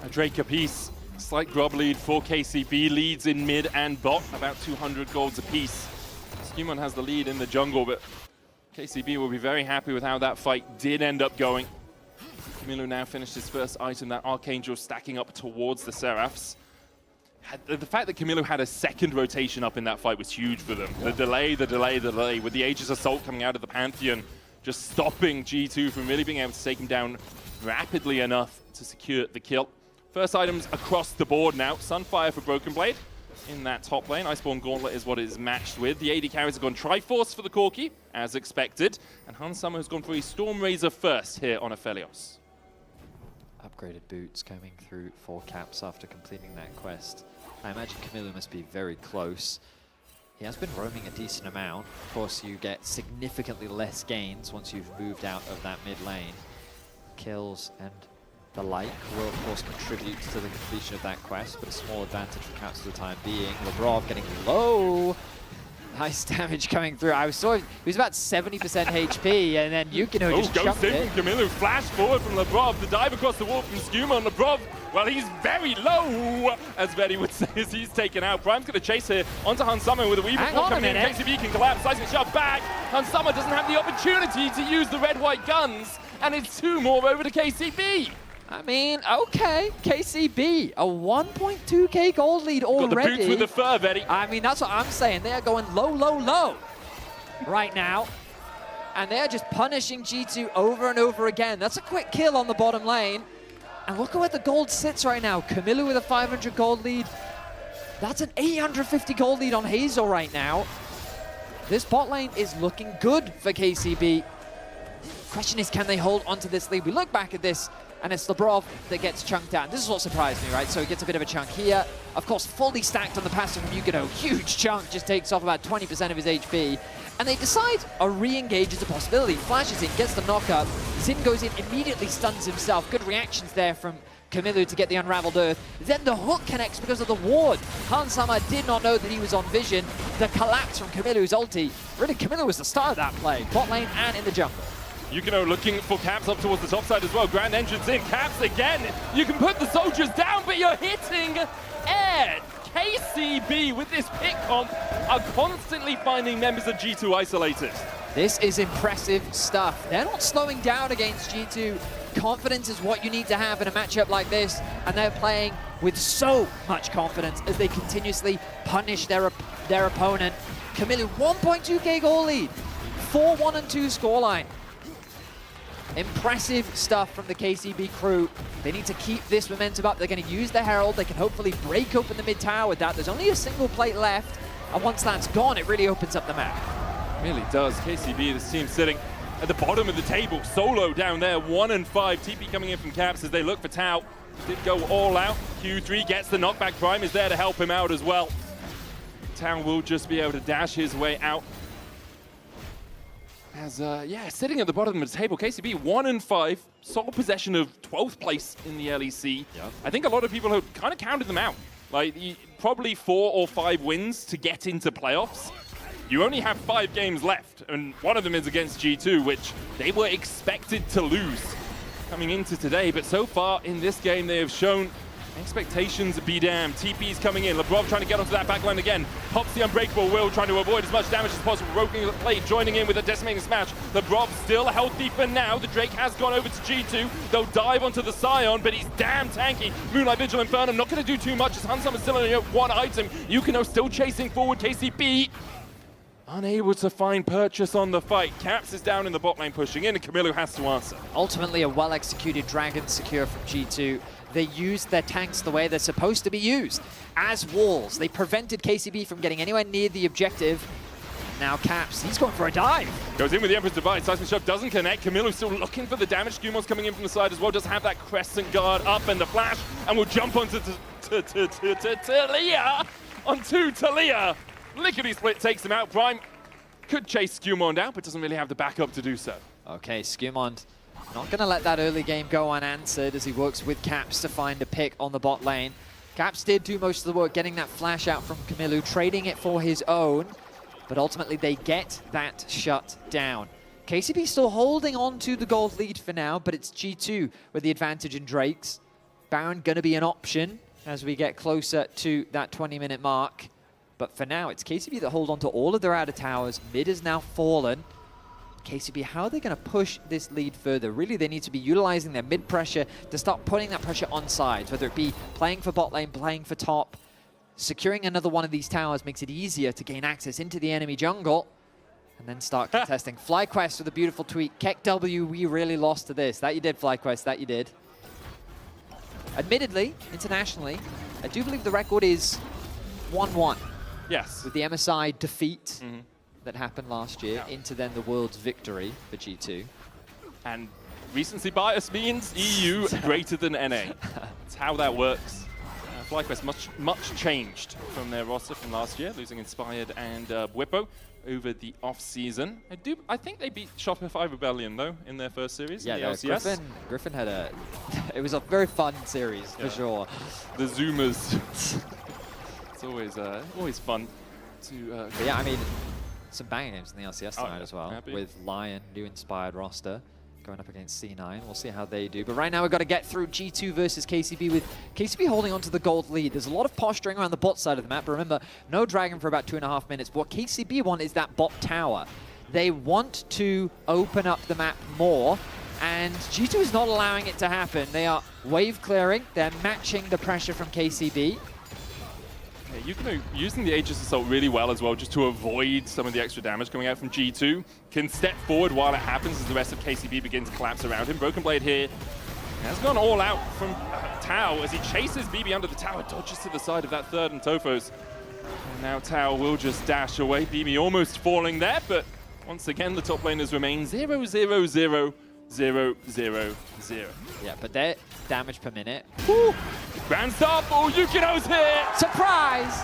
A Drake apiece. Slight grub lead for KCB. Leads in mid and bot, about 200 golds apiece. Skewmon has the lead in the jungle, but KCB will be very happy with how that fight did end up going. Camilo now finished his first item, that Archangel stacking up towards the Seraphs. The fact that Camilo had a second rotation up in that fight was huge for them. The delay, with the Aegis Assault coming out of the Pantheon, just stopping G2 from really being able to take him down rapidly enough to secure the kill. First items across the board now. Sunfire for Broken Blade in that top lane. Iceborne Gauntlet is what it is matched with. The AD carries have gone Triforce for the Corki, as expected. And Hans Summer has gone for a Storm Razor first here on Aphelios. Upgraded boots coming through for Caps after completing that quest. I imagine Camilo must be very close. He has been roaming a decent amount. Of course, you get significantly less gains once you've moved out of that mid lane. Kills and the like will, of course, contribute to the completion of that quest, but a small advantage for Caps for the time being. Labrov getting low. Nice damage coming through. I saw he was about 70% HP, and then Yukino just chucked it. Camilo flash forward from Labrov. The dive across the wall from Skewmon. Labrov, well, he's very low, as Betty would say, as he's taken out. Prime's going to chase here onto Hans Summer with a wee bit more coming in. KCB can collapse. Seismic shove back. Hans Summer doesn't have the opportunity to use the red-white guns, and it's 2 more over to KCB. I mean, okay, KCB, a 1.2k gold lead already. Got the boots with the fur, Betty. I mean, that's what I'm saying. They are going low, low, low right now. And they are just punishing G2 over and over again. That's a quick kill on the bottom lane. And look at where the gold sits right now. Camilo with a 500 gold lead. That's an 850 gold lead on Hazel right now. This bot lane is looking good for KCB. Question is, can they hold onto this lead? We look back at this, and it's Labrov that gets chunked out. This is what surprised me, right? So he gets a bit of a chunk here. Of course, fully stacked on the passive from Yukino. Huge chunk, just takes off about 20% of his HP. And they decide a re-engage is a possibility. Flashes in, gets the knock-up. Zin goes in, immediately stuns himself. Good reactions there from Camilo to get the Unraveled Earth. Then the hook connects because of the ward. Hans Summer did not know that he was on vision. The collapse from Camilo's ulti. Really, Camilo was the star of that play. Bot lane and in the jungle. Yukino looking for Caps up towards the top side as well. Grand entrance in. Caps again. You can put the soldiers down, but you're hitting air. KCB with this pick comp are constantly finding members of G2 isolated. This is impressive stuff. They're not slowing down against G2. Confidence is what you need to have in a matchup like this, and they're playing with so much confidence as they continuously punish their opponent. Camilo, 1.2k goal lead, 4-1 and 2 scoreline. Impressive stuff from the KCB crew. They need to keep this momentum up. They're going to use the Herald. They can hopefully break open the mid tower with that. There's only a single plate left, and once that's gone, it really opens up the map. Really does. KCB, this team sitting at the bottom of the table. Solo down there, 1 and 5. TP coming in from Caps as they look for Tau. Did go all out. Q3 gets the knockback. Prime is there to help him out as well. Tau will just be able to dash his way out. As, yeah, sitting at the bottom of the table, KCB 1 and 5, sole possession of 12th place in the LEC. Yep. I think a lot of people have kind of counted them out. Like, probably 4 or 5 wins to get into playoffs. You only have 5 games left, and one of them is against G2, which they were expected to lose coming into today. But so far in this game, they have shown expectations be damned. TP's coming in. Labrov trying to get onto that backline again. Pops the Unbreakable Will, trying to avoid as much damage as possible. Broken the plate, joining in with a decimating smash. Labrov still healthy for now. The Drake has gone over to G2. They'll dive onto the Scion, but he's damn tanky. Moonlight Vigil Inferno not going to do too much as Hans Summer still only have 1 item. Yukino still chasing forward. KCB unable to find purchase on the fight. Caps is down in the bot lane pushing in, and Camilo has to answer. Ultimately, a well-executed Dragon secure from G2. They used their tanks the way they're supposed to be used, as walls. They prevented KCB from getting anywhere near the objective. Now Caps, he's going for a dive. Goes in with the Emperor's Device. Seismic Shove doesn't connect. Camilo's still looking for the damage. Skewmon's coming in from the side as well. Does have that Crescent Guard up and the flash, and will jump onto Talia. Onto Talia. Lickety Split takes him out. Prime could chase Skewmon down, but doesn't really have the backup to do so. Okay, Skewmon not going to let that early game go unanswered as he works with Caps to find a pick on the bot lane. Caps did do most of the work getting that flash out from Kamilu, trading it for his own, but ultimately they get that shut down. KCB still holding on to the gold lead for now, but it's G2 with the advantage in Drakes. Baron going to be an option as we get closer to that 20-minute mark. But for now, it's KCB that hold on to all of their outer towers. Mid is now fallen. KCB, how are they going to push this lead further? Really, they need to be utilizing their mid pressure to start putting that pressure on sides, whether it be playing for bot lane, playing for top. Securing another one of these towers makes it easier to gain access into the enemy jungle and then start contesting. FlyQuest with a beautiful tweet. Keck W, we really lost to this. That you did, FlyQuest, that you did. Admittedly, internationally, I do believe the record is 1-1. Yes. With the MSI defeat that happened last year into then the world's victory for G2. And recency bias means EU greater than NA. That's how that works. FlyQuest much changed from their roster from last year, losing Inspired and Whippo over the off-season. I think they beat Shopify Rebellion, though, in their first series. Yeah, in the LCS. Griffin had a... it was a very fun series, for sure. The Zoomers. It's always fun to... But yeah, I mean, some banging games in the LCS tonight as well, with Lion, new Inspired roster, going up against C9. We'll see how they do. But right now we've got to get through G2 versus KCB, with KCB holding on to the gold lead. There's a lot of posturing around the bot side of the map, but remember, no Dragon for about 2.5 minutes. What KCB want is that bot tower. They want to open up the map more, and G2 is not allowing it to happen. They are wave clearing. They're matching the pressure from KCB. Yeah, using the Aegis Assault really well as well, just to avoid some of the extra damage coming out from G2. Can step forward while it happens as the rest of KCB begins to collapse around him. Broken Blade here has gone all out from Tao as he chases BB under the tower, dodges to the side of that third and Tophos. And now Tao will just dash away. BB almost falling there, but once again the top laners remain 0-0-0-0-0-0. Yeah, but their damage per minute. Woo! Grand Star for Yukino's here! Surprise!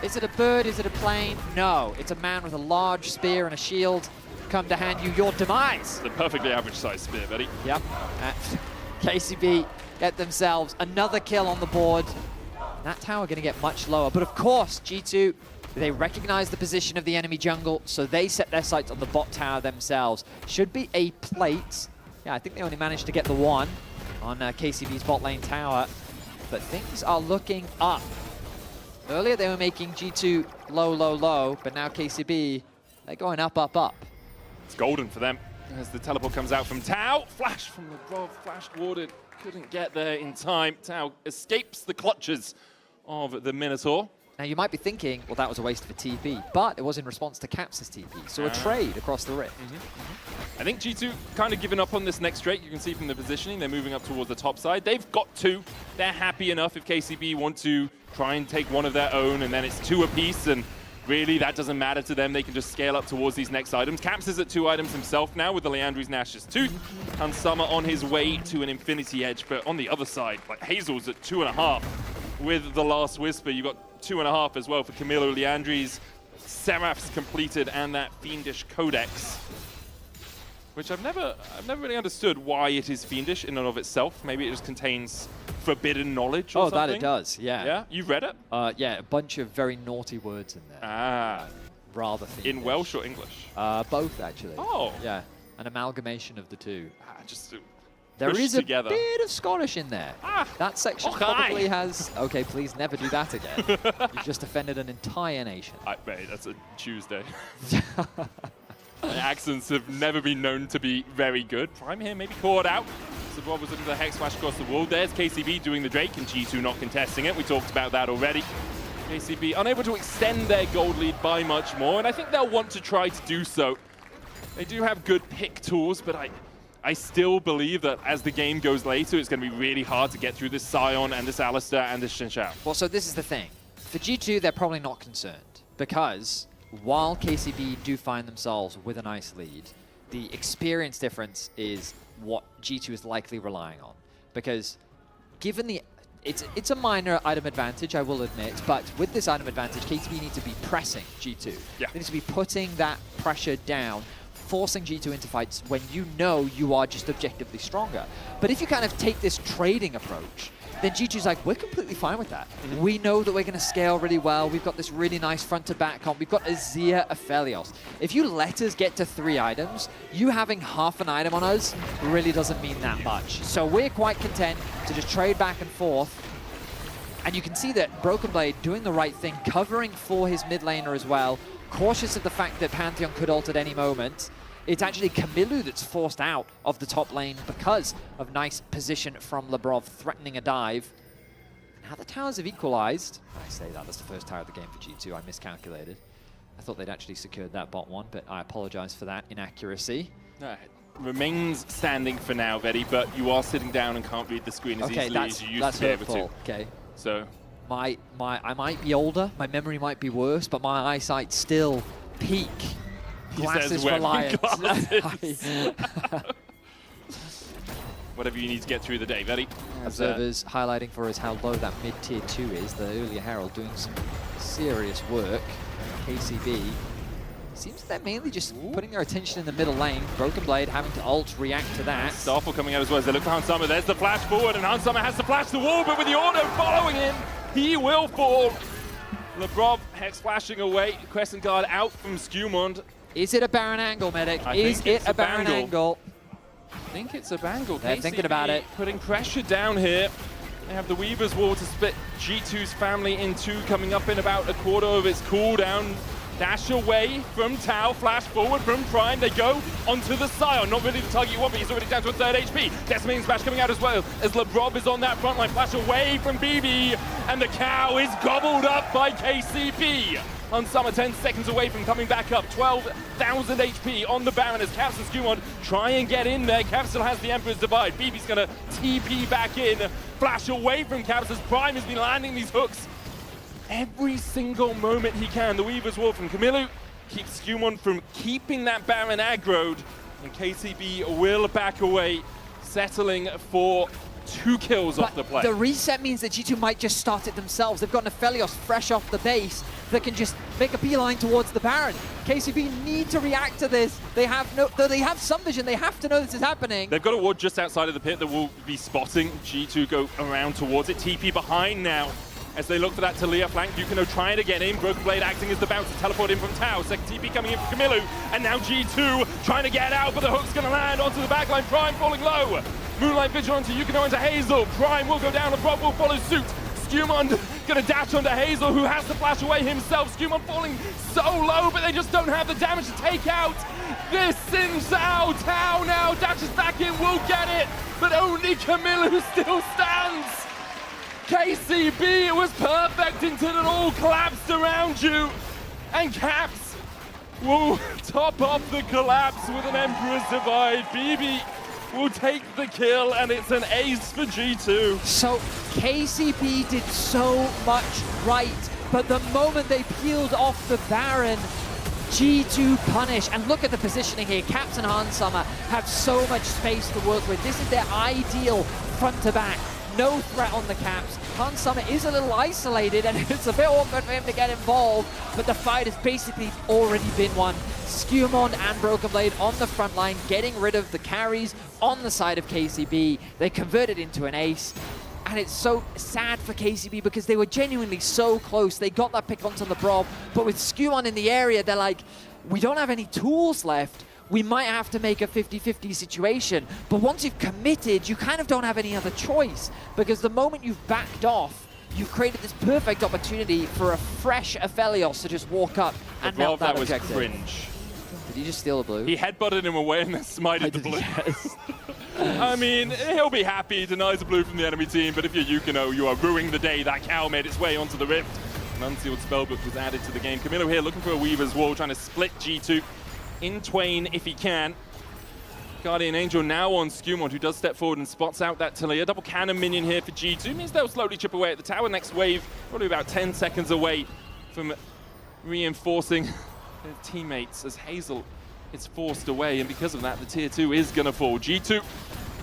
Is it a bird? Is it a plane? No, it's a man with a large spear and a shield. Come to hand you your demise. The perfectly average size spear, buddy. Yep. KCB get themselves another kill on the board. That tower going to get much lower. But of course, G2, they recognize the position of the enemy jungle, so they set their sights on the bot tower themselves. Should be a plate. Yeah, I think they only managed to get the one on KCB's bot lane tower. But things are looking up. Earlier they were making G2 low, low, low, but now KCB, they're going up, up, up. It's golden for them as the teleport comes out from Tao. Flash from the Rob, flash warded, couldn't get there in time. Tao escapes the clutches of the Minotaur. Now you might be thinking, well, that was a waste of a TP, but it was in response to Caps' TP, so a trade across the rift. I think G2 kind of given up on this next Drake. You can see from the positioning, they're moving up towards the top side. They've got two. They're happy enough if KCB want to try and take one of their own, and then it's two apiece, and really that doesn't matter to them. They can just scale up towards these next items. Caps is at 2 items himself now with the Leandry's Nash's Tooth, and Summer on his way to an Infinity Edge. But on the other side, like Hazel's at 2.5 with the Last Whisper. You got 2.5 as well for Camilo Leandry's, Seraph's completed, and that Fiendish Codex, which I've never really understood why it is fiendish in and of itself. Maybe it just contains forbidden knowledge or something. Oh, that it does, yeah. Yeah? You've read it? Yeah, a bunch of very naughty words in there. Ah. Rather fiendish. In Welsh or English? Both, actually. Oh. Yeah, an amalgamation of the two. Just there is together. A bit of Scottish in there. That section probably has... Okay, please never do that again. You've just offended an entire nation. Mate, that's a Tuesday. My accents have never been known to be very good. Prime here maybe caught out. So Rob was looking for the Hex Smash across the wall. There's KCB doing the Drake and G2 not contesting it. We talked about that already. KCB unable to extend their gold lead by much more, and I think they'll want to try to do so. They do have good pick tools, but I still believe that as the game goes later, it's going to be really hard to get through this Sion and this Alistair and this Xin Shao. Well, so this is the thing. For G2, they're probably not concerned, because while KCB do find themselves with a nice lead, the experience difference is what G2 is likely relying on. Because given the it's a minor item advantage, I will admit, but with this item advantage, KTB need to be pressing G2. Yeah. They need to be putting that pressure down, forcing G2 into fights when you know you are just objectively stronger. But if you kind of take this trading approach, then G2's like, we're completely fine with that. We know that we're going to scale really well. We've got this really nice front-to-back comp. We've got Azir, Aphelios. If you let us get to 3 items, you having half an item on us really doesn't mean that much. So we're quite content to just trade back and forth. And you can see that Broken Blade doing the right thing, covering for his mid laner as well, cautious of the fact that Pantheon could ult at any moment. It's actually Camillu that's forced out of the top lane because of nice position from Lebrov threatening a dive. Now the towers have equalized. I say that's the first tower of the game for G2. I miscalculated. I thought they'd actually secured that bot one, but I apologize for that inaccuracy. Remains standing for now, Vetty, but you are sitting down and can't read the screen as easily as you used to be able to. Okay. So I might be older, my memory might be worse, but my eyesight's still peak. Glasses reliant. Whatever you need to get through the day, Vetty. Observers highlighting for us how low that mid tier 2 is. The earlier Herald doing some serious work. KCB seems that they're mainly just putting their attention in the middle lane. Broken Blade having to ult, react to that. Starfall coming out as well as they look for Hansama. There's the flash forward, and Hansama has to flash the wall, but with the auto following him, he will fall. Lebrov hex flashing away. Crescent Guard out from Skewmond. Is it a Baron angle, Medic? Is it a Baron angle? I think it's a bangle. They're thinking about it. Putting pressure down here. They have the Weaver's Wall to split G2's family in two, coming up in about a quarter of its cooldown. Dash away from Tau, flash forward from Prime. They go onto the Scion. Not really the target you want, but he's already down to a 3rd HP. Decimating Smash coming out as well as Lebrov is on that front line. Flash away from BB, and the cow is gobbled up by KCP. Hansama 10 seconds away from coming back up. 12,000 HP on the Baron as Caps and Skewmond try and get in there. Caps still has the Emperor's Divide. BB's going to TP back in. Flash away from Caps as Prime has been landing these hooks every single moment he can. The Weaver's Wall from Camillu keeps Skewmond from keeping that Baron aggroed, and KCB will back away, settling for 2 kills off the play. The reset means that G2 might just start it themselves. They've got an Aphelios fresh off the base that can just make a beeline towards the Baron. KCB need to react to this. They have they have some vision. They have to know this is happening. They've got a ward just outside of the pit that will be spotting G2 go around towards it. TP behind now as they look for that Talia flank. Yukino trying to get in. Broken Blade acting as the bouncer, teleport in from Tau. Second TP coming in from Camillu. And now G2 trying to get out, but the hook's going to land onto the backline. Prime falling low. Moonlight Vigil onto Yukino into Hazel. Prime will go down, and Brock will follow suit. Skewmond going to dash onto Hazel, who has to flash away himself. Skewmond falling so low, but they just don't have the damage to take out this Sin Sao. Tau now dashes back in, will get it, but only Camillu still stands. KCB, it was perfect until it all collapsed around you. And Caps will top off the collapse with an Emperor's Divide. BB will take the kill, and it's an ace for G2. So KCB did so much right, but the moment they peeled off the Baron, G2 punish. And look at the positioning here. Caps and Hansama have so much space to work with. This is their ideal front to back. No threat on the Caps. Hansama is a little isolated, and it's a bit awkward for him to get involved, but the fight has basically already been won. Skewmond and Broken Blade on the front line, getting rid of the carries on the side of KCB. They converted into an ace, and it's so sad for KCB because they were genuinely so close. They got that pick onto Lebrov, but with Skewmond in the area, they're like, we don't have any tools left. We might have to make a 50-50 situation. But once you've committed, you kind of don't have any other choice, because the moment you've backed off, you've created this perfect opportunity for a fresh Aphelios to just walk up and melt that objective. Was cringe. Did he just steal the blue? He headbutted him away and then smited the blue. Yes. I mean, he'll be happy. He denies a blue from the enemy team, but if you're Yukino, you are ruining the day. That cow made its way onto the Rift. An unsealed spellbook was added to the game. Camillo here looking for a Weaver's Wall, trying to split G2 in twain if he can. Guardian Angel now on Skewmond, who does step forward and spots out that Talia. Double cannon minion here for G2. Means they'll slowly chip away at the tower. Next wave, probably about 10 seconds away from reinforcing their teammates as Hazel is forced away. And because of that, the tier 2 is going to fall. G2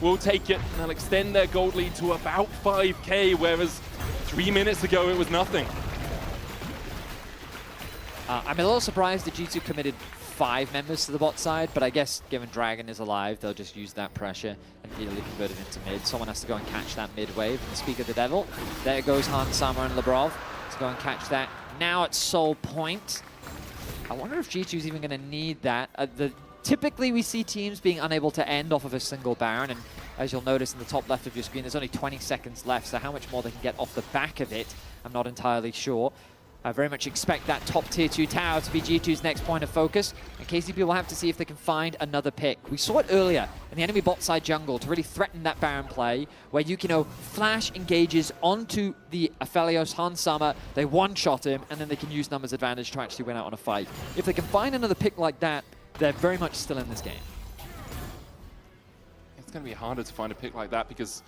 will take it, and they'll extend their gold lead to about 5K, whereas 3 minutes ago it was nothing. I'm a little surprised that G2 committed 5 members to the bot side, but I guess given Dragon is alive, they'll just use that pressure and immediately convert it into mid. Someone has to go and catch that mid wave. And speak of the devil, there goes Hans Sama and Labrov to go and catch that. Now at Soul Point. I wonder if G2 is even going to need that. Typically, we see teams being unable to end off of a single Baron, and as you'll notice in the top left of your screen, there's only 20 seconds left, so how much more they can get off the back of it, I'm not entirely sure. I very much expect that top tier 2 tower to be G2's next point of focus, and KCP will have to see if they can find another pick. We saw it earlier in the enemy bot side jungle to really threaten that Baron play, where Yukino flash engages onto the Aphelios Hans Sama, they one-shot him, and then they can use numbers advantage to actually win out on a fight. If they can find another pick like that, they're very much still in this game. It's going to be harder to find a pick like that because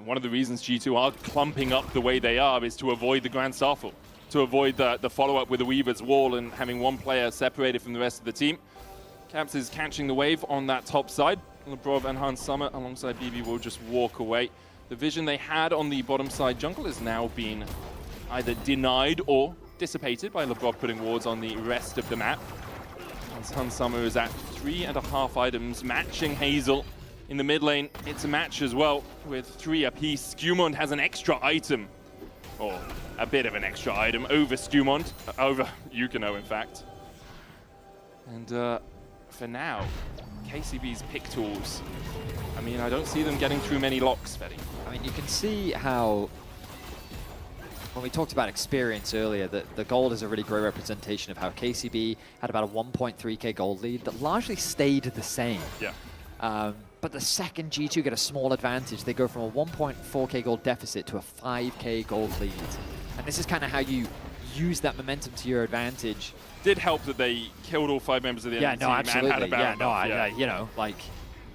one of the reasons G2 are clumping up the way they are is to avoid the Grand Starfall, to avoid the follow-up with the Weaver's Wall and having one player separated from the rest of the team. Caps is catching the wave on that top side. Labrov and Hans Sama alongside BB will just walk away. The vision they had on the bottom side jungle is now being either denied or dissipated by Labrov putting wards on the rest of the map. Hans Sama is at 3.5 items, matching Hazel. In the mid lane, it's a match as well, with 3 apiece. Skewmond has an extra item, or a bit of an extra item, over Skewmond, over Yukino, in fact. And for now, KCB's pick tools, I mean, I don't see them getting through many locks, Fetty. I mean, you can see how, when we talked about experience earlier, that the gold is a really great representation of how KCB had about a 1.3k gold lead that largely stayed the same. Yeah. But the second G2 get a small advantage, they go from a 1.4k gold deficit to a 5k gold lead. And this is kind of how you use that momentum to your advantage. Did help that they killed all 5 members of the enemy team absolutely. and had a Baron buff, You know, like,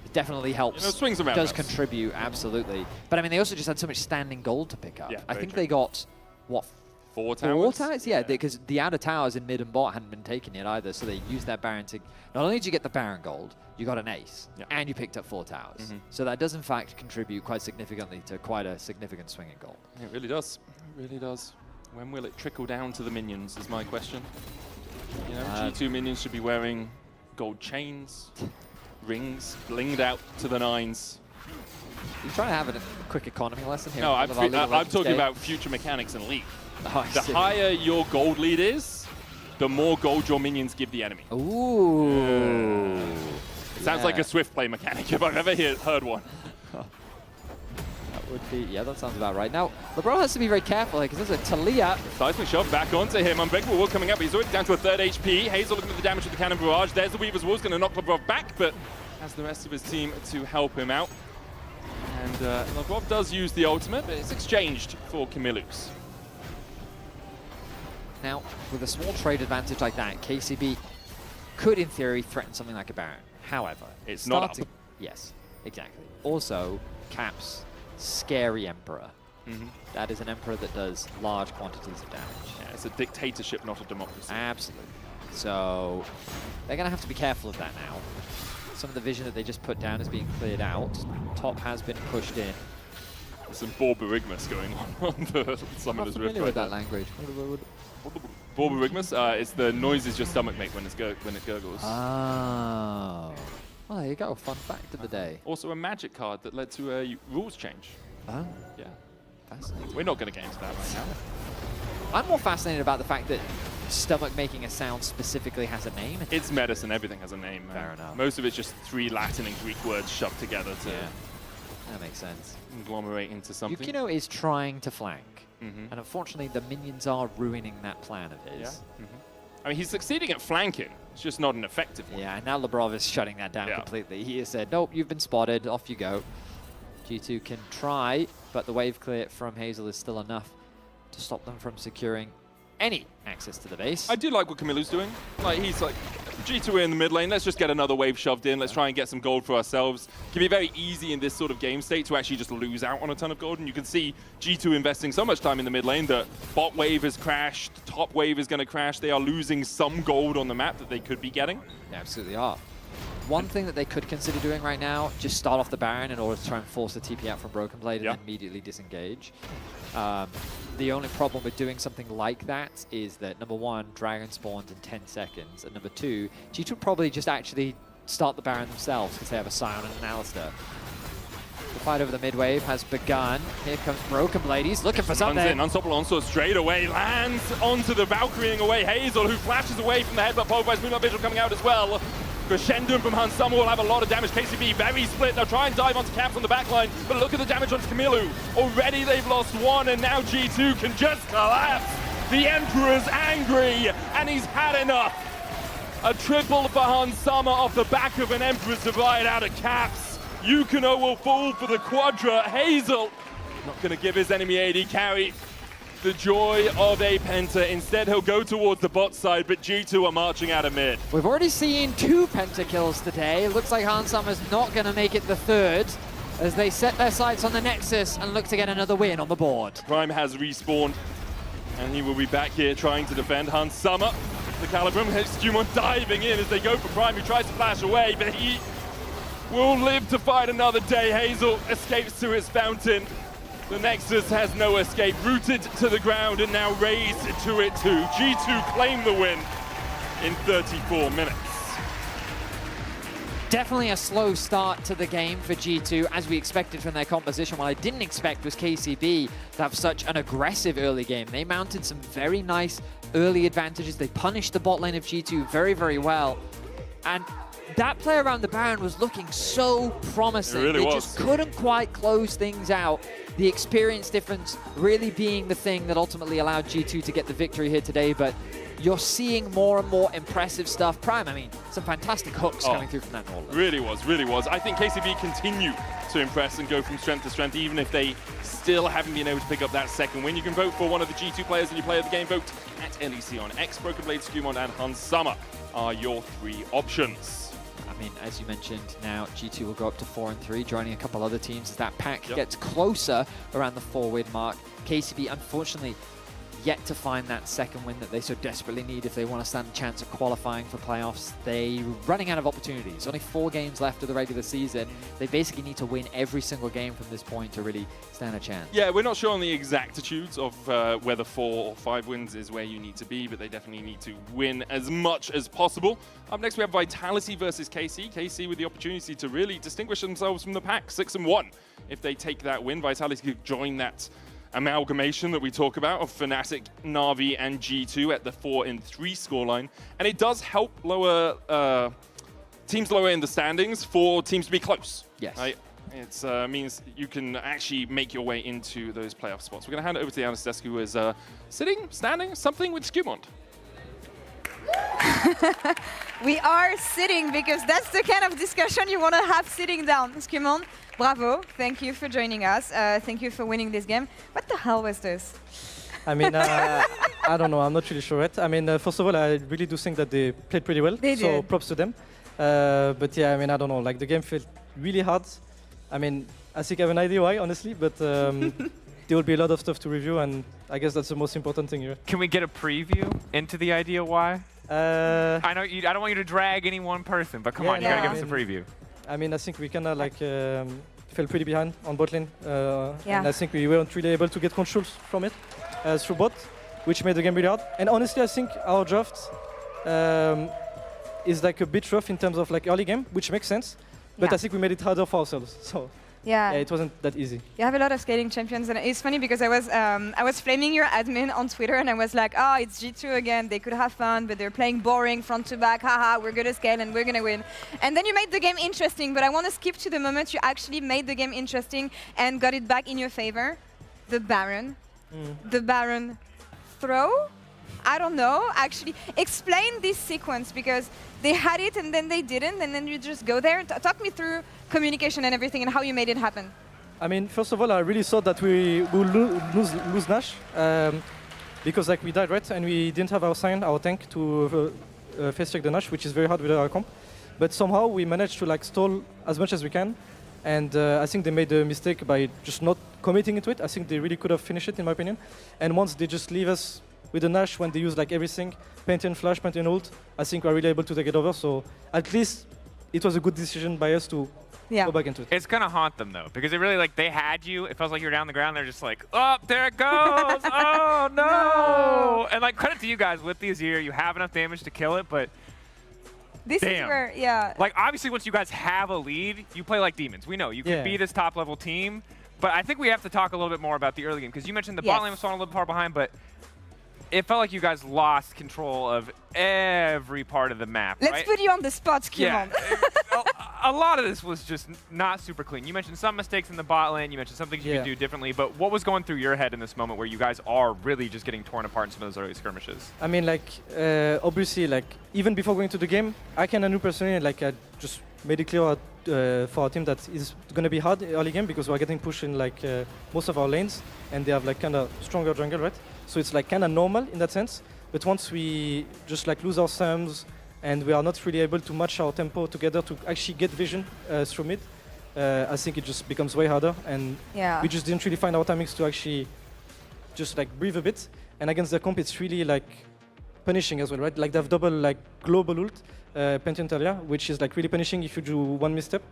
it definitely helps. You know, swings around does us. contribute, absolutely. But I mean, they also just had so much standing gold to pick up. Yeah, I think true. they got, what, 4 towers? 4 towers? Yeah, because the outer towers in mid and bot hadn't been taken yet either, so they used that Baron to... Not only did you get the Baron gold, you got an ace, and you picked up 4 towers. So that does, in fact, contribute quite significantly to quite a significant swing in gold. It really does. It really does. When will it trickle down to the minions, is my question. You know, G2 minions should be wearing gold chains, rings, blinged out to the 9s. You're trying to have a quick economy lesson here? No, I'm talking about future mechanics in League. The higher your gold lead is, the more gold your minions give the enemy. Ooh. It sounds like a Swift play mechanic if I've ever heard one. That would be, yeah, that sounds about right. Now, LeBron has to be very careful here because there's a Talia. Seismic shove back onto him. Unbreakable Wall coming up, but he's already down to a 3rd HP. Hazel looking at the damage with the Cannon Barrage. There's the Weaver's Wall's going to knock LeBron back, but has the rest of his team to help him out. And LeBron does use the ultimate, but it's exchanged for Camillus. Now, with a small trade advantage like that, KCB could, in theory, threaten something like a Baron. However, it's not up. Yes, exactly. Also, Caps, scary Emperor. That is an Emperor that does large quantities of damage. Yeah, it's a dictatorship, not a democracy. Absolutely. So, they're going to have to be careful of that now. Some of the vision that they just put down is being cleared out. Top has been pushed in. There's some Borborygmus going on the Summoner's Rift. I'm familiar with that language. Borborygmus, it's the noises your stomach make when it gurgles. Oh. Well, there you go. Fun fact of the day. Also a magic card that led to a rules change. Oh. Yeah. Fascinating. We're not going to get into that right now. I'm more fascinated about the fact that stomach making a sound specifically has a name. It's medicine. Everything has a name. Fair enough. Most of it's just 3 Latin and Greek words shoved together to that makes sense. Conglomerate into something. Yukino is trying to flank. And unfortunately, the minions are ruining that plan of his. I mean, he's succeeding at flanking. It's just not an effective one. Yeah, and now Labrov is shutting that down completely. He has said, nope, you've been spotted. Off you go. G2 can try, but the wave clear from Hazel is still enough to stop them from securing any access to the base. I do like what Camillo's doing. Like, he's like, G2 in the mid lane, let's just get another wave shoved in. Let's try and get some gold for ourselves. It can be very easy in this sort of game state to actually just lose out on a ton of gold. And you can see G2 investing so much time in the mid lane that bot wave has crashed, top wave is going to crash. They are losing some gold on the map that they could be getting. They absolutely are. One thing that they could consider doing right now, just start off the Baron in order to try and force the TP out from Broken Blade and immediately disengage. The only problem with doing something like that is that, number one, Dragon spawns in 10 seconds, and number two, G2 would probably just actually start the Baron themselves because they have a Scion and an Alistar. The fight over the mid-wave has begun. Here comes Broken Blade. He's looking for something. Runs in, Unstoppable Onslaught straight away, lands onto the Valkyrie away. Hazel, who flashes away from the headbutt, followed by Moonlight Vigil coming out as well. Crescendo from Hans Summer will have a lot of damage. KCB very split. They'll try and dive onto Caps on the backline, but look at the damage onto Kamilu. Already they've lost one, and now G2 can just collapse. The Emperor's angry, and he's had enough. A triple for Hans Summer off the back of an Emperor's Divide out of Caps. Yukino will fall for the Quadra. Hazel not going to give his enemy AD carry the joy of a Penta. Instead, he'll go towards the bot side, but G2 are marching out of mid. We've already seen 2 pentakills today. Looks like Hans Summer's not going to make it the third as they set their sights on the Nexus and look to get another win on the board. Prime has respawned, and he will be back here trying to defend Hans Summer. The Calibrum hits Skumon diving in as they go for Prime, who tries to flash away, but he will live to fight another day. Hazel escapes to his fountain. The Nexus has no escape, rooted to the ground and now raised to it too. G2 claim the win in 34 minutes. Definitely a slow start to the game for G2, as we expected from their composition. What I didn't expect was KCB to have such an aggressive early game. They mounted some very nice early advantages. They punished the bot lane of G2 very, very well. And that play around the Baron was looking so promising. It really they was. just couldn't quite close things out. The experience difference really being the thing that ultimately allowed G2 to get the victory here today. But you're seeing more and more impressive stuff. Prime, I mean, some fantastic hooks coming through from that Norland. Really was, really was. I think KCB continue to impress and go from strength to strength, even if they still haven't been able to pick up that second win. You can vote for one of the G2 players and you play of the game. Vote at LEC on X. Broken Blade, Skumon, and Hans Summer are your 3 options. I mean, as you mentioned, now G2 will go up to 4-3, joining a couple other teams as that pack gets closer around the 4-win mark. KCB, unfortunately, yet to find that second win that they so desperately need if they want to stand a chance of qualifying for playoffs. They're running out of opportunities. Only 4 games left of the regular season. They basically need to win every single game from this point to really stand a chance. Yeah, we're not sure on the exactitudes of whether 4 or 5 wins is where you need to be, but they definitely need to win as much as possible. Up next, we have Vitality versus KC. KC with the opportunity to really distinguish themselves from the pack, 6-1. If they take that win, Vitality could join that amalgamation that we talk about of Fnatic, Na'Vi, and G2 at the 4-3 scoreline. And it does help lower teams lower in the standings for teams to be close. Yes. It means you can actually make your way into those playoff spots. We're going to hand it over to the analyst desk, who is sitting, standing, something with Skumon. We are sitting because that's the kind of discussion you want to have sitting down. Skumon, bravo. Thank you for joining us. Thank you for winning this game. What the hell was this? I mean, I don't know. I'm not really sure yet. I mean, first of all, I really do think that they played pretty well. They so did. props to them. But yeah, I mean, I don't know. Like, the game felt really hard. I mean, I think I have an idea why, honestly, but there will be a lot of stuff to review, and I guess that's the most important thing here. Can we get a preview into the idea why? I know I don't want you to drag any one person, but come on, you gotta give us a preview. I mean, I think we kind of like fell pretty behind on bot lane, and Yeah. I think we weren't really able to get controls from it through bot, which made the game really hard. And honestly, I think our draft is like a bit rough in terms of like early game, which makes sense. But I think we made it harder for ourselves. So Yeah. it wasn't that easy. You have a lot of scaling champions, and it's funny because I was flaming your admin on Twitter, and I was like, oh, it's G2 again. They could have fun, but they're playing boring front to back. Haha, we're gonna scale and we're gonna win. And then you made the game interesting, but I want to skip to the moment you actually made the game interesting and got it back in your favor. The Baron. The Baron throw? I don't know, actually. Explain this sequence, because they had it and then they didn't, and then you just go there. Talk me through communication and everything and how you made it happen. I mean, first of all, I really thought that we would lose Nash because like we died, right? And we didn't have our sign, our tank to face check the Nash, which is very hard with our comp. But somehow we managed to like stall as much as we can. And I think they made a mistake by just not committing into it. I think they really could have finished it, in my opinion. And once they just leave us with the Nash, when they use like everything, Pantheon Flash, Pantheon Ult, I think we're really able to take it over. So at least it was a good decision by us to go back into it. It's gonna haunt them though, because it really like they had you. It feels like you're down the ground. They're just like, oh, there it goes. Oh no! And like credit to you guys with the Azir, you have enough damage to kill it, but this is where, like obviously once you guys have a lead, you play like demons. We know you can be this top level team, but I think we have to talk a little bit more about the early game because you mentioned the bot lane was falling a little far behind, but it felt like you guys lost control of every part of the map. Let's right? put you on the spot, Kimon. A lot of this was just not super clean. You mentioned some mistakes in the bot lane. You mentioned some things you could do differently. But what was going through your head in this moment where you guys are really just getting torn apart in some of those early skirmishes? I mean, like, obviously, like, even before going to the game, I knew personally, like, I just made it clear for our team that it's going to be hard early game because we're getting pushed in, like, most of our lanes. And they have, like, kind of stronger jungle, right? So it's, like, kind of normal in that sense. But once we just, like, lose our sums, and we are not really able to match our tempo together to actually get vision through mid, I think it just becomes way harder, and we just didn't really find our timings to actually just like breathe a bit. And against the comp, it's really like punishing as well, right? Like they have double like global ult, Pantheon Talia, which is like really punishing if you do one misstep.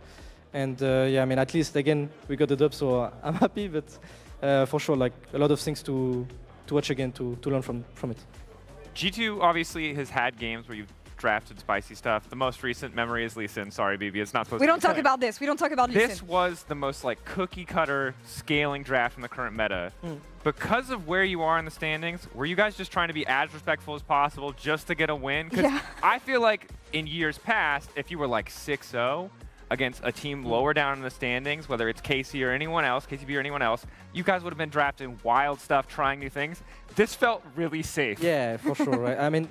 And yeah, I mean, at least again we got the dub, so I'm happy. But for sure, like a lot of things to watch again to learn from it. G2 obviously has had games where you've drafted spicy stuff. The most recent memory is Lee Sin. Sorry, BB, it's not supposed to be. We don't talk about this. We don't talk about Lee Sin. This was the most like cookie cutter scaling draft in the current meta. Because of where you are in the standings, were you guys just trying to be as respectful as possible just to get a win? Because I feel like in years past, if you were like 6-0 against a team lower down in the standings, whether it's KC or anyone else, KCB or anyone else, you guys would have been drafting wild stuff, trying new things. This felt really safe. Yeah, for sure, right? I mean,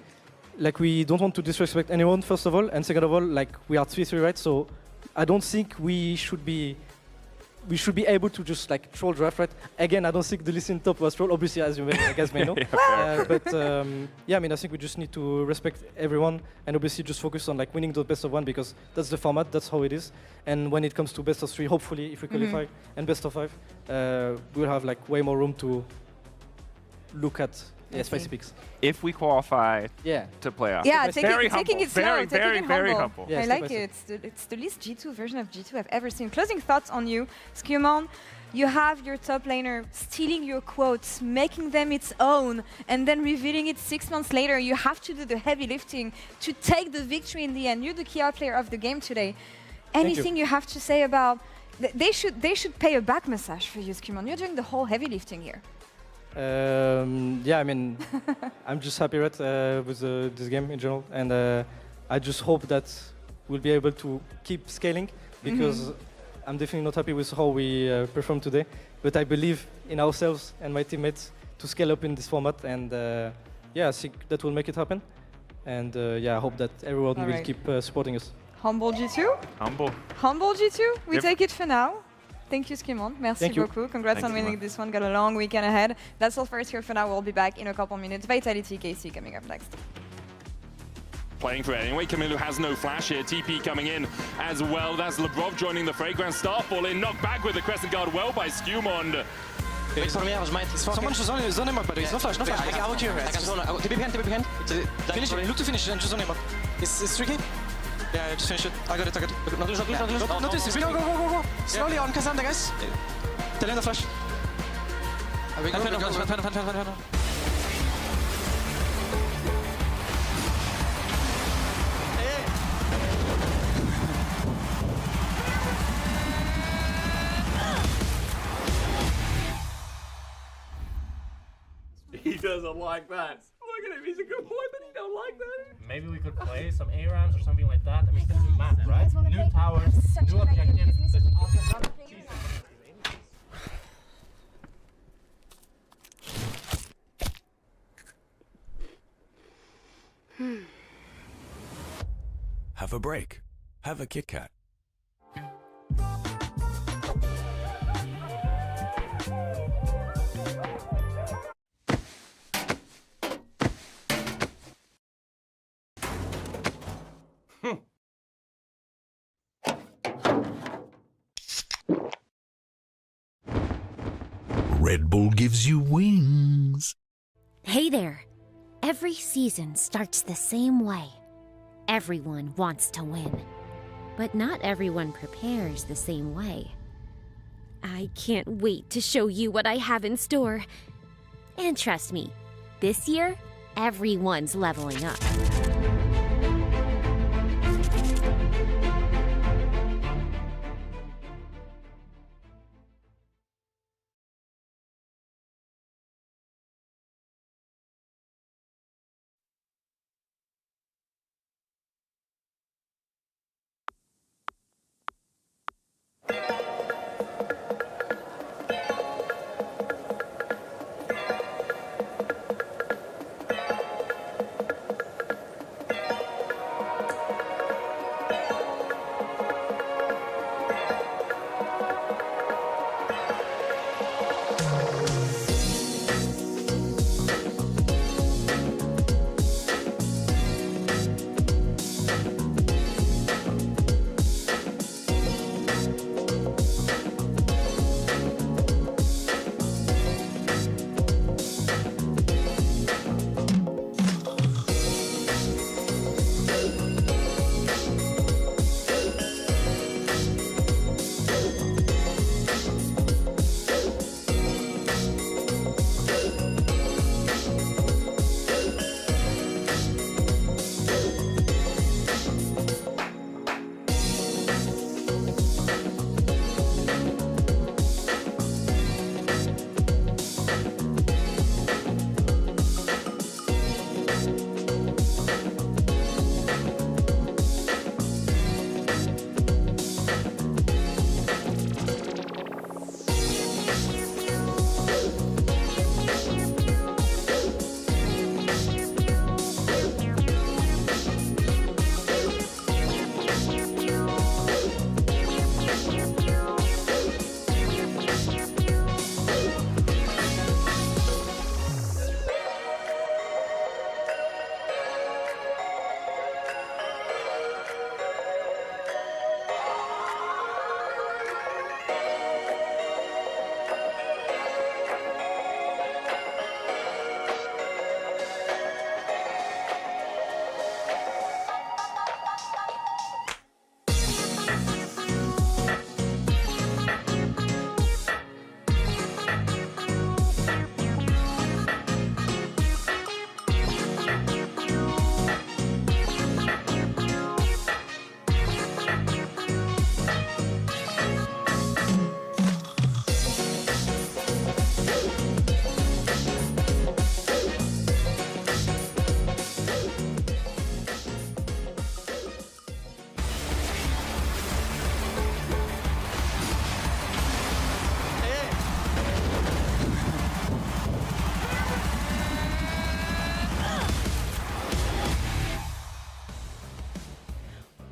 like we don't want to disrespect anyone, first of all, and second of all, like we are 3-3, right? So I don't think we should be able to just like troll draft, right? Again, I don't think the listen top was troll, obviously, as you guys may know. But yeah, I mean, I think we just need to respect everyone and obviously just focus on like winning the best of one because that's the format, that's how it is. And when it comes to best of 3, hopefully, if we qualify, and best of 5, we'll have like way more room to look at spicy picks. If we qualify to playoffs. Yeah, very taking it slow, very humble. I like it. It's the least G2 version of G2 I've ever seen. Closing thoughts on you, Skewmon. You have your top laner stealing your quotes, making them its own, and then revealing it 6 months later. You have to do the heavy lifting to take the victory in the end. You're the key player of the game today. Anything you have to say about... They should pay a back massage for you, Skewmon. You're doing the whole heavy lifting here. Yeah, I mean, I'm just happy with this game in general, and I just hope that we'll be able to keep scaling because I'm definitely not happy with how we performed today. But I believe in ourselves and my teammates to scale up in this format, and yeah, I think that will make it happen. And yeah, I hope that everyone will keep supporting us. Humble G2? Humble G2? We take it for now. Thank you, Skewmon. Merci beaucoup. Congrats on winning this one. Got a long weekend ahead. That's all for us here for now. We'll be back in a couple minutes. Vitality KC coming up next. Playing for it anyway. Camilo has no flash here. TP coming in as well. That's Lebrov joining the Fragrance. Starfall in, knocked back with the Crescent Guard well by Skewmon. Someone should zone him up, but he's no flash, no flash. I out here. TP behind. Finish it. Look to finish it and just zone him up. It's tricky. Yeah, just finish it. I got it. Not lose. Go. Slowly on Cassandra, guys. Tell him the flash. Fan. He doesn't like that. Look at him, he's a good boy, but he don't like that. Maybe we could play some ARAMs or something like that. I mean, this is map, right? New towers, new objectives. Have a break. Have a Kit Kat. Red Bull gives you wings. Hey there. Every season starts the same way. Everyone wants to win. But not everyone prepares the same way. I can't wait to show you what I have in store. And trust me, this year, everyone's leveling up.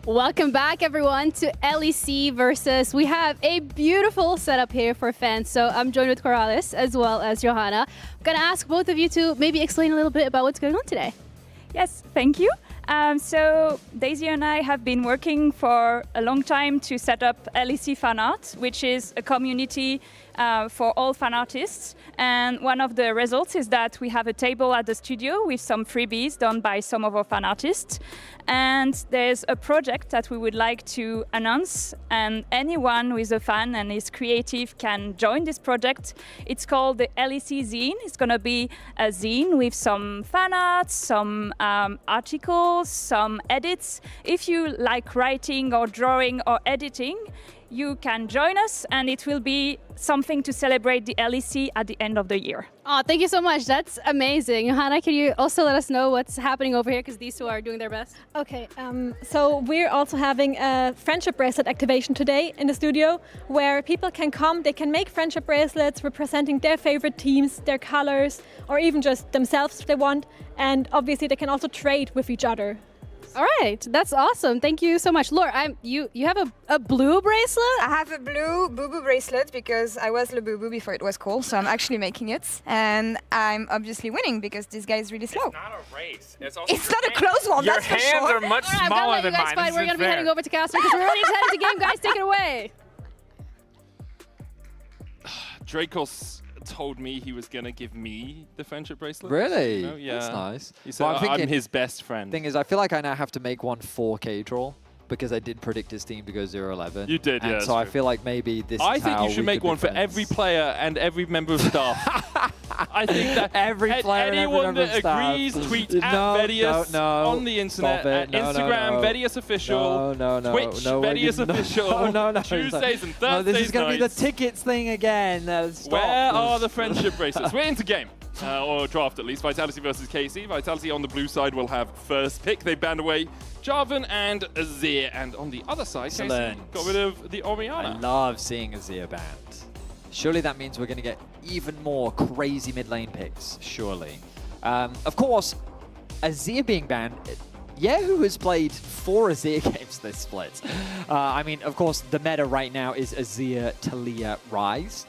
Welcome back, everyone, to LEC versus. We have a beautiful setup here for fans. So I'm joined with Corrales as well as Johanna. I'm going to ask both of you to maybe explain a little bit about what's going on today. Yes, thank you. So Daisy and I have been working for a long time to set up LEC Fan Art, which is a community for all fan artists. And one of the results is that we have a table at the studio with some freebies done by some of our fan artists. And there's a project that we would like to announce, and anyone who is a fan and is creative can join this project. It's called the LEC Zine. It's going to be a zine with some fan art, some articles, some edits. If you like writing or drawing or editing, you can join us, and it will be something to celebrate the LEC at the end of the year. Oh, thank you so much. That's amazing. Johanna, can you also let us know what's happening over here, because these two are doing their best? Okay, so we're also having a friendship bracelet activation today in the studio, where people can come, they can make friendship bracelets representing their favorite teams, their colors, or even just themselves if they want, and obviously they can also trade with each other. All right, that's awesome. Thank you so much. Laura, you have a blue bracelet? I have a blue Boo bracelet because I was Le Boo before it was cool, so I'm actually making it. And I'm obviously winning because this guy is really slow. It's not a race. It's not a close one, Your that's for hands sure. are much All right, smaller than you guys mine. fight. This We're is going to be fair. heading over to Caster because we're already headed to game. Guys, take it away. Dracos told me he was going to give me the friendship bracelet. Really? You know? Yeah. That's nice. He said Well, I'm his best friend. Thing is, I feel like I now have to make one 4K draw because I did predict his team to go 0-11. You did, and yeah. so I feel like maybe this I is think how you should we make could be one for friends. every player and every member of staff. I think that every player and every anyone member that of staff. agrees, tweet No, at Vedius no, on the internet, stop it. at No, Instagram, no. Vedius Official, No, Twitch, no, Vedius no, Official, no, Tuesdays and Thursdays No, this is going to be the nights. tickets thing again. Stop. Where are the friendship bracelets? We're into game. Or draft at least. Vitality versus KC. Vitality on the blue side will have first pick. They banned away Jarvan and Azir. And on the other side, KC got rid of the Orianna. I love seeing Azir banned. Surely that means we're going to get even more crazy mid lane picks. Surely. Of course, Azir being banned. Yehu has played 4 Azir games this split. I mean, of course, the meta right now is Azir, Talia, Ryze.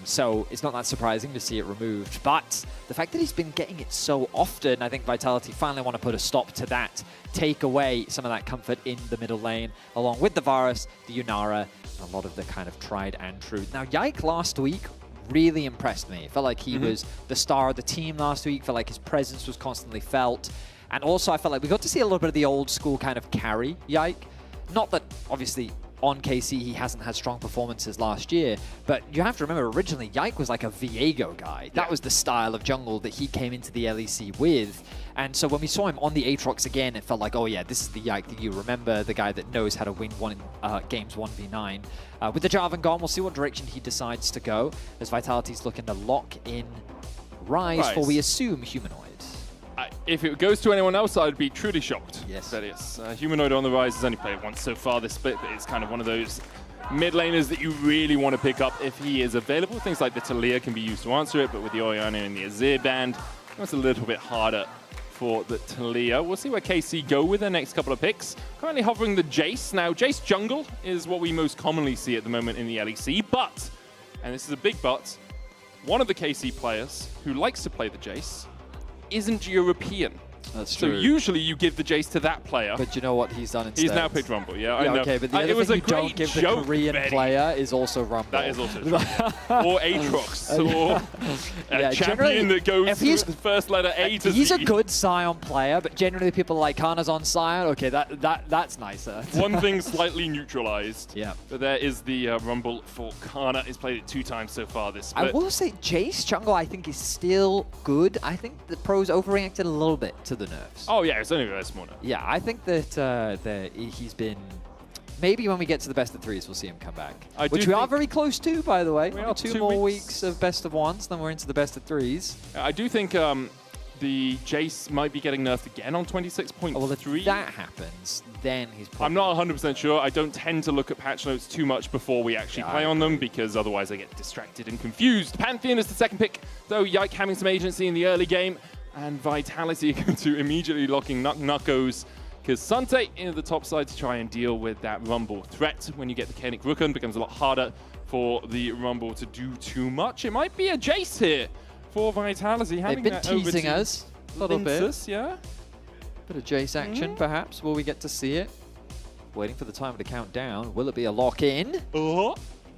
So it's not that surprising to see it removed. But the fact that he's been getting it so often, I think Vitality finally want to put a stop to that, take away some of that comfort in the middle lane, along with the Varus, the Yunara, and a lot of the kind of tried and true. Now, Yike last week really impressed me. Felt like he was the star of the team last week. Felt like his presence was constantly felt. And also, I felt like we got to see a little bit of the old school kind of carry Yike. Not that, obviously, on KC, he hasn't had strong performances last year, but you have to remember, originally, Yike was like a Viego guy. That was the style of jungle that he came into the LEC with. And so when we saw him on the Aatrox again, it felt like, oh yeah, this is the Yike that you remember, the guy that knows how to win games 1v9. With the Jarvan gone, we'll see what direction he decides to go, as Vitality's looking to lock in Ryze for, we assume, Humanoid. If it goes to anyone else, I'd be truly shocked. Yes. That is. Humanoid on the Rise has only played once so far this split, but it's kind of one of those mid laners that you really want to pick up if he is available. Things like the Talia can be used to answer it, but with the Orianna and the Azir band, it's a little bit harder for the Talia. We'll see where KC go with their next couple of picks. Currently hovering the Jace. Now, Jace jungle is what we most commonly see at the moment in the LEC, but, and this is a big but, one of the KC players who likes to play the Jace isn't European. That's true. So usually you give the Jace to that player. But you know what he's done instead? He's now picked Rumble, yeah, I know. Okay, but the other it was thing a you don't great give the joke, Korean Betty. player is also Rumble. That is also true, yeah. Or Aatrox, or a champion generally, that goes if he's, with the first letter A to he's Z. a good Scion player, but generally people like Kana's on Scion. Okay, that's nicer. One thing slightly neutralized. Yeah. But there is the Rumble for Kana. He's played it 2 times so far this split. I will say Jace jungle I think is still good. I think the pros overreacted a little bit to the nerfs. Oh yeah, it's only very small now. Yeah, I think that he's been... Maybe when we get to the best of 3s, we'll see him come back. Which we are very close to, by the way. We Only are 2 2 more weeks. weeks of best of 1s, then we're into the best of 3s. I do think the Jace might be getting nerfed again on 26.3. Well, if that happens, then he's probably... I'm not 100% sure. I don't tend to look at patch notes too much before we actually play on them, because otherwise I get distracted and confused. Pantheon is the second pick, though Yike having some agency in the early game, and Vitality going to immediately locking Knuckos, because Sante in the top side to try and deal with that Rumble threat. When you get the Koenig Rukun, it becomes a lot harder for the Rumble to do too much. It might be a Jace here for Vitality. They've been teasing us a little Linsus, bit. Yeah. Bit of Jace action, perhaps. Will we get to see it? Waiting for the timer to count down. Will it be a lock-in? Oh,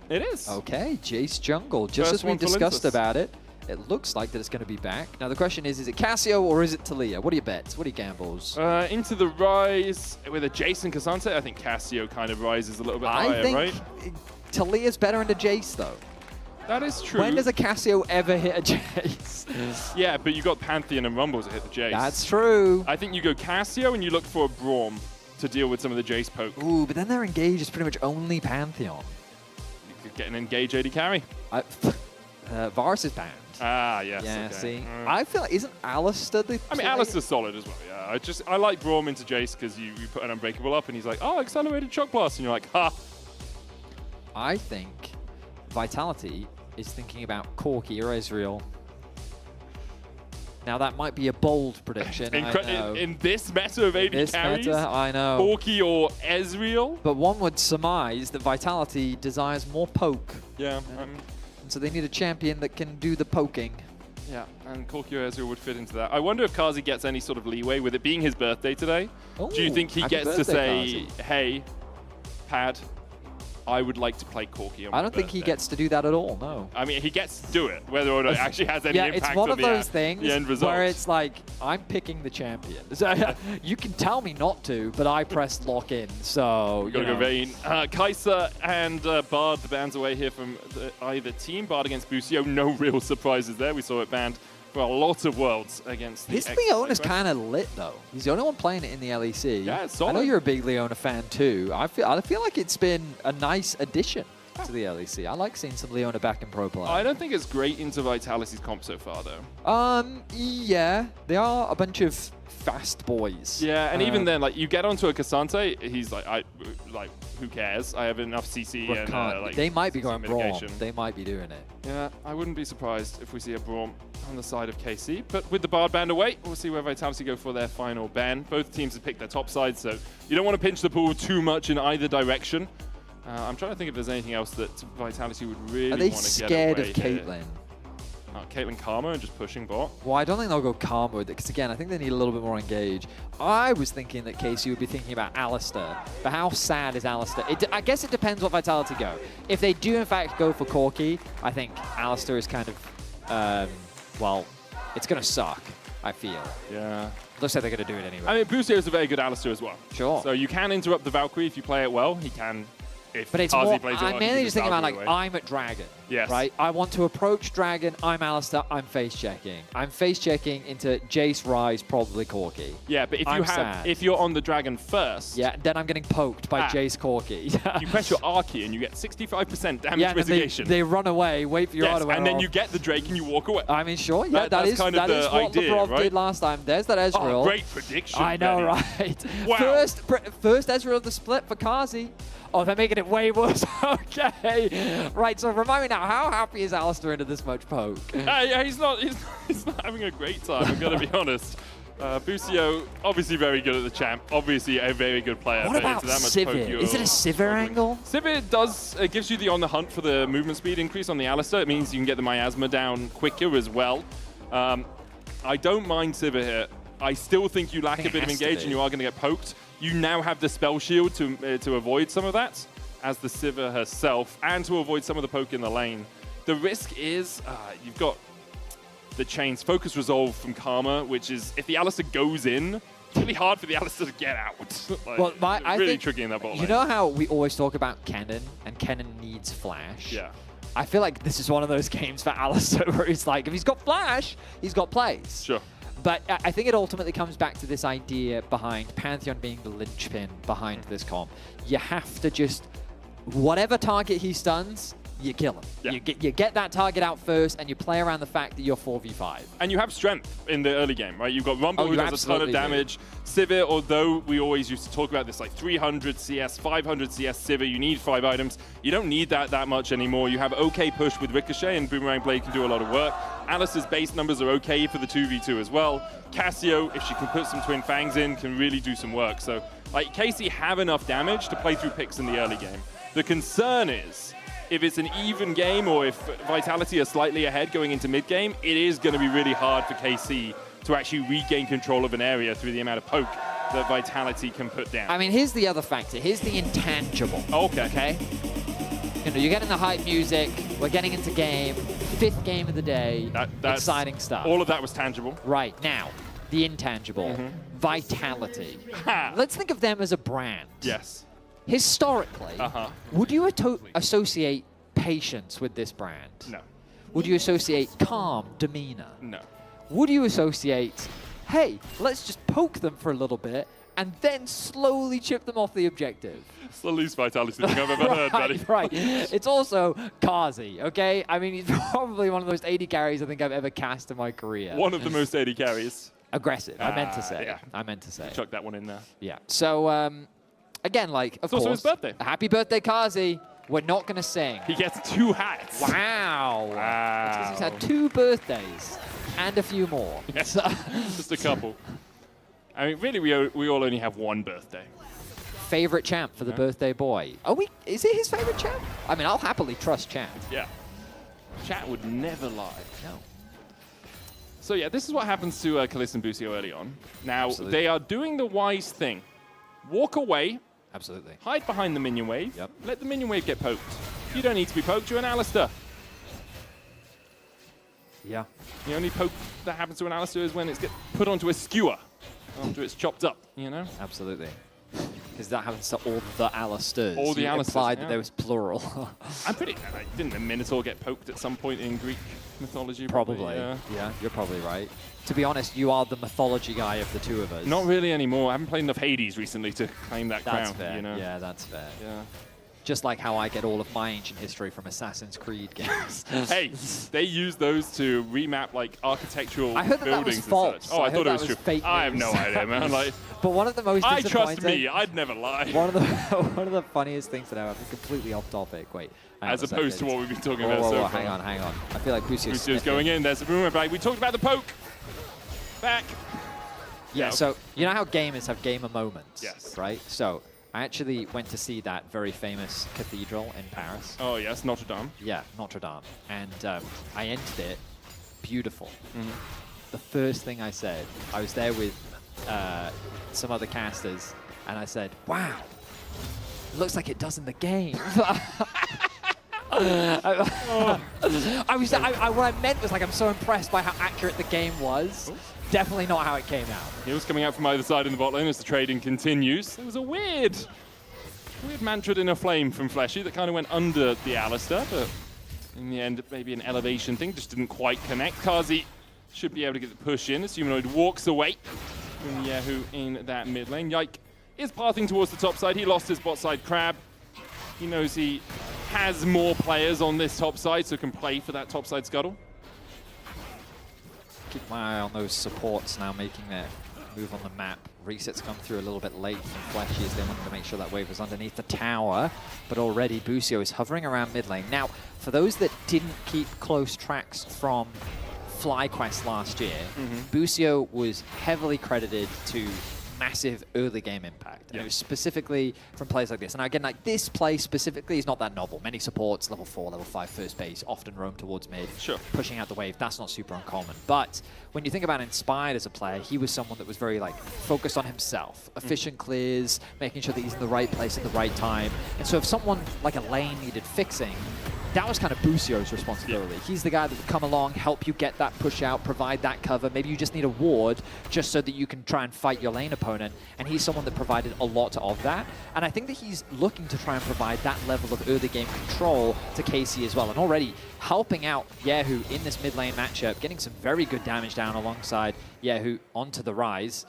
it is. Okay, Jace jungle. Just First as we one for discussed Linsus. about it, it looks like that it's going to be back. Now the question is it Cassio or is it Talia? What are your bets? What are your gambles? Into the Rise with a Jason Cassante. I think Cassio kind of rises a little bit higher, I think right? Talia's better into Jace, though. That is true. When does a Cassio ever hit a Jace? Yeah, but you got Pantheon and Rumbles to hit the Jace. That's true. I think you go Cassio and you look for a Braum to deal with some of the Jace poke. Ooh, but then their engage is pretty much only Pantheon. You could get an engage AD carry. Varus is banned. Ah, yes. Yeah, okay. see? I feel like, isn't Alistair the I mean, Alistair's solid as well, yeah. I like Braum into Jace because you put an Unbreakable up and he's like, oh, accelerated shock blast. And you're like, ha. I think Vitality is thinking about Corki or Ezreal. Now that might be a bold prediction, I know. In this meta of AD This carries, meta, I know. Corki or Ezreal. But one would surmise that Vitality desires more poke. Yeah. And so they need a champion that can do the poking. Yeah, and Corki or Ezreal would fit into that. I wonder if Kazi gets any sort of leeway with it being his birthday today. Ooh, Do you think he happy gets to birthday, say, Kazi. hey, Pad, I would like to play Corki on my I don't think he birthday. gets to do that at all, no. I mean, he gets to do it, whether or not it actually has any yeah, impact it's one on of those things the end result. where it's like, I'm picking the champion. So, you can tell me not to, but I pressed lock in, so, We've got to go Vayne. Kai'Sa and Bard, the bans away here from either team. Bard against Busio, no real surprises there. We saw it banned for a lot of worlds against the His Leona's kind of lit, though. He's the only one playing it in the LEC. Yeah, it's I know solid. you're a big Leona fan, too. I feel like it's been a nice addition to the LEC. I like seeing some Leona back in pro play. I don't think it's great into Vitality's comp so far, though. Yeah, they are a bunch of fast boys. Yeah, and even then, like, you get onto a Cassante, he's like, who cares? I have enough CC and like. They might be going Braum. mitigation. They might be doing it. Yeah, I wouldn't be surprised if we see a Braum on the side of KC. But with the Bard band away, we'll see where Vitality go for their final ban. Both teams have picked their top side, so you don't want to pinch the pool too much in either direction. I'm trying to think if there's anything else that Vitality would really want to get away. Are they scared of here. Caitlyn? Caitlyn Karma and just pushing bot. Well, I don't think they'll go Karma with it, because again, I think they need a little bit more engage. I was thinking that KC would be thinking about Alistair, but how sad is Alistair? I guess it depends what Vitality go. If they do, in fact, go for Corki, I think Alistair is kind of, well, it's going to suck, I feel. Yeah. Looks like they're going to do it anyway. I mean, Busio is a very good Alistair as well. Sure. So you can interrupt the Valkyrie if you play it well. He can, if But it's Kazi more, plays it well, I'm he mainly can just thinking about, like, Valkyrie away. I'm at Dragon. Yes. Right? I want to approach Dragon. I'm Alistair. I'm face checking. I'm face checking into Jace, Rise, probably Corki. Yeah, but if you're on the Dragon first, yeah, then I'm getting poked by Jace Corki. you press your R key and you get 65% damage yeah, then mitigation. they run away, wait for your auto and then off. you get the Drake and you walk away. I mean, sure, yeah, that's is kind of the what idea, Lebrov right? did last time. There's that Ezreal. Oh, great prediction. I know, Benny. right? Wow. First Ezreal of the split for Kazi. Oh, they're making it way worse. Okay. Right, so remind me now, how happy is Alistair into this much poke? Yeah, he's not having a great time, I've got to be honest. Busio, obviously very good at the champ, obviously a very good player. What about Sivir? Is it a Sivir angle? Sivir does, it gives you the on the hunt for the movement speed increase on the Alistair. It means you can get the miasma down quicker as well. I don't mind Sivir here. I still think you lack a bit of engage and you are going to get poked. You now have the spell shield to avoid some of that, as the Sivir herself, and to avoid some of the poke in the lane. The risk is you've got the chain's focus resolve from Karma, which is if the Alistair goes in, it's really hard for the Alistair to get out. Like, Well, I really think, tricky in that bot lane. You know how we always talk about Kennen, and Kennen needs flash? Yeah. I feel like this is one of those games for Alistair where it's like, if he's got flash, he's got plays. Sure. But I think it ultimately comes back to this idea behind Pantheon being the linchpin behind this comp. You have to just, whatever target he stuns, you kill him. Yeah. You get that target out first, and you play around the fact that you're 4v5. And you have strength in the early game, right? You've got Rumble, who you does a ton of absolutely damage. Sivir, although we always used to talk about this, like 300 CS, 500 CS Sivir, you need 5 items. You don't need that much anymore. You have okay push with Ricochet, and Boomerang Blade can do a lot of work. Alice's base numbers are okay for the 2v2 as well. Cassio, if she can put some Twin Fangs in, can really do some work. So, like, KC have enough damage to play through picks in the early game. The concern is, if it's an even game or if Vitality are slightly ahead going into mid-game, it is going to be really hard for KC to actually regain control of an area through the amount of poke that Vitality can put down. I mean, here's the other factor. Here's the intangible. Okay. You know, you're getting the hype music. We're getting into game. 5th game of the day. That's exciting stuff. All of that was tangible. Right. Now, the intangible. Vitality. Let's think of them as a brand. Yes. Historically, would you associate patience with this brand? No. Would you associate calm demeanor? No. Would you associate, hey, let's just poke them for a little bit and then slowly chip them off the objective? It's the least Vitality thing I've ever heard, buddy. Right. It's also Kazi, okay? I mean, he's probably one of the most 80 carries I think I've ever cast in my career. One of the most 80 carries. Aggressive, I meant to say. Yeah. I meant to say. Chuck that one in there. Yeah. So, again, like, of It's course. also his birthday. Happy birthday, Kazi. We're not going to sing. He gets 2 hats. Wow. That's 'cause he's had 2 birthdays and a few more. Yes. So Just a couple. I mean, really, we all only have one birthday. favorite champ for the birthday boy. Is it his favorite champ? I mean, I'll happily trust champ. Yeah. Chat would never lie. No. So yeah, this is what happens to Kalista and Busio early on. Now, they are doing the wise thing. Walk away Absolutely. Hide behind the minion wave. Yep. Let the minion wave get poked. You don't need to be poked. You're an Alistair. Yeah. The only poke that happens to an Alistair is when it's get put onto a skewer after it's chopped up, you know? Absolutely. Because that happens to all the Alistairs. All the You Alistairs, implied yeah. that there was plural. I'm pretty... Didn't the Minotaur get poked at some point in Greek mythology? Probably. Yeah. Yeah, you're probably right. To be honest, you are the mythology guy of the two of us. Not really anymore. I haven't played enough Hades recently to claim that That's crown, fair. you know? Yeah, that's fair. Yeah. Just like how I get all of my ancient history from Assassin's Creed games. Hey, they use those to remap like architectural I heard that buildings was false. and such. Oh, I thought it was true. Fake I have no news. idea, man. Like, but one of the most I trust disappointing- me. I'd never lie. One of the funniest things that I've been completely off topic. Wait. hang on As a opposed to second. what we've been talking Whoa, about whoa, so whoa, far. hang on. I feel like Busio's going in. There's a boomerang back. We talked about the poke. Back. Yeah, so you know how gamers have gamer moments? Yes. Right? So I actually went to see that very famous cathedral in Paris. Oh, yes, Notre Dame. Yeah, Notre Dame. And I entered it. Beautiful. Mhm. The first thing I said, I was there with some other casters, and I said, wow, it looks like it does in the game. What I meant was like I'm so impressed by how accurate the game was. Definitely not how it came out. Heals coming out from either side in the bot lane as the trading continues. There was a weird mantra in a flame from Fleshy that kind of went under the Alistair, but in the end, maybe an elevation thing just didn't quite connect. Kazi should be able to get the push in as Humanoid walks away from Yahoo in that mid lane. Yike is pathing towards the top side. He lost his bot side Crab. He knows he has more players on this top side, so can play for that top side scuttle. Keep my eye on those supports now making their move on the map. Resets come through a little bit late from Fleshy as they wanted to make sure that wave was underneath the tower, but already Busio is hovering around mid lane. Now, for those that didn't keep close tracks from FlyQuest last year, Busio was heavily credited to massive early game impact. And it was specifically from plays like this. And again, like this play specifically is not that novel. Many supports, level 4, level 5 first base, often roam towards mid, pushing out the wave. That's not super uncommon. But when you think about Inspired as a player, he was someone that was very like focused on himself. Efficient clears, making sure that he's in the right place at the right time. And so if someone like a lane needed fixing, that was kind of Busio's responsibility. He's the guy that would come along, help you get that push out, provide that cover. Maybe you just need a ward just so that you can try and fight your lane opponent. And he's someone that provided a lot of that. And I think that he's looking to try and provide that level of early game control to KC as well. And already helping out Yahoo in this mid lane matchup, getting some very good damage down alongside Yahoo onto the rise.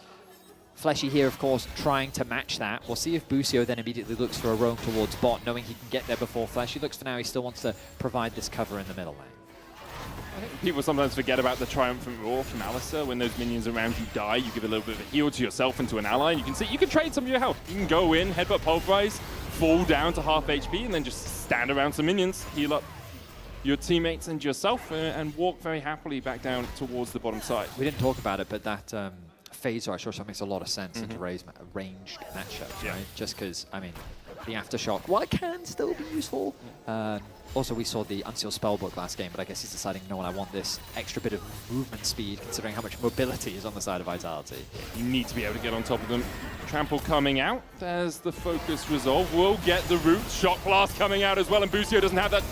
Fleshy here, of course, trying to match that. We'll see if Busio then immediately looks for a roam towards bot, knowing he can get there before Fleshy looks for now. He still wants to provide this cover in the middle lane. I think people sometimes forget about the triumphant roar from Alistair. When those minions around you die, you give a little bit of a heal to yourself and to an ally. And you can see you can trade some of your health. You can go in, headbutt pulverize, fall down to half HP, and then just stand around some minions, heal up your teammates and yourself, and walk very happily back down towards the bottom side. We didn't talk about it, but that Phaser I sure makes a lot of sense into ranged matchups, right? Just because, I mean, the Aftershock, while it can still be useful, also we saw the Unsealed Spellbook last game, but I guess he's deciding, no, I want this extra bit of movement speed, considering how much mobility is on the side of Vitality. You need to be able to get on top of them. Trample coming out. There's the focus resolve. We'll get the root. Shock blast coming out as well, and Busio doesn't have that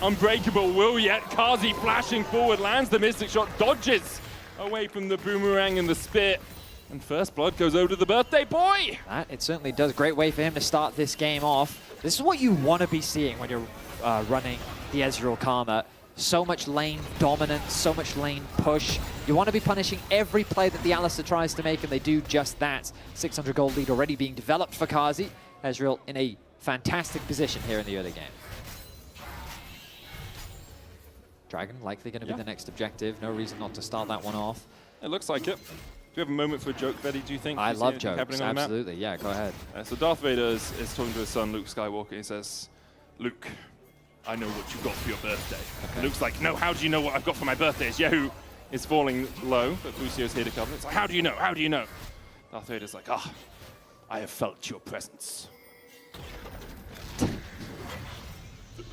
unbreakable will yet. Kazi flashing forward, lands the Mystic Shot, dodges away from the boomerang and the spit. And first blood goes over to the birthday boy. It certainly does. Great way for him to start this game off. This is what you want to be seeing when you're running the Ezreal Karma. So much lane dominance, so much lane push. You want to be punishing every play that the Alistair tries to make, and they do just that. 600 gold lead already being developed for Kazi. Ezreal in a fantastic position here in the early game. Dragon likely going to be the next objective. No reason not to start that one off. It looks like it. Do you have a moment for a joke, Betty, do you think? I Do you love see jokes, happening on the map? absolutely. Yeah, go ahead. So Darth Vader is talking to his son, Luke Skywalker. He says, Luke, I know what you got for your birthday. And Luke's like, no, how do you know what I've got for my birthday? As Yahoo is falling low, but Busio's here to cover. It's like, how do you know? How do you know? Darth Vader's like, I have felt your presence.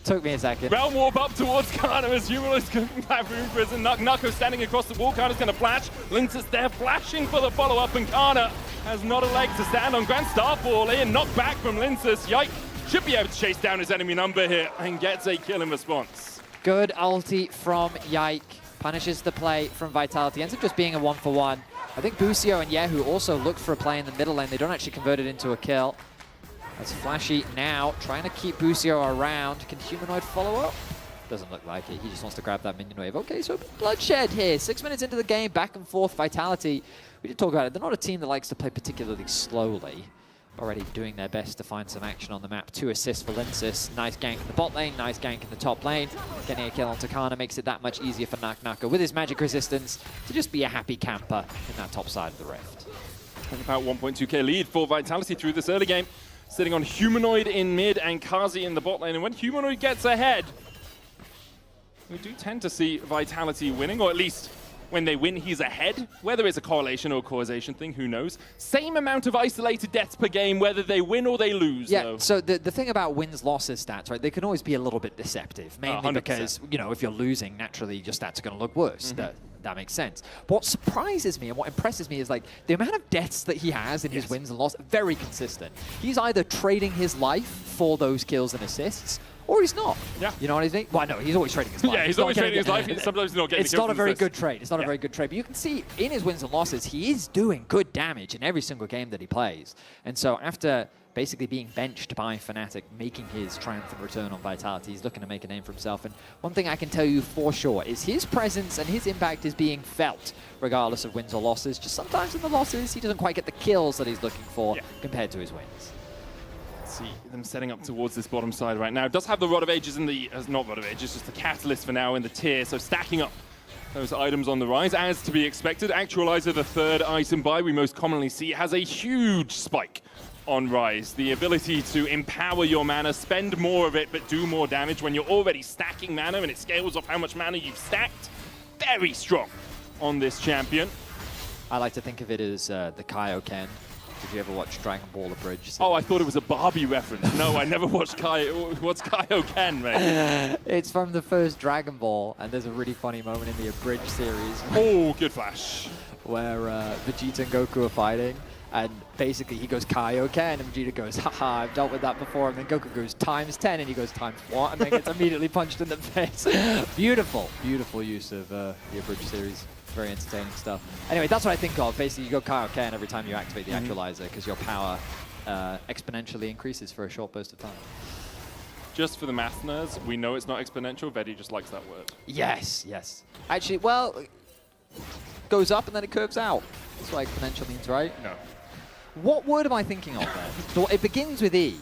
Took me a second. Realm warp up towards Kana as Humanoid's coming back from prison. Nucko standing across the wall. Kana's going to flash. Linus is there flashing for the follow-up, and Kana has not a leg to stand on. Grand Starfall in, knocked back from Linsus. Yike should be able to chase down his enemy number here and gets a kill in response. Good ulti from Yike. Punishes the play from Vitality. Ends up just being a 1-for-1. I think Busio and Yahoo also looked for a play in the middle lane. They don't actually convert it into a kill. That's Flashy now trying to keep Busio around. Can Humanoid follow up? Doesn't look like it. He just wants to grab that minion wave. Okay, so bloodshed here. 6 minutes into the game, back and forth. Vitality, we did talk about it. They're not a team that likes to play particularly slowly. Already doing their best to find some action on the map. 2 assists for Linsus. Nice gank in the bot lane, nice gank in the top lane. Getting a kill on Takana makes it that much easier for Naknaka with his magic resistance to just be a happy camper in that top side of the rift. And about 1.2k lead for Vitality through this early game. Sitting on Humanoid in mid and Kazi in the bot lane. And when Humanoid gets ahead, we do tend to see Vitality winning, or at least when they win, he's ahead. Whether it's a correlation or causation thing, who knows? Same amount of isolated deaths per game, whether they win or they lose, Yeah, though. so the thing about wins-losses stats, right, they can always be a little bit deceptive, mainly 100%. because, you know, if you're losing, naturally your stats are going to look worse. That makes sense. But what surprises me and what impresses me is, like, the amount of deaths that he has in his wins and losses, very consistent. He's either trading his life for those kills and assists, or he's not. Yeah. You know what I mean? Well, no, he's always trading his life. Yeah, he's always trading his life. Sometimes he's not getting It's the not a kills very and good assists. trade. It's not a very good trade. But you can see in his wins and losses, he is doing good damage in every single game that he plays. And so after basically being benched by Fnatic, making his triumphant return on Vitality, he's looking to make a name for himself. And one thing I can tell you for sure is his presence and his impact is being felt regardless of wins or losses. Just sometimes in the losses, he doesn't quite get the kills that he's looking for compared to his wins. See them setting up towards this bottom side right now. Does have the Rod of Ages in the, not Rod of Ages, just the Catalyst for now in the tier. So stacking up those items on the rise, as to be expected. Actualizer, the third item buy we most commonly see, has a huge spike on rise. The ability to empower your mana, spend more of it, but do more damage when you're already stacking mana, and it scales off how much mana you've stacked. Very strong on this champion. I like to think of it as the Kaioken. Did you ever watch Dragon Ball Abridged? Oh, I thought it was a Barbie reference. No, I never watched What's Kaioken, mate? It's from the first Dragon Ball, and there's a really funny moment in the Abridged series. Oh, good flash. Where Vegeta and Goku are fighting, and basically he goes Kaioken, and Vegeta goes, haha, I've dealt with that before, and then Goku goes times 10, and he goes times what, and then gets immediately punched in the face. Beautiful, beautiful use of the Abridged series. Very entertaining stuff. Anyway, that's what I think of. Basically, you go Kaioken every time you activate the Actualizer because your power exponentially increases for a short burst of time. Just for the math nerds, we know it's not exponential. Vedi just likes that word. Yes, yes. Actually, well, goes up and then it curves out. That's what exponential means, right? No. What word am I thinking of then? So it begins with E.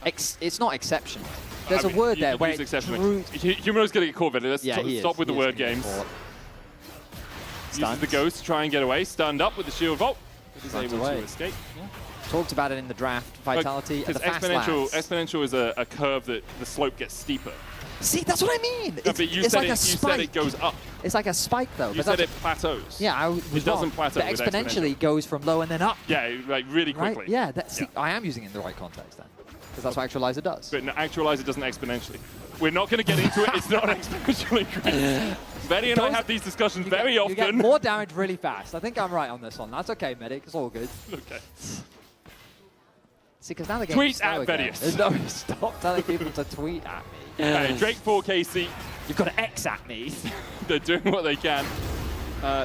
It's not exceptional. There's a word there where it's Humanoid's going to get caught, Vedi. Let's stop with the word games. Uses the ghost to try and get away. Stunned up with the shield vault. He's able to escape. Yeah. Talked about it in the draft. Vitality at the fast exponential is a curve that the slope gets steeper. See, that's what I mean. No, but you said it goes up. It's like a spike, though. You said it plateaus. Yeah, it doesn't plateau. But exponentially goes from low and then up. Yeah, like really quickly. Right? Yeah, I am using it in the right context then. Because that's what Actualizer does. But no, Actualizer doesn't exponentially. We're not going to get into it. It's not an exponential increase. Betty and I have these discussions very often. You get more damage really fast. I think I'm right on this one. That's okay, Medic. It's all good. Okay. See, because now the game tweet at Vedius. No, stop telling people to tweet at me. Hey, Drake 4KC. You've got to X at me. They're doing what they can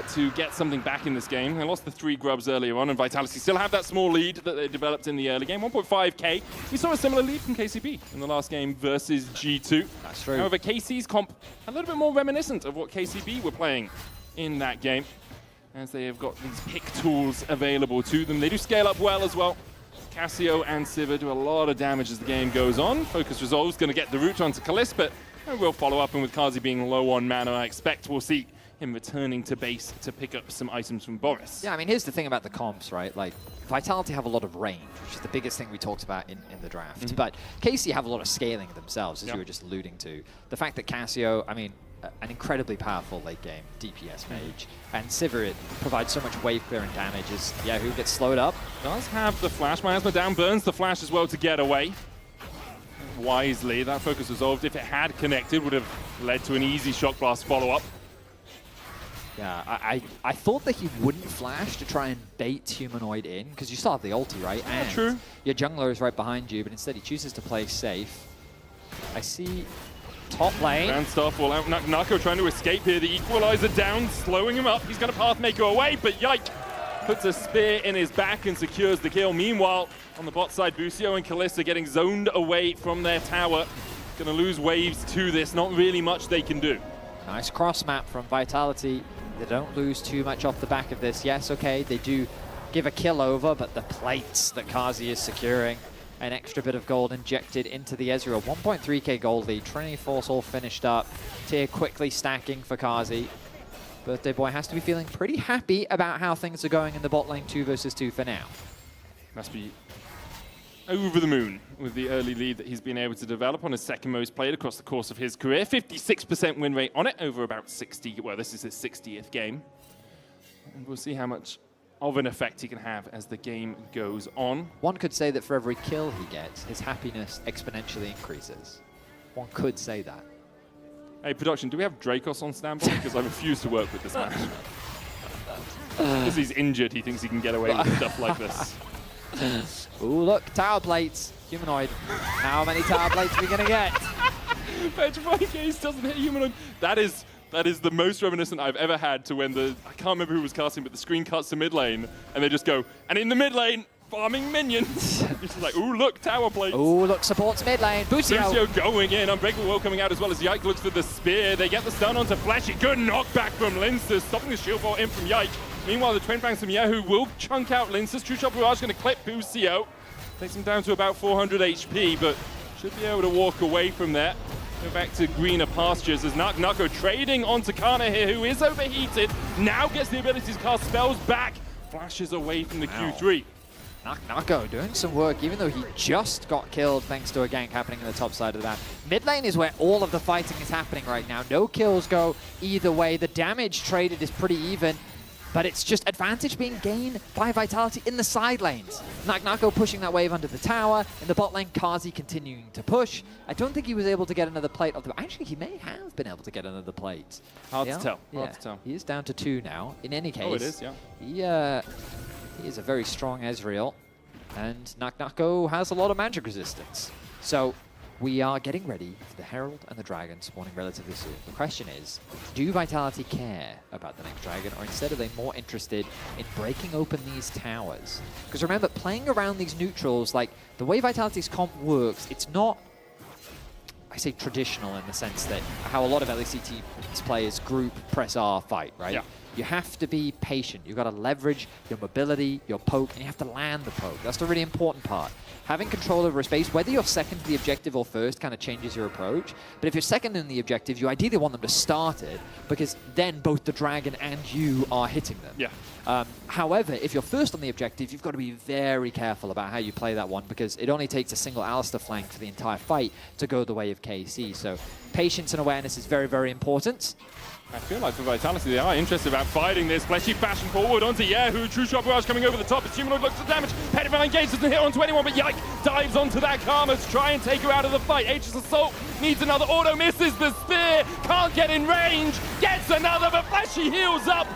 to get something back in this game. They lost the 3 grubs earlier on, and Vitality still have that small lead that they developed in the early game, 1.5k. We saw a similar lead from KCP in the last game versus G2. That's true. However, KC's comp a little bit more reminiscent of what KCP were playing in that game, as they have got these pick tools available to them. They do scale up well as well. Cassio and Sivir do a lot of damage as the game goes on. Focus Resolve's going to get the route onto Kalist, but we'll follow up, and with Kazi being low on mana, I expect we'll see him returning to base to pick up some items from Boris. Yeah, I mean, here's the thing about the comps, right? Like, Vitality have a lot of range, which is the biggest thing we talked about in the draft. But KC have a lot of scaling themselves, as you were just alluding to. The fact that Cassio, I mean, an incredibly powerful late game DPS mage, and Sivir provides so much wave clearing damage as Yahoo gets slowed up. Does have the flash. Miasma down, burns the flash as well to get away. Wisely, that focus resolved. If it had connected, would have led to an easy shock blast follow-up. Yeah, I thought that he wouldn't flash to try and bait Humanoid in, because you still have the ulti, right? Yeah, and true. Your jungler is right behind you, but instead he chooses to play safe. I see top lane. Grand Staff all out. Nako trying to escape here. The Equalizer down, slowing him up. He's going to Pathmaker away, but Yike puts a spear in his back and secures the kill. Meanwhile, on the bot side, Busio and Kalista getting zoned away from their tower. Going to lose waves to this. Not really much they can do. Nice cross map from Vitality. They don't lose too much off the back of this. Yes, okay, they do give a kill over, but the plates that Kazi is securing, an extra bit of gold injected into the Ezreal. 1.3k gold lead, Trinity Force all finished up. Tier quickly stacking for Kazi. Birthday Boy has to be feeling pretty happy about how things are going in the bot lane 2 versus 2 for now. Must be over the moon with the early lead that he's been able to develop on his second most played across the course of his career. 56% win rate on it over about 60. Well, this is his 60th game. And we'll see how much of an effect he can have as the game goes on. One could say that for every kill he gets, his happiness exponentially increases. One could say that. Hey, production, do we have Dracos on standby? Because I refuse to work with this man. Because he's injured, he thinks he can get away with stuff like this. Ooh, look, tower plates. Humanoid. How many tower plates are we going to get? Petrifying Gaze doesn't hit Humanoid. That is the most reminiscent I've ever had to when I can't remember who was casting, but the screen cuts to mid lane, and they just go, and in the mid lane, farming minions. It's just like, ooh, look, tower plates. Ooh, look, supports mid lane. Busio going in, Unbreakable Will coming out as well as Yike looks for the spear. They get the stun onto Flashy. Good knockback from Linsters, stopping the shield ball in from Yike. Meanwhile, the Twin Fangs from Yahoo will chunk out Linsters. True Shot Barrage going to clip Busio. Takes him down to about 400 HP, but should be able to walk away from there. Go back to greener pastures as Nako trading onto Kana here, who is overheated. Now gets the ability to cast spells back. Flashes away from the Q3. Nako doing some work, even though he just got killed thanks to a gank happening on the top side of the map. Mid lane is where all of the fighting is happening right now. No kills go either way. The damage traded is pretty even, but it's just advantage being gained by Vitality in the side lanes. Nako pushing that wave under the tower. In the bot lane, Kazi continuing to push. I don't think he was able to get another plate off the... Actually, he may have been able to get another plate. Hard to tell. He is down to 2 now. In any case, oh, it is, yeah. He is a very strong Ezreal, and Nako has a lot of magic resistance. So we are getting ready for the Herald and the Dragon spawning relatively soon. The question is, do Vitality care about the next Dragon, or instead are they more interested in breaking open these towers? Because remember, playing around these neutrals, like the way Vitality's comp works, it's not, I say traditional in the sense that how a lot of LEC teams play is group, press R, fight, right? Yeah. You have to be patient. You've got to leverage your mobility, your poke, and you have to land the poke. That's the really important part. Having control over a space, whether you're second to the objective or first, kind of changes your approach. But if you're second in the objective, you ideally want them to start it, because then both the dragon and you are hitting them. Yeah. However, if you're first on the objective, you've got to be very careful about how you play that one, because it only takes a single Alistar flank for the entire fight to go the way of KC. So patience and awareness is very, very important. I feel like for Vitality, they are interested about fighting this. Fleshy fashion forward onto Yahoo. True Shot Barrage coming over the top. As Humanoid looks for damage. Petrifying Gaze doesn't hit onto anyone, but Yike dives onto that Karma to try and take her out of the fight. Aegis Assault needs another auto, misses the spear. Can't get in range. Gets another, but Fleshy heals up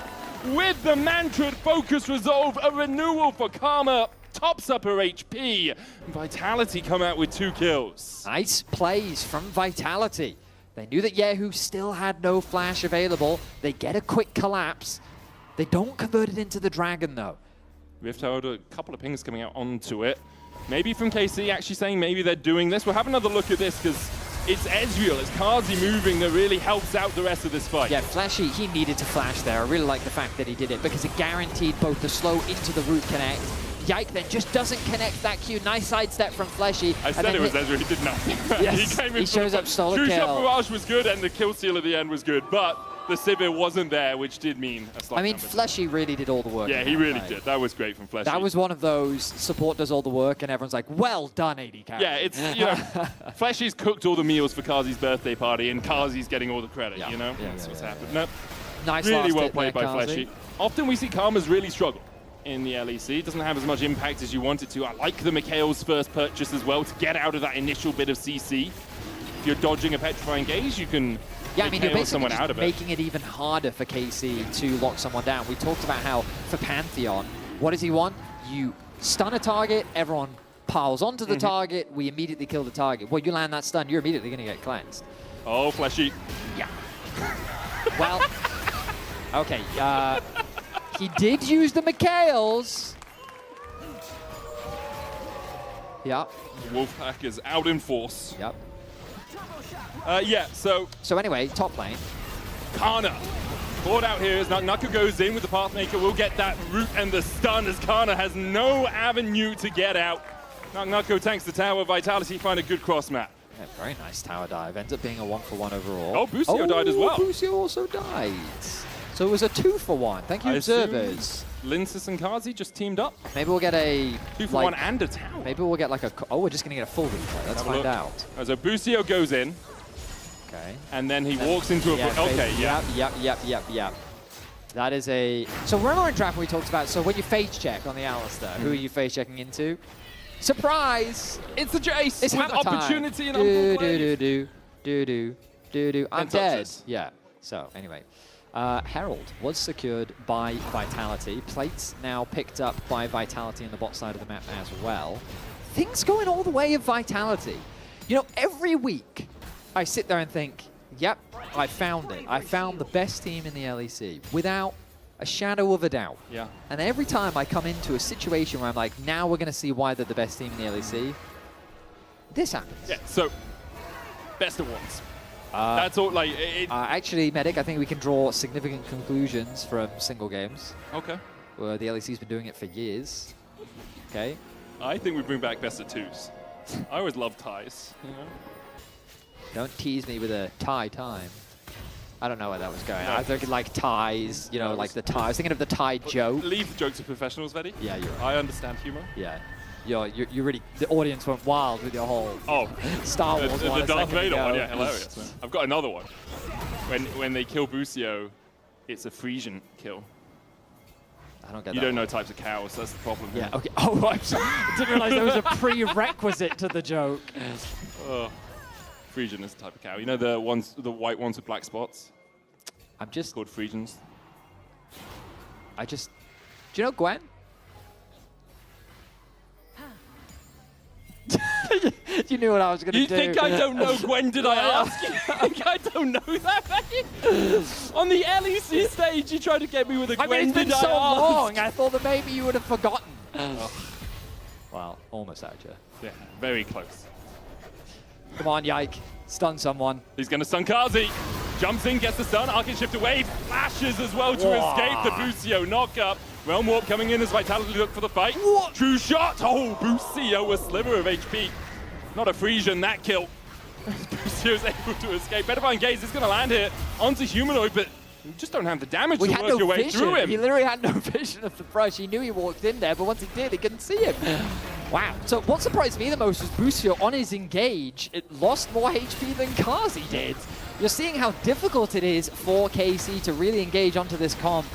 with the Mantrid Focus Resolve. A renewal for Karma. Tops up her HP. Vitality come out with 2 kills. Nice plays from Vitality. They knew that Yahoo still had no flash available. They get a quick collapse. They don't convert it into the Dragon, though. Rift Herald, a couple of pings coming out onto it. Maybe from KC actually saying maybe they're doing this. We'll have another look at this because it's Ezreal, it's Kazi moving that really helps out the rest of this fight. Yeah, Flashy, he needed to flash there. I really like the fact that he did it because it guaranteed both the slow into the root connect. Yike then just doesn't connect that Q. Nice sidestep from Fleshy. I said it was Ezreal, he did nothing. Yes, he shows up, stole a kill. True Shot Barrage was good and the kill steal at the end was good, but the Sivir wasn't there, which did mean a slight number. Fleshy really did all the work. Yeah, he really did. That was great from Fleshy. That was one of those support does all the work and everyone's like, well done, AD carry. Yeah, it's, you know, Fleshy's cooked all the meals for Kazi's birthday party and Kazi's getting all the credit, you know? That's what's happened. No, nice really well hit played there, by Fleshy. Often we see Karma's really struggle in the LEC. It doesn't have as much impact as you want it to. I like the Mikhail's first purchase as well to get out of that initial bit of CC. if you're dodging a petrifying gaze, you can Yeah, I mean, you're KO basically someone just out of it. making it even harder for KC to lock someone down. We talked about how for Pantheon, what does he want? You stun a target, everyone piles onto the target, we immediately kill the target. Well, you land that stun, you're immediately going to get cleansed. Oh, fleshy. Yeah. Well, okay. He did use the Mikhails. Yep. Wolfpack is out in force. Yep. Yeah, so anyway, top lane. Kana. Caught out here as Nuka goes in with the Pathmaker. Will get that root and the stun as Kana has no avenue to get out. Nuka tanks the tower. Vitality find a good cross map. Yeah, very nice tower dive. Ends up being a 1-for-1 overall. Oh, Busio died as well. Busio also died. So it was a 2-for-1. Thank you, observers. Linsis and Kazi just teamed up. Maybe we'll get a 2-for-1 and a tower. Maybe we'll get like a. Oh, we're just gonna get a full replay. Let's find out. So Busio goes in. Okay. And then he walks into a. Okay, yeah. Yep. That is a. So remember in draft we talked about. So when you face check on the Alistair, who are you face checking into? Surprise! It's the Jace It's with hammer time. opportunity and unbelief. Do. I'm touch dead. this. Yeah. So anyway, Herald was secured by Vitality. Plates now picked up by Vitality in the bot side of the map as well. Things going all the way of Vitality. You know, every week I sit there and think, yep, I found it. I found the best team in the LEC without a shadow of a doubt. Yeah. And every time I come into a situation where I'm like, now we're going to see why they're the best team in the LEC, this happens. Yeah, so best of ones. That's all, like... actually, Medic, I think we can draw significant conclusions from single games. Okay. Well, the LEC's been doing it for years. Okay. I think we bring back best of twos. I always love ties. You know? Don't tease me with a tie time. I don't know where that was going. No. I was thinking like ties, you know, like the tie. I was thinking of the tie joke. Leave the jokes to professionals, Veddy. Yeah, you're right. I understand humor. Yeah. You really, the audience went wild with your whole Star Wars one. The a Darth second Vader ago. one, yeah, hilarious. Man. I've got another one. When they kill Busio, it's a Frisian kill. I don't get You that don't one. know types of cows, that's the problem. Yeah, okay. Oh, I'm sorry. I didn't realize there was a prerequisite to the joke. Frisian is the type of cow. You know the white ones with black spots? I'm just... called Frisians. Do you know Gwen? You knew what I was going to do. You think I don't know Gwen, did I ask? You think I don't know that, Veddy? On the LEC stage, you tried to get me with a Gwen, I mean, it's been did so I ask? long, I thought that maybe you would have forgotten. Well, almost had you. Yeah, very close. Come on, Yike. Stun someone. He's going to stun Kazi. Jumps in, gets the stun. Arcane shift away. Flashes as well to Wow. escape the Busio knock-up. Realm Warp coming in as Vitality look for the fight. True shot. Oh, Busio, a sliver of HP. Not a Frisian, that kill. Busio's able to escape. Petrifying Gaze is going to land here onto Humanoid, but you just don't have the damage to work your way through him. He literally had no vision of the brush. He knew he walked in there, but once he did, he couldn't see him. Wow. So what surprised me the most was Busio on his engage. It lost more HP than Kazi did. You're seeing how difficult it is for KC to really engage onto this comp.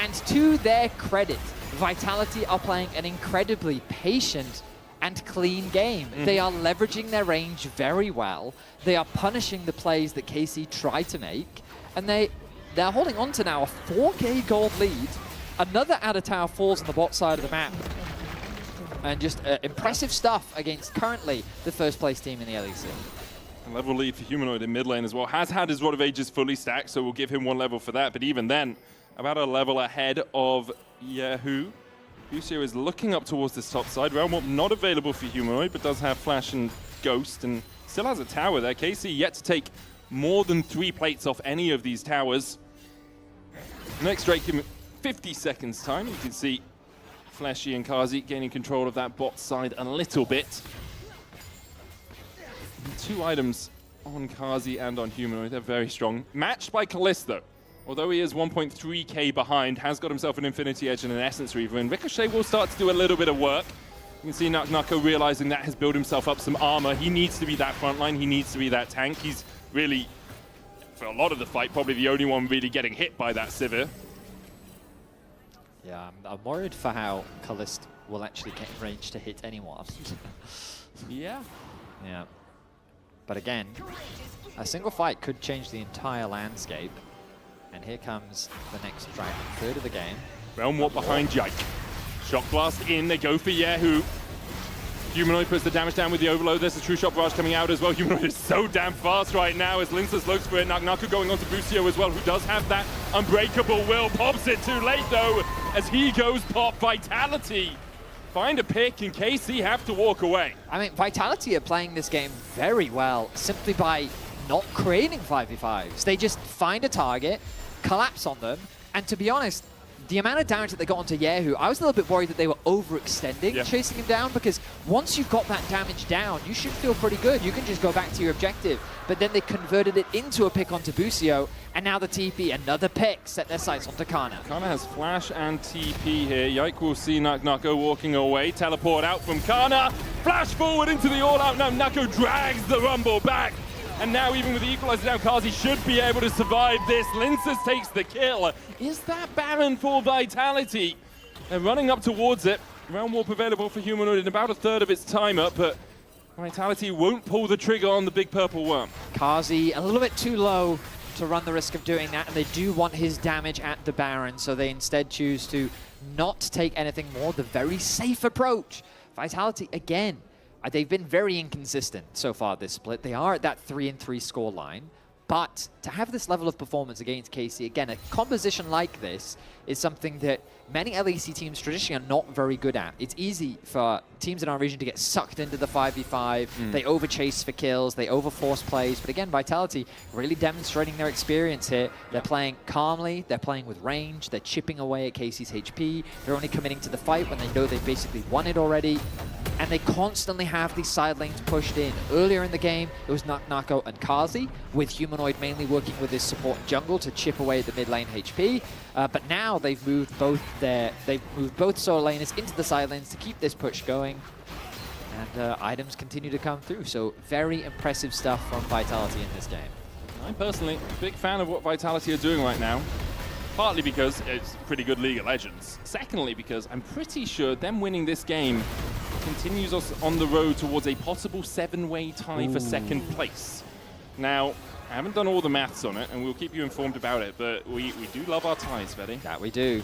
And to their credit, Vitality are playing an incredibly patient and clean game. They are leveraging their range very well. They are punishing the plays that KC try to make. And they're holding on to now a 4K gold lead. Another Adder Tower falls on the bot side of the map. And just impressive stuff against currently the first place team in the LEC. A level lead for Humanoid in mid lane as well. Has had his Rod of Ages fully stacked, so we'll give him 1 level for that. But even then, about a level ahead of Yahoo. Busio is looking up towards this top side. Realm Warp not available for Humanoid, but does have Flash and Ghost, and still has a tower there. KC yet to take more than 3 plates off any of these towers. Next Drake in 50 seconds time. You can see Flashy and Kazi gaining control of that bot side a little bit. 2 items on Kazi and on Humanoid. They're very strong. Matched by Callisto. Although he is 1.3k behind, has got himself an Infinity Edge and an Essence Reaver, and Ricochet will start to do a little bit of work. You can see Nuka realizing that has built himself up some armor. He needs to be that frontline. He needs to be that tank. He's really, for a lot of the fight, probably the only one really getting hit by that Sivir. Yeah, I'm worried for how Callisto will actually get range to hit anyone. Yeah. Yeah. But again, a single fight could change the entire landscape. And here comes the next dragon, third of the game. Realm Warp behind Jake. Shock Blast in, they go for Yahoo. Humanoid puts the damage down with the Overload. There's a True Shot Barrage coming out as well. Humanoid is so damn fast right now as Linsus looks for it. Naku going on to Busio as well, who does have that Unbreakable Will. Pops it too late though, as he goes pop. Vitality find a pick, and KC have to walk away. I mean, Vitality are playing this game very well simply by not creating 5v5s. They just find a target, collapse on them, and to be honest, the amount of damage that they got onto Yahoo, I was a little bit worried that they were overextending, chasing him down, because once you've got that damage down, you should feel pretty good. You can just go back to your objective. But then they converted it into a pick onto Busio, and now the TP, another pick, set their sights onto Kana. Kana has Flash and TP here. Yike will see Nako walking away. Teleport out from Kana. Flash forward into the all-out. Now Nako drags the Rumble back. And now even with the equalizer down, Kazi should be able to survive this. Linsus takes the kill. Is that Baron for Vitality? They're running up towards it. Realm Warp available for Humanoid in about a third of its time up, but Vitality won't pull the trigger on the big purple worm. Kazi a little bit too low to run the risk of doing that, and they do want his damage at the Baron, so they instead choose to not take anything more, the very safe approach. Vitality, again, they've been very inconsistent so far this split. They are at that 3-3 score line, but to have this level of performance against KC, again, a composition like this is something that many LEC teams traditionally are not very good at. It's easy for teams in our region to get sucked into the 5v5. They overchase for kills, they overforce plays, but again, Vitality really demonstrating their experience here. They're playing calmly, they're playing with range, they're chipping away at KC's HP, they're only committing to the fight when they know they've basically won it already, and they constantly have these side lanes pushed in. Earlier in the game, it was Nako and Kazi, with Humanoid mainly working with his support jungle to chip away at the mid lane HP, but now they've moved both solo laners into the side lanes to keep this push going, and items continue to come through. So very impressive stuff from Vitality in this game. I'm personally a big fan of what Vitality are doing right now. Partly because it's pretty good League of Legends. Secondly, because I'm pretty sure them winning this game continues us on the road towards a possible 7-way tie for second place. Now, I haven't done all the maths on it, and we'll keep you informed about it, but we do love our ties, Betty. That we do.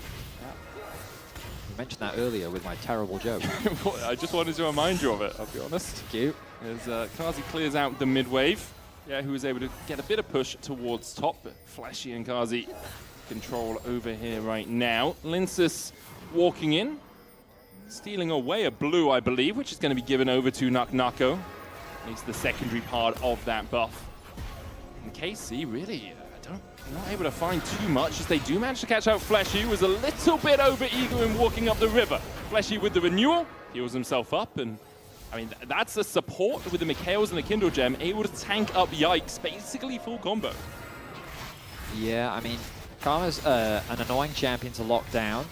You mentioned that earlier with my terrible joke. I just wanted to remind you of it, I'll be honest. Thank you. As Kazi clears out the mid wave. Yeah, who was able to get a bit of push towards top, but Flashy and Kazi control over here right now. Linsus walking in, stealing away a blue, I believe, which is going to be given over to Nako. At least the secondary part of that buff. And KC really not able to find too much, as they do manage to catch out Fleshy, who was a little bit over eager in walking up the river. Fleshy with the renewal, heals himself up, and I mean, that's a support with the Mikhails and the Kindle Gem, able to tank up Yikes, basically full combo. Yeah, I mean, Karma's an annoying champion to lock down.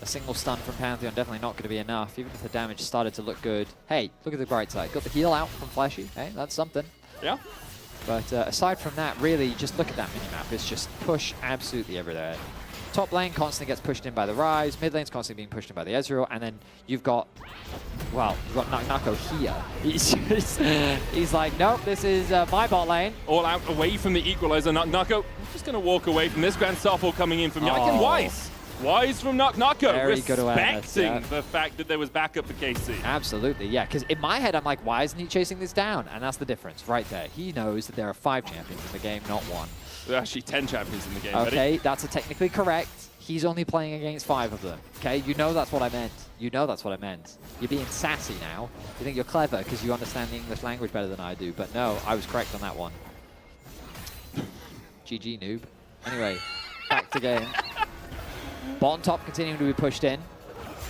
A single stun from Pantheon definitely not going to be enough, even if the damage started to look good. Hey, look at the bright side. Got the heal out from Flashy. Hey, that's something. Yeah. But aside from that, really, just look at that minimap. It's just push absolutely everywhere. Top lane constantly gets pushed in by the Rise, mid lane's constantly being pushed in by the Ezreal, and then you've got, well, you've got Nako here. He's like, nope, this is my bot lane. All out away from the equalizer. Nako just going to walk away from this. Grand Starfall coming in from Yike and Wise. Wise from Nako, Very good awareness, respecting the fact that there was backup for KC. Absolutely, yeah, because in my head, I'm like, why isn't he chasing this down? And that's the difference right there. He knows that there are 5 champions in the game, not 1. There are actually 10 champions in the game, Okay, buddy. that's technically correct. He's only playing against 5 of them, okay? You know that's what I meant. You know that's what I meant. You're being sassy now. You think you're clever because you understand the English language better than I do, but no, I was correct on that one. GG, noob. Anyway, back to game. Bottom top continuing to be pushed in.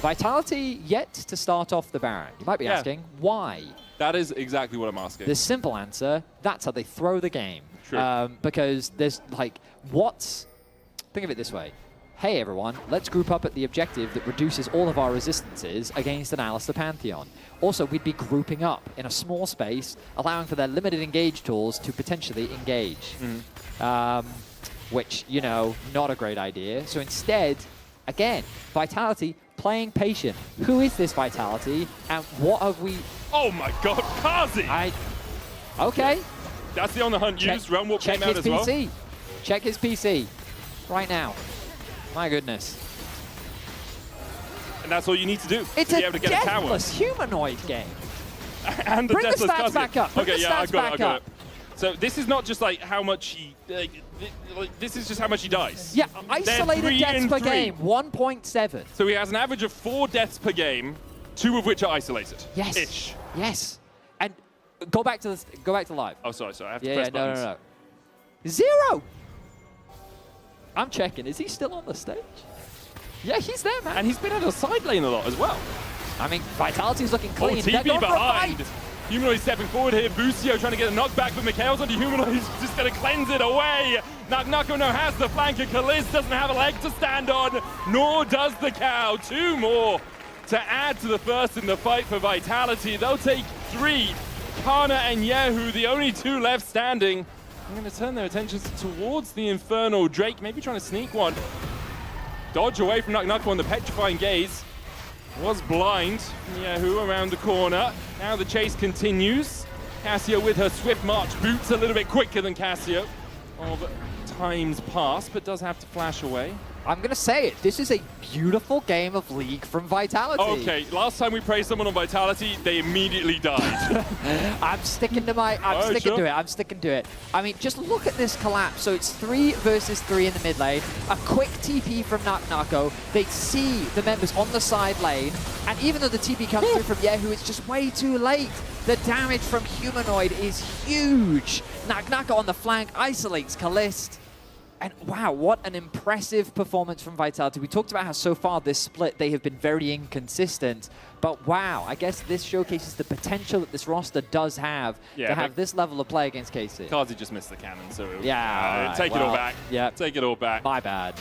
Vitality yet to start off the Baron. You might be asking, why? That is exactly what I'm asking. The simple answer, that's how they throw the game. True. Because there's like, think of it this way. Hey everyone, let's group up at the objective that reduces all of our resistances against an Alistair Pantheon. Also, we'd be grouping up in a small space, allowing for their limited engage tools to potentially engage. Which, you know, not a great idea. So instead, again, Vitality playing patient. Who is this Vitality, and what have we... Oh my god, Kazi! Okay. That's the on the hunt used. Realm Warp check came out his as well. PC. Check his PC. Right now. My goodness. And that's all you need to do. It's to a be able to get a tower. deathless humanoid game. And the Bring the deathless stats back up. Bring Okay, the yeah, I stats got it, I back got up. it. So this is not just like how much he... this is just how much he dies. Yeah, isolated deaths per game, 1.7. So he has an average of 4 deaths per game, 2 of which are isolated. Yes. Ish. Yes. And go back to live. Oh, sorry. I have to Yeah, press no, buttons. no. 0. I'm checking. Is he still on the stage? Yeah, he's there, man. And he's been in the side lane a lot as well. I mean, Vitality's looking Oh, clean. They're TP going for a behind. fight. Humanoid stepping forward here. Busio trying to get a knockback, but Mikhail's on the Humanoid. He's just going to cleanse it away. Naknako now has the flank, and Kalist doesn't have a leg to stand on, nor does the Cow. 2 more to add to the first in the fight for Vitality. They'll take 3. Kana and Yehu, the only 2 left standing. They're going to turn their attentions towards the Infernal Drake, maybe trying to sneak one. Dodge away from Naknako on the Petrifying Gaze. Was blind. Yehu around the corner. Now the chase continues. Cassio with her swift march boots a little bit quicker than Cassio of times past, but does have to flash away. I'm going to say it. This is a beautiful game of League from Vitality. Okay, last time we praised someone on Vitality, they immediately died. I'm sticking to my. I'm sticking to it. I mean, just look at this collapse. So it's 3 versus 3 in the mid lane. A quick TP from Naknako. They see the members on the side lane, and even though the TP comes through from Yehu, it's just way too late. The damage from Humanoid is huge. Naknako on the flank isolates Kalist. And wow, what an impressive performance from Vitality. We talked about how so far this split, they have been very inconsistent. But wow, I guess this showcases the potential that this roster does have to have this level of play against KC. Kazi just missed the cannon, so yeah, take it all back. Yeah, take it all back. My bad.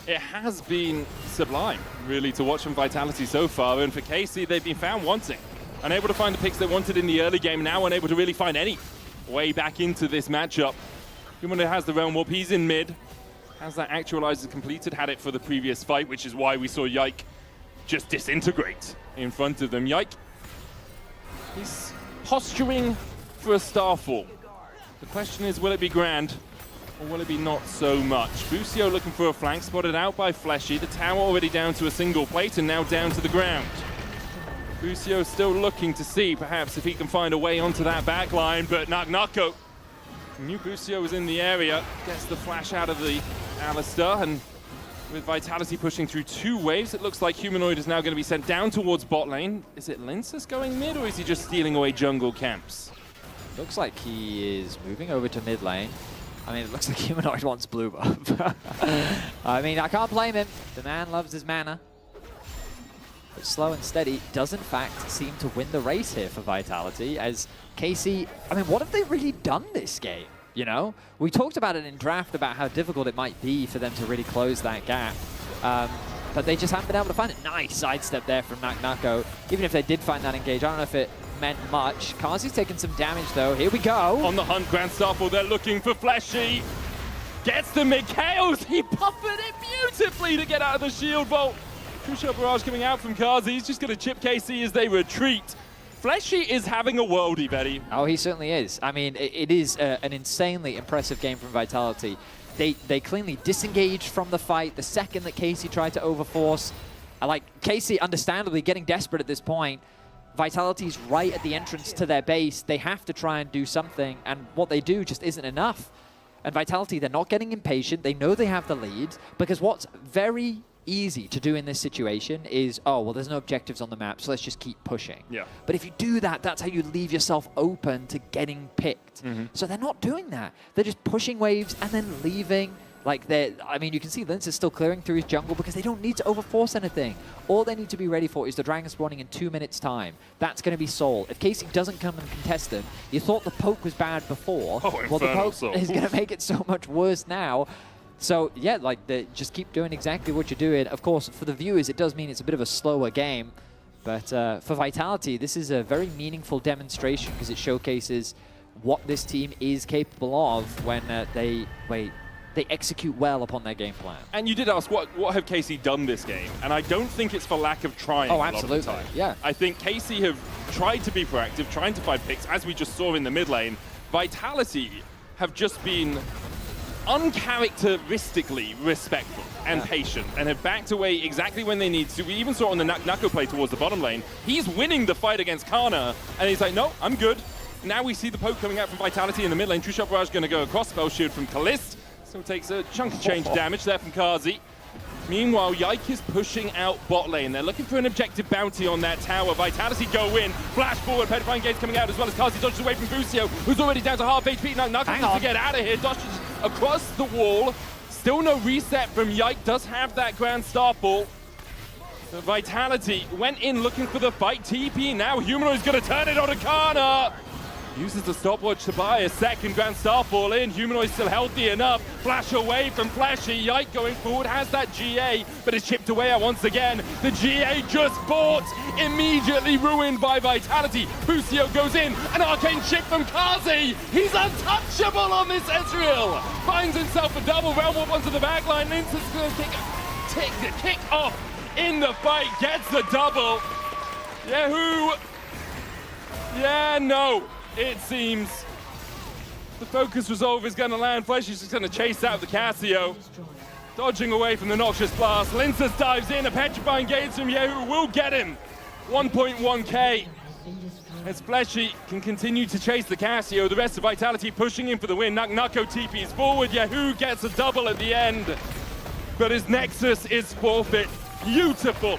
It has been sublime, really, to watch from Vitality so far. And for KC, they've been found wanting. Unable to find the picks they wanted in the early game, now unable to really find any way back into this matchup. Humanoid has the Realm Warp, he's in mid. Has that actualizer completed? Had it for the previous fight, which is why we saw Yike just disintegrate in front of them. Yike, he's posturing for a Starfall. The question is, will it be grand or will it be not so much? Busio looking for a flank, spotted out by Fleshy. The tower already down to a single plate and now down to the ground. Busio still looking to see perhaps if he can find a way onto that back line, but Naknako, new Busio is in the area, gets the flash out of the Alistar, and with Vitality pushing through 2 waves, it looks like Humanoid is now going to be sent down towards bot lane. Is it Linsus going mid, or is he just stealing away jungle camps? Looks like he is moving over to mid lane. I mean, it looks like Humanoid wants blue buff. I mean, I can't blame him. The man loves his mana. But slow and steady does, in fact, seem to win the race here for Vitality, as KC, I mean, what have they really done this game? You know, we talked about it in draft about how difficult it might be for them to really close that gap. But they just haven't been able to find it. Nice sidestep there from Naknako. Even if they did find that engage, I don't know if it meant much. Kazi's taking some damage though. Here we go. On the hunt, Grand Starfall, they're looking for Fleshy. Gets the Mikhails. He puffered it beautifully to get out of the shield bolt. Crucial barrage coming out from Kazi. He's just going to chip KC as they retreat. Fleshy is having a worldie, Betty. Oh, he certainly is. I mean, it is an insanely impressive game from Vitality. They cleanly disengaged from the fight the second that KC tried to overforce. Like, KC, understandably, getting desperate at this point. Vitality's right at the entrance to their base. They have to try and do something, and what they do just isn't enough. And Vitality, they're not getting impatient. They know they have the lead, because what's very easy to do in this situation is, oh, well, there's no objectives on the map, so let's just keep pushing. Yeah. But if you do that, that's how you leave yourself open to getting picked. So they're not doing that. They're just pushing waves and then leaving. Like, I mean, you can see Lince is still clearing through his jungle because they don't need to overforce anything. All they need to be ready for is the dragon spawning in 2 minutes' time. That's going to be Soul. If KC doesn't come and contest them, you thought the poke was bad before. Well, the poke is going to make it so much worse now. So, yeah, like, just keep doing exactly what you're doing. Of course, for the viewers, it does mean it's a bit of a slower game. But for Vitality, this is a very meaningful demonstration because it showcases what this team is capable of when they execute well upon their game plan. And you did ask, what have KC done this game? And I don't think it's for lack of trying. Oh, a lot absolutely. of the time. Yeah. I think KC have tried to be proactive, trying to find picks, as we just saw in the mid lane. Vitality have just been uncharacteristically respectful and patient and have backed away exactly when they need to. We even saw on the Nako play towards the bottom lane. He's winning the fight against Kana, and he's like, no, I'm good. Now we see the poke coming out from Vitality in the mid lane. True Shot Barrage going to go across. Spell Shield from Kalist. So takes a chunk of change damage there from Kazi. Meanwhile, Yike is pushing out bot lane. They're looking for an objective bounty on that tower. Vitality go in. Flash forward. Petrifying Gaze coming out as well as Kazi dodges away from Busio, who's already down to half HP. Now Nako needs to get out of here. Dodges across the wall. Still no reset from Yike. Does have that Grand Starfall. So Vitality went in looking for the fight. TP now. Humanoid's going to turn it on to Kana. Uses the stopwatch to buy a second Grand Starfall in. Humanoid still healthy enough. Flash away from Flashy. Yike going forward, has that GA, but it's chipped away at once again. The GA just bought, immediately ruined by Vitality. Busio goes in, an arcane chip from Kazi. He's untouchable on this Ezreal. Finds himself a double, Realm Warp onto the backline. Linson's going to kick off in the fight, gets the double. Yahoo! Yeah, no. It seems the focus resolve is going to land. Flesh is just going to chase out the Casio. Dodging away from the Noxious Blast. Linsus dives in. A Petrifying Gaze from Yahoo will get him. 1.1k. As Fleshy can continue to chase the Casio. The rest of Vitality pushing in for the win. Nako TP's forward. Yahoo gets a double at the end. But his Nexus is forfeit. Beautiful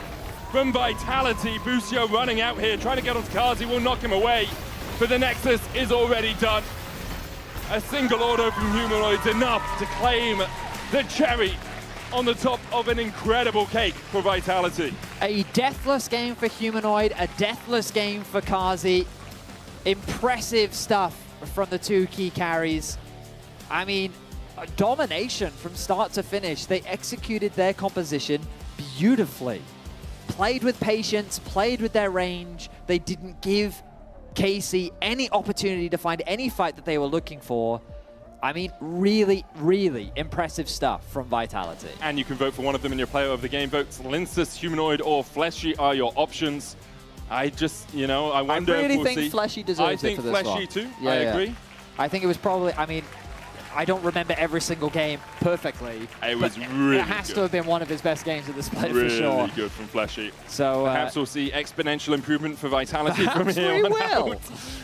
from Vitality. Busio running out here, trying to get onto Kazi. Will knock him away. But the Nexus is already done. A single auto from Humanoids enough to claim the cherry on the top of an incredible cake for Vitality. A deathless game for Humanoid, a deathless game for Kazi. Impressive stuff from the two key carries. I mean, domination from start to finish. They executed their composition beautifully. Played with patience, played with their range. They didn't give KC any opportunity to find any fight that they were looking for. I mean, really, really impressive stuff from Vitality. And you can vote for one of them in your player of the game. Votes Linsus, Humanoid, or Fleshy are your options. I just, you know, I wonder if we'll see. I really think Fleshy deserves it for this one. I think Fleshy too, yeah, I agree. I think it was probably, I mean, I don't remember every single game perfectly. It was really It has to have been one of his best games of this play really for sure. Really good from Fleshy. So perhaps we'll see exponential improvement for Vitality from here we on will. out.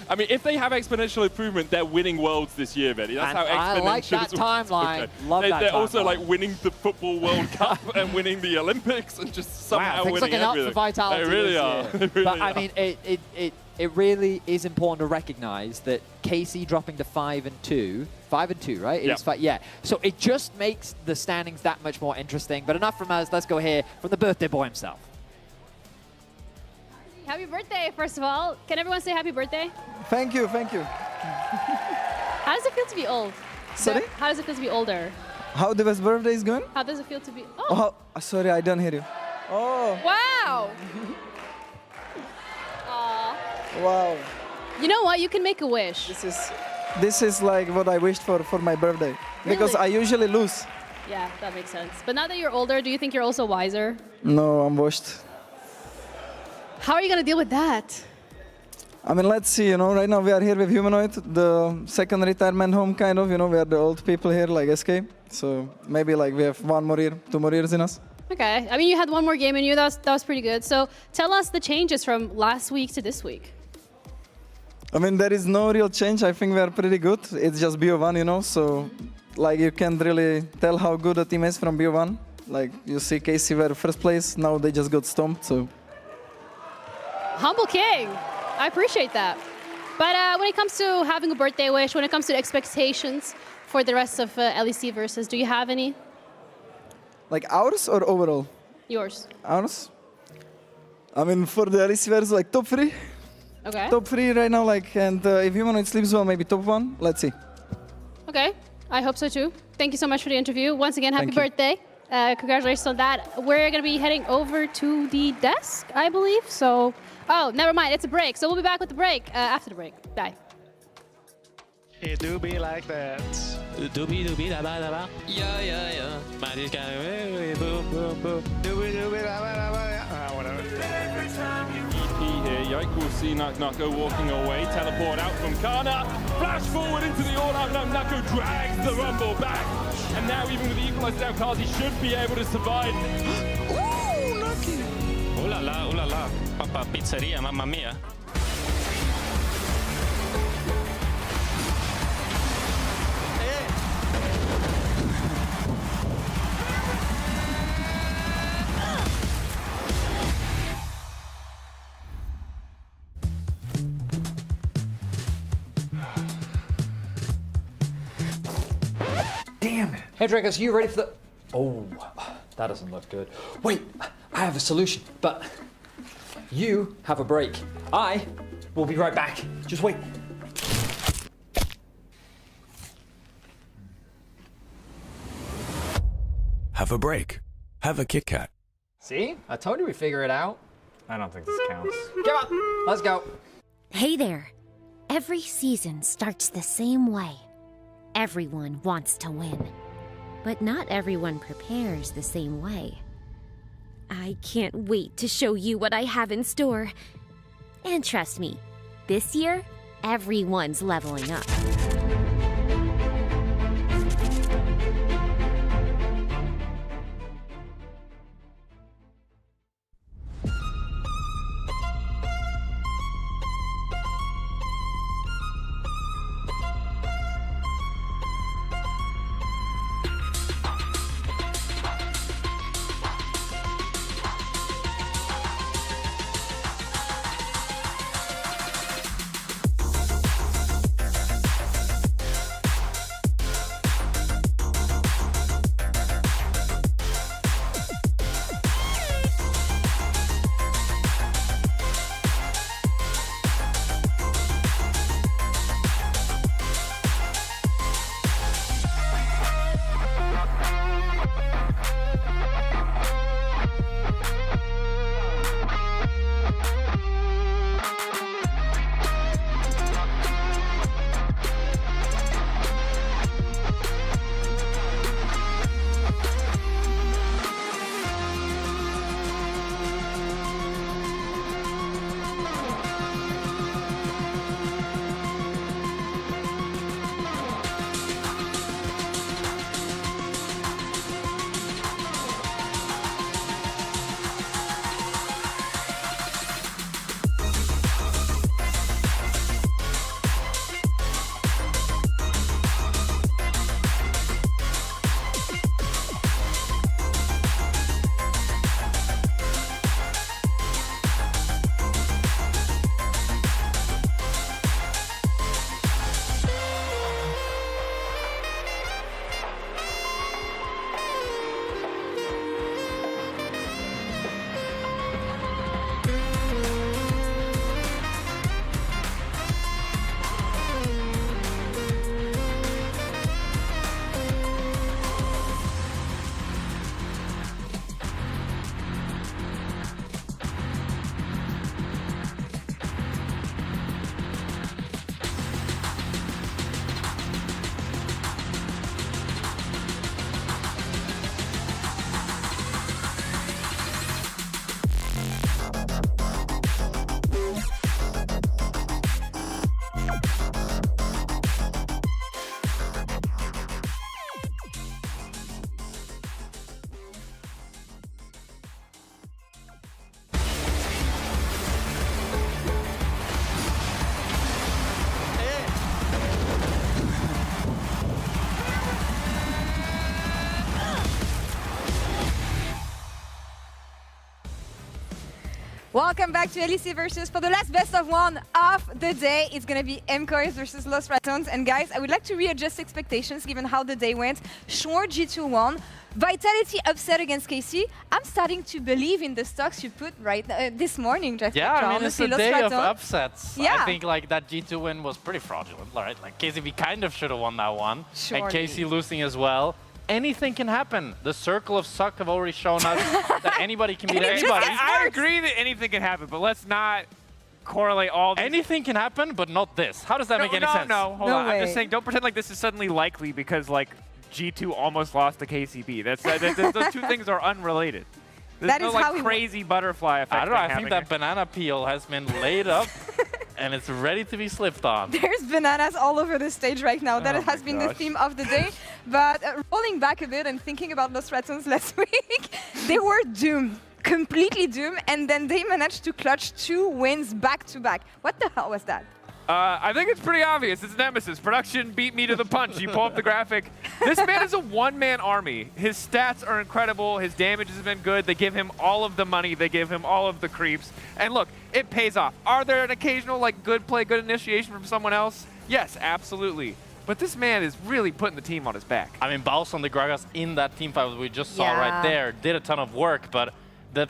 I mean, if they have exponential improvement, they're winning Worlds this year, Betty. That's And how exponential. I like that timeline. Love that They're timeline. also like winning the Football World Cup and winning the Olympics and just somehow things winning looking everything. up for Vitality They really this are. year. They really But are. I mean, it really is important to recognize that KC dropping to 5-2, 5-2, right? It Yep. is yeah. So it just makes the standings that much more interesting. But enough from us. Let's go here from the birthday boy himself. Happy birthday, first of all. Can everyone say happy birthday? Thank you, thank you. How does it feel to be old? Sorry? How does it feel to be older? How the best birthday is going? How does it feel to be... Oh, Sorry, I don't hear you. Oh, wow! Aw. wow. You know what? You can make a wish. This is like what I wished for my birthday. Because I Really? usually lose. Yeah, that makes sense. But now that you're older, do you think you're also wiser? No, I'm washed. How are you going to deal with that? I mean, let's see, you know, right now we are here with Humanoid, the second retirement home, kind of, you know, we are the old people here, like SK. So maybe like we have 1 more year, 2 more years in us. Okay. I mean, you had 1 more game in you. That was pretty good. So tell us the changes from last week to this week. I mean, there is no real change. I think we are pretty good. It's just BO1, you know, so like you can't really tell how good a team is from BO1. Like you see KC were first place, now they just got stomped, so. Humble King. I appreciate that. But when it comes to having a birthday wish, when it comes to expectations for the rest of LEC versus, do you have any? Like ours or overall? Yours. Ours? I mean, for the LEC versus, like top 3. Okay. Top 3 right now, like, and if Humanoid sleeps well, maybe top 1. Let's see. Okay. I hope so too. Thank you so much for the interview. Once again, happy Thank you. birthday. Congratulations on that. We're going to be heading over to the desk, I believe. So, oh, never mind. It's a break. So we'll be back with the break after the break. Bye. It do be like that. Doobie doobie da ba da ba. Yeah, yeah, yeah. Mighty guy, boom, boom, boom. Doobie doobie da ba da ba. Whatever. EP here. Yike will see Nako walking away. Teleport out from Kana. Flash forward into the all-out. Now Nako drags the Rumble back. And now even with the equalizer down, Kazi should be able to survive. Ooh, lucky. Ooh la la. Papa pizzeria, mamma mia. Damn it. Hey, Dragos, you ready for the... Oh, that doesn't look good. Wait, I have a solution, but you have a break. I will be right back. Just wait. Have a break. Have a Kit Kat. See? I told you we'd figure it out. I don't think this counts. Come on, let's go. Hey there. Every season starts the same way. Everyone wants to win. But not everyone prepares the same way. I can't wait to show you what I have in store. And trust me, this year, everyone's leveling up. Welcome back to LEC Versus for the last best of one of the day. It's going to be MCoys versus Los Ratones. And guys, I would like to readjust expectations given how the day went. Sure, G2 won. Vitality upset against KC. I'm starting to believe in the stocks you put right this morning, Jeff. Yeah, I mean, it's a day of upsets. Yeah. I think like that G2 win was pretty fraudulent, right? Like KCB kind of should have won that one. Surely. And KC losing as well. Anything can happen. The circle of suck have already shown us that anybody can beat anybody. I agree that anything can happen, but let's not correlate all these. Anything can happen, but not this. How does that make any sense? No, hold on. I'm just saying, don't pretend like this is suddenly likely because like G2 almost lost to KCB. Those two things are unrelated. There's no like crazy butterfly effect. I don't know. I think that banana peel has been laid up. and it's ready to be slipped on. There's bananas all over the stage right now. That Oh has my been the gosh. theme of the day. But rolling back a bit and thinking about Los Ratons last week, they were doomed, completely doomed, and then they managed to clutch 2 wins back to back. What the hell was that? I think it's pretty obvious. It's Nemesis. Production beat me to the punch. You pull up the graphic. This man is a one-man army. His stats are incredible. His damage has been good. They give him all of the money. They give him all of the creeps. And look, it pays off. Are there an occasional good play, good initiation from someone else? Yes, absolutely. But this man is really putting the team on his back. I mean, Baus on the Gragas in that team fight we just saw Yeah. right there did a ton of work, but the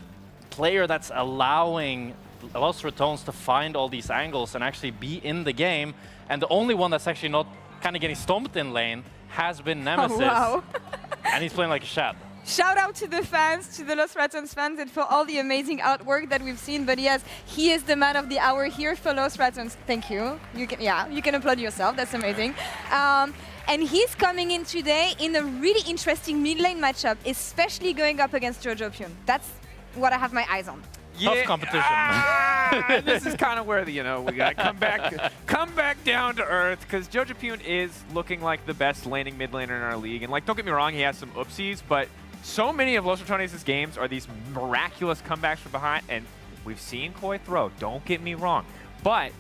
player that's allowing Los Ratones to find all these angles and actually be in the game, and the only one that's actually not kind of getting stomped in lane has been Nemesis. Oh, wow. And he's playing like a shad. Shout out to the fans, to the Los Ratons fans, and for all the amazing artwork that we've seen. But yes, he is the man of the hour here for Los Ratons. Thank you. You can applaud yourself. That's amazing. And he's coming in today in a really interesting mid lane matchup, especially going up against Jojo Pyun. That's what I have my eyes on. Tough competition. This is kind of where we got to come back down to earth, because Jojo Pyun is looking like the best laning mid laner in our league. And don't get me wrong, he has some oopsies, but so many of Los Ratones' games are these miraculous comebacks from behind, and we've seen Koi throw, don't get me wrong. But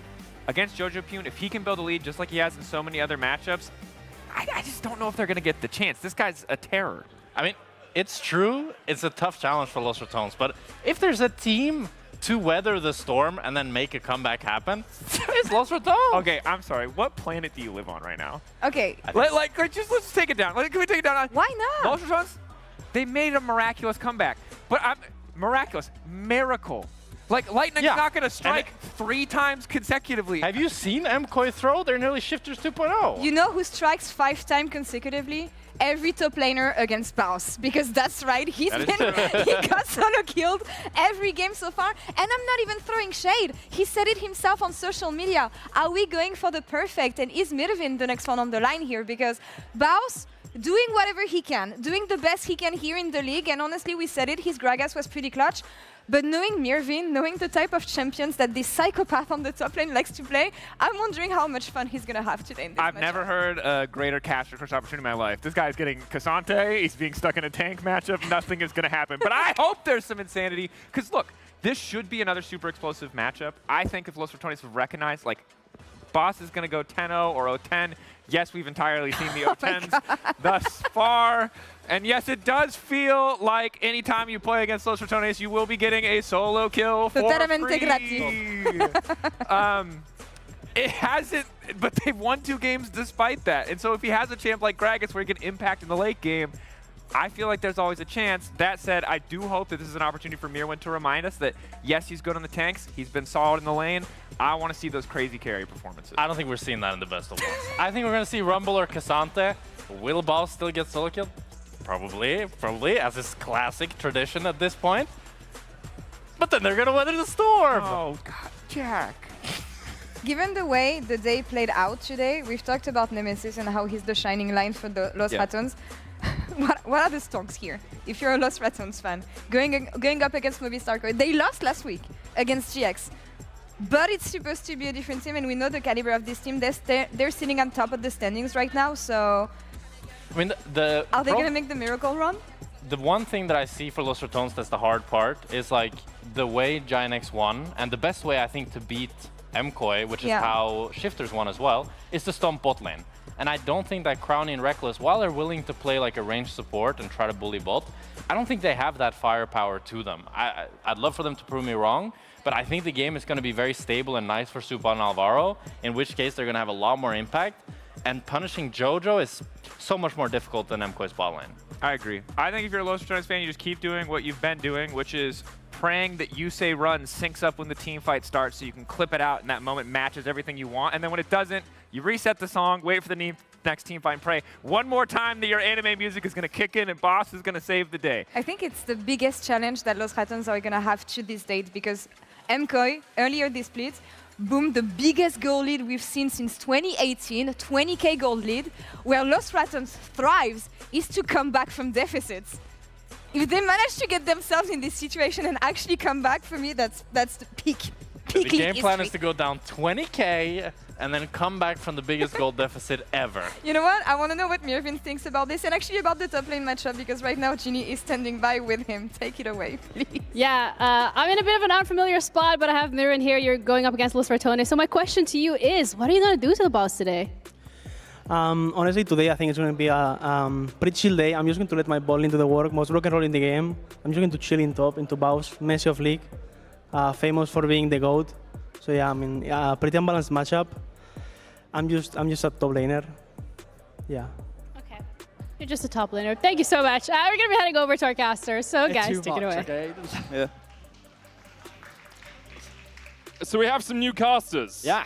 against Jojo Pyun, if he can build a lead just like he has in so many other matchups, I just don't know if they're going to get the chance. This guy's a terror. I mean, it's true, it's a tough challenge for Los Ratones, but if there's a team to weather the storm and then make a comeback happen, it's Los Ratones. Okay, I'm sorry. What planet do you live on right now? Okay. Let's take it down. Can we take it down? Why not? Los Ratones, they made a miraculous comeback. But miracle. Lightning's not going to strike 3 times consecutively. Have you seen MKoi throw? They're nearly Shifters 2.0. You know who strikes 5 times consecutively? Every top laner against Baus, because that's right, he got solo killed every game so far, and I'm not even throwing shade. He said it himself on social media. Are we going for the perfect? And is Mirvin the next one on the line here? Because Baus doing whatever he can, doing the best he can here in the league, and honestly, we said it, his Gragas was pretty clutch. But knowing Mirvin, knowing the type of champions that this psychopath on the top lane likes to play, I'm wondering how much fun he's going to have today in this I've matchup. never heard a greater caster crush opportunity in my life. This guy's getting Cassante, he's being stuck in a tank matchup, nothing is going to happen. But I hope there's some insanity, because look, this should be another super explosive matchup. I think if Los Ratones have recognized, Boss is going to go 10-0 or 0-10. Yes, we've entirely seen the 0-10s thus far. And yes, it does feel like anytime you play against Los Ratones, you will be getting a solo kill for free. It hasn't, but they've won 2 games despite that. And so if he has a champ like Gragas where he can impact in the late game, I feel like there's always a chance. That said, I do hope that this is an opportunity for Mirwin to remind us that, yes, he's good on the tanks. He's been solid in the lane. I want to see those crazy carry performances. I don't think we're seeing that in the best of ones. I think we're going to see Rumble or Cassante. Will Baus still get solo killed? Probably, as is classic tradition at this point. But then they're going to weather the storm. Oh, God, Jack. Given the way the day played out today, we've talked about Nemesis and how he's the shining line for the Los Ratons. What are the stonks here? If you're a Los Ratons fan, going up against Movistar, they lost last week against GX. But it's supposed to be a different team, and we know the caliber of this team. They're sitting on top of the standings right now, so... I mean, are they going to make the miracle run? The one thing that I see for Los Ratones that's the hard part is the way GINX won, and the best way I think to beat MKoi, which is how Shifters won as well, is to stomp bot lane. And I don't think that Crowny and Reckless, while they're willing to play like a ranged support and try to bully bot, I don't think they have that firepower to them. I'd love for them to prove me wrong, but I think the game is going to be very stable and nice for Supa and Alvaro, in which case they're going to have a lot more impact. And punishing Jojo is so much more difficult than MKOI's bot lane. I agree. I think if you're a Los Ratones fan, you just keep doing what you've been doing, which is praying that You Say Run syncs up when the team fight starts so you can clip it out and that moment matches everything you want. And then when it doesn't, you reset the song, wait for the next team fight and pray one more time that your anime music is going to kick in and Boss is going to save the day. I think it's the biggest challenge that Los Ratons are going to have to this date, because MKOI, earlier this split, boom, the biggest goal lead we've seen since 2018, 20k goal lead, where Los Ratons thrives is to come back from deficits. If they manage to get themselves in this situation and actually come back, for me, that's the peak The game plan is to go down 20k and then come back from the biggest goal deficit ever. You know what? I want to know what Mirvin thinks about this and actually about the top lane matchup because right now Ginny is standing by with him. Take it away, please. Yeah, I'm in a bit of an unfamiliar spot, but I have Mirren here. You're going up against Los Ratones. So my question to you is, what are you going to do to the boss today? Honestly, today I think it's going to be a pretty chill day. I'm just going to let my ball into the work, most broken roll in the game. I'm just going to chill in top, into Baus, Messi of League, famous for being the GOAT. So yeah, I mean, pretty unbalanced matchup. I'm just a top laner. Yeah. Okay. You're just a top laner. Thank you so much. We're going to be heading over to our casters. So guys, take it away. Okay. Yeah. So we have some new casters. Yeah.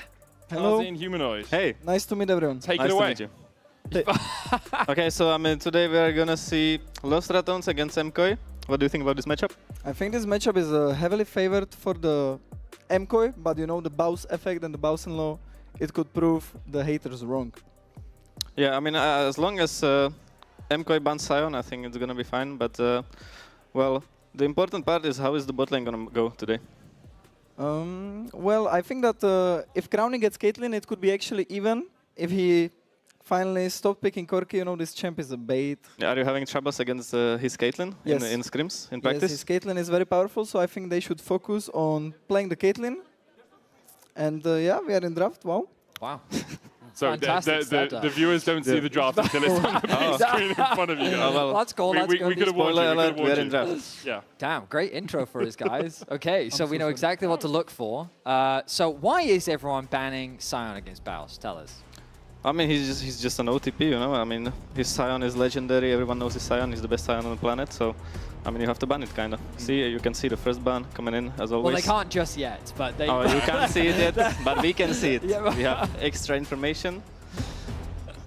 Hello. Kazi and Humanoid. Hey. Nice to meet everyone. Take Nice it away. to meet you. Okay, so I mean, today we are gonna see Los Ratones against MKOI. What do you think about this matchup? I think this matchup is heavily favored for the MKOI, but you know the Baus effect and the Baus in law, it could prove the haters wrong. Yeah, I mean, as long as MKOI bans Sion, I think it's gonna be fine. But well, the important part is how is the bot lane gonna go today? Well, I think that if Crowny gets Caitlyn, it could be actually even. If he finally stopped picking Corki, you know, this champ is a bait. Yeah, are you having troubles against his Caitlyn Yes. in scrims, in Yes, practice? his Caitlyn is very powerful, so I think they should focus on playing the Caitlyn. And yeah, we are in draft. Wow. Wow. So the viewers don't see the draft until it's on the big screen in front of you guys. well, Let's go. We could have warned you. Spoiler alert, We could we're have in warned you. draft. Yeah. Damn, great intro for us, guys. Okay, so we know exactly what to look for. So why is everyone banning Sion against Baus? Tell us. I mean, he's just an OTP, you know. I mean, his Sion is legendary. Everyone knows his Sion. He's the best Sion on the planet. So, I mean, you have to ban it, kind of. See, you can see the first ban coming in, as always. Well, they can't just yet, but they... Oh, you can't see it yet, but we can see it. Yeah. We have extra information.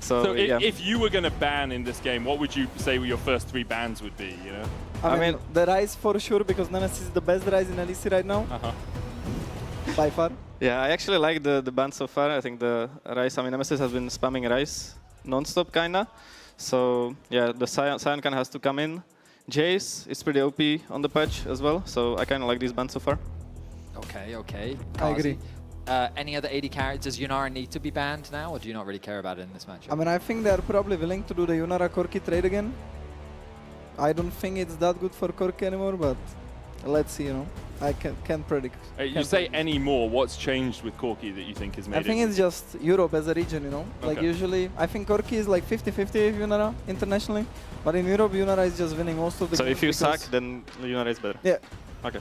So, if you were going to ban in this game, what would you say your first 3 bans would be, you know? I mean, the Ryze for sure, because Nemesis is the best Ryze in LEC right now. By far. Yeah, I actually like the ban so far. I think the Ryze, I mean, Nemesis has been spamming Ryze non-stop, kinda. So, yeah, the Sion kind of has to come in. Jace is pretty OP on the patch as well, so I kind of like this ban so far. Okay, okay. I agree. Any other AD characters, Yunara need to be banned now, or do you not really care about it in this matchup? I mean, I think they're probably willing to do the Yunara Corki trade again. I don't think it's that good for Corki anymore, but let's see, you know. I can't predict. You say any more, what's changed with Corki that you think has made I think it's just Europe as a region, you know. Like Okay. usually, I think Corki is like 50-50 Yunara internationally, but in Europe, Yunara is just winning most of the So games if you because- suck, then Yunara is better? Yeah. Okay.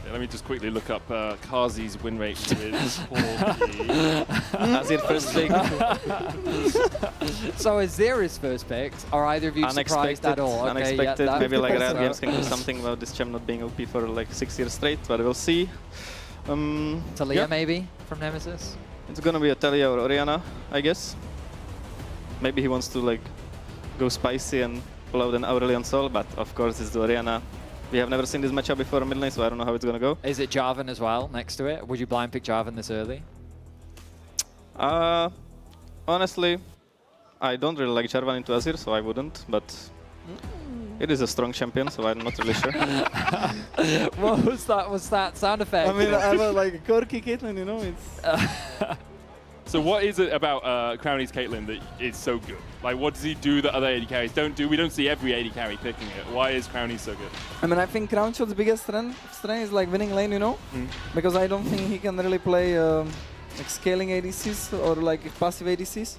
Yeah, let me just quickly look up Kazi's win rate with Corki. Azir first pick. So Azir is first picked. Are either of you surprised at all? Okay, Unexpected. yeah, Maybe like Riot so- Games can do something about this champ not being OP for like 6 years straight, but we'll see. Talia maybe from Nemesis? It's gonna be a Talia or Orianna, I guess. Maybe he wants to like go spicy and pull out an Aurelion Sol, but of course it's the Orianna. We have never seen this matchup before in mid lane, so I don't know how it's gonna go. Is it Jarvan as well next to it? Would you blind pick Jarvan this early? Honestly, I don't really like Jarvan into Azir, so I wouldn't, but it is a strong champion, so I'm not really sure. What was that sound effect? I mean, I was like Corki Caitlyn, you know, it's... So what is it about Crowny's Caitlyn that is so good? Like, what does he do that other AD carries don't do? We don't see every AD carry picking it. Why is Crowny so good? I mean, I think Crownshot's biggest strength is like winning lane, you know? Because I don't think he can really play like scaling ADCs or like passive ADCs.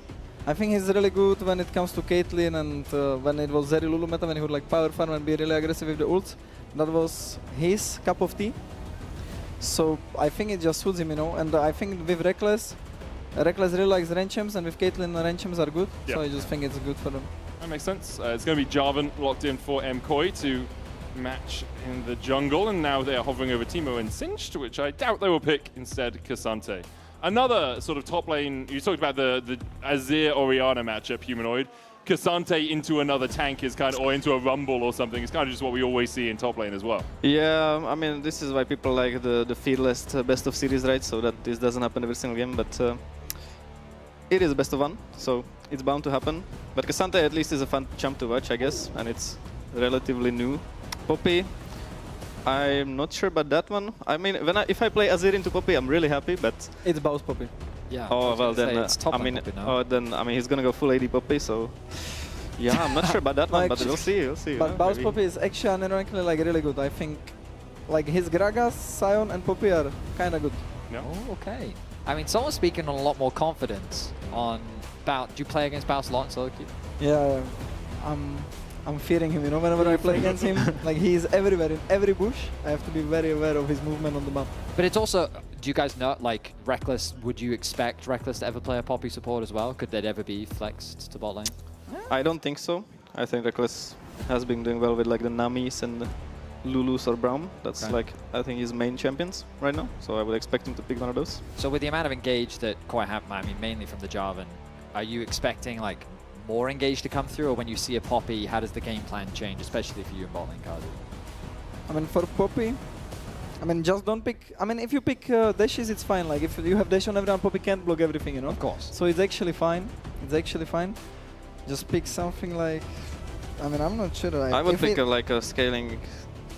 I think he's really good when it comes to Caitlyn and when it was Zeri Lulu meta, when he would like power farm and be really aggressive with the ults. That was his cup of tea. So I think it just suits him, you know? And I think with Reckless really likes range champs, and with Caitlyn, range champs are good. Yeah. So I just think it's good for them. That makes sense. It's going to be Jarvan locked in for MKOI to match in the jungle, and now they are hovering over Teemo and Singed, which I doubt they will pick instead Cassante. Another sort of top lane, you talked about the Azir-Orianna matchup, Humanoid. Cassante into another tank is kind of, or into a rumble or something, it's kind of just what we always see in top lane as well. Yeah, I mean, this is why people like the fearless best of series, right? So that this doesn't happen every single game, but it is a best of one, so it's bound to happen. But Cassante at least is a fun champ to watch, I guess, and it's relatively new. Poppy, I'm not sure about that one. I mean, if I play Azir into Poppy, I'm really happy, but... It's Baus Poppy. Yeah. Oh, well then, it's top lane Poppy now. then, I mean, he's gonna go full AD Poppy, so... Yeah, I'm not sure about that one, but we'll see, But Baus Poppy is actually unironically like really good. I think like his Gragas, Sion and Poppy are kind of good. Yeah. Oh, okay. I mean, someone's speaking on a lot more confidence on Do you play against Baus a lot in solo queue? Yeah, I'm fearing him, you know, whenever I play against him. Like he's everywhere, in every bush. I have to be very aware of his movement on the map. But it's also, do you guys know, like, Reckless, would you expect Reckless to ever play a Poppy support as well? Could that ever be flexed to bot lane? I don't think so. I think Reckless has been doing well with like the Namis and the Lulus or Braum. That's like, I think his main champions right now. So I would expect him to pick one of those. So with the amount of engage that Koi have, I mean, mainly from the Jarvan, are you expecting like more engage to come through, or when you see a Poppy, how does the game plan change, especially for you in bot lane, Kazu? I mean, for Poppy, I mean, just don't pick... I mean, if you pick dashes, it's fine. Like, if you have dash on everyone, Poppy can't block everything, you know? Of course. So it's actually fine. It's actually fine. Just pick something like... I mean, I'm not sure. I would pick like a scaling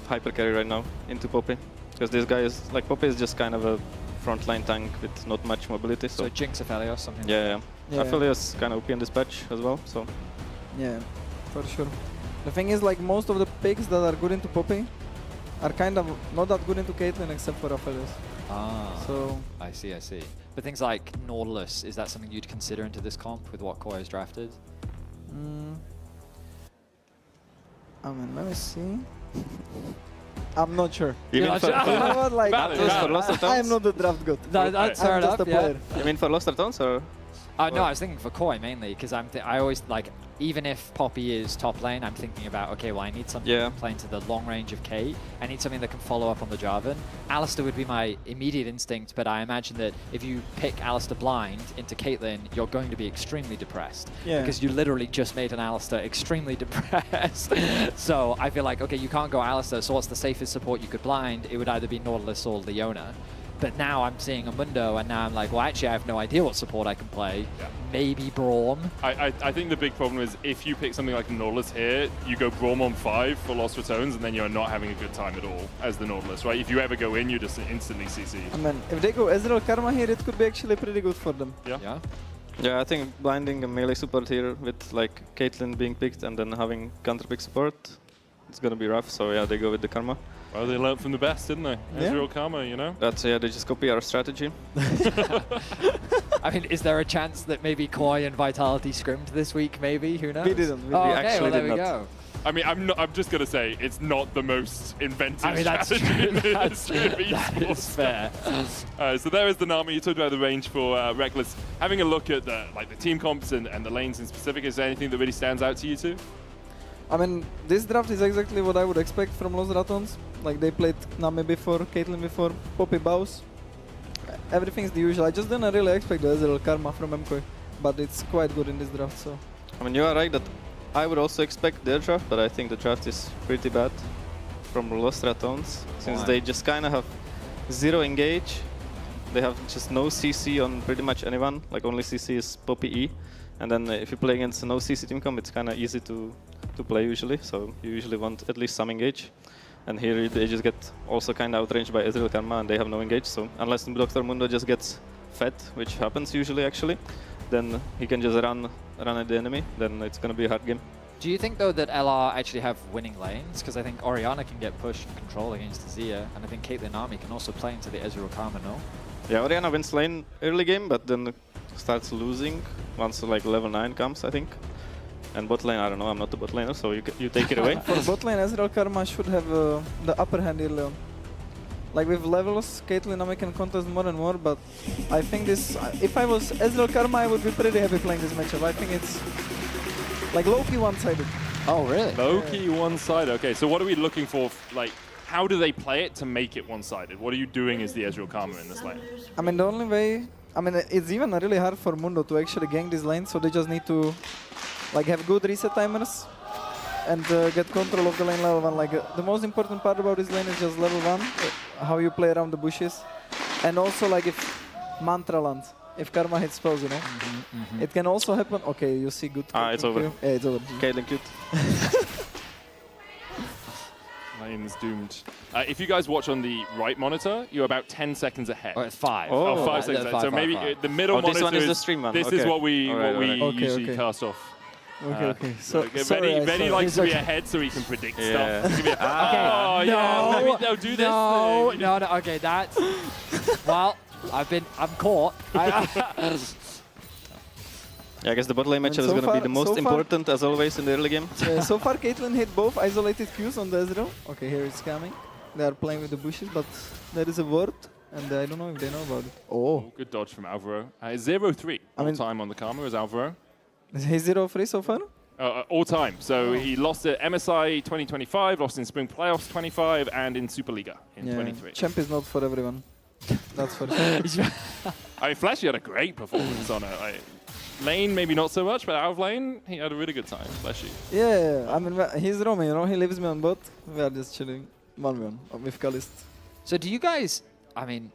hyper carry right now into Poppy. Because this guy is... Like, Poppy is just kind of a frontline tank with not much mobility. So Jinx Aphelios, something yeah, like yeah. Aphelios kind of OP in this patch as well, so... Yeah, for sure. The thing is, like, most of the picks that are good into Poppy are kind of not that good into Caitlyn except for Aphelios. Ah, so I see. But things like Nautilus, is that something you'd consider into this comp with what Koi has drafted? I mean, let me see. I'm not sure. You mean for like, I am not the draft god. That's fair enough, just a player. You mean for Lost Returns or? No, I was thinking for Koi mainly, because I always, like, even if Poppy is top lane, I'm thinking about, okay, well, I need something that can play into the long range of Kate. I need something that can follow up on the Jarvan. Alistar would be my immediate instinct, but I imagine that if you pick Alistar blind into Caitlyn, you're going to be extremely depressed. Yeah. Because you literally just made an Alistar extremely depressed. So I feel like, okay, you can't go Alistar, so what's the safest support you could blind? It would either be Nautilus or Leona. But now I'm seeing a Mundo, and now I'm like, well, actually, I have no idea what support I can play. Yeah. Maybe Braum. I think the big problem is if you pick something like Nautilus here, you go Braum on 5 for Lost Returns, and then you're not having a good time at all as the Nautilus, right? If you ever go in, you just instantly CC. I mean, if they go Ezreal Karma here, it could be actually pretty good for them. Yeah. Yeah, I think blinding a melee support here with like Caitlyn being picked and then having counter pick support, it's gonna be rough. So yeah, they go with the Karma. Well, they learned from the best, didn't they? Yeah. Ezreal Karma, you know? That's, yeah, they just copy our strategy. I mean, is there a chance that maybe Koi and Vitality scrimmed this week, maybe? Who knows? We didn't. We actually there did we not. go. I mean, I'm just going to say, it's not the most inventive that's strategy in the true. history of That esports. is fair. So there is the Nami. You talked about the range for Reckless. Having a look at the team comps and the lanes in specific, is there anything that really stands out to you two? I mean, this draft is exactly what I would expect from Los Ratons. Like, they played Nami before, Caitlyn before, Poppy Baus. Everything's the usual. I just didn't really expect the Ezreal Karma from MKOI, but it's quite good in this draft, so... I mean, you are right that I would also expect their draft, but I think the draft is pretty bad from Lost Ratons, since they just kind of have zero engage. They have just no CC on pretty much anyone, like only CC is Poppy E. And then if you play against a no CC team comp, it's kind of easy to play usually, so you usually want at least some engage. And here they just get also kind of outranged by Ezreal Karma and they have no engage, so unless Dr. Mundo just gets fed, which happens usually actually, then he can just run at the enemy, then it's going to be a hard game. Do you think, though, that LR actually have winning lanes? Because I think Orianna can get push and control against Zia, and I think Caitlyn Nami can also play into the Ezreal Karma, no? Yeah, Orianna wins lane early game, but then starts losing once like level 9 comes, I think. And bot lane, I don't know, I'm not the bot laner, so you take it away. For bot lane, Ezreal Karma should have the upper hand early on. Like with levels, Caitlyn Nami can contest more and more, but I think this... if I was Ezreal Karma, I would be pretty happy playing this matchup. I think it's like low-key one-sided. Oh, really? Low-key one-sided. Okay, so what are we looking for? Like, how do they play it to make it one-sided? What are you doing as the Ezreal Karma in this lane? I mean, the only way... I mean, it's even really hard for Mundo to actually gank this lane, so they just need to like have good reset timers and get control of the lane level 1. Like, the most important part about this lane is just level 1, how you play around the bushes. And also, like, if Mantra lands, if Karma hits spells, you know. It can also happen... Okay, you see good... It's over. Yeah, it's over. Caitlyn cute. Lane's doomed. If you guys watch on the right monitor, you're about 10 seconds ahead. Oh, it's 5. Oh, 5 seconds ahead. So maybe the middle monitor this one is the stream one. This okay. is what we Alright. usually cast off. Okay. So Benny likes to be ahead so he can predict stuff. He can be oh, yeah, maybe they'll do this. No. Okay, that's... well, I'm caught. Yeah, I guess the bot lane matchup is going to be the most important, as always, in the early game. So far, Caitlyn hit both isolated Qs on the Ezreal. Okay, here it's coming. They are playing with the bushes, but there is a ward, and I don't know if they know about it. Oh. Good dodge from Alvaro. 0-3 all time on the Karma is Alvaro. Is he 0-3 so far? All time. So he lost at MSI 2025, lost in Spring Playoffs 25, and in Superliga in 23. Champ is not for everyone. That's for sure. I mean, Flashy had a great performance on it. Lane, maybe not so much, but out of lane, he had a really good time. Flashy. Yeah, I mean, he's Roman, you know, he leaves me on bot. We are just chilling 1v1 with Kalist. So do you guys, I mean,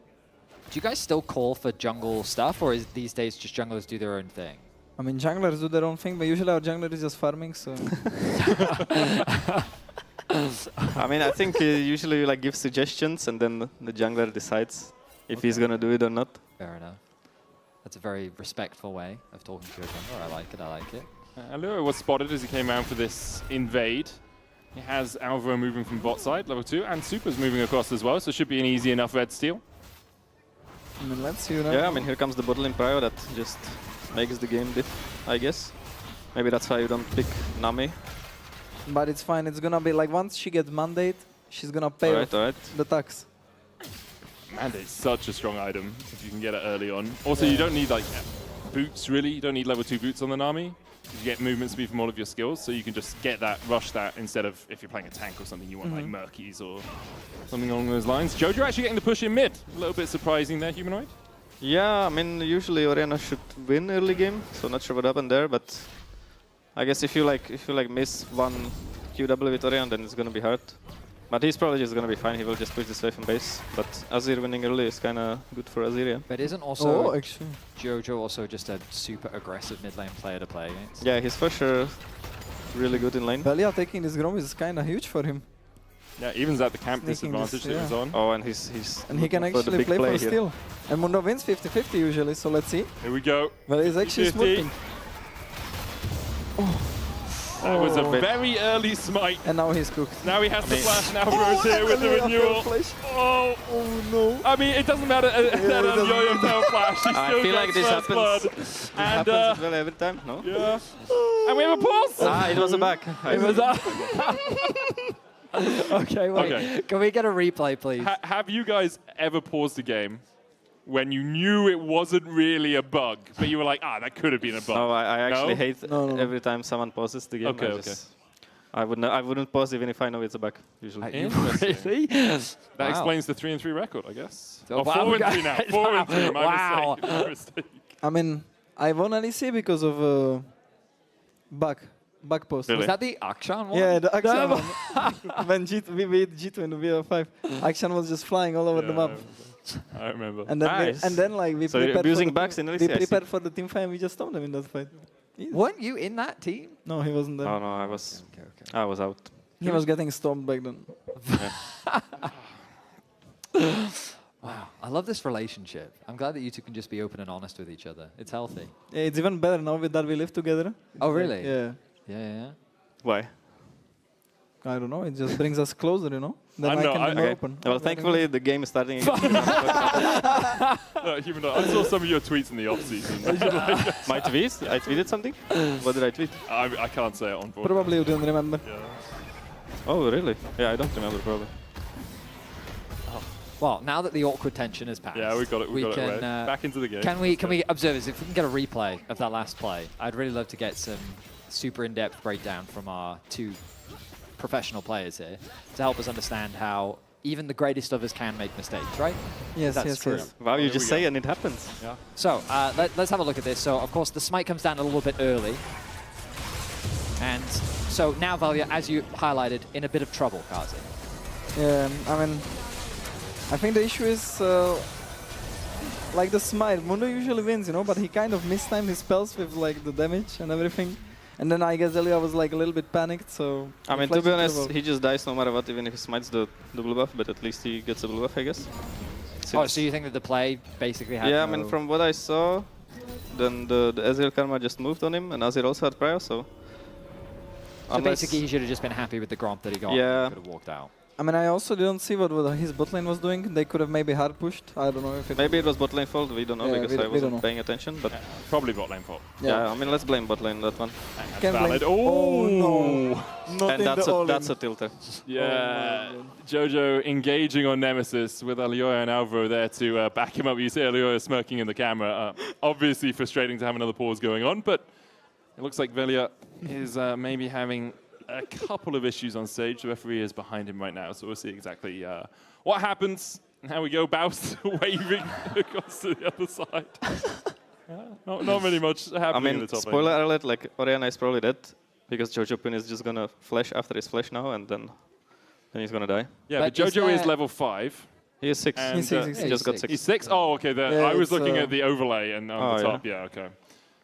do you guys still call for jungle stuff, or is these days just junglers do their own thing? I mean, junglers do their own thing, but usually our jungler is just farming, so... I mean, I think usually you give suggestions, and then the jungler decides if he's going to do it or not. Fair enough. That's a very respectful way of talking to a jungler. I like it. Alvaro was spotted as he came around for this invade. He has Alvaro moving from bot side, level 2, and Super's moving across as well, so it should be an easy enough red steal. I mean, let's see. You know. Yeah, I mean, here comes the bot lane prio that just makes the game diff, I guess. Maybe that's why you don't pick Nami. But it's fine. It's gonna be like once she gets mandate, she's gonna pay off the tax. Mandate's such a strong item if you can get it early on. Also, you don't need boots really. You don't need level 2 boots on the Nami. You get movement speed from all of your skills, so you can just get that, rush that, instead of if you're playing a tank or something, you want like Murkies or something along those lines. Jojo actually getting the push in mid. A little bit surprising there, Humanoid. Yeah, I mean, usually Orianna should win early game, so not sure what happened there, but I guess if you miss one QW with Orion, then it's gonna be hard. But he's probably just gonna be fine. He will just push this way from base. But Azir winning early is kind of good for Azir, yeah. But isn't also Jojo also just a super aggressive mid lane player to play against? Yeah, he's for sure really good in lane. Velia taking this Grom is kind of huge for him. Yeah, evens out the camp disadvantage that was on. Oh, and he's and he can actually play for steal. And Mundo wins 50-50 usually, so let's see. Here we go. Well, he's actually smoothing. That was a very early smite. And now he's cooked. Now he has the flash, now Bro's here with the renewal. Oh no. I mean, it doesn't matter that Yo-Yo fell flash. He still feel like this gets first happens. blood. This And happens as well every time, no? yeah. And we have a pause. It was a back. It was a Okay, wait. Okay. Can we get a replay, please? Have you guys ever paused a game when you knew it wasn't really a bug, but you were like, that could have been a bug? No, I actually hate No. every time someone pauses the game. Okay. I wouldn't pause even if I know it's a bug, usually. Interesting. That explains the 3-3 record, I guess. Oh, 4-3 now. 4-3. My mistake. I mean, I won LEC because of bug post. Was that the Akshan one? Yeah, the Akshan one. When we beat G2 in the VO5, Akshan was just flying all over the map. I remember. And then, we so prepared abusing for bugs in LEC, we prepared for the team fight and we just stopped them in that fight. Easy. Weren't you in that team? No, he wasn't there. Oh no, I was out. He was getting stomped back then. Wow, I love this relationship. I'm glad that you two can just be open and honest with each other. It's healthy. Yeah, it's even better now that we live together. Oh, really? Yeah. Why? I don't know. It just brings us closer, you know. Then I know, can be more open. Well, thankfully the game is starting again. I saw some of your tweets in the off-season. My tweets? I tweeted something? What did I tweet? I can't say it on board. Probably you didn't remember. Yeah. Oh, really? Yeah, I don't remember, probably. Well, now that the awkward tension has passed, Yeah, we got it away. Back into the game. Can we observers, if we can get a replay of that last play, I'd really love to get some super in-depth breakdown from our two professional players here to help us understand how even the greatest of us can make mistakes, right? Yes, That's true. Wow, you just say and it happens. Yeah. So let's have a look at this. So of course the smite comes down a little bit early, and so now Velia, as you highlighted, in a bit of trouble, Kazi. Yeah, I mean, I think the issue is like the smite. Mundo usually wins, you know, but he kind of mistimed his spells with like the damage and everything. And then I guess Elia was like a little bit panicked, so... I mean, to be honest, he just dies no matter what, even if he smites the blue buff, but at least he gets a blue buff, I guess. Oh, so you think that the play basically had Yeah, no... I mean, from what I saw, then the Ezreal Karma just moved on him, and Azir also had Prio, so... So basically, he should have just been happy with the Gromp that he got. Yeah. And could have walked out. I mean, I also didn't see what his bot lane was doing. They could have maybe hard pushed. I don't know if it... Maybe it was bot lane fault, we don't know, Yeah, because I we don't wasn't know. paying attention, but... Probably bot lane fault. Yeah, I mean, let's blame bot lane, that one. Can valid. blame- Oh, no. Not And in that's the a, all-in. that's a tilter. Yeah, Jojo engaging on Nemesis with Alioya and Alvaro there to back him up. You see Alioya smirking in the camera. Obviously frustrating to have another pause going on, but it looks like Velia is maybe having a couple of issues on stage. The referee is behind him right now, so we'll see exactly what happens and how we go. Baus waving across to the other side. Not really much happening I mean, in the top spoiler lane. alert, like, Orianna is probably dead, because Jojo Pin is just gonna flash after his flash now, and then he's gonna die. Yeah, but Jojo is level 5. He is 6. And, He's 6. He just got 6. He's 6? Oh, okay. Yeah, I was it's, looking at the overlay and on the Oh, top. Yeah, okay.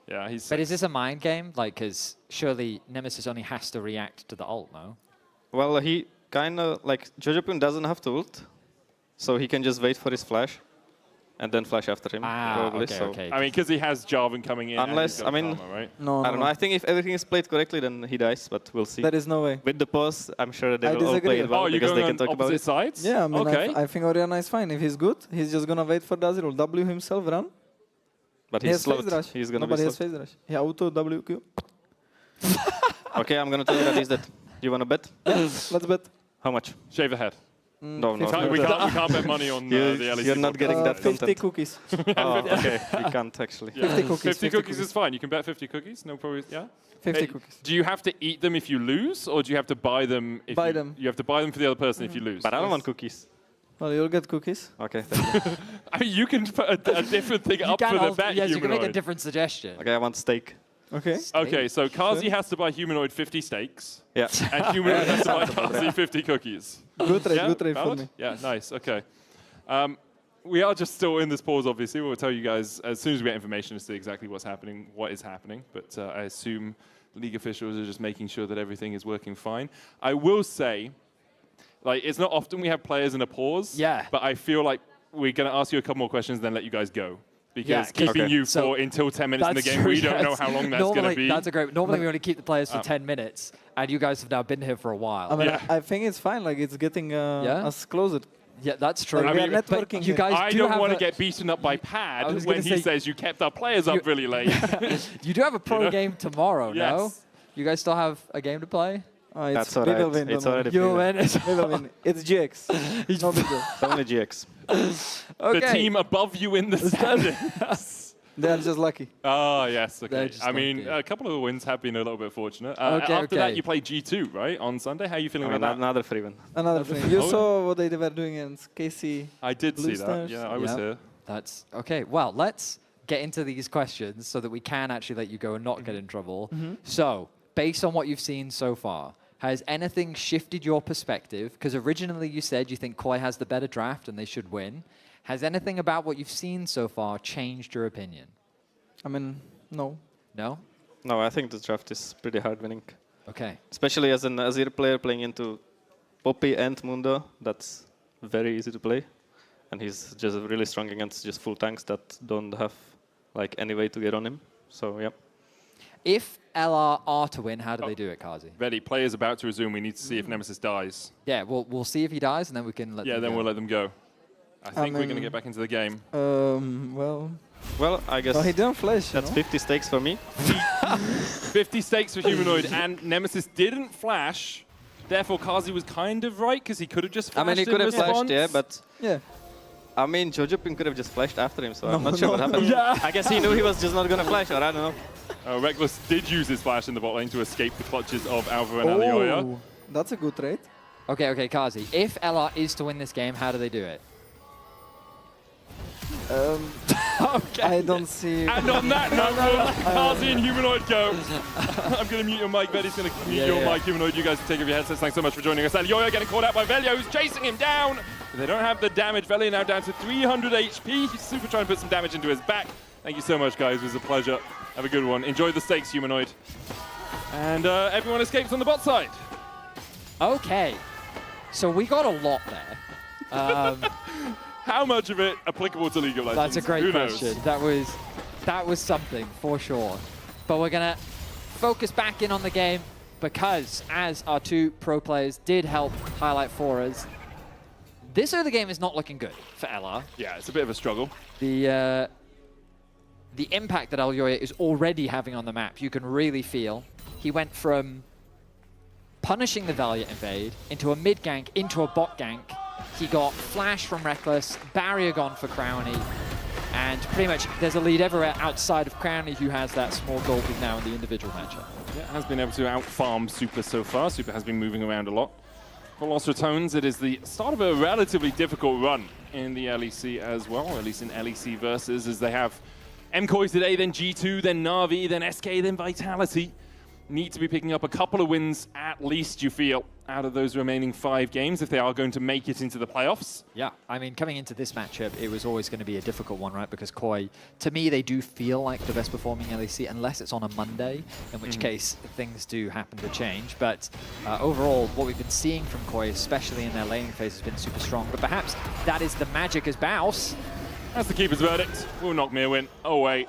Yeah, he's 6. But is this a mind game? Like, because surely Nemesis only has to react to the ult, no? Well, he kind of, like, Jojo Pin doesn't have to ult, so he can just wait for his flash, and then flash after him, probably. okay, so. okay. I mean, because he has Jarvan coming in. Unless, and I he's mean, got Karma, right? No, I don't know. I think if everything is played correctly, then he dies, but we'll see. There is no way. With the pause, I'm sure they I will all play it disagree. well, Oh, you're because going they can on talk about opposite it. sides? Yeah, I mean, Okay. I think Orianna is fine. If he's good, he's just gonna wait for the Azir. W himself, run. But He he's has slowed. phase rush. He's gonna Nobody be has slowed. phase rush. He auto WQ. Okay, I'm gonna tell you that he's dead. You wanna bet? Let's bet. How much? Shave the head. No, no. We can't bet money on the LEC. You're not getting that 50 content. cookies. Oh, okay. We can't actually. Yeah. 50 cookies. 50 cookies is fine. You can bet 50 cookies. No problem. Yeah. 50 cookies. Do you have to eat them if you lose, or do you have to buy them? If Buy you, them. You have to buy them for the other person if you lose. But I don't want cookies. Well, you'll get cookies. Okay, thank you. I mean, you can put a different thing up for the bet. Yes, you can make a Humanoid. different suggestion. Okay, I want steak. Okay. Okay, so Kazi has to buy Humanoid 50 steaks. Yeah. And Humanoid has to buy Kazi 50 cookies. Good trade, Yeah? good trade for Valid? me. Yeah, nice. Okay. We are just still in this pause, obviously. We'll tell you guys as soon as we get information as to exactly what's happening, what is happening. But I assume league officials are just making sure that everything is working fine. I will say, like, it's not often we have players in a pause. Yeah. But I feel like we're going to ask you a couple more questions, then let you guys go. Because Yeah, keeping okay. you So for until 10 minutes in the That's game, true, we don't know yes. how long that's going to Normally, be. that's a great. Normally, we only keep the players for Oh. 10 minutes, and you guys have now been here for a while. I mean, Yeah. I think it's fine. Like, it's getting Yeah? us closer. Yeah, that's true. Like, we are networking but you here. guys I do don't have want to a- get beaten up by I Pad was when gonna he say- says you kept our players up really late. You do have a pro You know? game tomorrow, no? Yes. You guys still have a game to play? Oh, it's, That's we will alright. win. It's don't worry. already You proven. win. We will win. It's GX. No big deal. It's only GX. Okay. The team above you in the standings. They are just lucky. Oh, yes. They're Okay. just I mean, lucky. a couple of the wins have been a little bit fortunate. Okay, After that, okay. you play G2, right, on Sunday? How are you feeling I mean, about that? another free win. Another thing. You Oh, saw what they were doing in KC. I did Blue see that. Stars. Yeah, I was Yeah. here. That's okay. Well, let's get into these questions so that we can actually let you go and not get in trouble. So, based on what you've seen so far, has anything shifted your perspective? Because originally you said you think Koi has the better draft and they should win. Has anything about what you've seen so far changed your opinion? I mean, no. No? No, I think this draft is pretty hard winning. Okay. Especially as an Azir player playing into Poppy and Mundo, that's very easy to play. And he's just really strong against just full tanks that don't have like any way to get on him. So, yeah. If LR are to win, how do they do it, Kazi? Ready. Play is about to resume. We need to see if Nemesis dies. Yeah, we'll see if he dies and then we can let Yeah, them then go. we'll let them go. I think we're going to mean- get back into the game. Well, I guess No, he didn't flash. that's 50 stakes for me. 50 stakes for Humanoid, and Nemesis didn't flash. Therefore, Kazi was kind of right, because he could have just I flashed mean, he could in have flashed, response. yeah, but Yeah. I mean, Jojo Pin could have just flashed after him, so I'm No, not sure no, what happened. Yeah. I guess he knew he was just not going to flash, or I don't know. Reckless did use his flash in the bot lane to escape the clutches of Alva and Alioya. Oh, that's a good trade. Okay, Kazi. If LR is to win this game, how do they do it? I don't see. And on that note, Kazi and Humanoid go. I'm going to mute your mic. Betty's going to mute your mic. Humanoid, you guys take off your headsets. Thanks so much for joining us. Alioya getting caught out by Velio, who's chasing him down. They don't have the damage. Velio now down to 300 HP. He's super trying to put some damage into his back. Thank you so much, guys. It was a pleasure. Have a good one. Enjoy the stakes, Humanoid. And everyone escapes on the bot side. Okay. So we got a lot there. How much of it applicable to League of Legends? That's a great Who question. knows? That was something for sure. But we're gonna focus back in on the game because as our two pro players did help highlight for us, this early game is not looking good for LR. Yeah, it's a bit of a struggle. The impact that Elyoya is already having on the map, you can really feel. He went from punishing the Valiant invade into a mid gank, into a bot gank. He got flash from Reckless, barrier gone for Crowny, and pretty much there's a lead everywhere outside of Crowny, who has that small gold lead now in the individual matchup. Yeah, has been able to out-farm Super so far. Super has been moving around a lot. For Lost Retones, it is the start of a relatively difficult run in the LEC as well, or at least in LEC versus, as they have MKOI today, then G2, then Na'Vi, then SK, then Vitality. Need to be picking up a couple of wins, at least, you feel, out of those remaining 5 games if they are going to make it into the playoffs. Yeah, I mean, coming into this matchup, it was always going to be a difficult one, right? Because KOI, to me, they do feel like the best performing LEC, unless it's on a Monday, in which case things do happen to change. But overall, what we've been seeing from KOI, especially in their laning phase, has been super strong. But perhaps that is the magic as Baus. That's the keeper's verdict. Will knock Mirwin away.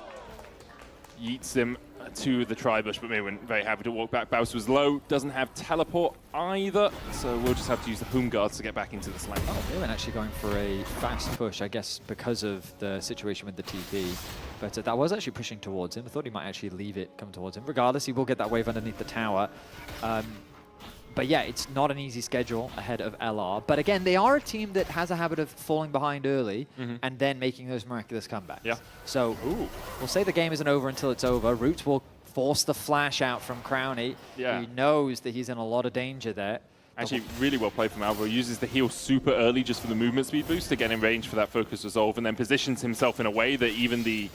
Yeets him to the tri-bush, but Mirwin very happy to walk back. Baus was low, doesn't have teleport either, so we'll just have to use the home guards to get back into this lane. Oh, Mirwin actually going for a fast push, I guess because of the situation with the TP. But that was actually pushing towards him. I thought he might actually leave it come towards him. Regardless, he will get that wave underneath the tower. But yeah, it's not an easy schedule ahead of LR. But again, they are a team that has a habit of falling behind early and then making those miraculous comebacks. Yeah. So we'll say the game isn't over until it's over. Roots will force the flash out from Crowny. Yeah. He knows that he's in a lot of danger there. Actually, really well played from Alvaro. Uses the heal super early just for the movement speed boost to get in range for that focus resolve, and then positions himself in a way that even the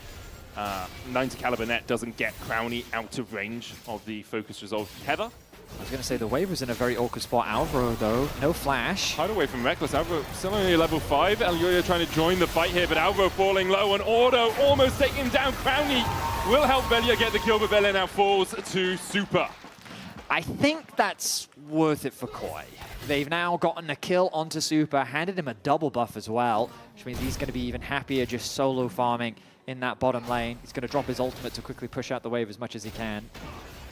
90 caliber net doesn't get Crowny out of range of the focus resolve tether. I was going to say the wave was in a very awkward spot. Alvaro, though, no flash. Hide away from Reckless. Alvaro still only level 5. Elyoya trying to join the fight here, but Alvaro falling low, and Auto almost taking him down. Crowny will help Velia get the kill, but Velia now falls to Super. I think that's worth it for KOI. They've now gotten a kill onto Super, handed him a double buff as well, which means he's going to be even happier just solo farming in that bottom lane. He's going to drop his ultimate to quickly push out the wave as much as he can.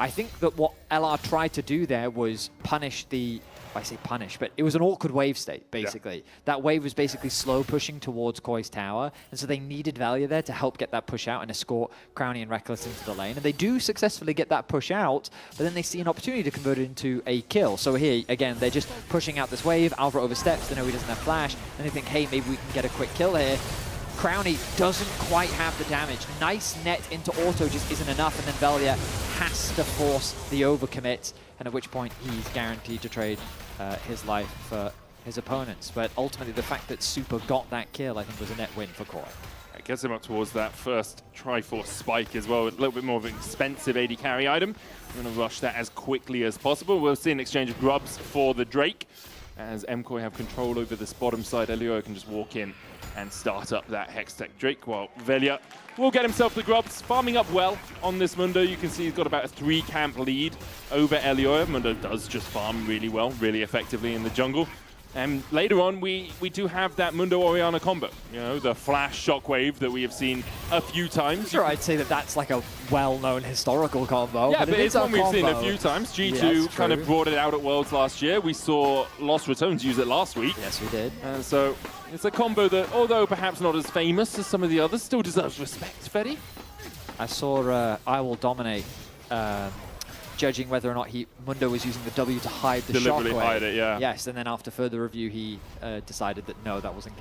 I think that what LR tried to do there was punish the, I say punish, but it was an awkward wave state, basically. Yeah. That wave was basically slow pushing towards KOI's tower, and so they needed Valia there to help get that push out and escort Crowny and Reckless into the lane. And they do successfully get that push out, but then they see an opportunity to convert it into a kill. So here, again, they're just pushing out this wave. Alvaro oversteps, they know he doesn't have flash, and they think, hey, maybe we can get a quick kill here. Crowny doesn't quite have the damage. Nice net into auto just isn't enough, and then Velia has to force the overcommit, and at which point he's guaranteed to trade his life for his opponents. But ultimately, the fact that Super got that kill, I think, was a net win for KOI. It gets him up towards that first Triforce spike as well, a little bit more of an expensive AD carry item. We're going to rush that as quickly as possible. We'll see an exchange of grubs for the Drake. As MKOI have control over this bottom side, Elyoya can just walk in and start up that Hextech Drake, while Velia will get himself the grubs, farming up well on this Mundo. You can see he's got about a 3-camp lead over Elyoya. Mundo does just farm really well, really effectively in the jungle. And later on, we do have that Mundo-Orianna combo. You know, the flash shockwave that we have seen a few times. Sure, I'd say that that's like a well-known historical combo. Yeah, but it's one we've seen a few times. G2 kind of brought it out at Worlds last year. We saw Lost Retones use it last week. Yes, we did. And so it's a combo that, although perhaps not as famous as some of the others, still deserves respect, Freddy. I saw I Will Dominate judging whether or not Mundo was using the W to hide the Deliberately shockwave. hide it, yeah. Yes, and then after further review, he decided that no, that wasn't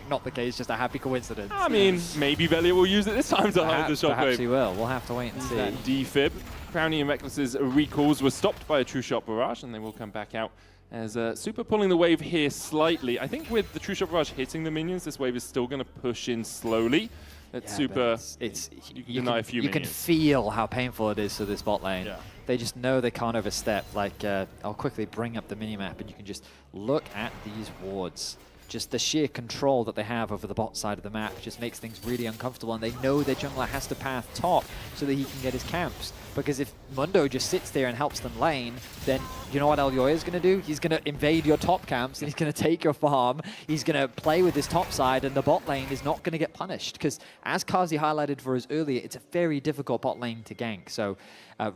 not the case, just a happy coincidence. I mean, maybe Velia will use it this time to hide the shockwave. Perhaps he will. We'll have to wait and see. That defib. Crowny and Reckless's recalls were stopped by a True Shot Barrage, and they will come back out as Super pulling the wave here slightly. I think with the True Shot Barrage hitting the minions, this wave is still going to push in slowly. It's Super, you can, you can feel how painful it is to this bot lane. Yeah. They just know they can't overstep. Like, I'll quickly bring up the minimap, and you can just look at these wards. Just the sheer control that they have over the bot side of the map just makes things really uncomfortable, and they know their jungler has to path top so that he can get his camps. because if Mundo just sits there and helps them lane, then you know what Elyoya is going to do? He's going to invade your top camps, and he's going to take your farm. He's going to play with his top side, and the bot lane is not going to get punished, because as Kazi highlighted for us earlier, it's a very difficult bot lane to gank. So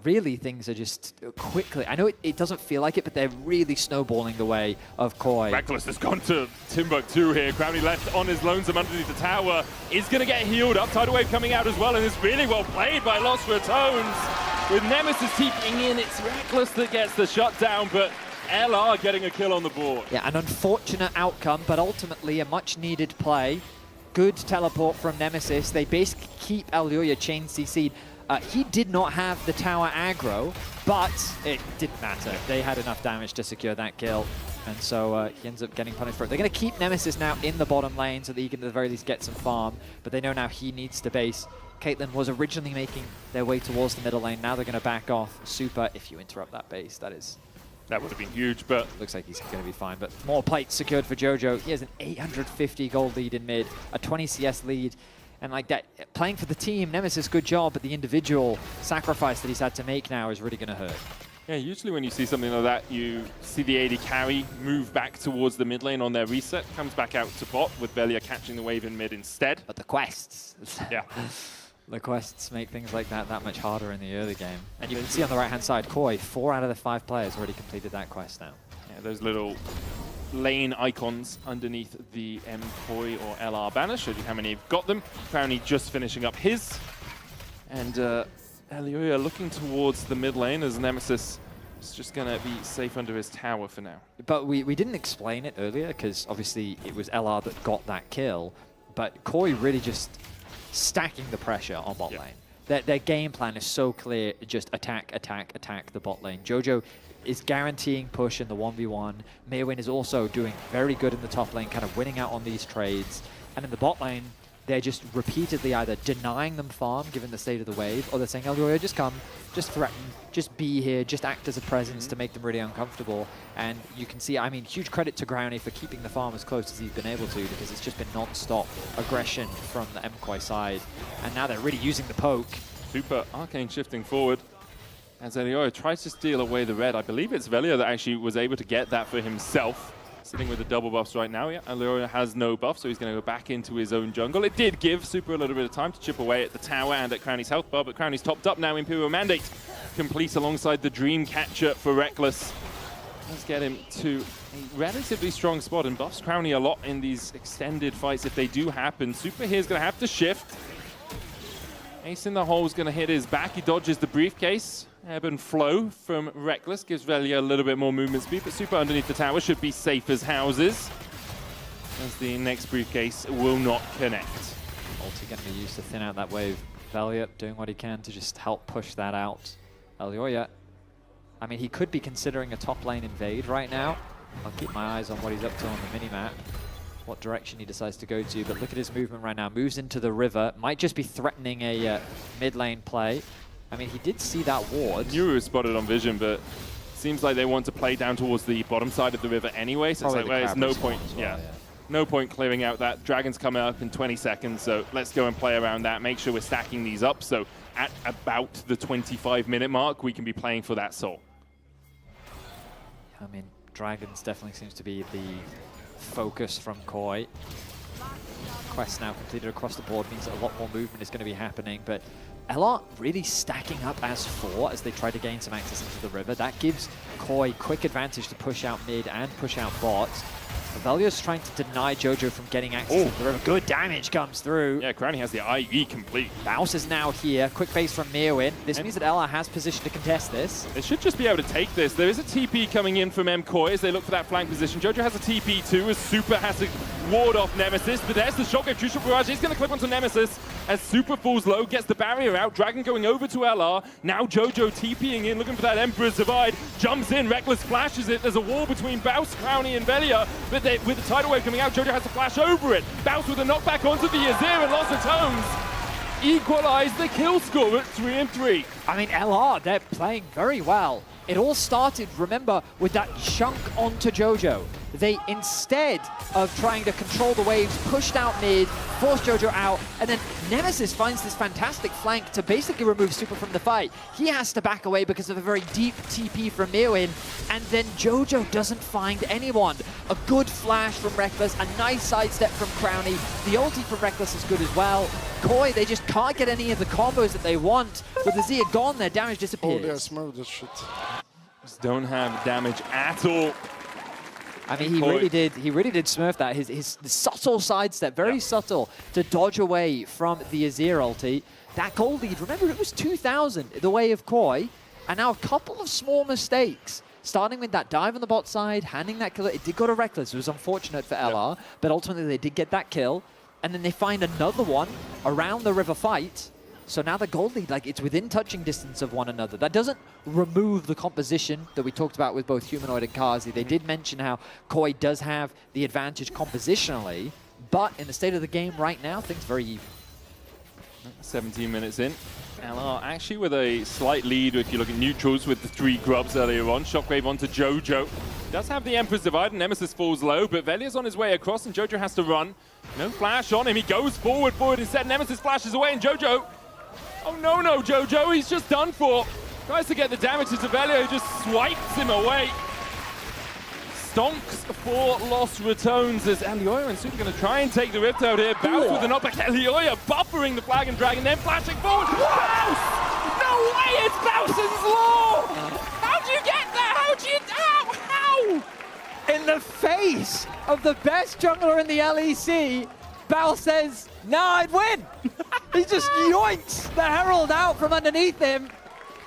really, things are just quickly... I know it doesn't feel like it, but they're really snowballing the way of Koi. Reckless has gone to Timbuktu here. Crowley left on his lonesome underneath the tower. Is going to get healed up. Tidal Wave coming out as well, and it's really well played by Lost Ratones. With Nemesis TPing in, it's Reckless that gets the shutdown, but LR getting a kill on the board. Yeah, an unfortunate outcome, but ultimately a much-needed play. Good teleport from Nemesis. They basically keep Elyoya chain CC'd. He did not have the tower aggro, but it didn't matter. They had enough damage to secure that kill, and so he ends up getting punished for it. They're going to keep Nemesis now in the bottom lane so that he can at the very least get some farm, but they know now he needs to base. Caitlyn was originally making their way towards the middle lane. Now they're going to back off. Super, if you interrupt that base, that would have been huge, but... Looks like he's going to be fine, but more plates secured for Jojo. He has an 850 gold lead in mid, a 20 CS lead. And like that, playing for the team, Nemesis, good job, but the individual sacrifice that he's had to make now is really going to hurt. Yeah, usually when you see something like that, you see the AD carry move back towards the mid lane on their reset, comes back out to bot with Velia catching the wave in mid instead. But the quests. Yeah. The quests make things like that much harder in the early game. And you can see on the right-hand side, Koi, 4 out of the 5 players already completed that quest now. Yeah, those little lane icons underneath the Koi or LR banner shows you how many have got them. Crowley just finishing up his. And Elyoya looking towards the mid lane as Nemesis is just going to be safe under his tower for now. But we didn't explain it earlier because obviously it was LR that got that kill. But Koi really just stacking the pressure on bot lane. Their game plan is so clear, just attack, attack, attack the bot lane. Jojo is guaranteeing push in the 1v1. Meowin is also doing very good in the top lane, kind of winning out on these trades. And in the bot lane, they're just repeatedly either denying them farm, given the state of the wave, or they're saying, Elyoya, just come, just threaten, just be here, just act as a presence to make them really uncomfortable. And you can see, I mean, huge credit to Growney for keeping the farm as close as he's been able to, because it's just been non-stop aggression from the MKOI side. And now they're really using the poke. Super Arcane shifting forward. As Elyoya tries to steal away the red. I believe it's Velia that actually was able to get that for himself. Sitting with the double buffs right now. Yeah, Elyoya has no buff, so he's going to go back into his own jungle. It did give Super a little bit of time to chip away at the tower and at Crowley's health bar, but Crowley's topped up now. Imperial Mandate complete alongside the Dream Catcher for Reckless. Let's get him to a relatively strong spot and buffs Crowley a lot in these extended fights if they do happen. Super here's going to have to shift. Ace in the hole is going to hit his back. He dodges the briefcase. Ebb and flow from Reckless gives Velia a little bit more movement speed, but Super underneath the tower should be safe as houses, as the next briefcase will not connect. Ulti going to be used to thin out that wave. Velia doing what he can to just help push that out. Elyoya, I mean, he could be considering a top lane invade right now. I'll keep my eyes on what he's up to on the minimap, what direction he decides to go to, but look at his movement right now. Moves into the river, might just be threatening a mid lane play. I mean, he did see that ward. Knew he was spotted on vision, but seems like they want to play down towards the bottom side of the river anyway, so it's like, well, there's no point. Well, yeah. No point clearing out that. Dragon's coming up in 20 seconds, so let's go and play around that. Make sure we're stacking these up, so at about the 25-minute mark, we can be playing for that soul. I mean, Dragons definitely seems to be the focus from Koi. Quest now completed across the board means that a lot more movement is going to be happening, but LR really stacking up as 4 as they try to gain some access into the river. That gives Koi quick advantage to push out mid and push out bot. Velia's trying to deny Jojo from getting access into the river. Good damage comes through. Yeah, Crowley has the IE complete. Bounce is now here. Quick base from Meowin. This means that LR has position to contest this. They should just be able to take this. There is a TP coming in from MKOI as they look for that flank position. Jojo has a TP too as Super has to ward off Nemesis. But there's the shotgun crucial barrage. He's going to clip onto Nemesis as Super falls low, gets the barrier out. Dragon going over to LR. Now Jojo TPing in, looking for that Emperor's Divide. Jumps in, Reckless flashes it. There's a wall between Baus, Crowley, and Velia. But with the tidal wave coming out, Jojo has to flash over it. Baus with a knockback onto the Azir and Lost Ratones equalize the kill score at 3-3. I mean, LR, they're playing very well. It all started, remember, with that chunk onto Jojo. they, instead of trying to control the waves, pushed out mid, forced Jojo out, and then Nemesis finds this fantastic flank to basically remove Super from the fight. He has to back away because of a very deep TP from Mirwin, and then Jojo doesn't find anyone. A good flash from Reckless, a nice sidestep from Crowny. The ulti from Reckless is good as well. Koi, they just can't get any of the combos that they want. With the Zia gone, their damage disappears. Oh, they smoked that shit. Just don't have damage at all. I mean, he really did smurf that. His subtle sidestep, very subtle, to dodge away from the Azir ulti. That gold lead, remember, it was 2,000 the way of Koi, and now a couple of small mistakes. Starting with that dive on the bot side, handing that kill. It did go to Reckless. It was unfortunate for LR, but ultimately they did get that kill. And then they find another one around the river fight. So now the gold lead, like, it's within touching distance of one another. That doesn't remove the composition that we talked about with both Humanoid and Kazi. They did mention how Koi does have the advantage compositionally, but in the state of the game right now, things very even. 17 minutes in. LR actually with a slight lead if you look at neutrals with the 3 grubs earlier on. Shockwave onto Jojo. Does have the Emperor's Divide and Nemesis falls low, but Velia's on his way across and Jojo has to run. No flash on him. He goes forward instead. Nemesis flashes away and Jojo. Oh no, Jojo, he's just done for. Tries to get the damage to Velia, who just swipes him away. Stonks for lost returns as Elioya and Super going to try and take the Rift out here. Bounce with the knockback. Elioya buffering the Flag and Dragon, then flashing forward. Bounce! No way, it's Bowson's Law! How'd you get there? How? In the face of the best jungler in the LEC, Bao says, nah, I'd win. He just yoinks the Herald out from underneath him.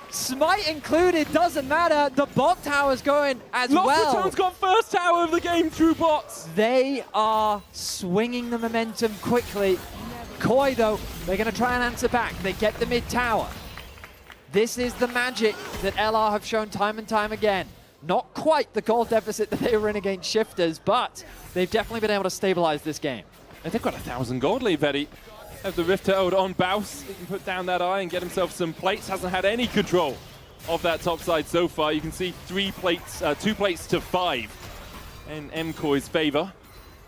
Smite included, doesn't matter. The bot tower's going as well. Lost Returns got first tower of the game through bots. They are swinging the momentum quickly. Koi, though, they're going to try and answer back. They get the mid tower. This is the magic that LR have shown time and time again. Not quite the goal deficit that they were in against Shifters, but they've definitely been able to stabilize this game. They've got 1,000 gold lead, Vetti. Have the Rift Herald on Baus. He can put down that eye and get himself some plates. Hasn't had any control of that top side so far. You can see 2 plates to 5 in MKoi's favor.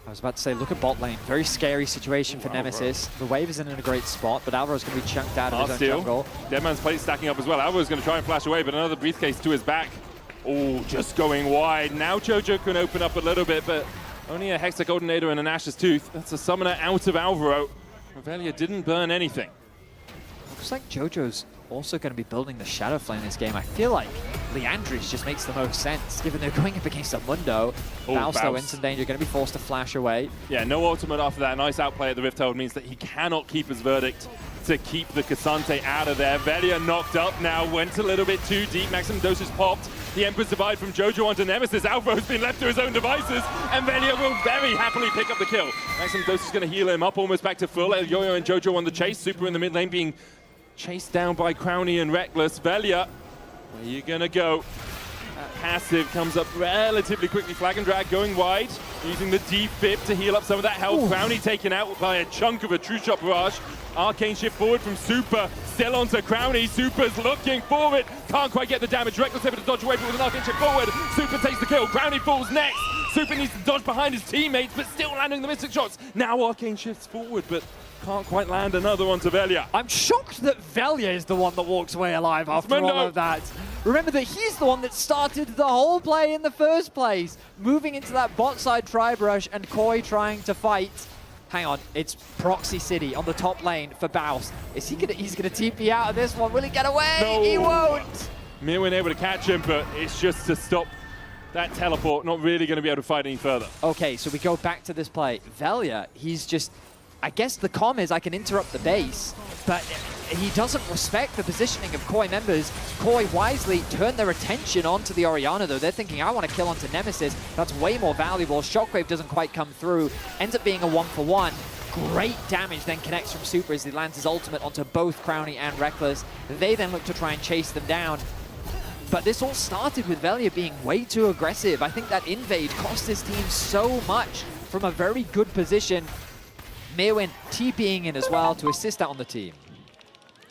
I was about to say, look at bot lane. Very scary situation for Nemesis. The wave isn't in a great spot, but Alvaro's going to be chunked out of his own jungle. Deadman's plate stacking up as well. Alvaro's going to try and flash away, but another briefcase to his back. Oh, just going wide. Now Jojo can open up a little bit, but only a Hexa Goldenator and an Ash's Tooth. That's a summoner out of Alvaro. Revelia didn't burn anything. Looks like Jojo's also going to be building the Shadow Flame in this game. I feel like Leandris just makes the most sense, given they're going up against a Mundo. Baus, though, in some danger, going to be forced to flash away. Yeah, no ultimate after that. Nice outplay at the Rift Herald means that he cannot keep his verdict to keep the Cassante out of there. Velia knocked up now, went a little bit too deep. Maximum doses popped. The Emperor's Divide from Jojo onto Nemesis. Alvaro's been left to his own devices, and Velia will very happily pick up the kill. Maximum Dose is going to heal him up, almost back to full. Elioya and Jojo on the chase. Super in the mid lane being chased down by Crowny and Reckless. Velia, where are you going to go? That passive comes up relatively quickly. Flag and Drag going wide, using the defib to heal up some of that health. Crowny taken out by a chunk of a True Shot barrage. Arcane shift forward from Super, still onto Crowny. Super's looking forward, can't quite get the damage. Reckless able to dodge away, but with an arcane shift forward, Super takes the kill. Crowny falls next. Super needs to dodge behind his teammates, but still landing the mystic shots. Now Arcane shifts forward, but can't quite land another one to Velia. I'm shocked that Velia is the one that walks away alive after all of that. Remember that he's the one that started the whole play in the first place, moving into that bot side tri-brush and Koi trying to fight. Hang on, it's Proxy City on the top lane for Baus. Is he he's gonna TP out of this one? Will he get away? No. He won't. Mirwin able to catch him, but it's just to stop that teleport. Not really going to be able to fight any further. Okay, so we go back to this play. Velia, he's just, I guess the comm is I can interrupt the base, but he doesn't respect the positioning of Koi members. Koi wisely turned their attention onto the Orianna, though. They're thinking, I want to kill onto Nemesis. That's way more valuable. Shockwave doesn't quite come through. Ends up being a 1-for-1. Great damage then connects from Super as he lands his ultimate onto both Crowny and Reckless. They then look to try and chase them down. But this all started with Velia being way too aggressive. I think that invade cost his team so much from a very good position. Mirwin TPing in as well to assist out on the team.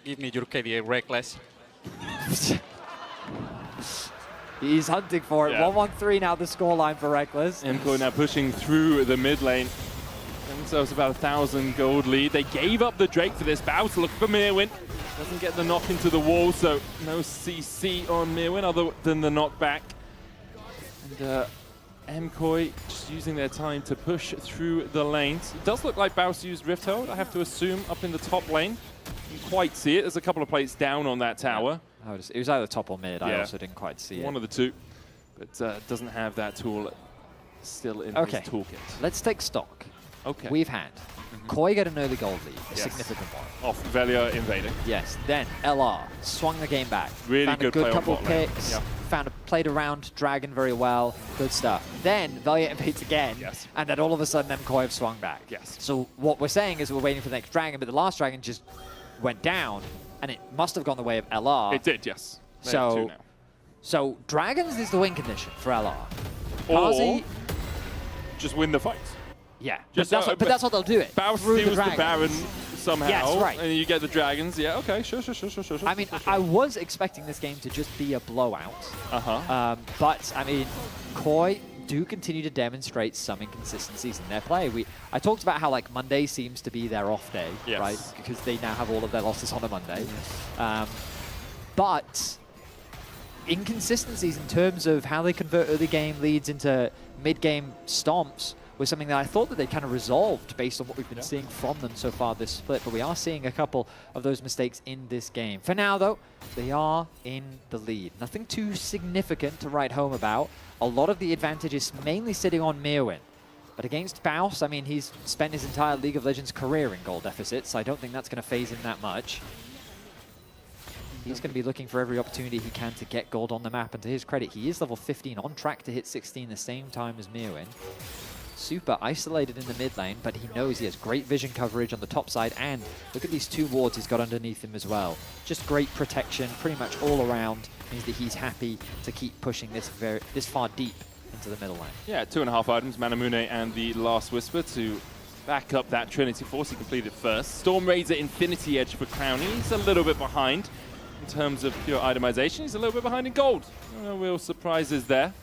Give me your KDA Reckless. He's hunting for it. Yeah. 1-1-3 now the scoreline for Reckless. MKoi now pushing through the mid lane. Themselves about 1,000 gold lead. They gave up the Drake for this. Baus looking for Mirwin. Doesn't get the knock into the wall, so no CC on Mirwin other than the knockback. And MKoi just using their time to push through the lanes. It does look like Baus used Rift Hold, I have to assume, up in the top lane. You can quite see it. There's a couple of plates down on that tower. It was either top or mid. I also didn't quite see it. One of the two. But doesn't have that tool still in his toolkit. Let's take stock. Okay. We've had Koi get an early gold lead, a significant one. Off Velia invading. Yes. Then LR swung the game back. Really found good a good play on couple bot lane. picks. Played around Dragon very well. Good stuff. Then Velia invades again. Yes. And then all of a sudden MKoi have swung back. Yes. So what we're saying is we're waiting for the next Dragon, but the last Dragon just went down, and it must have gone the way of LR. It did, yes. They have two now. So Dragons is the win condition for LR. Or just win the fight. Yeah, Just, but that's what they'll do it. Baus through steals the the Baron somehow, yes, right. and you get the Dragons. Yeah, okay, sure. I mean, I was expecting this game to just be a blowout. But, I mean, Koi do continue to demonstrate some inconsistencies in their play. I talked about how, like, Monday seems to be their off day, right? Because they now have all of their losses on a Monday. But inconsistencies in terms of how they convert early game leads into mid-game stomps was something that I thought that they kind of resolved based on what we've been seeing from them so far this split, but we are seeing a couple of those mistakes in this game. For now, though, they are in the lead. Nothing too significant to write home about. A lot of the advantage is mainly sitting on Mirwin. But against Baus, I mean, he's spent his entire League of Legends career in gold deficits, so I don't think that's going to phase him that much. He's going to be looking for every opportunity he can to get gold on the map, and to his credit, he is level 15, on track to hit 16 the same time as Mirwin. Super isolated in the mid lane, but he knows he has great vision coverage on the top side, and look at these two wards he's got underneath him as well. Just great protection pretty much all around, means that he's happy to keep pushing this far deep into the middle lane. Yeah, 2.5 items, Manamune and the Last Whisper to back up that Trinity Force. He completed first. Storm Raider Infinity Edge for Clowny. He's a little bit behind in terms of pure itemization. He's a little bit behind in gold. No real surprises there.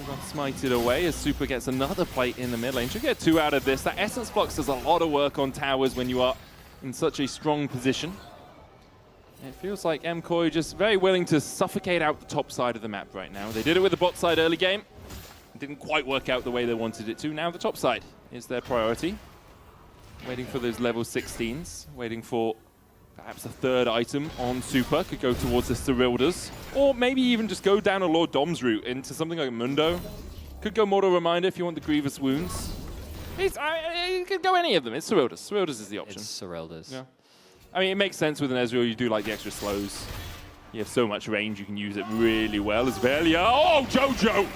Got smited away as Super gets another plate in the mid lane. Should get 2 out of this. That Essence Flux does a lot of work on towers when you are in such a strong position. It feels like MKoi just very willing to suffocate out the top side of the map right now. They did it with the bot side early game. It didn't quite work out the way they wanted it to. Now the top side is their priority. Waiting for those level 16s. Waiting for perhaps a third item on Super. Could go towards the Cyrildas. Or maybe even just go down a Lord Dom's route into something like Mundo. Could go Mortal Reminder if you want the Grievous Wounds. You could go any of them. It's Cyrildas. Cyrildas is the option. It's Cyrildas. Yeah. I mean, it makes sense with an Ezreal. You do like the extra slows. You have so much range, you can use it really well as Velia. Oh, Jojo!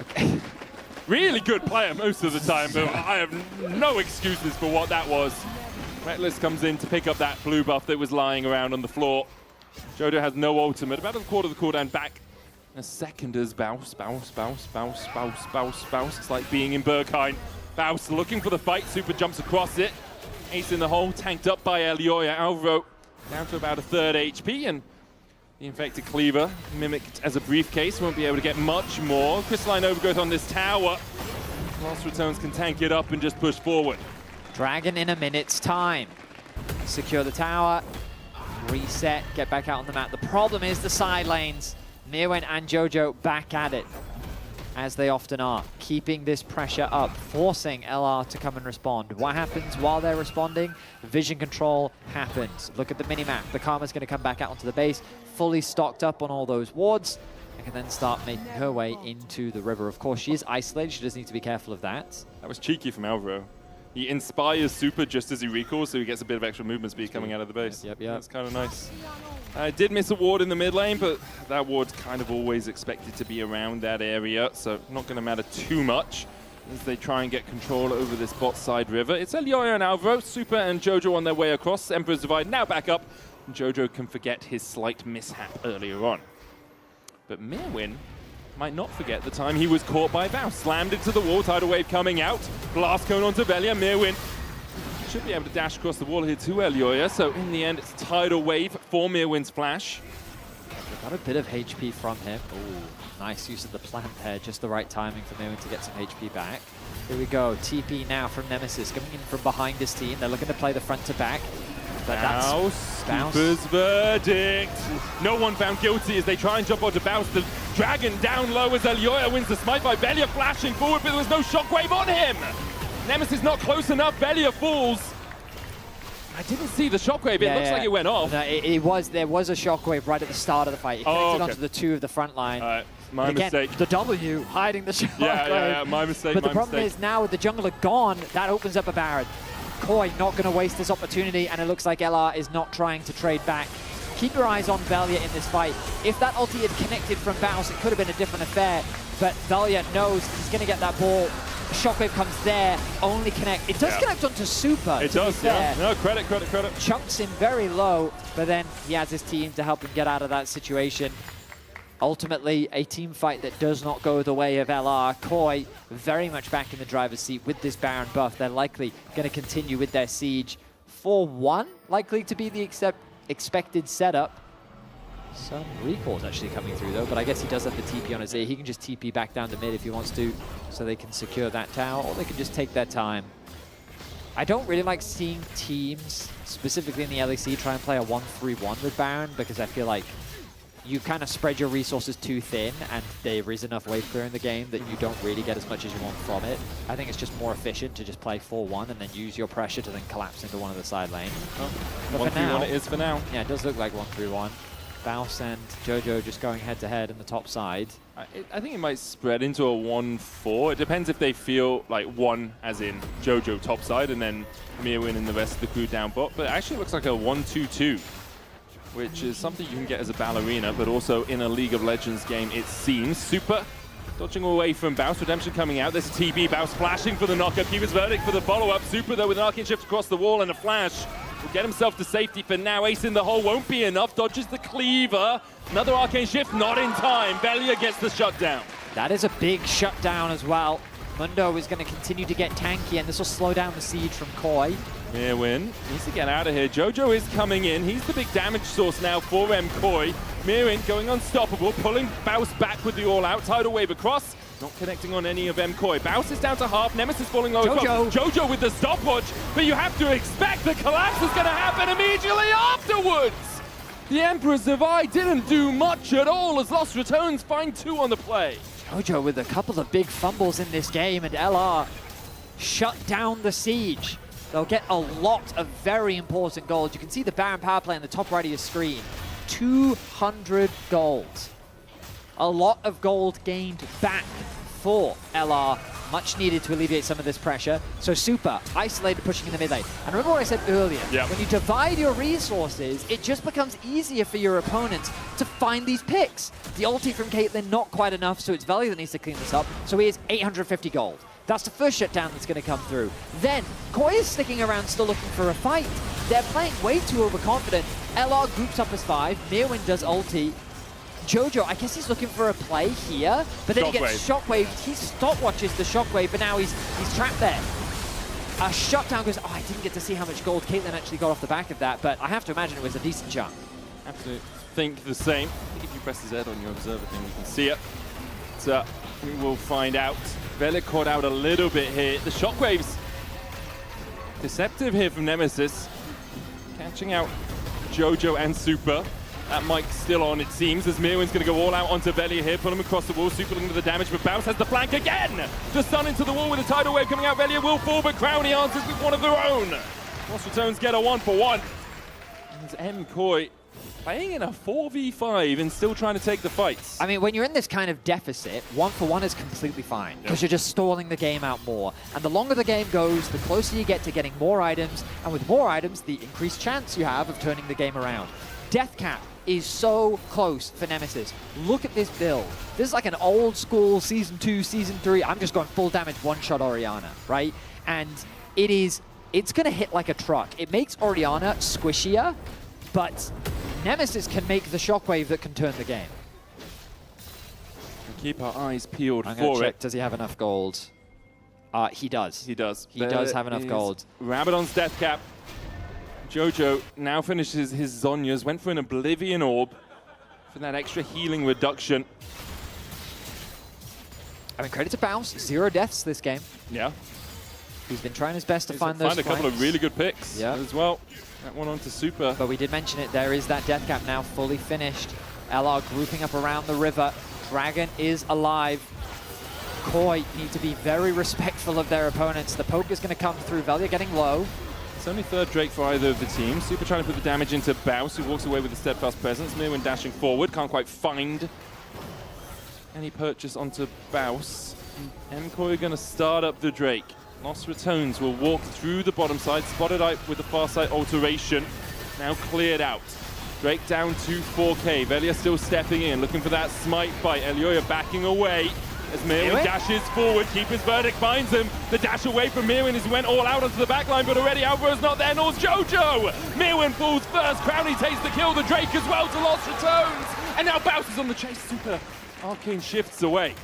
Okay. Really good player most of the time, but I have no excuses for what that was. Reckless comes in to pick up that blue buff that was lying around on the floor. Jojo has no ultimate. About a quarter of the cooldown back. A second as Baus. It's like being in Berghain. Baus looking for the fight. Super jumps across it. Ace in the hole, tanked up by Elioya. Alvaro down to about a third HP, and the Infected Cleaver, mimicked as a briefcase, won't be able to get much more. Crystalline Overgrowth on this tower. Lost Returns can tank it up and just push forward. Dragon in a minute's time. Secure the tower, reset, get back out on the map. The problem is the side lanes. Mirwin and Jojo back at it, as they often are, keeping this pressure up, forcing LR to come and respond. What happens while they're responding? Vision control happens. Look at the minimap. The Karma's going to come back out onto the base, fully stocked up on all those wards, and can then start making her way into the river. Of course, she is isolated. She does need to be careful of that. That was cheeky from Alvaro. He inspires Super just as he recalls, so he gets a bit of extra movement speed coming out of the base. Yep. That's kind of nice. Did miss a ward in the mid lane, but that ward's kind of always expected to be around that area, so not going to matter too much as they try and get control over this bot side river. It's Elioya and Alvaro, Super and Jojo on their way across. Emperor's Divide now back up, and Jojo can forget his slight mishap earlier on. But Mirwin might not forget the time he was caught by Baus. Slammed into the wall, tidal wave coming out. Blast cone onto Velia. Mirwin Should be able to dash across the wall here to Elioya, so in the end it's Tidal Wave for Mirwin's flash. Got a bit of HP from him. Ooh, nice use of the plant there, just the right timing for Mirwin to get some HP back. Here we go, TP now from Nemesis, coming in from behind his team. They're looking to play the front to back. But Bouse, Bouse. Keeper's verdict. No one found guilty as they try and jump onto Bouse. The dragon down low as Elioya wins the smite by Velia flashing forward, but there was no shockwave on him. Nemesis not close enough, Velia falls. I didn't see the shockwave, it looks like it went off. No, there was a shockwave right at the start of the fight. It connected onto the two of the front line. My mistake. The W hiding the shockwave. Yeah, my mistake, But the problem is now with the jungler gone, that opens up a Baron. Koi not going to waste this opportunity, and it looks like LR is not trying to trade back. Keep your eyes on Velia in this fight. If that ulti had connected from Bouse, it could have been a different affair. But Velia knows he's going to get that ball. Shockwave comes there, only connect. It does connect onto Super. It does, yeah. No, credit. Chunks him very low, but then he has his team to help him get out of that situation. Ultimately, a team fight that does not go the way of LR. Koi very much back in the driver's seat with this Baron buff. They're likely going to continue with their siege. 4-1 likely to be the expected setup. Some recalls actually coming through though, but I guess he does have the TP on his ear. He can just TP back down to mid if he wants to, so they can secure that tower, or they can just take their time. I don't really like seeing teams, specifically in the LEC, try and play a 1-3-1 with Baron, because I feel like you kind of spread your resources too thin, and there is enough wave clear in the game that you don't really get as much as you want from it. I think it's just more efficient to just play 4-1 and then use your pressure to then collapse into one of the side lanes. But 1-3-1 it is for now. Yeah, it does look like 1-3-1. Bouse and Jojo just going head-to-head in the top side. I think it might spread into a 1-4. It depends if they feel like one, as in Jojo top side, and then Mirwin and the rest of the crew down bot. But it actually looks like a 1-2-2, which is something you can get as a ballerina, but also in a League of Legends game, it seems. Super dodging away from Bouse. Redemption coming out. There's TB. Bouse flashing for the knockup. Keeper's verdict for the follow-up. Super, though, with an arcane shift across the wall and a flash, will get himself to safety for now. Ace in the hole won't be enough. Dodges the cleaver. Another arcane shift, not in time. Velia gets the shutdown. That is a big shutdown as well. Mundo is going to continue to get tanky, and this will slow down the siege from Koi. Mirwin needs to get out of here. Jojo is coming in. He's the big damage source now for Koi. Mirwin going unstoppable, pulling Bouse back with the all-out. Tidal Wave across. Not connecting on any of Koi. Bouse is down to half. Nemesis falling low. Jojo with the stopwatch, but you have to expect the collapse is going to happen immediately afterwards. The Emperor's Divide didn't do much at all as Lost Returns find 2 on the play. Jojo with a couple of big fumbles in this game, and LR shut down the siege. They'll get a lot of very important gold. You can see the Baron power play on the top right of your screen. 200 gold. A lot of gold gained back for LR. Much needed to alleviate some of this pressure. So Super, isolated, pushing in the mid lane. And remember what I said earlier, when you divide your resources, it just becomes easier for your opponents to find these picks. The ulti from Caitlyn, not quite enough, so it's Velia that needs to clean this up. So he has 850 gold. That's the first shutdown that's going to come through. Then, Koi is sticking around still looking for a fight. They're playing way too overconfident. LR groups up as 5, Mirwin does ulti. Jojo, I guess he's looking for a play here, but then he gets shockwave. He stopwatches the shockwave, but now he's trapped there. A shutdown goes, I didn't get to see how much gold Caitlyn actually got off the back of that, but I have to imagine it was a decent chunk. Absolutely think the same. I think if you press Z on your observer thing, you can see it. So we will find out. Velia caught out a little bit here. The shockwaves deceptive here from Nemesis. Catching out Jojo and Super. That mic's still on, it seems, as Mirwin's going to go all out onto Velia here, pull him across the wall, Super looking for the damage, but Bouse has the flank again! The stun into the wall with a tidal wave coming out, Velia will fall, but Crowny answers with one of their own! Lost Returns get a 1-for-1. There's Koi playing in a 4v5 and still trying to take the fights. I mean, when you're in this kind of deficit, 1-for-1 is completely fine, because you're just stalling the game out more. And the longer the game goes, the closer you get to getting more items, and with more items, the increased chance you have of turning the game around. Death Cap is so close for Nemesis. Look at this build. This is like an old school Season 2, Season 3. I'm just going full damage, one-shot Orianna, right? And it's going to hit like a truck. It makes Orianna squishier, but Nemesis can make the shockwave that can turn the game. We'll keep our eyes peeled I'm for check, it. does he have enough gold? He does. He does. He does have enough gold. Rabadon's death cap. Jojo now finishes his Zhonya's, went for an Oblivion Orb for that extra healing reduction. I mean, credit to Bounce, 0 deaths this game. Yeah. He's been trying his best to find those a couple of really good picks as well. That one onto Super. But we did mention it, there is that death cap now fully finished. LR grouping up around the river. Dragon is alive. Koi need to be very respectful of their opponents. The poke is going to come through. Velia getting low. It's only third Drake for either of the teams. Super trying to put the damage into Baus, who walks away with the steadfast presence. Mirwin dashing forward, can't quite find any purchase onto Baus. MKoi going to start up the Drake. Lost Returns will walk through the bottom side, spotted out with the far side alteration. Now cleared out. Drake down to 4K. Velia still stepping in, looking for that smite fight. Elioya backing away as Mirwin dashes forward. Keeper's Verdict finds him. The dash away from Mirwin as he went all out onto the backline, but already Alvaro's not there, nor's Jojo! Mirwin falls first. Crownie takes the kill. The Drake as well to Lost Returns. And now Baus is on the chase. Super Arcane shifts away.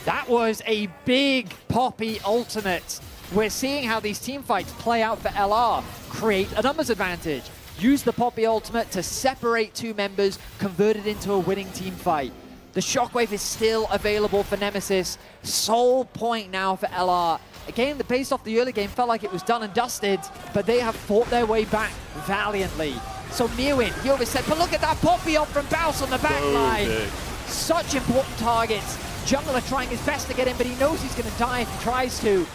That was a big Poppy ultimate. We're seeing how these team fights play out for LR. Create a numbers advantage. Use the Poppy ultimate to separate 2 members, convert it into a winning team fight. The Shockwave is still available for Nemesis. Soul point now for LR. A game that based off the early game felt like it was done and dusted, but they have fought their way back valiantly. So Mirwin, he overset, but look at that Poppy up from Baus on the back line. Such important targets. Jungler trying his best to get in, but he knows he's going to die if he tries to.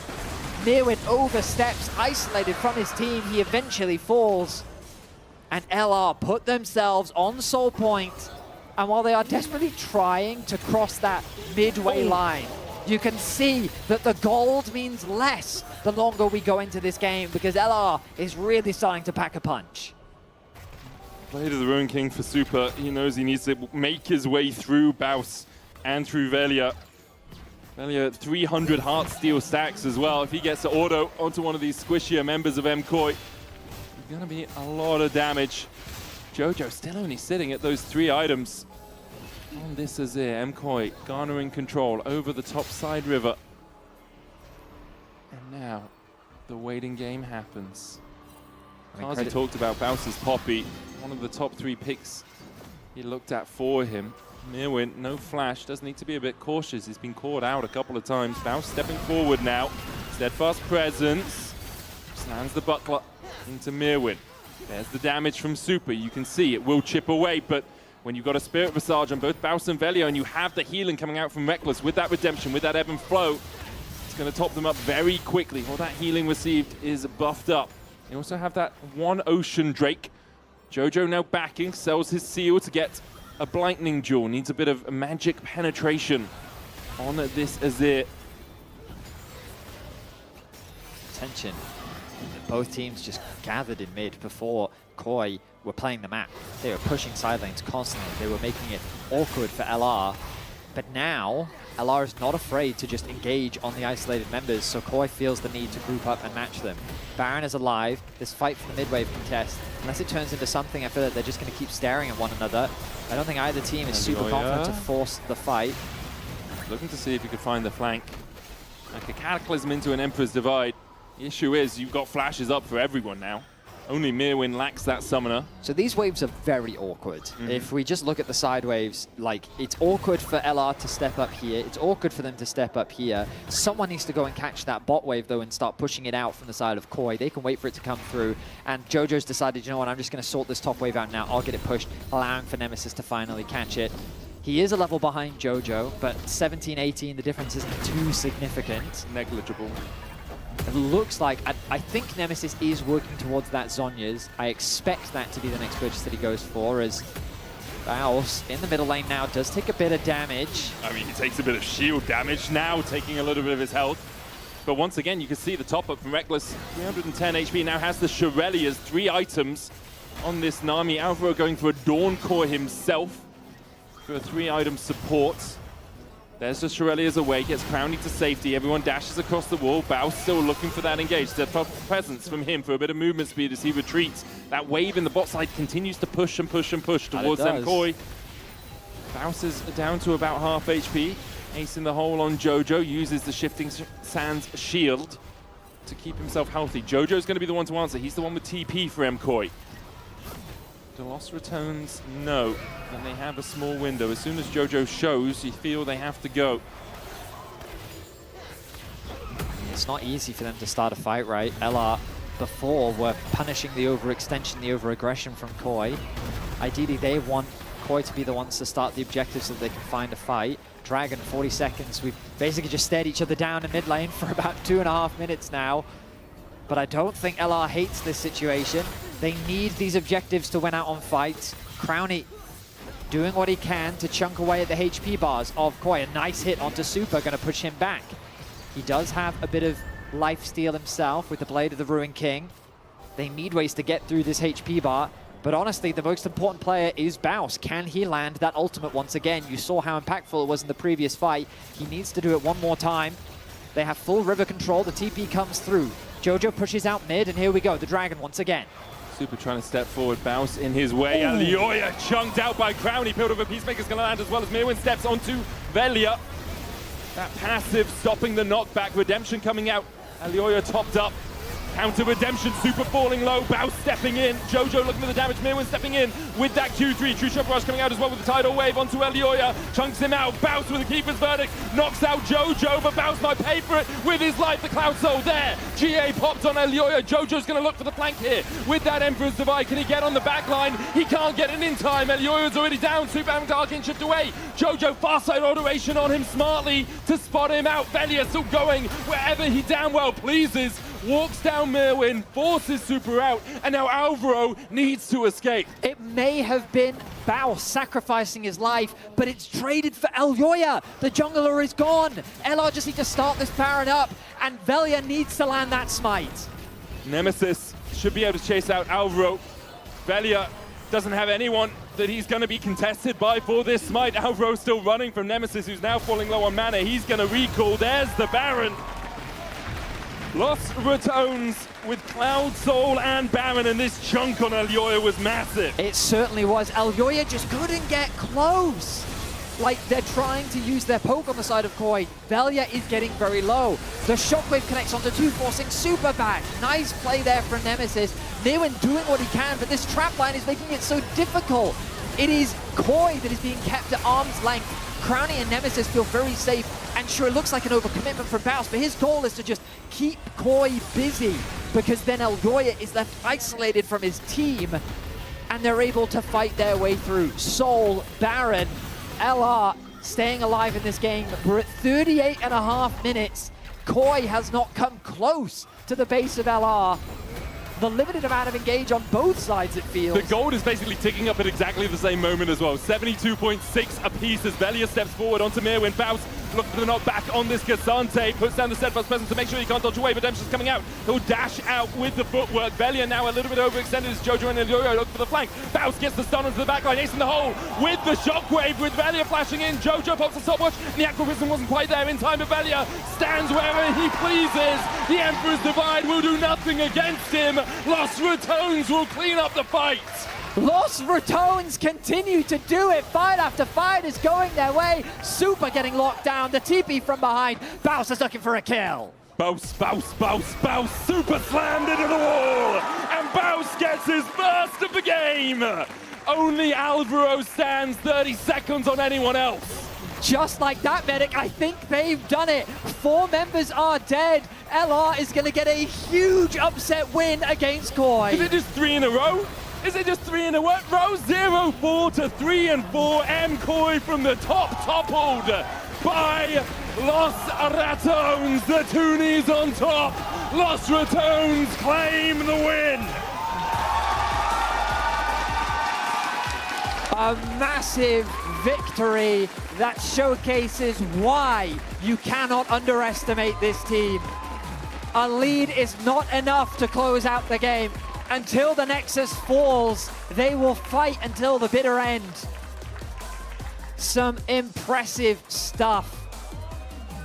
Mirwin oversteps, isolated from his team. He eventually falls. And LR put themselves on Soul Point. And while they are desperately trying to cross that midway line, you can see that the gold means less the longer we go into this game, because LR is really starting to pack a punch. Blade of the Ruin King for Super. He knows he needs to make his way through Baus and through Velia. Velia 300 heart steel stacks as well. If he gets to auto onto one of these squishier members of MKoi, it's going to be a lot of damage. Jojo still only sitting at those 3 items on this Azir. MKoi garnering control over the top side river. And now the waiting game happens. Kazi talked about Baus's Poppy, one of the top 3 picks he looked at for him. Mirwin, no flash, does need to be a bit cautious. He's been caught out a couple of times. Baus stepping forward now. Steadfast presence. Slams the buckler into Mirwin. There's the damage from Super. You can see it will chip away, but when you've got a Spirit Visage on both Baus and Velia, and you have the healing coming out from Reckless with that redemption, with that ebb and flow, it's going to top them up very quickly. All that healing received is buffed up. They also have that 1 Ocean Drake. Jojo now backing, sells his seal to get a Blightning Jewel. Needs a bit of magic penetration on this Azir. Attention. Both teams just gathered in mid before Koi were playing the map. They were pushing side lanes constantly. They were making it awkward for LR. But now, LR is not afraid to just engage on the isolated members, so Koi feels the need to group up and match them. Baron is alive. This fight for the mid-wave contest, unless it turns into something, I feel that they're just going to keep staring at one another. I don't think either team is super confident to force the fight. Looking to see if he could find the flank. Like a Cataclysm into an Emperor's Divide. The issue is you've got flashes up for everyone now. Only Mirwin lacks that summoner. So these waves are very awkward. If we just look at the side waves, like, it's awkward for LR to step up here. It's awkward for them to step up here. Someone needs to go and catch that bot wave, though, and start pushing it out from the side of Koi. They can wait for it to come through. And Jojo's decided, you know what, I'm just going to sort this top wave out now. I'll get it pushed, allowing for Nemesis to finally catch it. He is a level behind Jojo, but 17-18, the difference isn't too significant. Negligible. It looks like, I think Nemesis is working towards that Zhonya's. I expect that to be the next purchase that he goes for, as Baus in the middle lane now does take a bit of damage. I mean, he takes a bit of shield damage now, taking a little bit of his health. But once again, you can see the top up from Reckless. 310 HP, now has the Shirelia's 3 items on this Nami. Alvaro going for a Dawn Core himself for a 3-item support. There's the Shirelia's away, gets Crownie to safety. Everyone dashes across the wall. Baus still looking for that engage. The presence from him for a bit of movement speed as he retreats. That wave in the bot side continues to push and push and push towards MKoi. Baus is down to about half HP. Ace in the hole on Jojo, uses the Shifting Sands shield to keep himself healthy. Jojo's going to be the one to answer. He's the one with TP for MKOI. The Lost returns, no. And they have a small window. As soon as Jojo shows, you feel they have to go. It's not easy for them to start a fight, right? LR before were punishing the overextension, the overaggression from KOI. Ideally, they want KOI to be the ones to start the objectives so that they can find a fight. Dragon, 40 seconds. We've basically just stared each other down in mid lane for about 2.5 minutes now. But I don't think LR hates this situation. They need these objectives to win out on fights. Crowny doing what he can to chunk away at the HP bars of KOI. A nice hit onto Super, going to push him back. He does have a bit of lifesteal himself with the Blade of the Ruined King. They need ways to get through this HP bar. But honestly, the most important player is Baus. Can he land that ultimate once again? You saw how impactful it was in the previous fight. He needs to do it one more time. They have full river control. The TP comes through. Jojo pushes out mid, and here we go. The Dragon once again. Super trying to step forward. Baus in his way. Alioya chunked out by Crowny. Build over Peacemaker's going to land as well as Mirwin steps onto Velia. That passive stopping the knockback. Redemption coming out. Alioya topped up. Counter Redemption, Super falling low, Baus stepping in, Jojo looking for the damage, Mirwin stepping in with that Q3, True Shot Rush coming out as well with the Tidal Wave onto Alioya, chunks him out, Baus with the Keeper's Verdict, knocks out Jojo, but Baus might pay for it with his life, the Cloud Soul there, GA popped on Alioya, Jojo's going to look for the flank here with that Emperor's Divide, can he get on the back line? He can't get it in time, Alioya's already down, Super having to Arcane shift away, Jojo far side automation on him smartly to spot him out, Velia still going wherever he damn well pleases, walks down Mirwin, forces Super out, and now Alvaro needs to escape. It may have been Baus sacrificing his life, but it's traded for Alioya. The jungler is gone. LR just need to start this Baron up, and Velia needs to land that smite. Nemesis should be able to chase out Alvaro. Velia doesn't have anyone that he's going to be contested by for this smite. Alvaro still running from Nemesis, who's now falling low on mana. He's going to recall. There's the Baron. Lost returns with Cloud Soul and Baron, and this chunk on Alioya was massive. It certainly was. Alioya just couldn't get close. Like, they're trying to use their poke on the side of KOI. Velia is getting very low. The Shockwave connects onto two, forcing Super back. Nice play there from Nemesis. Mirwin doing what he can, but this trap line is making it so difficult. It is KOI that is being kept at arm's length. Crowny and Nemesis feel very safe, and sure, it looks like an overcommitment from Baus, but his goal is to just keep KOI busy, because then Alioya is left isolated from his team, and they're able to fight their way through. Soul, Baron, LR staying alive in this game. We're at 38.5 minutes. KOI has not come close to the base of LR. The limited amount of engage on both sides, it feels. The gold is basically ticking up at exactly the same moment as well. 72.6 apiece as Velia steps forward onto Mirwin. Baus looking for the knockback on this Cassante. Puts down the Steadfast Presence to make sure he can't dodge away. Redemption's coming out. He'll dash out with the footwork. Velia now a little bit overextended as Jojo and Alioya look for the flank. Baus gets the stun onto the backline. Ace in the hole with the Shockwave with Velia flashing in. Jojo pops the stopwatch, and the Aqua Prism wasn't quite there in time, but Velia stands wherever he pleases. The Emperor's Divide will do nothing against him. Lost Retones will clean up the fight. Lost Retones continue to do it. Fight after fight is going their way. Super getting locked down. The TP from behind. Baus is looking for a kill. Baus, Baus, Baus, Baus. Super slammed into the wall. And Baus gets his first of the game. Only Alvaro stands 30 seconds on anyone else. Just like that, Medic, I think they've done it. 4 members are dead. LR is going to get a huge upset win against KOI. Is it just 3 in a row? Is it just 3 in a row? 0-4 to 3-4. MKOI from the top, toppled by Lost Ratones. The Toonies on top. Lost Ratones claim the win. A massive victory that showcases why you cannot underestimate this team. A lead is not enough to close out the game. Until the Nexus falls, they will fight until the bitter end. Some impressive stuff.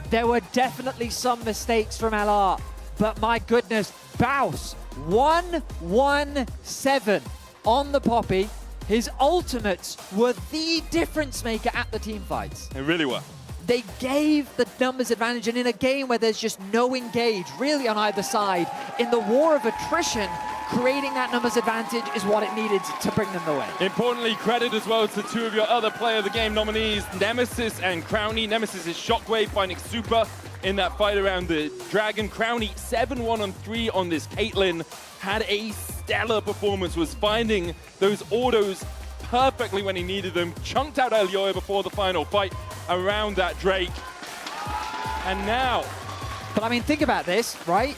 There were definitely some mistakes from LR, but my goodness, Baus 1-1-7 on the Poppy. His ultimates were the difference maker at the team fights. They really were. They gave the numbers advantage, and in a game where there's just no engage, really on either side, in the war of attrition, creating that numbers advantage is what it needed to bring them the win. Importantly, credit as well to two of your other player of the game nominees, Nemesis and Crowny. Nemesis is Shockwave finding super in that fight around the Dragon. Crowny 7-1 on 3 on this Caitlyn. Had a stellar performance, was finding those autos perfectly when he needed them. Chunked out Elioya before the final fight around that Drake. And now... But I mean, think about this, right?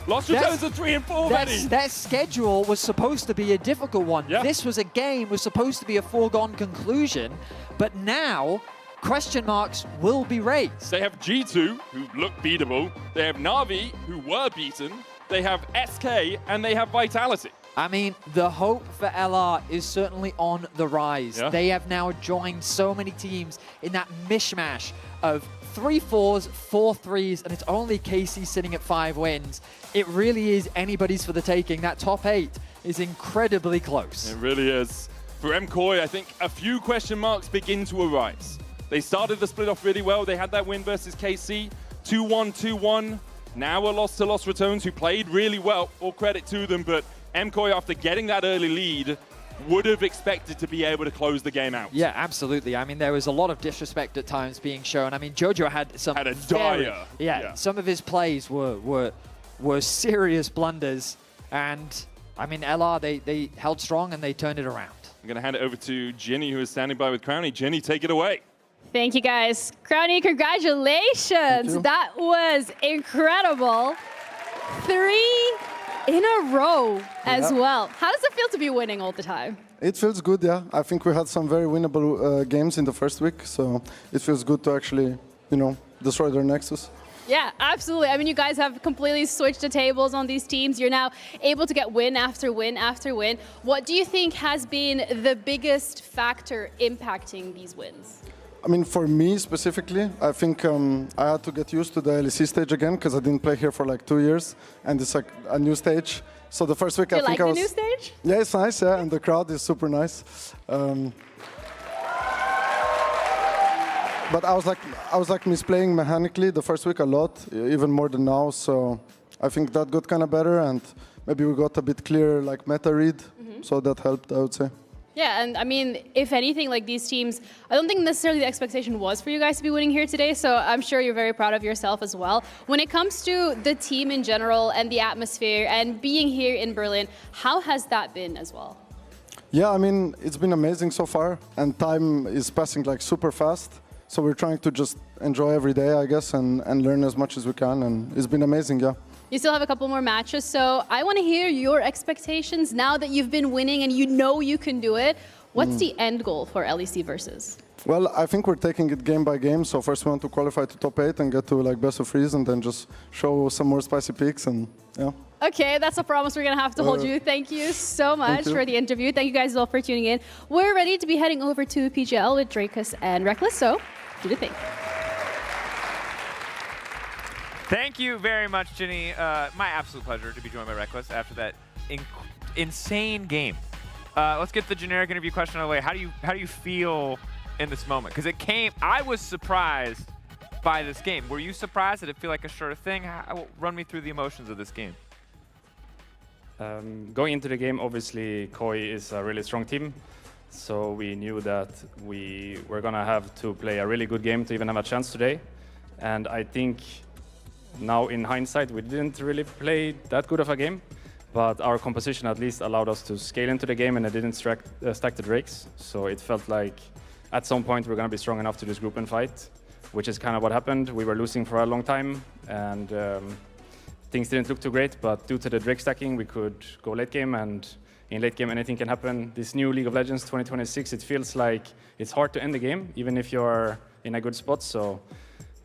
Lost returns are 3 and 4 already. That schedule was supposed to be a difficult one. Yeah. This was a game, was supposed to be a foregone conclusion, but now question marks will be raised. They have G2, who look beatable. They have Na'Vi, who were beaten. They have SK, and they have Vitality. I mean, the hope for LR is certainly on the rise. Yeah. They have now joined so many teams in that mishmash of 3 4s, 4 3s, and it's only KC sitting at 5 wins. It really is anybody's for the taking. That top 8 is incredibly close. It really is. For MKOI, I think a few question marks begin to arise. They started the split off really well. They had that win versus KC, 2-1, 2-1. Now a loss to Lost Returns, who played really well. All credit to them, but MKOI, after getting that early lead, would have expected to be able to close the game out. Yeah, absolutely. I mean, there was a lot of disrespect at times being shown. I mean, Jojo had some dire. Yeah, some of his plays were serious blunders. And, I mean, LR, they held strong and they turned it around. I'm going to hand it over to Ginny, who is standing by with Crowny. Ginny, take it away. Thank you, guys. Crowny, congratulations. That was incredible. 3 in a row as well. How does it feel to be winning all the time? It feels good, yeah. I think we had some very winnable games in the first week, so it feels good to actually, destroy their Nexus. Yeah, absolutely. I mean, you guys have completely switched the tables on these teams. You're now able to get win after win after win. What do you think has been the biggest factor impacting these wins? I mean, for me specifically, I think I had to get used to the LEC stage again because I didn't play here for like 2 years, and it's like a new stage. So the first week, I think I was. You like the new stage? Yeah, it's nice, yeah, and the crowd is super nice. But I was like misplaying mechanically the first week a lot, even more than now. So I think that got kind of better, and maybe we got a bit clearer like meta read. So that helped, I would say. Yeah, and I mean, if anything, like these teams, I don't think necessarily the expectation was for you guys to be winning here today, so I'm sure you're very proud of yourself as well. When it comes to the team in general and the atmosphere and being here in Berlin, how has that been as well? Yeah, I mean, it's been amazing so far, and time is passing like super fast. So we're trying to just enjoy every day, I guess, and learn as much as we can, and it's been amazing, yeah. You still have a couple more matches, so I want to hear your expectations now that you've been winning and you know you can do it. What's the end goal for LEC Versus? Well, I think we're taking it game by game. So first we want to qualify to top 8 and get to like best of 3s, and then just show some more spicy picks, and yeah. Okay, that's a promise we're going to have to hold you. Thank you so much for the interview. Thank you guys all for tuning in. We're ready to be heading over to PGL with Drakus and Reckless, so do the thing. Thank you very much, Ginny. My absolute pleasure to be joined by Reckless after that insane game. Let's get the generic interview question out of the way. How do you feel in this moment? Because I was surprised by this game. Were you surprised? Did it feel like a sure thing? Run me through the emotions of this game. Going into the game, obviously, KOI is a really strong team. So we knew that we were going to have to play a really good game to even have a chance today. And I think now in hindsight, we didn't really play that good of a game. But our composition at least allowed us to scale into the game, and it didn't stack the Drakes. So it felt like at some point we're going to be strong enough to just group and fight, which is kind of what happened. We were losing for a long time, and things didn't look too great. But due to the Drake stacking, we could go late game, and in late game, anything can happen. This new League of Legends 2026, it feels like it's hard to end the game, even if you're in a good spot. So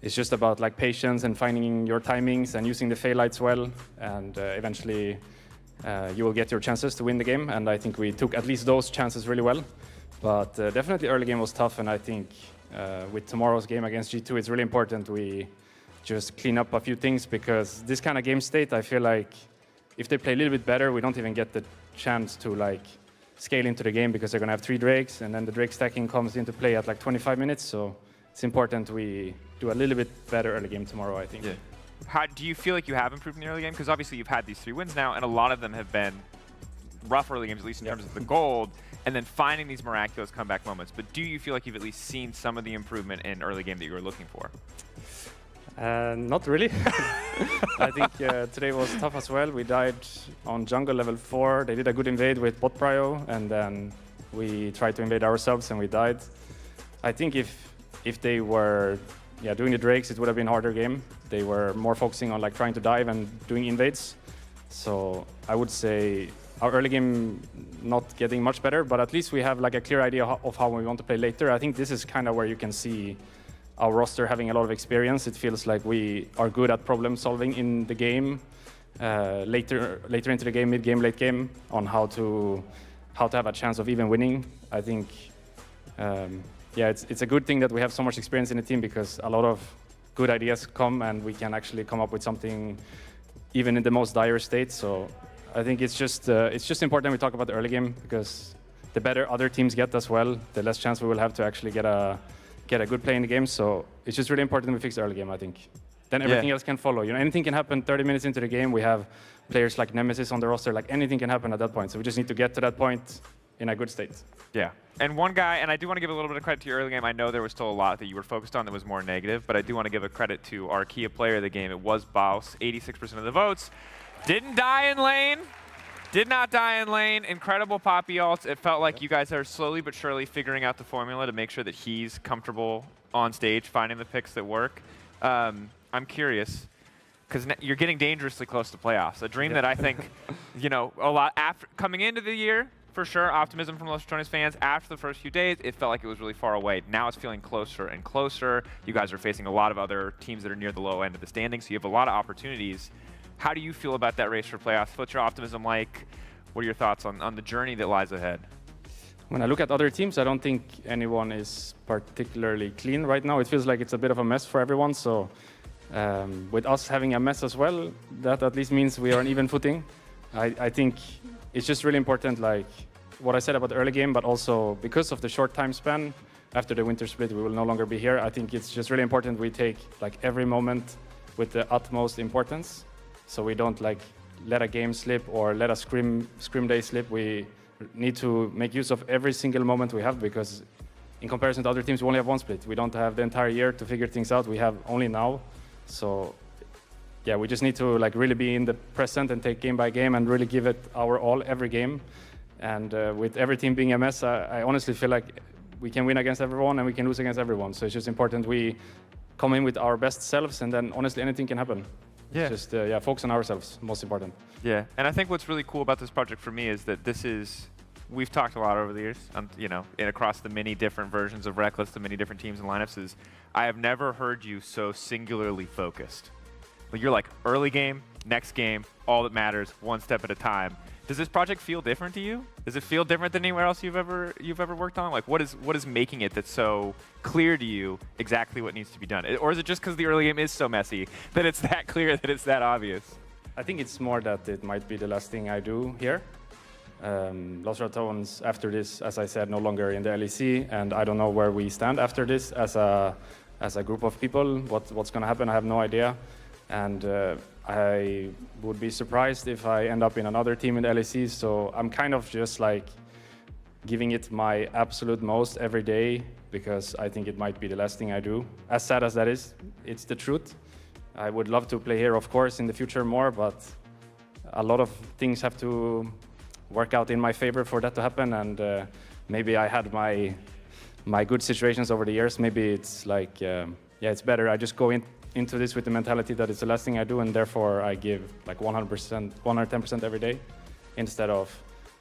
it's just about like patience and finding your timings and using the Phaelites well, and eventually you will get your chances to win the game. And I think we took at least those chances really well. But definitely early game was tough, and I think with tomorrow's game against G2, it's really important we just clean up a few things, because this kind of game state, I feel like if they play a little bit better, we don't even get the chance to like scale into the game, because they're going to have 3 Drakes, and then the Drake stacking comes into play at like 25 minutes. So it's important we do a little bit better early game tomorrow, I think. Yeah. How do you feel like you have improved in the early game? Because obviously you've had these 3 wins now, and a lot of them have been rough early games, at least in terms of the gold, and then finding these miraculous comeback moments. But do you feel like you've at least seen some of the improvement in early game that you were looking for? Not really. I think today was tough as well. We died on jungle level 4. They did a good invade with bot prio, and then we tried to invade ourselves and we died. I think if they were doing the drakes, it would have been a harder game. They were more focusing on like trying to dive and doing invades. So I would say our early game not getting much better, but at least we have like a clear idea of how we want to play later. I think this is kind of where you can see our roster having a lot of experience. It feels like we are good at problem solving in the game, later into the game, mid game, late game, on how to have a chance of even winning. I think, it's a good thing that we have so much experience in the team, because a lot of good ideas come and we can actually come up with something even in the most dire state. So I think it's just important we talk about the early game, because the better other teams get as well, the less chance we will have to actually get a good play in the game. So it's just really important we fix the early game, I think. Then everything else can follow. Anything can happen 30 minutes into the game. We have players like Nemesis on the roster. Like anything can happen at that point. So we just need to get to that point in a good state. Yeah. And one guy, and I do want to give a little bit of credit to your early game. I know there was still a lot that you were focused on that was more negative, but I do want to give a credit to our key player of the game. It was Baus, 86% of the votes. Didn't die in lane. Did not die in lane. Incredible poppy ults. It felt like you guys are slowly but surely figuring out the formula to make sure that he's comfortable on stage, finding the picks that work. I'm curious, because you're getting dangerously close to playoffs. A dream that I think, a lot after coming into the year, for sure, optimism from Los Ratones fans. After the first few days, it felt like it was really far away. Now it's feeling closer and closer. You guys are facing a lot of other teams that are near the low end of the standings, so you have a lot of opportunities. How do you feel about that race for playoffs? What's your optimism like? What are your thoughts on the journey that lies ahead? When I look at other teams, I don't think anyone is particularly clean right now. It feels like it's a bit of a mess for everyone. So with us having a mess as well, that at least means we are on even footing. I think it's just really important, like what I said about the early game, but also because of the short time span after the winter split, we will no longer be here. I think it's just really important we take like every moment with the utmost importance, so we don't like let a game slip or let a scrim day slip. We need to make use of every single moment we have, because in comparison to other teams, we only have one split. We don't have the entire year to figure things out. We have only now. So yeah, we just need to like really be in the present and take game by game and really give it our all every game. And with every team being a mess, I honestly feel like we can win against everyone and we can lose against everyone. So it's just important we come in with our best selves, and then honestly anything can happen. Yeah. Just focus on ourselves, most important. Yeah, and I think what's really cool about this project for me is that we've talked a lot over the years, and across the many different versions of Reckless, the many different teams and lineups, is I have never heard you so singularly focused. Like you're like early game, next game, all that matters, one step at a time. Does this project feel different to you? Does it feel different than anywhere else you've ever worked on? Like what is making it that's so clear to you exactly what needs to be done? Or is it just because the early game is so messy that it's that clear, that it's that obvious? I think it's more that it might be the last thing I do here. Los Ratones, after this, as I said, no longer in the LEC, and I don't know where we stand after this as a group of people. What's going to happen, I have no idea. And I would be surprised if I end up in another team in the LEC, so I'm kind of just like giving it my absolute most every day, because I think it might be the last thing I do. As sad as that is, it's the truth. I would love to play here, of course, in the future more, but a lot of things have to work out in my favor for that to happen, and maybe I had my good situations over the years. Maybe it's like, it's better I just go into this with the mentality that it's the last thing I do, and therefore I give like 100%, 110% every day, instead of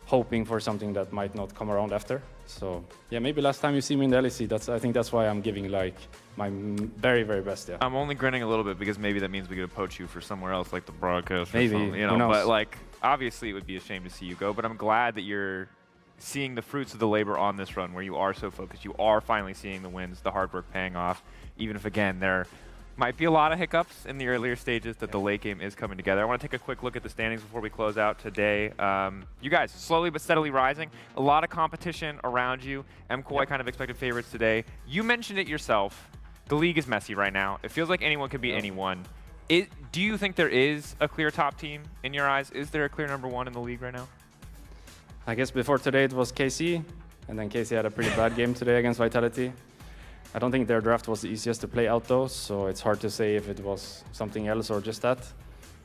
hoping for something that might not come around after. So yeah, maybe last time you see me in the LEC, I think that's why I'm giving like my very, very best. Yeah. I'm only grinning a little bit because maybe that means we could poach you for somewhere else, like the broadcast. Maybe, who knows? But like obviously it would be a shame to see you go. But I'm glad that you're seeing the fruits of the labor on this run, where you are so focused. You are finally seeing the wins, the hard work paying off, even if again there might be a lot of hiccups in the earlier stages, that the late game is coming together. I want to take a quick look at the standings before we close out today. You guys slowly but steadily rising. A lot of competition around you. MKOI kind of expected favorites today. You mentioned it yourself. the league is messy right now. It feels like anyone could beat anyone. Do you think there is a clear top team in your eyes? Is there a clear #1 in the league right now? I guess before today it was KC, and then KC had a pretty bad game today against Vitality. I don't think their draft was the easiest to play out though, so it's hard to say if it was something else or just that.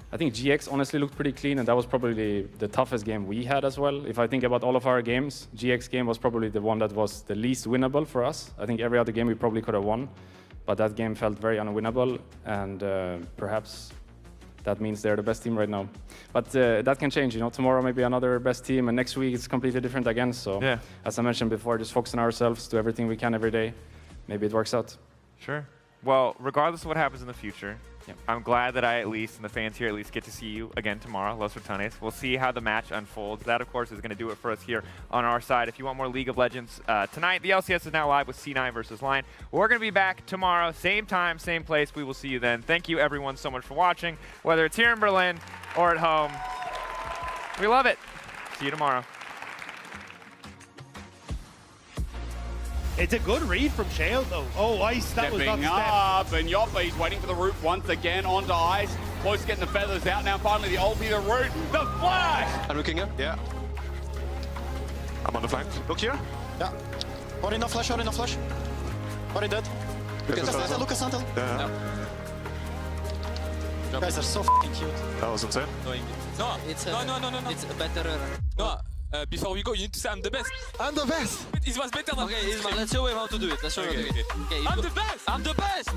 I think GX honestly looked pretty clean, and that was probably the toughest game we had as well. If I think about all of our games, GX game was probably the one that was the least winnable for us. I think every other game we probably could have won, but that game felt very unwinnable, and perhaps that means they're the best team right now. But that can change, you know. Tomorrow maybe another best team, and next week it's completely different again. So yeah. As I mentioned before, just focus on ourselves, do everything we can every day. Maybe it works out. Sure. Well, regardless of what happens in the future, I'm glad that I at least, and the fans here at least, get to see you again tomorrow, Los Ratones. We'll see how the match unfolds. That, of course, is going to do it for us here on our side. If you want more League of Legends tonight, the LCS is now live with C9 versus Lion. We're going to be back tomorrow, same time, same place. We will see you then. Thank you, everyone, so much for watching, whether it's here in Berlin or at home. We love it. See you tomorrow. It's a good read from Shale, though. Oh, Ice, that was not Stepping up, and Yoppy's waiting for the root once again onto Ice. Close to getting the feathers out now. Finally, the ulti, the root, the flash! I'm looking here. Yeah. I'm on the flank. Look here. Yeah. Or enough flash, or enough flash. Or in dead. Lucas Santel. Yeah. Guys are so f***ing cute. That was insane. No, it's a better. No. Before we go, you need to say I'm the best. I'm the best. It was better than. Okay, let's show him how to do it. Let's show him how to do it. Okay, I'm the best. I'm the best.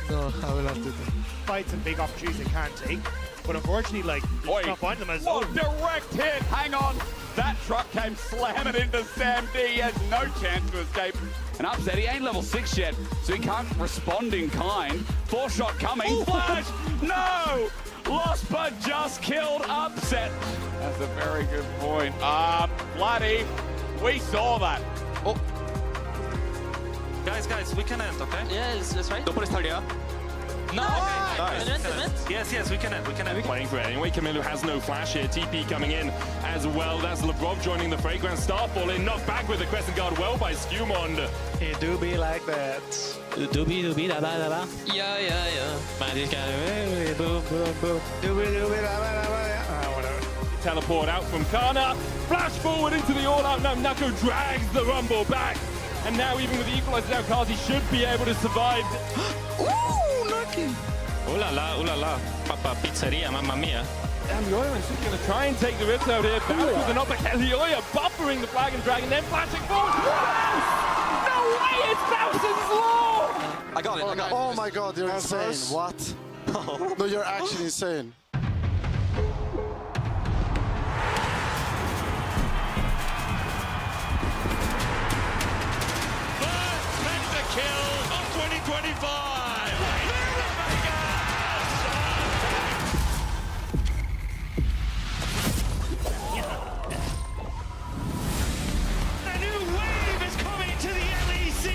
No, I will not do that. Fights and big opportunities they can't take, but unfortunately, like, you can't find them as well. Direct hit. Hang on. That truck came slamming into Sam D. He has no chance to escape. And Upset, he ain't level 6 yet, so he can't respond in kind. 4-shot coming. Ooh. Flash! No! Lost but just killed Upset. That's a very good point. Bloody, we saw that. Oh. Guys, we can end, okay? Yeah, that's right. No! Yes, we can end. Playing for it anyway. Camilo has no flash here. TP coming in as well. That's Lebrov joining the Fragrant. Starfall in, knocked back with the Crescent Guard well by Skewmond. It do be like that. Doobie, da da da da. Yeah. Magic Whatever. Teleport out from Kana. Flash forward into the all-out. Now Nako drags the Rumble back. And now even with the equalizer now, Kazi should be able to survive. Ooh, lucky. Ooh la la. Papa pizzeria, mamma mia. And Leoya is just going to try and take the rips out here. Bounce with an uppercut. Leoya buffering the flag and dragon, then flashing forward. No way, it's Bowser's Law! I got it. Oh my god, you're insane. What? No, you're actually insane. Kill of 2025! A new wave is coming to the LEC!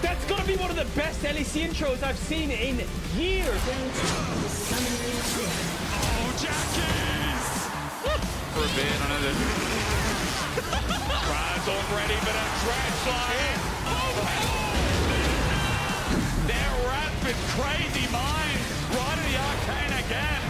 That's gonna be one of the best LEC intros I've seen in years! Oh, Jackies! For a bit, another. Crowd's already been a trash fire! Their rapid, crazy minds right in the arcane again.